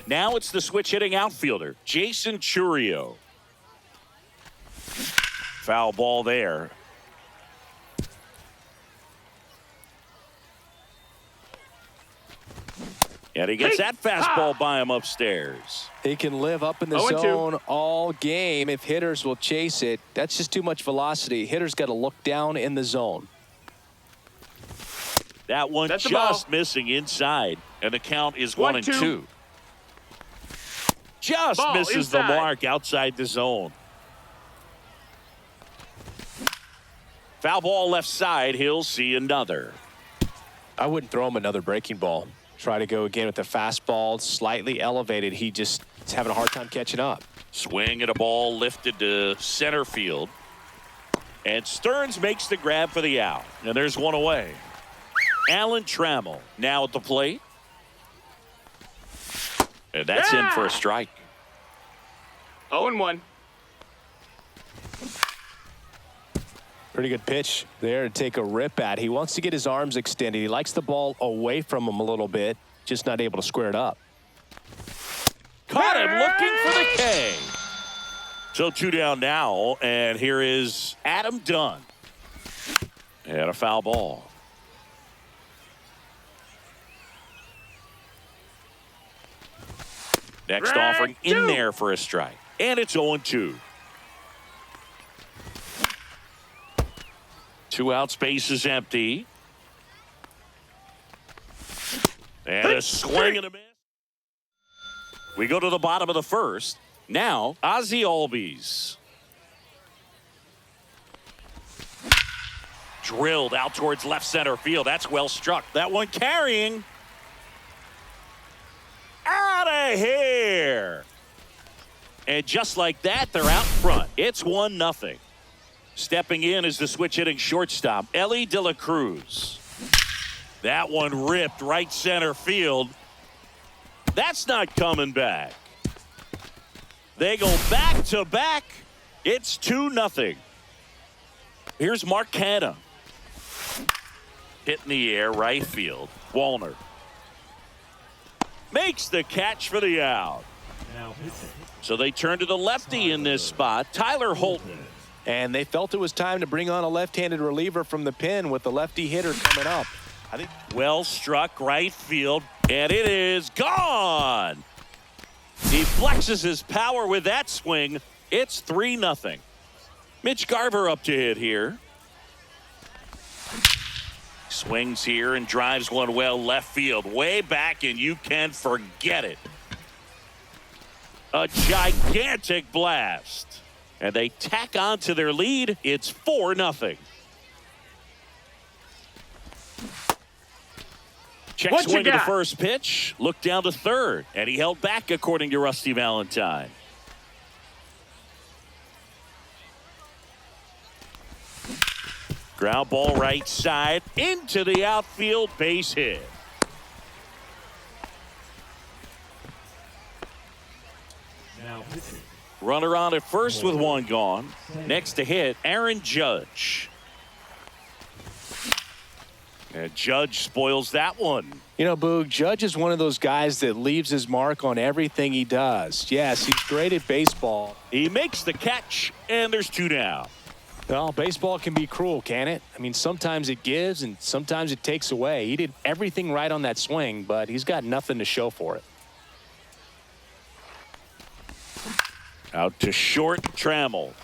Speaker 1: Now it's the switch hitting outfielder, Jason Chourio. Foul ball there. And he gets that fastball by him upstairs.
Speaker 6: He can live up in the
Speaker 3: 0-2.
Speaker 6: zone all game if hitters will chase it. That's just too much velocity. Hitters got to look down in the zone.
Speaker 1: That one
Speaker 3: That's a
Speaker 1: just
Speaker 3: ball.
Speaker 1: missing inside, and the count is 1-2. Just
Speaker 3: Ball
Speaker 1: misses the
Speaker 3: inside.
Speaker 1: mark outside the zone. Foul ball left side. He'll see another.
Speaker 2: I wouldn't throw him another breaking ball. Try to go again with the fastball, slightly elevated. He just is having a hard time catching up.
Speaker 1: Swing at a ball lifted to center field. And Stearns makes the grab for the out. And there's one away. Alan Trammell now at the plate. And that's in for a strike.
Speaker 3: 0-1.
Speaker 6: Pretty good pitch there to take a rip at. He wants to get his arms extended. He likes the ball away from him a little bit, just not able to square it up.
Speaker 1: Caught him looking for the K. So 2 down now, and here is Adam Dunn. And a foul ball. Next offering in there for a strike. And it's 0-2. 2 out, space is empty. And a swing and a miss. We go to the bottom of the first. Now, Ozzie Albies. Drilled out towards left center field. That's well struck. That one carrying. Out of here. And just like that, they're out front. It's 1-0. Stepping in is the switch hitting shortstop, Ellie De La Cruz. That one ripped right center field. That's not coming back. They go back to back. It's 2-0. Here's Mark Canha. Hit in the air, right field. Wallner makes the catch for the out.
Speaker 4: Now pitching.
Speaker 1: So they turn to the lefty in this spot, Tyler Holton.
Speaker 2: And they felt it was time to bring on a left-handed reliever from the pen with the lefty hitter coming up. I think
Speaker 1: Well struck right field, and it is gone. He flexes his power with that swing. It's 3-0. Mitch Garver up to hit here. Swings here and drives one well left field, way back, and you can forget it. A gigantic blast. And they tack on to their lead. It's 4-0. Check
Speaker 3: What you
Speaker 1: swing to the
Speaker 3: got?
Speaker 1: first pitch. Looked down to third. And he held back, according to Rusty Valentine. Ground ball right side into the outfield, base hit.
Speaker 4: Now pitching.
Speaker 1: Runner on at first with one gone. Next to hit, Aaron Judge. And Judge spoils that one.
Speaker 2: You know, Boog, Judge is one of those guys that leaves his mark on everything he does. Yes, he's great at baseball.
Speaker 1: He makes the catch, and there's 2 down.
Speaker 2: Well, baseball can be cruel, can it? I mean, sometimes it gives and sometimes it takes away. He did everything right on that swing, but he's got nothing to show for it.
Speaker 1: Out to short, Trammell.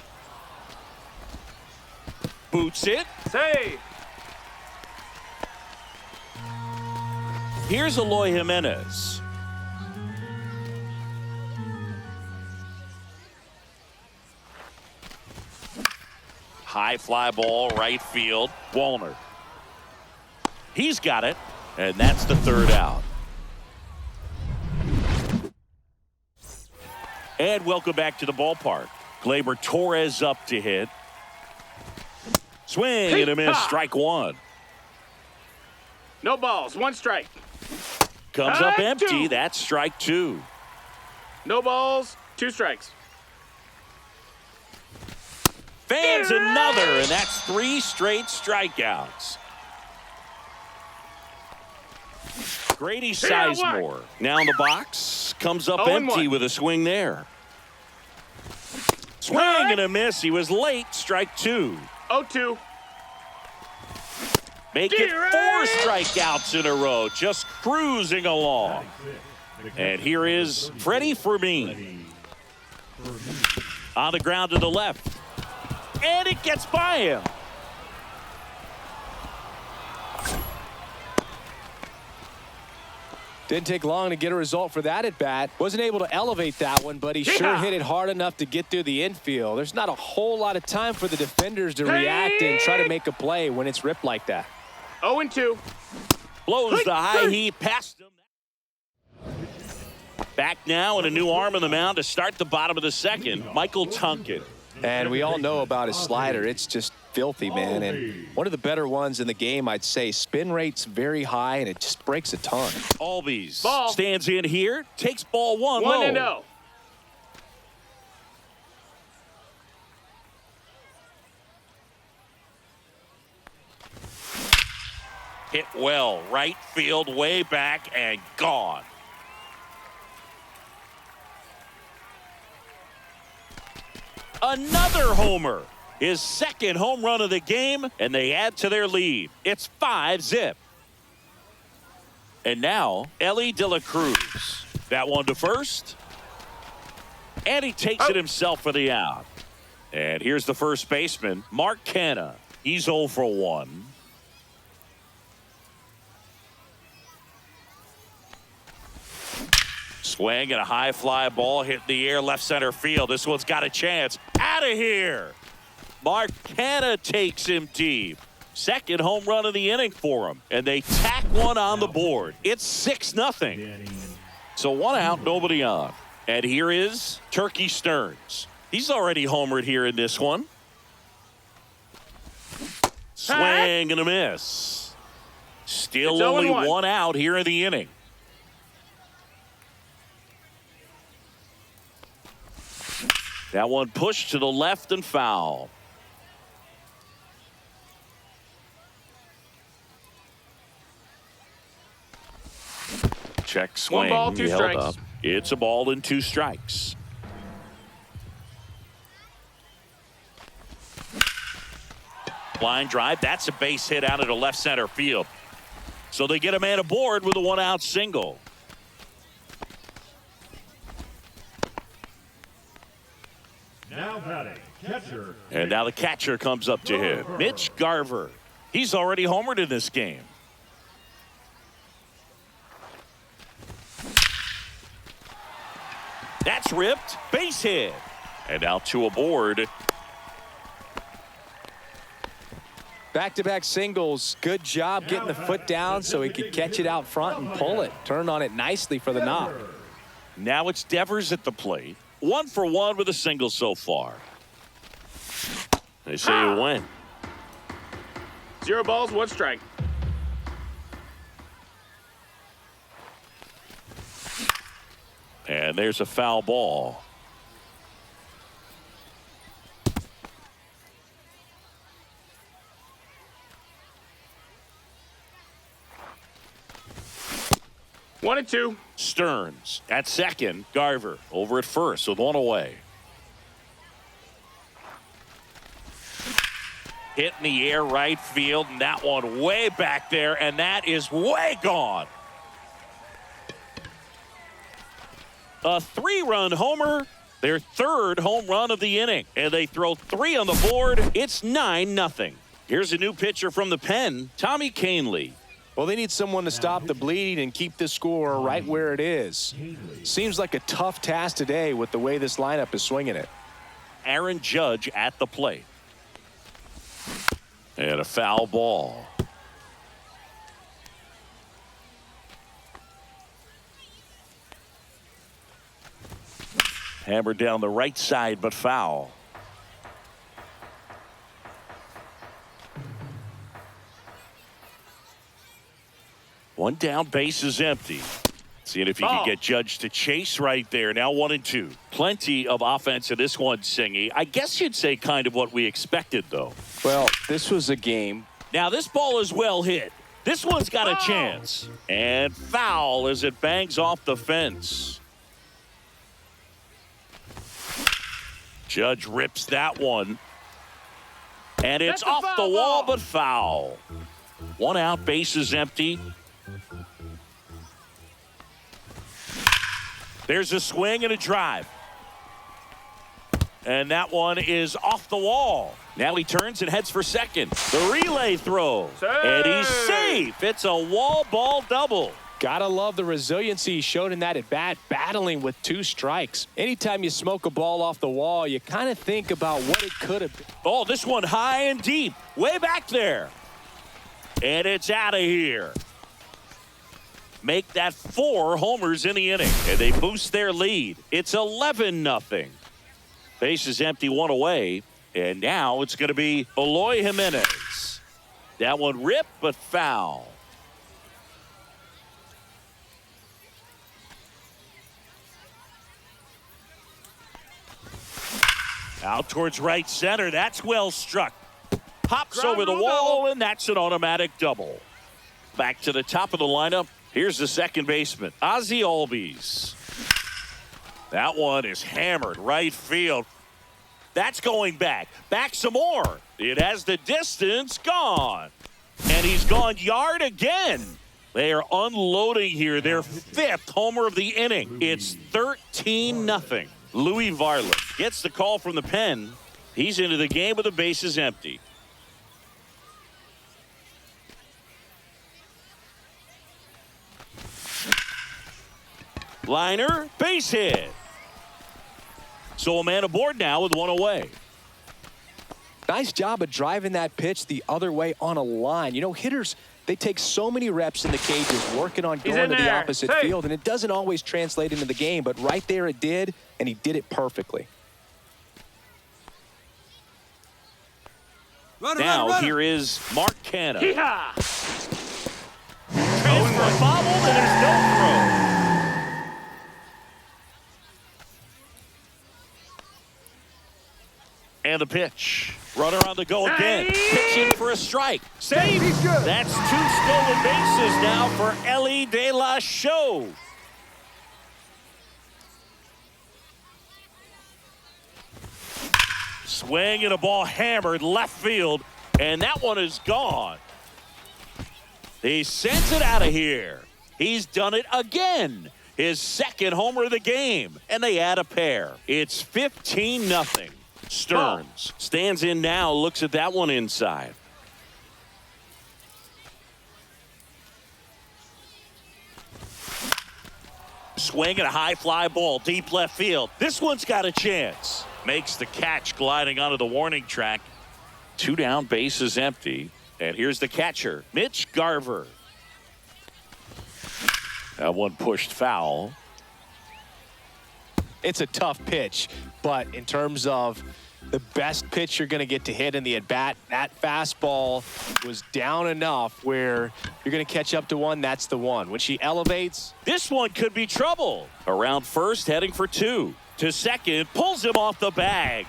Speaker 1: Boots it.
Speaker 3: Save.
Speaker 1: Here's Eloy Jimenez. High fly ball, right field. Wallner. He's got it, and that's the 3rd out. And welcome back to the ballpark. Gleyber Torres up to hit. Swing and a miss, strike 1.
Speaker 3: No balls. 1 strike.
Speaker 1: Comes up
Speaker 3: 2.
Speaker 1: empty, that's strike 2.
Speaker 3: No balls. 2 strikes.
Speaker 1: Fans another, and that's 3 straight strikeouts. Grady Sizemore now in the box, comes up
Speaker 3: 0-1.
Speaker 1: empty with a swing there. Swing and a miss. He was late, strike 2.
Speaker 3: 0-2.
Speaker 1: Make it 4 strikeouts in a row, just cruising along. And here is Freddie Fermin. On the ground to the left. And it gets by him.
Speaker 2: Didn't take long to get a result for that at bat. Wasn't able to elevate that one, but he sure hit it hard enough to get through the infield. There's not a whole lot of time for the defenders to react and try to make a play when it's ripped like that.
Speaker 3: 0-2.
Speaker 1: Blows the high heat past him. Back now and a new arm on the mound to start the bottom of the 2nd. Michael Tonkin.
Speaker 2: And we all know about his slider. It's just filthy, man. And one of the better ones in the game, I'd say. Spin rate's very high, and it just breaks a ton.
Speaker 1: Albies
Speaker 3: Ball.
Speaker 1: stands in here, takes ball 1 low.
Speaker 3: 1-0.
Speaker 1: Hit well, right field, way back, and gone. Another homer. His 2nd home run of the game, and they add to their lead. It's 5-0. And now, Elly De La Cruz. That one to first. And he takes it himself for the out. And here's the first baseman, Mark Canha. He's 0 for 1. Swing and a high fly ball hit in the air, left center field. This one's got a chance. Out of here. Mark Canha takes him deep. 2nd home run of the inning for him. And they tack one on the board. It's 6-0. So 1 out, nobody on. And here is Turkey Stearns. He's already homered here in this one. Swing and a miss. Still
Speaker 3: It's
Speaker 1: only
Speaker 3: 0-1.
Speaker 1: 1 out here in the inning. That one pushed to the left and foul. Check swing.
Speaker 3: 1 ball, 2
Speaker 1: He held
Speaker 3: strikes.
Speaker 1: up. It's a ball and 2 strikes. Line drive. That's a base hit out into left center field. So they get a man aboard with a 1-out single.
Speaker 4: Now batting, catcher.
Speaker 1: And now the catcher comes up to him. Mitch Garver. He's already homered in this game. That's ripped. Base hit. And now 2 aboard.
Speaker 6: Back-to-back singles. Good job getting the foot down so he could catch it out front and pull it. Turned on it nicely for the knock.
Speaker 1: Now it's Devers at the plate. 1 for 1 with a single so far. They say you win.
Speaker 3: 0 balls, 1 strike.
Speaker 1: And there's a foul ball.
Speaker 3: One and two.
Speaker 1: Stearns at second. Garver over at first with 1 away. Hit in the air right field, and that one way back there, and that is way gone. A 3-run homer, their 3rd home run of the inning, and they throw 3 on the board. It's 9-0. Here's a new pitcher from the pen, Tommy Kahnle.
Speaker 2: Well, they need someone to stop the bleeding and keep the score right where it is. Seems like a tough task today with the way this lineup is swinging it.
Speaker 1: Aaron Judge at the plate. And a foul ball. Hammered down the right side, but foul. One down, base is empty. Seeing if he can get Judge to chase right there. Now 1 and 2. Plenty of offense in this one, Singy. I guess you'd say kind of what we expected, though.
Speaker 2: Well, this was a game.
Speaker 1: Now this ball is well hit. This one's got a chance. And foul as it bangs off the fence. Judge rips that one. And it's off the wall, but foul. 1 out, base is empty. There's a swing and a drive. And that one is off the wall. Now he turns and heads for second. The relay throw. And he's safe. It's a wall ball double.
Speaker 2: Gotta love the resiliency he showed in that at bat, battling with 2 strikes. Anytime you smoke a ball off the wall, you kind of think about what it could have been.
Speaker 1: Oh, this one high and deep. Way back there. And it's out of here. Make that 4 homers in the inning. And they boost their lead. It's 11-0. Base is empty, 1 away. And now it's going to be Eloy Jimenez. That one ripped, but foul. Out towards right center. That's well struck. Hops over the wall, and that's an automatic double. Back to the top of the lineup. Here's the second baseman, Ozzie Albies. That one is hammered right field. That's going back. Back some more. It has the distance gone. And he's gone yard again. They are unloading here. Their 5th homer of the inning. It's 13-0. Louis Varland gets the call from the pen. He's into the game with the bases empty. Liner, base hit. So a man aboard now with 1 away.
Speaker 6: Nice job of driving that pitch the other way on a line. You know, hitters, they take so many reps in the cages working on going to the opposite field, and it doesn't always translate into the game, but right there it did, and he did it perfectly.
Speaker 1: Now here is Mark Canha. Transfer bobbled, and there's no throw. And the pitch. Runner on the go again. Pitching for a strike. Safe. That's 2 stolen bases now for Elly De La Show. Swing and a ball hammered left field, and that one is gone. He sends it out of here. He's done it again. His second homer of the game, and they add a pair. It's 15-0. Stearns stands in now, looks at that one inside. Swing and a high fly ball deep left field. This one's got a chance. Makes the catch gliding onto the warning track. 2 down, bases empty. And here's the catcher, Mitch Garver. That one pushed foul.
Speaker 6: It's a tough pitch, but in terms of the best pitch you're going to get to hit in the at-bat, that fastball was down enough where you're going to catch up to one, that's the one. When she elevates.
Speaker 1: This one could be trouble. Around first, heading for 2. To second, pulls him off the bag.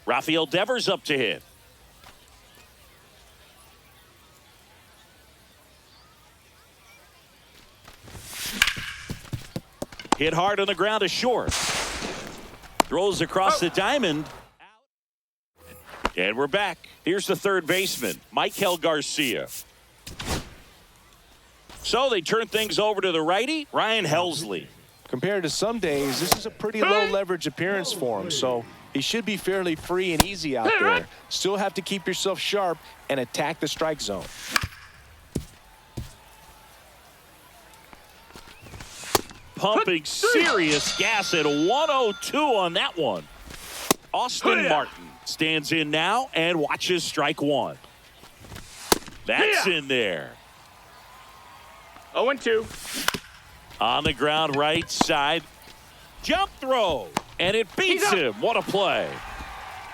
Speaker 1: Rafael Devers up to hit. Hit hard on the ground to short. Throws across the diamond. And we're back. Here's the third baseman, Michael Garcia. So they turn things over to the righty, Ryan Helsley.
Speaker 2: Compared to some days, this is a pretty low leverage appearance for him, so he should be fairly free and easy out there. Still have to keep yourself sharp and attack the strike zone.
Speaker 1: Pumping serious gas at 102 on that one. Austin Martin stands in now and watches strike 1. That's in there.
Speaker 3: 0-2.
Speaker 1: On the ground right side. Jump throw. And it beats him. What a play.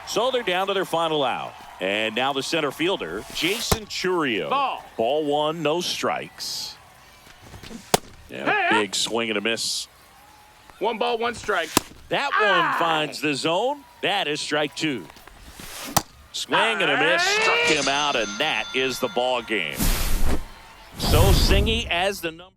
Speaker 1: So they're down to their final out. And now the center fielder, Jason Churio. Ball 1, no strikes. Yeah, big swing and a miss.
Speaker 3: 1 ball, 1 strike.
Speaker 1: That one finds the zone. That is strike 2. Swing and a miss. Struck him out, and that is the ball game. So Singy as the number.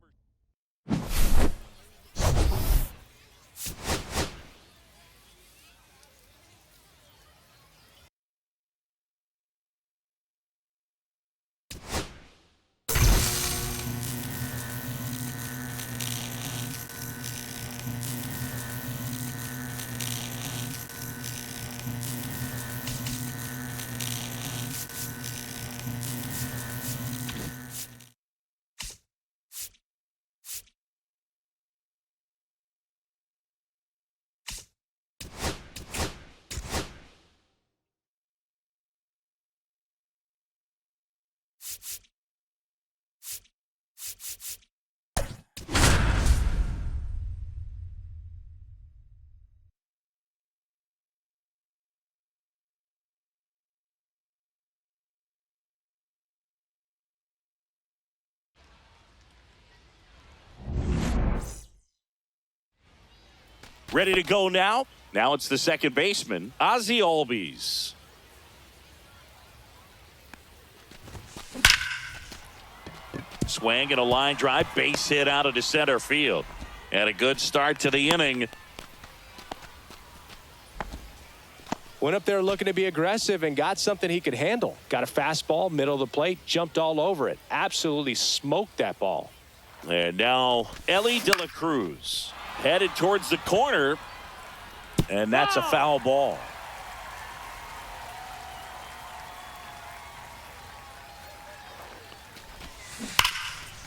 Speaker 1: Ready to go now. Now it's the second baseman, Ozzie Albies. Swing and a line drive, base hit out of the center field. And a good start to the inning.
Speaker 2: Went up there looking to be aggressive and got something he could handle. Got a fastball, middle of the plate, jumped all over it. Absolutely smoked that ball.
Speaker 1: And now Ellie De La Cruz headed towards the corner, and that's a foul ball.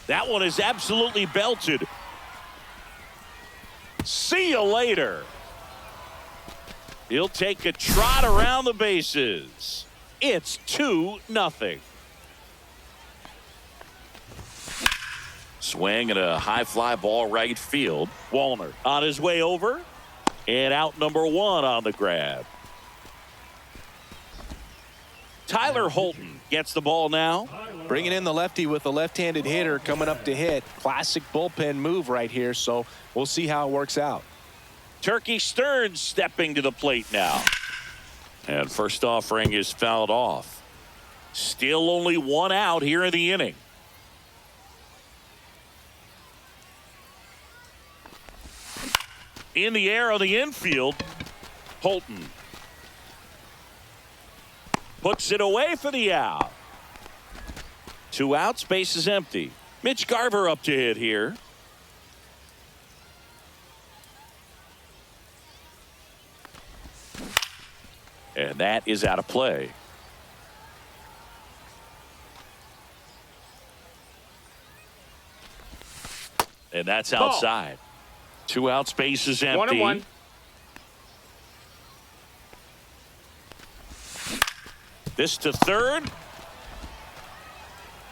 Speaker 1: That one is absolutely belted. See you later. He'll take a trot around the bases. It's 2-0. Swing and a high fly ball right field. Wallner on his way over. And out number 1 on the grab. Tyler Holton gets the ball now.
Speaker 2: Bringing in the lefty with the left-handed hitter coming up to hit. Classic bullpen move right here, so we'll see how it works out.
Speaker 1: Turkey Stearns stepping to the plate now. And first offering is fouled off. Still only 1 out here in the inning. In the air on the infield, Holton puts it away for the out. 2 outs, base is empty. Mitch Garver up to hit here. And that is out of play. And that's outside. 2 outs, base is empty.
Speaker 3: 1-1.
Speaker 1: This to third.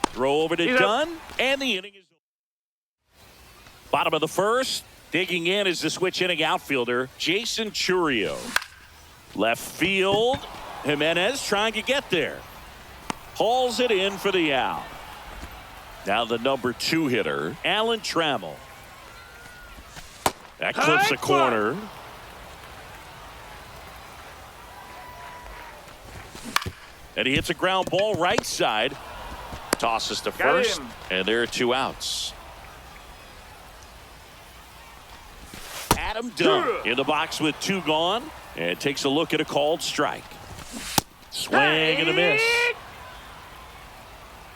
Speaker 1: Throw over to
Speaker 3: He's
Speaker 1: Dunn. And the inning is over. Bottom of the first. Digging in is the switch inning outfielder, Jason Chourio. Left field. Jimenez trying to get there. Hauls it in for the out. Now the number 2 hitter, Alan Trammell. That clips the corner. And he hits a ground ball right side. Tosses to first. And there are 2 outs. Adam Dunn in the box with 2 gone. And takes a look at a called strike. Swing and a miss.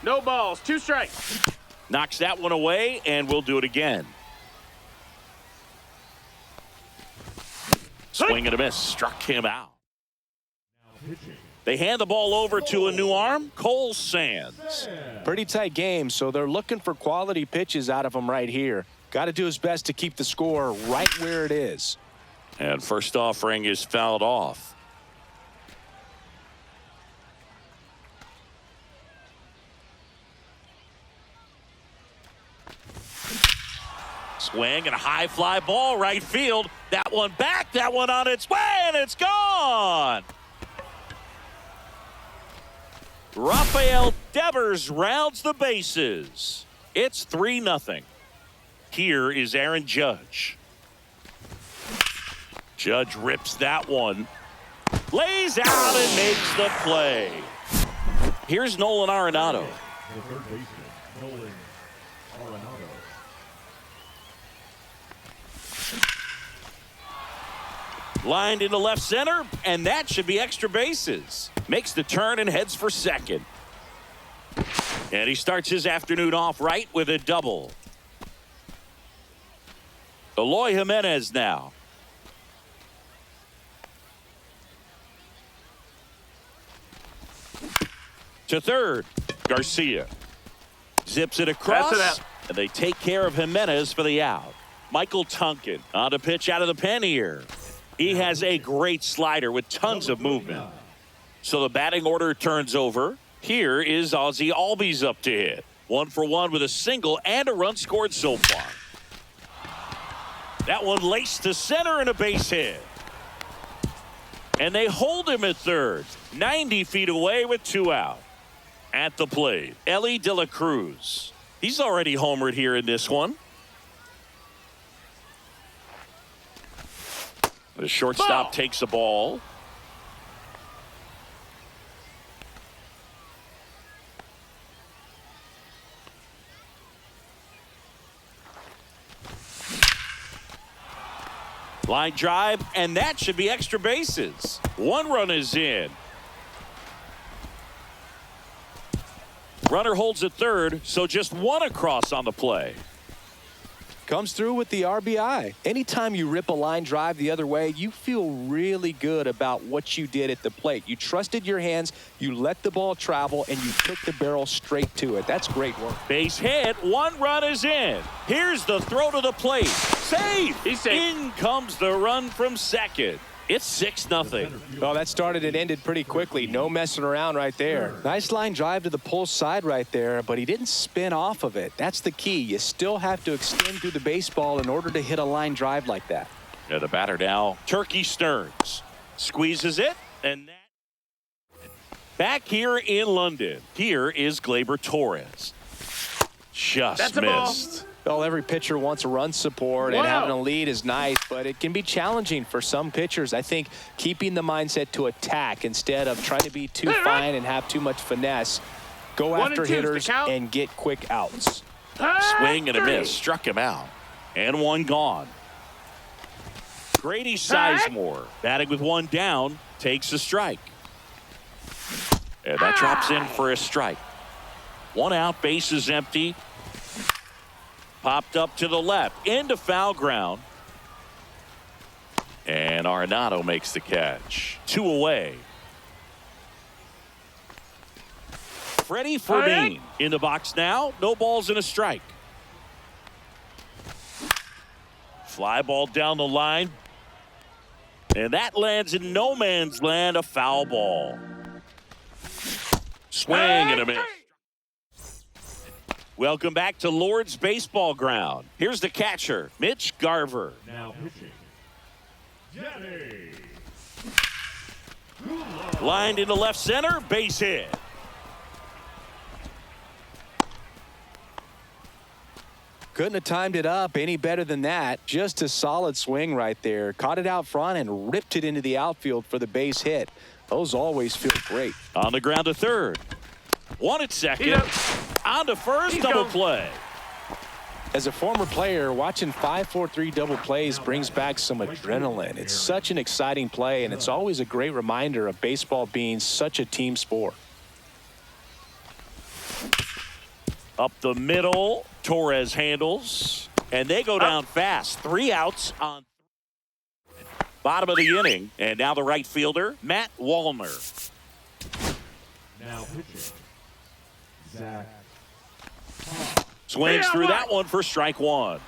Speaker 3: No balls, 2 strikes.
Speaker 1: Knocks that one away, and we'll do it again. Swing and a miss. Struck him out. They hand the ball over to a new arm, Cole Sands.
Speaker 2: Pretty tight game, so they're looking for quality pitches out of him right here. Got to do his best to keep the score right where it is.
Speaker 1: And first offering is fouled off. Swing and a high fly ball right field. That one back, that one on its way, and it's gone. Rafael Devers rounds the bases. It's 3-0. Here is Aaron Judge. Judge rips that one. Lays out and makes the play. Here's Nolan Arenado.
Speaker 4: The third baseman, Nolan Arenado.
Speaker 1: Lined into left center, and that should be extra bases. Makes the turn and heads for second. And he starts his afternoon off right with a double. Eloy Jimenez now. To third, Garcia. Zips it across, and they take care of Jimenez for the out. Michael Tunkin on to pitch out of the pen here. He has a great slider with tons of movement. So the batting order turns over. Here is Ozzie Albies up to hit. 1 for 1 with a single and a run scored so far. That one laced to center and a base hit. And they hold him at third. 90 feet away with 2 out. At the plate, Ellie De La Cruz. He's already homered here in this one. The shortstop takes the ball. Line drive, and that should be extra bases. 1 run is in. Runner holds at third, so just 1 across on the play.
Speaker 6: Comes through with the RBI. Anytime you rip a line drive the other way, you feel really good about what you did at the plate. You trusted your hands, you let the ball travel, and you took the barrel straight to it. That's great work.
Speaker 1: Base hit, 1 run is in. Here's the throw to the plate. Safe!
Speaker 3: He's safe.
Speaker 1: In comes the run from second. It's 6-0.
Speaker 6: Well, that started and ended pretty quickly. No messing around right there. Nice line drive to the pull side right there, but he didn't spin off of it. That's the key. You still have to extend through the baseball in order to hit a line drive like that.
Speaker 1: Yeah, the batter now, Turkey Stearns. Squeezes it, and that. Back here in London, here is Gleyber Torres. Just missed.
Speaker 6: Well, every pitcher wants a run support, and having a lead is nice, but it can be challenging for some pitchers. I think keeping the mindset to attack instead of trying to be too fine and have too much finesse. Go after hitters and get quick outs.
Speaker 1: Swing and a miss. Struck him out. And 1 gone. Grady Sizemore batting with one down, takes a strike. And that drops in for a strike. One out, base is empty. Popped up to the left, into foul ground. And Arenado makes the catch. 2 away. Freddie Fermin in the box now. No balls and a strike. Fly ball down the line. And that lands in no man's land, a foul ball. Swing and a miss. Welcome back to Lord's Baseball Ground. Here's the catcher, Mitch Garver.
Speaker 4: Now pitching, Johnny.
Speaker 1: Lined into left center, base hit.
Speaker 6: Couldn't have timed it up any better than that. Just a solid swing right there. Caught it out front and ripped it into the outfield for the base hit. Those always feel great.
Speaker 1: On the ground to third. One at second. On to first, double play.
Speaker 2: As a former player, watching 5-4-3 double plays brings back some adrenaline. It's such an exciting play, and it's always a great reminder of baseball being such a team sport.
Speaker 1: Up the middle, Torres handles, and they go down fast. 3 outs on bottom of the inning, and now the right fielder, Matt Wallner.
Speaker 4: Now pitching, Zach.
Speaker 1: Swings through that one for strike 1.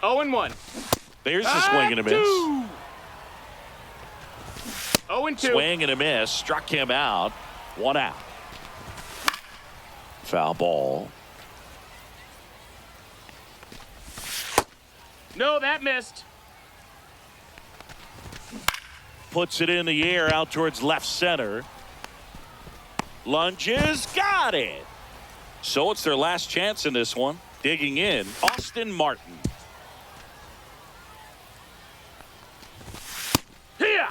Speaker 3: 0-1.
Speaker 1: There's the swing and a miss.
Speaker 3: 0-2.
Speaker 1: Swing and a miss, struck him out. 1 out. Foul ball.
Speaker 3: No, that missed.
Speaker 1: Puts it in the air out towards left center. Lunges, got it. So it's their last chance in this one. Digging in, Austin Martin.
Speaker 3: Here.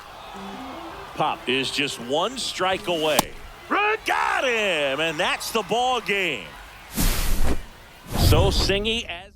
Speaker 1: Pop is just 1 strike away. Got him, and that's the ball game. So Singy as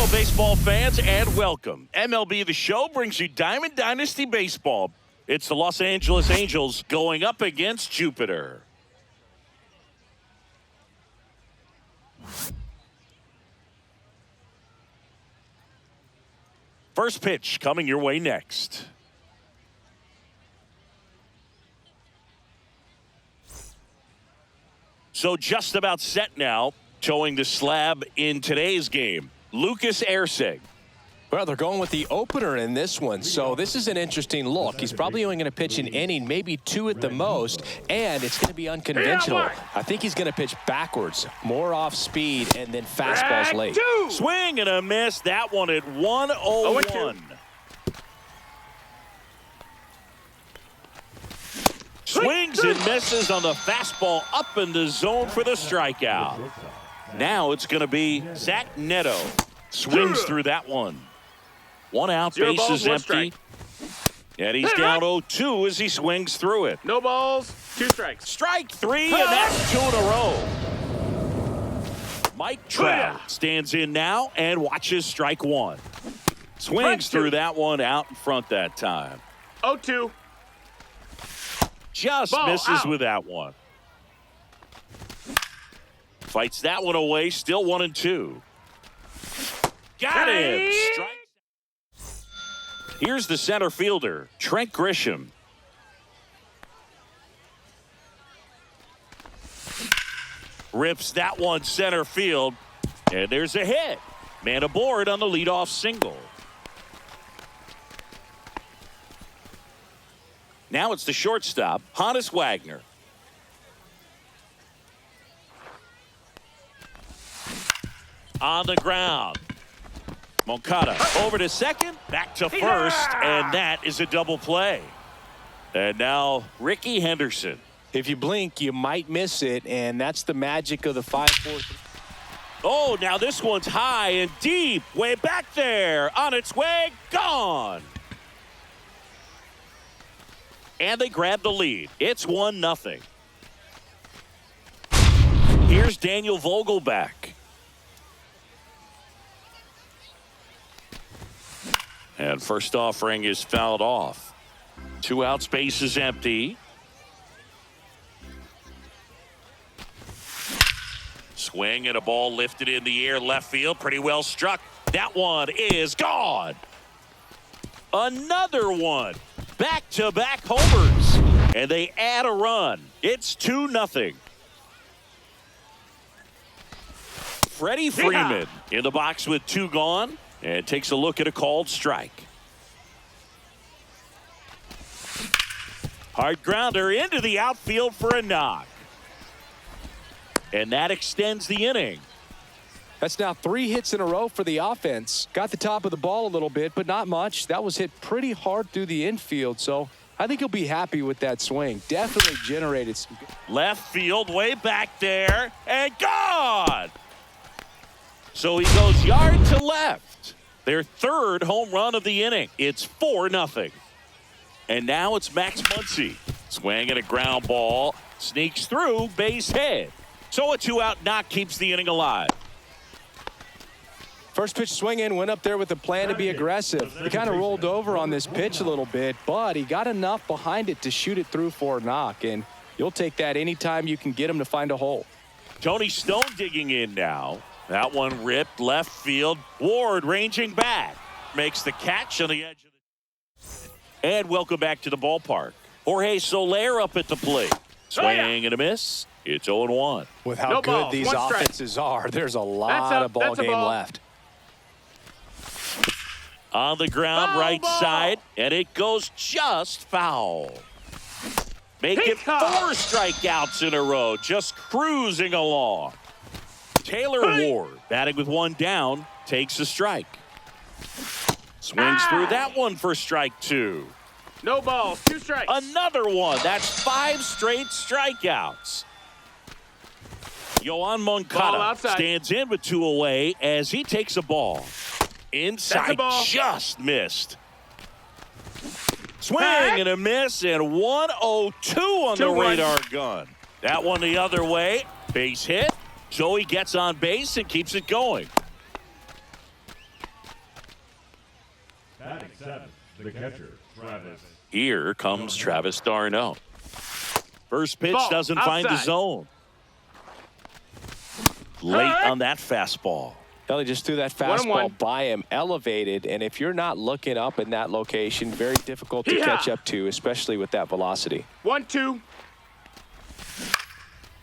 Speaker 1: Hello, baseball fans, and welcome. MLB The Show brings you Diamond Dynasty Baseball. It's the Los Angeles Angels going up against Jupiter. First pitch coming your way next. So just about set now, showing the slab in today's game. Lucas Erceg.
Speaker 6: Well, they're going with the opener in this one, so this is an interesting look. He's probably only going to pitch an inning, maybe two at the most, and it's going to be unconventional. I think he's going to pitch backwards, more off speed, and then fastballs late.
Speaker 1: Swing and a miss. That one at 1-0-1. Swings and misses on the fastball up in the zone for the strikeout. Now it's going to be Zach Neto. Swings through that one. One out, base is empty. And he's down 0-2 as he swings through it.
Speaker 3: No balls, 2 strikes.
Speaker 1: Strike 3, and that's 2 in a row. Mike Trout stands in now and watches strike 1. Swings through that one out in front that time.
Speaker 3: 0-2.
Speaker 1: Just
Speaker 3: Ball
Speaker 1: misses
Speaker 3: out.
Speaker 1: with that one. Fights that one away, still 1-2. Got him. Strike. Here's the center fielder, Trent Grisham. Rips that one center field, and there's a hit. Man aboard on the leadoff single. Now it's the shortstop, Honus Wagner. On the ground. Moncada over to second, back to first, and that is a double play. And now Ricky Henderson.
Speaker 2: If you blink, you might miss it, and that's the magic of the 5-4.
Speaker 1: Oh, now this one's high and deep, way back there, on its way, gone. And they grab the lead. It's 1-0. Here's Daniel Vogelbach. And first offering is fouled off. 2 outs, base is empty. Swing and a ball lifted in the air, left field, pretty well struck. That one is gone. Another one. Back-to-back homers. And they add a run. It's 2-0. Freddie Freeman in the box with 2 gone. And takes a look at a called strike. Hard grounder into the outfield for a knock. And that extends the inning.
Speaker 6: That's now 3 hits in a row for the offense. Got the top of the ball a little bit, but not much. That was hit pretty hard through the infield, so I think he'll be happy with that swing. Definitely generated some good.
Speaker 1: Left field, way back there, and gone! So he goes yard to left. Their 3rd home run of the inning. It's 4-0. And now it's Max Muncy. Swing and a ground ball. Sneaks through, base hit. So a 2-out knock keeps the inning alive.
Speaker 6: First pitch swing in, went up there with a plan to be aggressive. He kind of rolled over on this pitch a little bit, but he got enough behind it to shoot it through for a knock. And you'll take that anytime you can get him to find a hole.
Speaker 1: Tony Stone digging in now. That one ripped left field. Ward ranging back. Makes the catch on the edge of the... And welcome back to the ballpark. Jorge Soler up at the plate. Swing and a miss. It's 0-1.
Speaker 6: With how good these offenses are, there's a lot of ball game left.
Speaker 1: On the ground, right side, and it goes just foul. Make it 4 strikeouts in a row, just cruising along. Taylor Ward, batting with 1 down, takes a strike. Swings through that one for strike 2.
Speaker 3: No balls, 2 strikes.
Speaker 1: Another one. That's 5 straight strikeouts. Yohan Moncada stands in with 2 away as he takes a ball. Inside, just missed. Swing and a miss, and 1-0-2 on the radar gun. That one the other way. Base hit. So he gets on base and keeps it going.
Speaker 4: 7, the catcher, Travis.
Speaker 1: Here comes Travis d'Arnaud. First pitch
Speaker 3: Ball,
Speaker 1: doesn't find the
Speaker 3: outside.
Speaker 1: zone. Late on that fastball.
Speaker 6: Kelly just threw that
Speaker 3: 1-1.
Speaker 6: fastball by him, elevated, and if you're not looking up in that location, very difficult to catch up to, especially with that velocity.
Speaker 3: 1-2.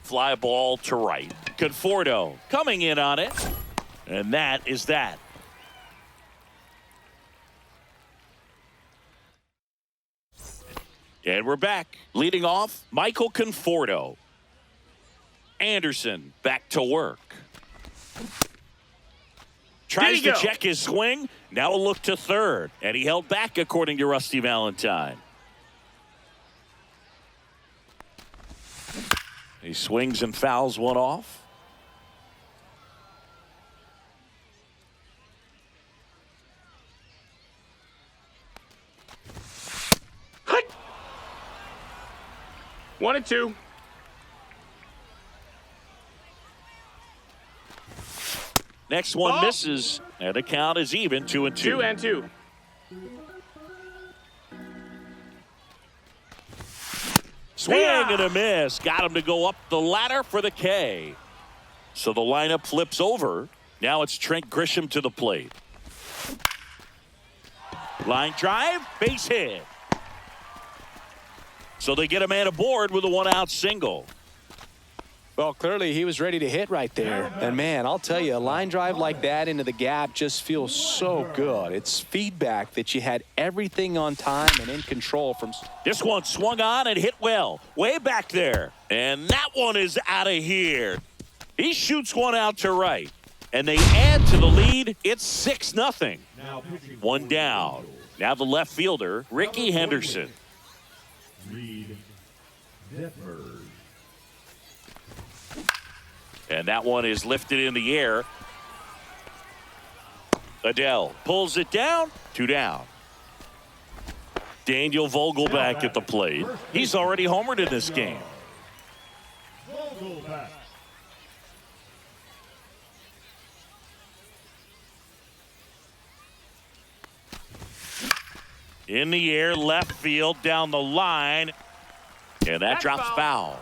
Speaker 1: Fly ball to right. Conforto coming in on it. And that is that. And we're back. Leading off, Michael Conforto. Anderson back to work. Tries to check his swing. Now a look to third. And he held back, according to Rusty Valentine. He swings and fouls one off.
Speaker 3: Hut. 1-2.
Speaker 1: Next one
Speaker 3: Ball.
Speaker 1: misses, and the count is even, 2-2.
Speaker 3: 2-2.
Speaker 1: Swing and a miss. Got him to go up the ladder for the K. So the lineup flips over. Now it's Trent Grisham to the plate. Line drive, base hit. So they get a man aboard with a one-out single.
Speaker 6: Well, clearly he was ready to hit right there. And, man, I'll tell you, a line drive like that into the gap just feels so good. It's feedback that you had everything on time and in control from.
Speaker 1: This one swung on and hit well. Way back there. And that one is out of here. He shoots one out to right. And they add to the lead. It's 6-0.
Speaker 4: Now pitching.
Speaker 1: One down. Now the left fielder, Ricky Henderson.
Speaker 4: Reed Detmers.
Speaker 1: And that one is lifted in the air. Adele pulls it down. 2 down. Daniel Vogelback at the plate. He's already homered in this game.
Speaker 4: Vogelback.
Speaker 1: In the air, left field, down the line. And that drops foul.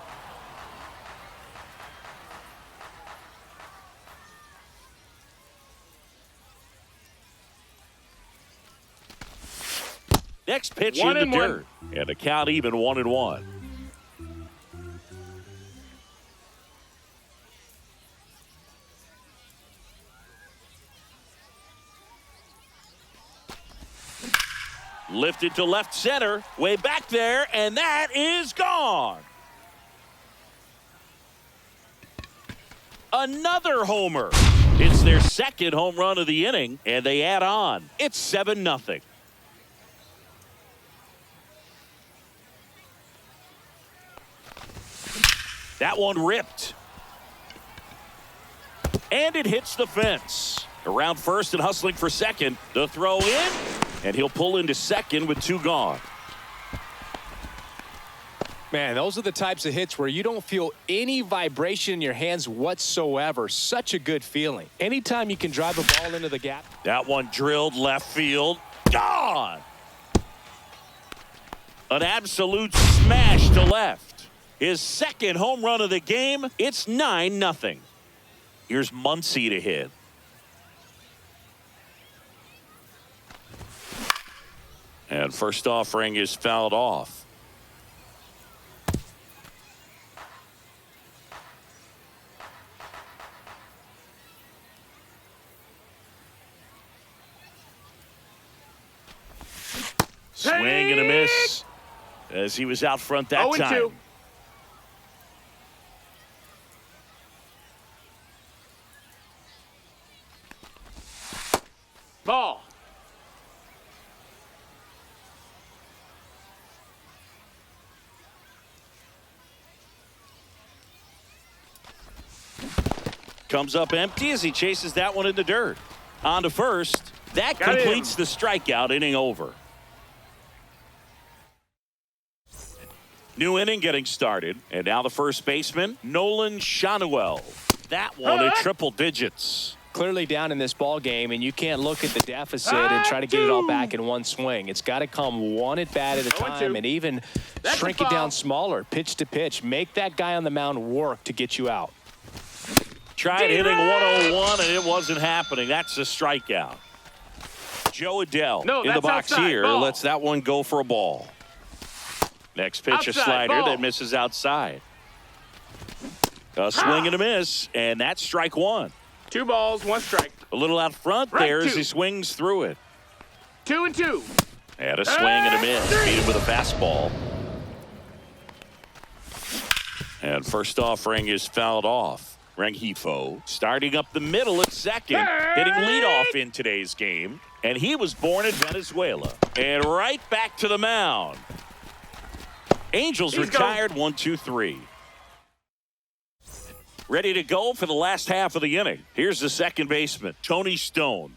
Speaker 1: Next pitch in the dirt. And the count even 1-1. Lifted to left center. Way back there. And that is gone. Another homer. It's their second home run of the inning. And they add on. It's 7-0. That one ripped. And it hits the fence. Around first and hustling for second. The throw in. And he'll pull into second with 2 gone.
Speaker 6: Man, those are the types of hits where you don't feel any vibration in your hands whatsoever. Such a good feeling. Anytime you can drive a ball into the gap.
Speaker 1: That one drilled left field. Gone. An absolute smash to left. His second home run of the game. It's 9-0. Here's Muncy to hit. And first offering is fouled off. Swing and a miss as he was out front that time.
Speaker 3: 0-2. Ball.
Speaker 1: Comes up empty as he chases that one in the dirt. On to first. That
Speaker 3: Got
Speaker 1: completes
Speaker 3: him.
Speaker 1: the strikeout, inning over. New inning getting started. And now the first baseman, Nolan Schanuel. That one at triple digits.
Speaker 2: Clearly down in this ball game, and you can't look at the deficit and try to get it all back in one swing. It's got to come one at bat at a time, and even shrink it down smaller, pitch to pitch. Make that guy on the mound work to get you out.
Speaker 1: Tried hitting 101, and it wasn't happening. That's a strikeout. Joe Adell in the box here lets that one go for a ball. Next pitch, a slider that misses outside. A swing and a miss, and that's strike one.
Speaker 3: 2 balls, 1 strike.
Speaker 1: A little out front there as he swings through it.
Speaker 3: 2-2.
Speaker 1: And a swing and a miss. Beat him with a fastball. And first offering is fouled off. Rengifo starting up the middle at second, hitting leadoff in today's game. And he was born in Venezuela. And right back to the mound. Angels retired 1-2-3. Ready to go for the last half of the inning. Here's the second baseman, Tony Stone.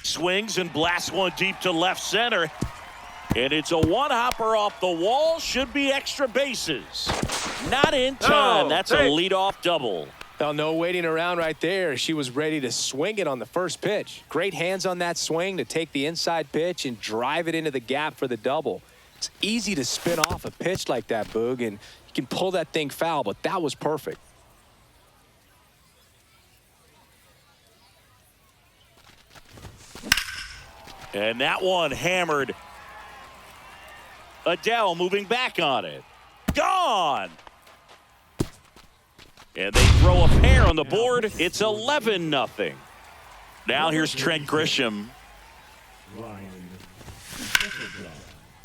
Speaker 1: Swings and blasts one deep to left center. And it's a one-hopper off the wall. Should be extra bases. Not in time. That's a leadoff double.
Speaker 2: Well, no waiting around right there. She was ready to swing it on the first pitch. Great hands on that swing to take the inside pitch and drive it into the gap for the double. It's easy to spin off a pitch like that, Boog, and you can pull that thing foul, but that was perfect.
Speaker 1: And that one hammered. Adell moving back on it. Gone! And they throw a pair on the board. It's 11-0. Now here's Trent Grisham.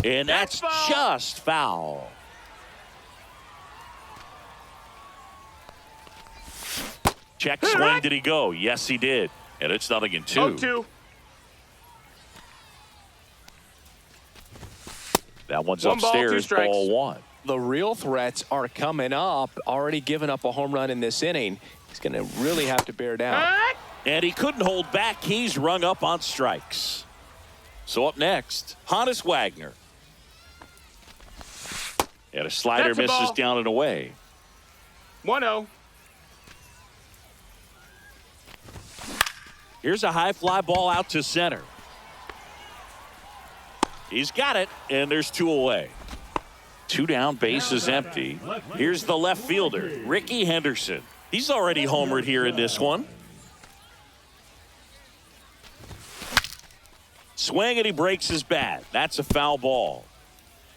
Speaker 1: And that's just foul. Check swing. Did he go? Yes, he did. And it's 0-2.
Speaker 3: 0-2.
Speaker 1: That one's upstairs, ball 1.
Speaker 2: The real threats are coming up. Already given up a home run in this inning. He's going to really have to bear down.
Speaker 1: And he couldn't hold back. He's rung up on strikes. So up next, Honus Wagner. And a slider misses down and away.
Speaker 3: 1-0.
Speaker 1: Here's a high fly ball out to center. He's got it, and there's 2 away. 2 down, base is empty. Here's the left fielder, Ricky Henderson. He's already homered here in this one. Swing, and he breaks his bat. That's a foul ball.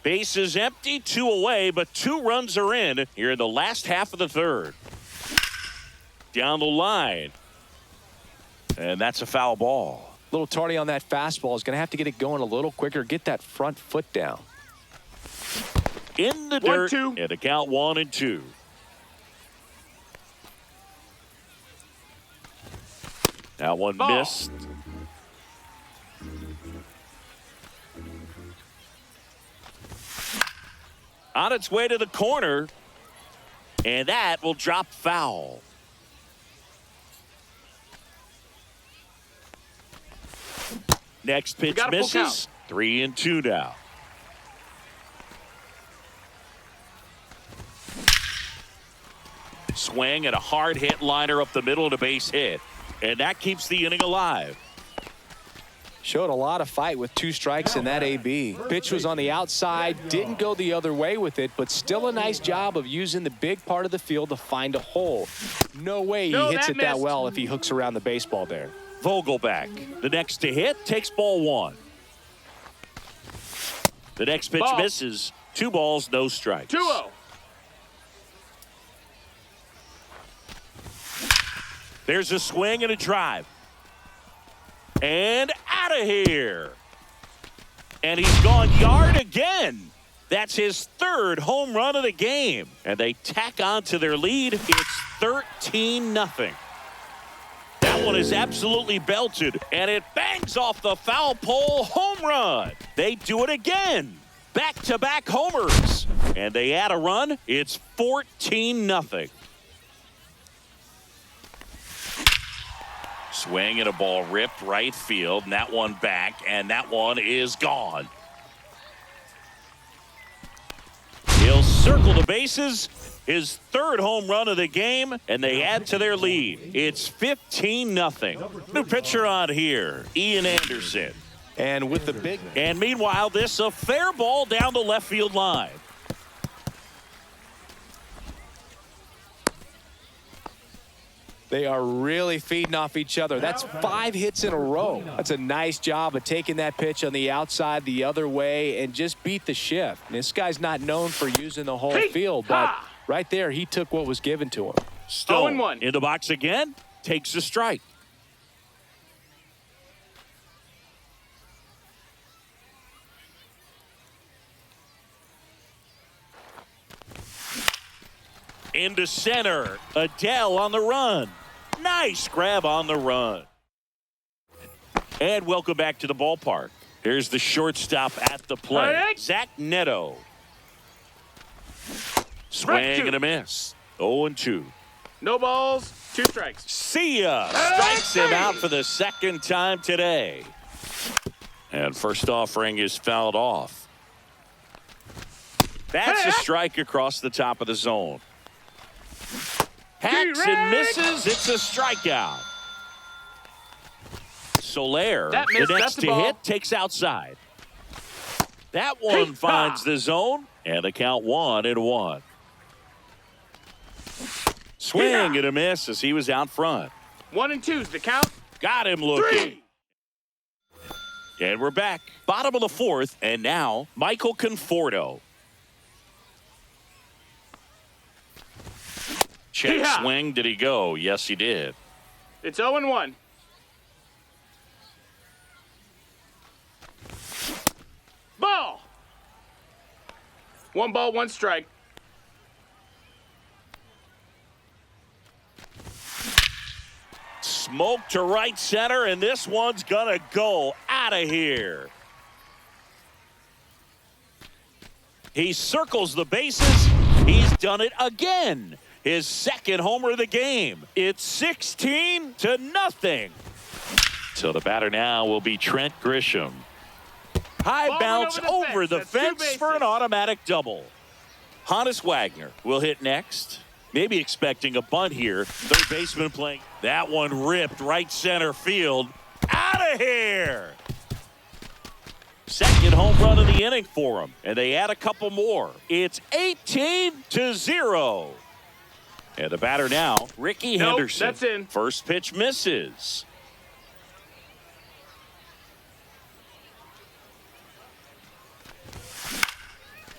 Speaker 1: Base is empty, 2 away, but 2 runs are in here in the last half of the third. Down the line. And that's a foul ball.
Speaker 2: A little tardy on that fastball. Is going to have to get it going a little quicker. Get that front foot down.
Speaker 1: In the dirt, and a count 1-2. That one missed. On its way to the corner, and that will drop foul. Next pitch misses. 3-2 now. Swing and a hard hit liner up the middle to base hit. And that keeps the inning alive.
Speaker 2: Showed a lot of fight with 2 strikes in that AB. Pitch was on the outside, didn't go the other way with it, but still a nice job of using the big part of the field to find a hole. No way he hits it that well if he hooks around the baseball there.
Speaker 1: Vogelback, the next to hit, takes ball 1. The next pitch misses. 2 balls, no strikes.
Speaker 3: 2-0.
Speaker 1: There's a swing and a drive. And out of here. And he's gone yard again. That's his 3rd home run of the game. And they tack on to their lead. It's 13-0. That one is absolutely belted, and it bangs off the foul pole. Home run. They do it again. Back-to-back homers. And they add a run. It's 14-0. Swing and a ball ripped right field, and that one back, and that one is gone. He'll circle the bases. His third home run of the game, and they add to their lead. It's 15-0. New pitcher on here, Ian Anderson.
Speaker 6: And with the big...
Speaker 1: And meanwhile, this a fair ball down the left field line.
Speaker 6: They are really feeding off each other. That's 5 hits in a row. That's a nice job of taking that pitch on the outside the other way and just beat the shift. And this guy's not known for using the whole field, but right there, he took what was given to him.
Speaker 1: Stone
Speaker 3: 0-1.
Speaker 1: in the box again, takes a strike. Into center, Adele on the run. Nice grab on the run. And welcome back to the ballpark. Here's the shortstop at the plate, Zach Neto. Swing and a miss. 0-2.
Speaker 3: No balls, 2 strikes.
Speaker 1: See ya. Strikes him out for the second time today. And first offering is fouled off. That's a strike across the top of the zone. Hacks and misses. It's a strikeout. Soler, the next to hit, takes outside. That one finds the zone, and the count 1-1. Swing and a miss as he was out front.
Speaker 3: 1-2's the count.
Speaker 1: Got him looking. And we're back. Bottom of the 4th, and now Michael Conforto. Check swing. Did he go? Yes, he did.
Speaker 3: It's 0-1. Ball. 1 ball, 1 strike.
Speaker 1: Smoke to right center, and this one's gonna go out of here. He circles the bases. He's done it again. His second homer of the game. It's 16-0. So the batter now will be Trent Grisham. High bounce over the fence for an automatic double. Honus Wagner will hit next. Maybe expecting a bunt here. Third baseman playing. That one ripped right center field. Out of here. Second home run of the inning for him. And they add a couple more. It's 18-0. And the batter now, Ricky Henderson.
Speaker 3: That's in.
Speaker 1: First pitch misses.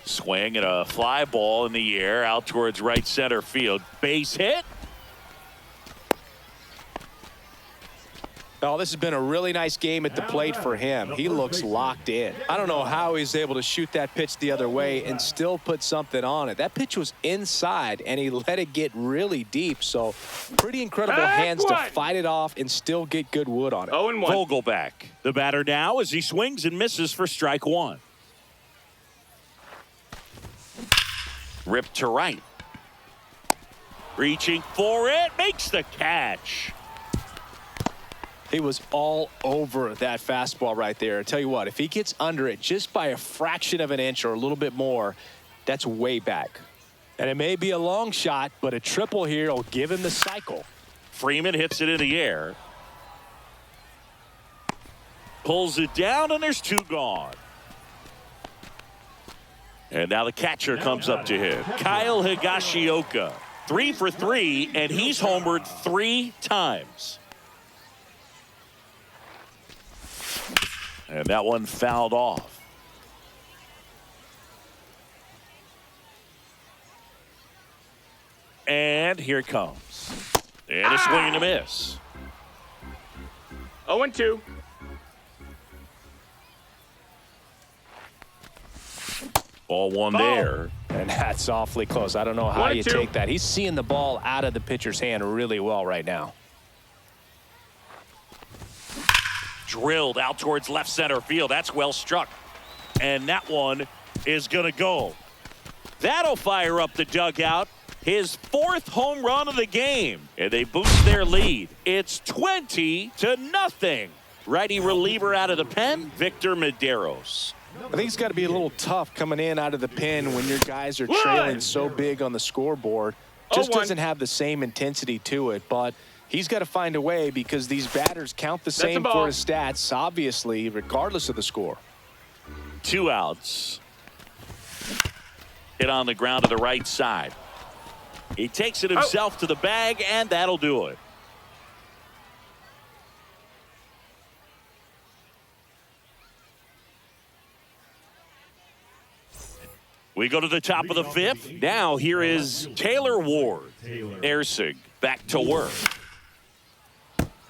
Speaker 1: Swing and a fly ball in the air out towards right center field. Base hit.
Speaker 6: Oh, this has been a really nice game at the plate for him. He looks locked in. I don't know how he's able to shoot that pitch the other way and still put something on it. That pitch was inside, and he let it get really deep. So pretty incredible hands to fight it off and still get good wood on it.
Speaker 3: 0-1.
Speaker 1: Vogelback, the batter now as he swings and misses for strike 1. Ripped to right. Reaching for it, makes the catch.
Speaker 6: He was all over that fastball right there. I tell you what, if he gets under it just by a fraction of an inch or a little bit more, that's way back. And it may be a long shot, but a triple here will give him the cycle.
Speaker 1: Freeman hits it in the air. Pulls it down, and there's 2 gone. And now the catcher comes up to him. Kyle Higashioka, 3 for 3, and he's homered 3 times. And that one fouled off. And here it comes. And a swing and a miss.
Speaker 3: 0-2.
Speaker 1: Ball 1 there.
Speaker 6: And that's awfully close. I don't know how you take that. He's seeing the ball out of the pitcher's hand really well right now.
Speaker 1: Drilled out towards left center field. That's well struck. And that one is going to go. That'll fire up the dugout. His 4th home run of the game. And they boost their lead. It's 20-0. Righty reliever out of the pen, Victor Medeiros.
Speaker 2: I think it's got to be a little tough coming in out of the pen when your guys are trailing so big on the scoreboard. Just doesn't have the same intensity to it, but he's got to find a way because these batters count the same for his stats, obviously, regardless of the score.
Speaker 1: 2 outs. Hit on the ground to the right side. He takes it himself to the bag, and that'll do it. We go to the top of the 5th. Now here is Taylor Ward. Erceg back to work.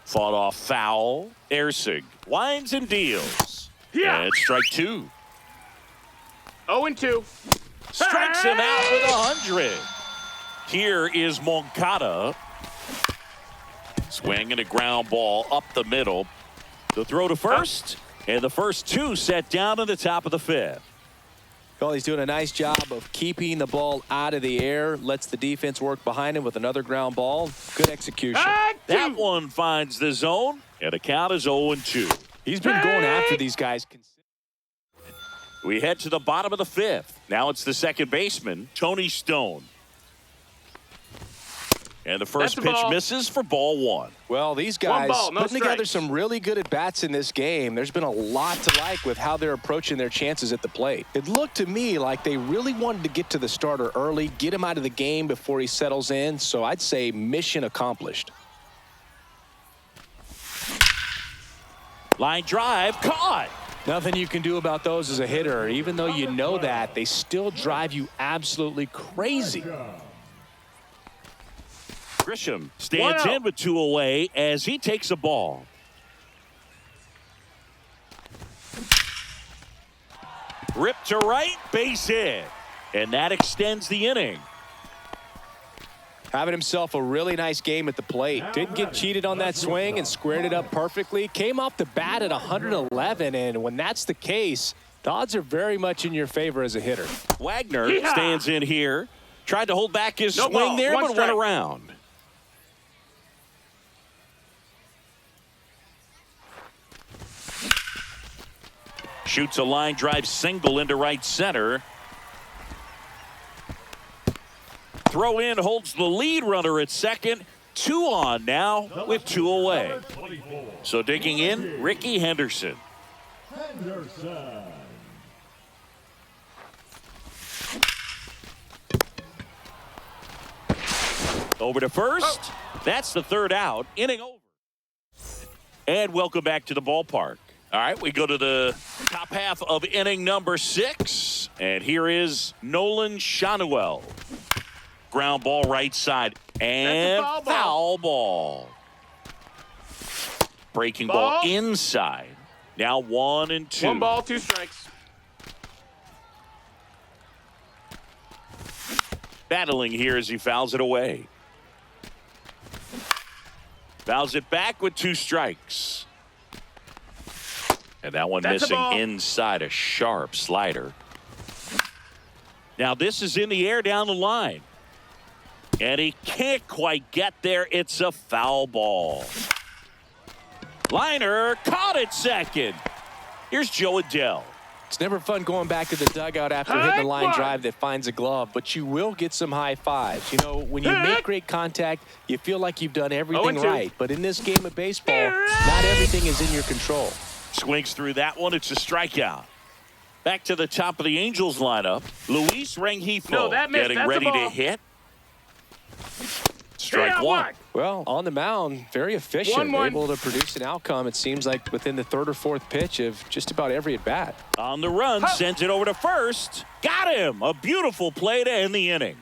Speaker 1: Fought off foul. Erceg winds and deals. And strike 2.
Speaker 3: 0-2.
Speaker 1: Strikes him out with 100. Here is Moncada. Swinging a ground ball up the middle. The throw to first. And the first 2 set down in the top of the 5th.
Speaker 6: Well, he's doing a nice job of keeping the ball out of the air. Lets the defense work behind him with another ground ball. Good execution.
Speaker 1: That one finds the zone. And the count is 0-2.
Speaker 2: He's been going after these guys.
Speaker 1: We head to the bottom of the 5th. Now it's the second baseman, Tony Stone. And the first pitch misses for ball 1.
Speaker 6: Well, these guys putting together
Speaker 3: strikes.
Speaker 6: some really good at-bats in this game. There's been a lot to like with how they're approaching their chances at the plate. It looked to me like they really wanted to get to the starter early, get him out of the game before he settles in. So I'd say mission accomplished.
Speaker 1: Line drive, caught.
Speaker 2: Nothing you can do about those as a hitter. Even though you know that, they still drive you absolutely crazy.
Speaker 1: Grisham stands in with 2 away as he takes a ball. Ripped to right, base hit. And that extends the inning.
Speaker 6: Having himself a really nice game at the plate. Didn't get cheated on that swing and squared it up perfectly. Came off the bat at 111, and when that's the case, the odds are very much in your favor as a hitter.
Speaker 1: Wagner stands in here. Tried to hold back his swing
Speaker 3: ball,
Speaker 1: there,
Speaker 3: 1
Speaker 1: but
Speaker 3: strike.
Speaker 1: went around. Shoots a line drive single into right center. Throw in holds the lead runner at second. 2 on now with 2 away. So digging in, Ricky Henderson. Over to first. That's the 3rd out. Inning over. And welcome back to the ballpark. All right, we go to the top half of inning number 6. And here is Nolan Schanuel. Ground ball right side. And foul ball. Breaking ball inside. Now 1-2.
Speaker 3: 1 ball, 2 strikes.
Speaker 1: Battling here as he fouls it away. Fouls it back with 2 strikes. And that one missing inside, a sharp slider. Now this is in the air down the line. And he can't quite get there. It's a foul ball. Liner caught at second. Here's Joe Adell.
Speaker 6: It's never fun going back to the dugout after hitting a line drive that finds a glove, but you will get some high fives. You know, when you make great contact, you feel like you've done everything right. But in this game of baseball, not everything is in your control.
Speaker 1: Swings through that one. It's a strikeout. Back to the top of the Angels lineup. Luis Rengifo getting ready to hit. Strike 1.
Speaker 6: Well, on the mound, very efficient,
Speaker 3: 1-1.
Speaker 6: able to produce an outcome, it seems like, within the 3rd or 4th pitch of just about every at-bat.
Speaker 1: On the run, sends it over to first. Got him. A beautiful play to end the inning.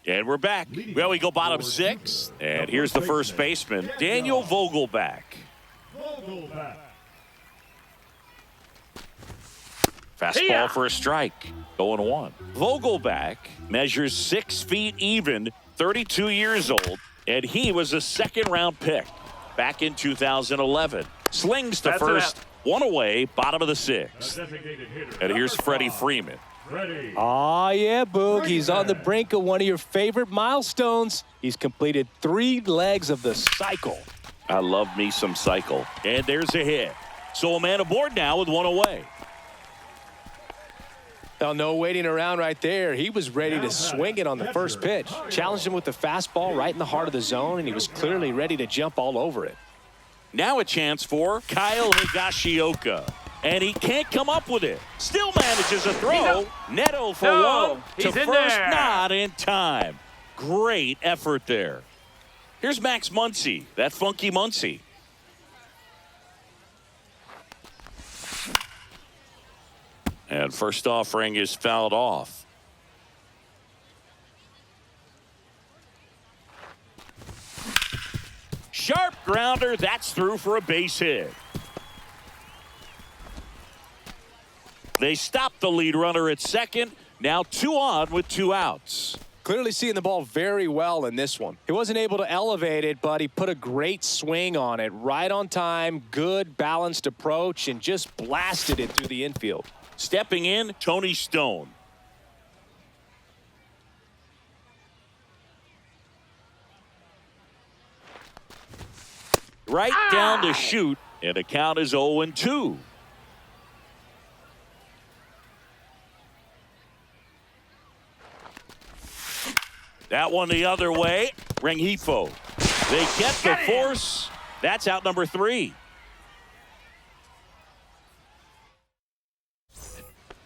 Speaker 1: And we're back. Well, we go bottom 6. And here's the first baseman, Daniel Vogelbach. Fastball for a strike. 0-1. Vogelbach measures 6 feet even, 32 years old, and he was a 2nd-round pick back in 2011. Slings to first, 1 away, bottom of the 6th. And here's Freddie Freeman.
Speaker 4: Ready.
Speaker 2: Oh, yeah, Boog. He's on the brink of one of your favorite milestones. He's completed 3 legs of the cycle.
Speaker 1: I love me some cycle. And there's a hit. So a man aboard now with one away.
Speaker 2: Well, no waiting around right there. He was ready to swing it on the first pitch. Challenged him with the fastball right in the heart of the zone, and he was clearly ready to jump all over it.
Speaker 1: Now a chance for Kyle Higashioka. And he can't come up with it. Still manages a throw. Neto for one. To
Speaker 3: he's in
Speaker 1: first,
Speaker 3: there.
Speaker 1: not in time. Great effort there. Here's Max Muncy. That funky Muncy. And first offering is fouled off. Sharp grounder. That's through for a base hit. They stop the lead runner at second. Now 2 on with 2 outs.
Speaker 2: Clearly seeing the ball very well in this one. He wasn't able to elevate it, but he put a great swing on it. Right on time, good balanced approach, and just blasted it through the infield.
Speaker 1: Stepping in, Tony Stone. Right down to shoot, and the count is 0-2. That one the other way. Rengifo. They get the force. That's out number 3.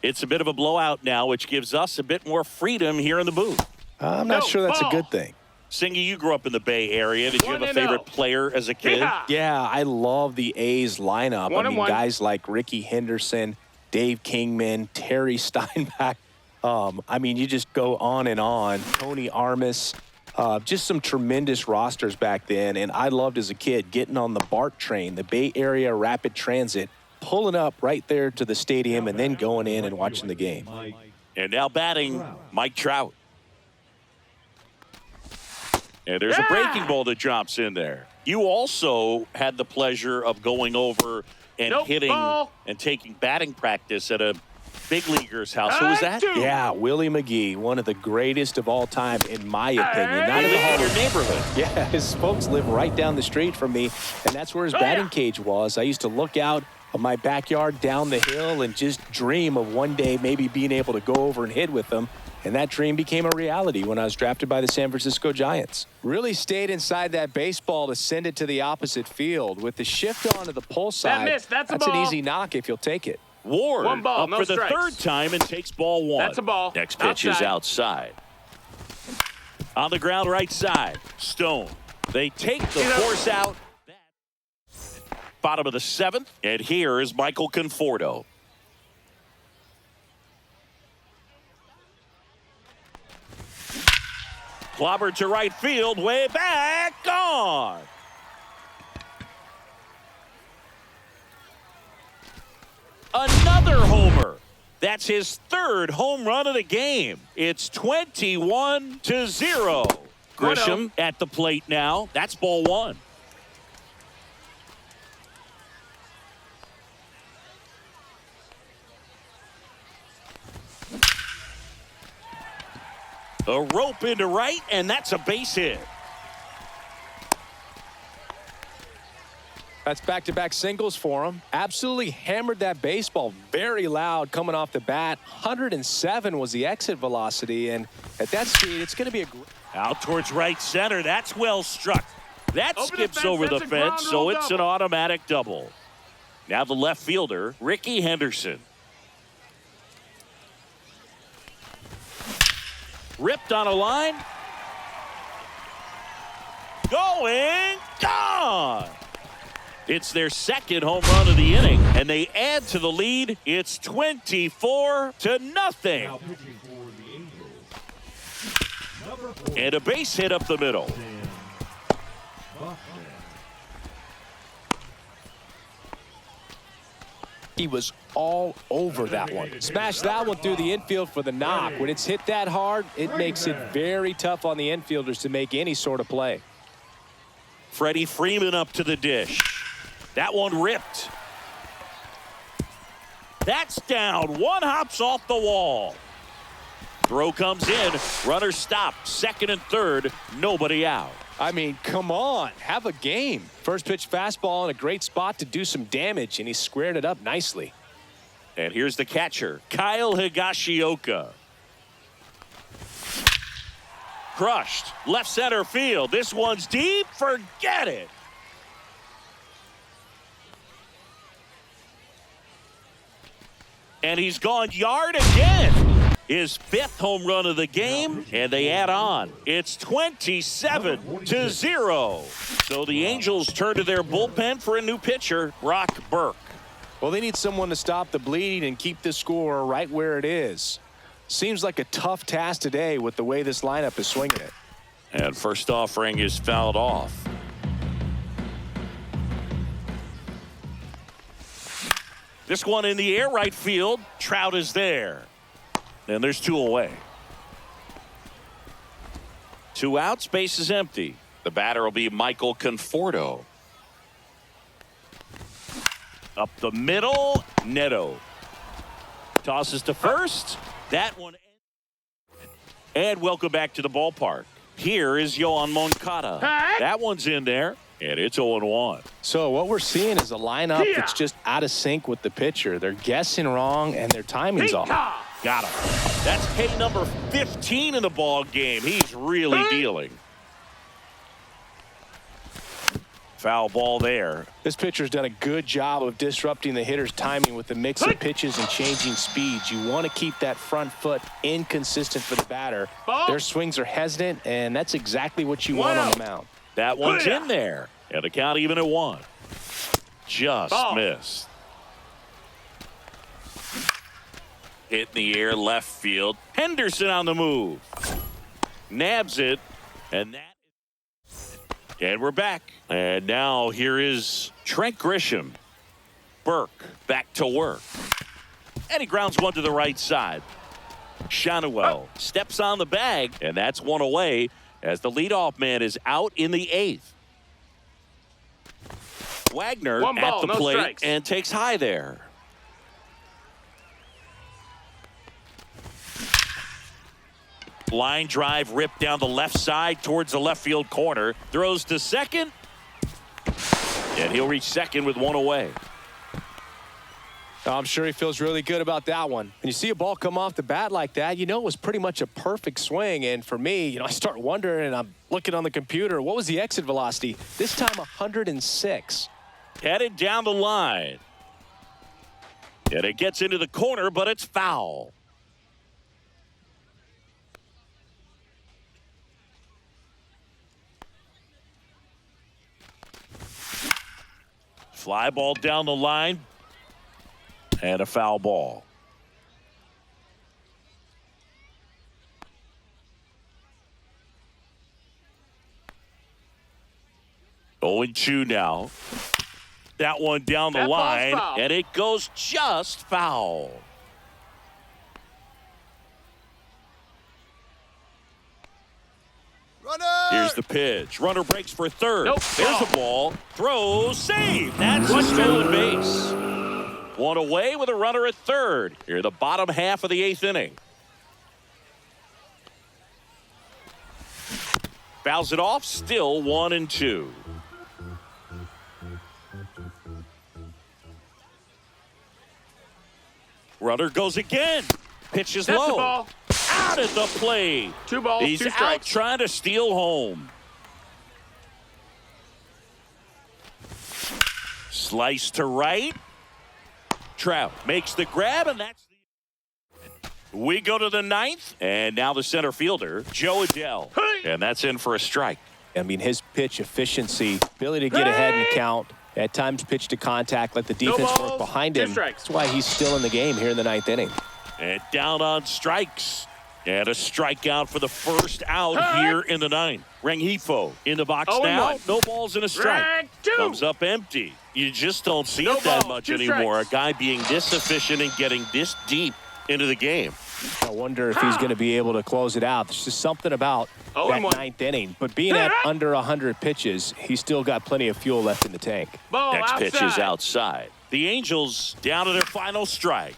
Speaker 1: It's a bit of a blowout now, which gives us a bit more freedom here in the booth.
Speaker 2: I'm not sure that's a good thing.
Speaker 1: Singy, you grew up in the Bay Area. Did you have a favorite player as a kid?
Speaker 2: Yeah, I love the A's lineup.
Speaker 3: 1-1.
Speaker 2: Guys like Ricky Henderson, Dave Kingman, Terry Steinbach. You just go on and on. Tony Armas. Just some tremendous rosters back then. And I loved as a kid getting on the BART train, the Bay Area Rapid Transit, pulling up right there to the stadium and then going in and watching the game.
Speaker 1: And now batting, Mike Trout. And there's a breaking ball that drops in there. You also had the pleasure of going over and hitting and taking batting practice at a big leaguer's house. Who was that?
Speaker 2: Yeah, Willie McGee, one of the greatest of all time, in my opinion. Not
Speaker 1: He
Speaker 2: in the
Speaker 1: lived in
Speaker 2: Hall
Speaker 1: your neighborhood.
Speaker 2: Yeah, his folks live right down the street from me, and that's where his batting cage was. I used to look out of my backyard down the hill and just dream of one day maybe being able to go over and hit with him. And that dream became a reality when I was drafted by the San Francisco Giants. Really stayed inside that baseball to send it to the opposite field. With the shift onto the pull side,
Speaker 3: that's
Speaker 2: an easy knock if you'll take it.
Speaker 1: Ward
Speaker 3: One ball,
Speaker 1: up
Speaker 3: no
Speaker 1: for the
Speaker 3: strikes.
Speaker 1: 3rd time and takes ball 1.
Speaker 3: That's a ball.
Speaker 1: Next pitch is outside. On the ground right side, Stone. They take the force out. Bottom of the 7th, and here is Michael Conforto. Clobber to right field, way back, gone. Another homer. That's his 3rd home run of the game. It's 21-0. Grisham at the plate now. That's ball 1. A rope into right, and that's a base hit.
Speaker 2: That's back-to-back singles for him. Absolutely hammered that baseball very loud coming off the bat. 107 was the exit velocity, and at that speed, it's going to be a...
Speaker 1: Out towards right center. That's well struck. That
Speaker 3: Over the
Speaker 1: skips
Speaker 3: fence,
Speaker 1: over the
Speaker 3: that's a ground
Speaker 1: fence, so
Speaker 3: rule
Speaker 1: it's an
Speaker 3: double.
Speaker 1: automatic double. Now the left fielder, Ricky Henderson. Ripped on a line. Going, gone. It's their 2nd home run of the inning, and they add to the lead. It's 24-0.
Speaker 4: Now pitching for the Angels. Number 4,
Speaker 1: And a base hit up the middle.
Speaker 4: Dan Buckman.
Speaker 2: He was all over that one. Smashed that one through the infield for the knock. When it's hit that hard, it makes it very tough on the infielders to make any sort of play.
Speaker 1: Freddie Freeman up to the dish. That one ripped. That's down. One hops off the wall. Throw comes in. Runner stopped. Second and third. Nobody out.
Speaker 2: I mean, come on. Have a game. First pitch fastball in a great spot to do some damage, and he squared it up nicely.
Speaker 1: And here's the catcher, Kyle Higashioka. Crushed. Left center field. This one's deep. Forget it. And he's gone yard again. His 5th home run of the game, and they add on. It's 27-0. So the Angels turn to their bullpen for a new pitcher, Brock Burke.
Speaker 2: Well, they need someone to stop the bleeding and keep the score right where it is. Seems like a tough task today with the way this lineup is swinging it.
Speaker 1: And first offering is fouled off. This one in the air, right field. Trout is there. And there's 2 away. 2 outs, base is empty. The batter will be Michael Conforto. Up the middle, Neto. Tosses to first. That one. And welcome back to the ballpark. Here is Yoan Moncada. That one's in there, and it's 0-1.
Speaker 2: So what we're seeing is a lineup that's just out of sync with the pitcher. They're guessing wrong, and their timing's off.
Speaker 1: Got him. That's K number 15 in the ball game. He's really dealing. Foul ball there.
Speaker 2: This pitcher's done a good job of disrupting the hitter's timing with the mix of pitches and changing speeds. You want to keep that front foot inconsistent for the batter. Their swings are hesitant, and that's exactly what you want on the mound.
Speaker 1: That one's in there. And the count even at 1. Just missed. Hit in the air, left field. Henderson on the move. Nabs it. And we're back. And now here is Trent Grisham. Burke back to work. And he grounds one to the right side. Shanuel steps on the bag, and that's 1 away as the leadoff man is out in the 8th. Wagner at the plate and takes high there. Line drive ripped down the left side towards the left field corner. Throws to second. And he'll reach second with 1 away.
Speaker 2: I'm sure he feels really good about that one. When you see a ball come off the bat like that, you know it was pretty much a perfect swing. And for me, I start wondering, and I'm looking on the computer, what was the exit velocity? This time 106.
Speaker 1: Headed down the line. And it gets into the corner, but it's foul. Fly ball down the line. And a foul ball. Oh, 0-2 now. That one down the line, and it goes just foul.
Speaker 7: Runner!
Speaker 1: Here's the pitch. Runner breaks for third. There's the ball. Throws, save. That's a stolen base. 1 away with a runner at third. Here, the bottom half of the 8th inning. Fouls it off. Still 1-2. Runner goes again. Pitch is low. Out at the plate.
Speaker 3: 2 balls,
Speaker 1: He's
Speaker 3: 2 strikes.
Speaker 1: out trying to steal home. Slice to right. Trout makes the grab, and that's we go to the 9th, and now the center fielder, Joe Adell, and that's in for a strike.
Speaker 2: I mean, his pitch efficiency, ability to get ahead and count, at times pitch to contact, let the defense work behind him. That's why he's still in the game here in the 9th inning.
Speaker 1: And down on strikes. And a strikeout for the first out here in the 9th. Rengifo in the box now. No balls and a strike. Comes up empty. You just don't see it that much anymore. A guy being this efficient and getting this deep into the game.
Speaker 2: I wonder if he's going to be able to close it out. There's just something about that 9th inning. But being at under 100 pitches, he's still got plenty of fuel left in the tank.
Speaker 1: Next pitch is outside. The Angels down to their final strike.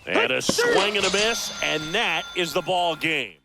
Speaker 1: And a swing and a miss, and that is the ball game.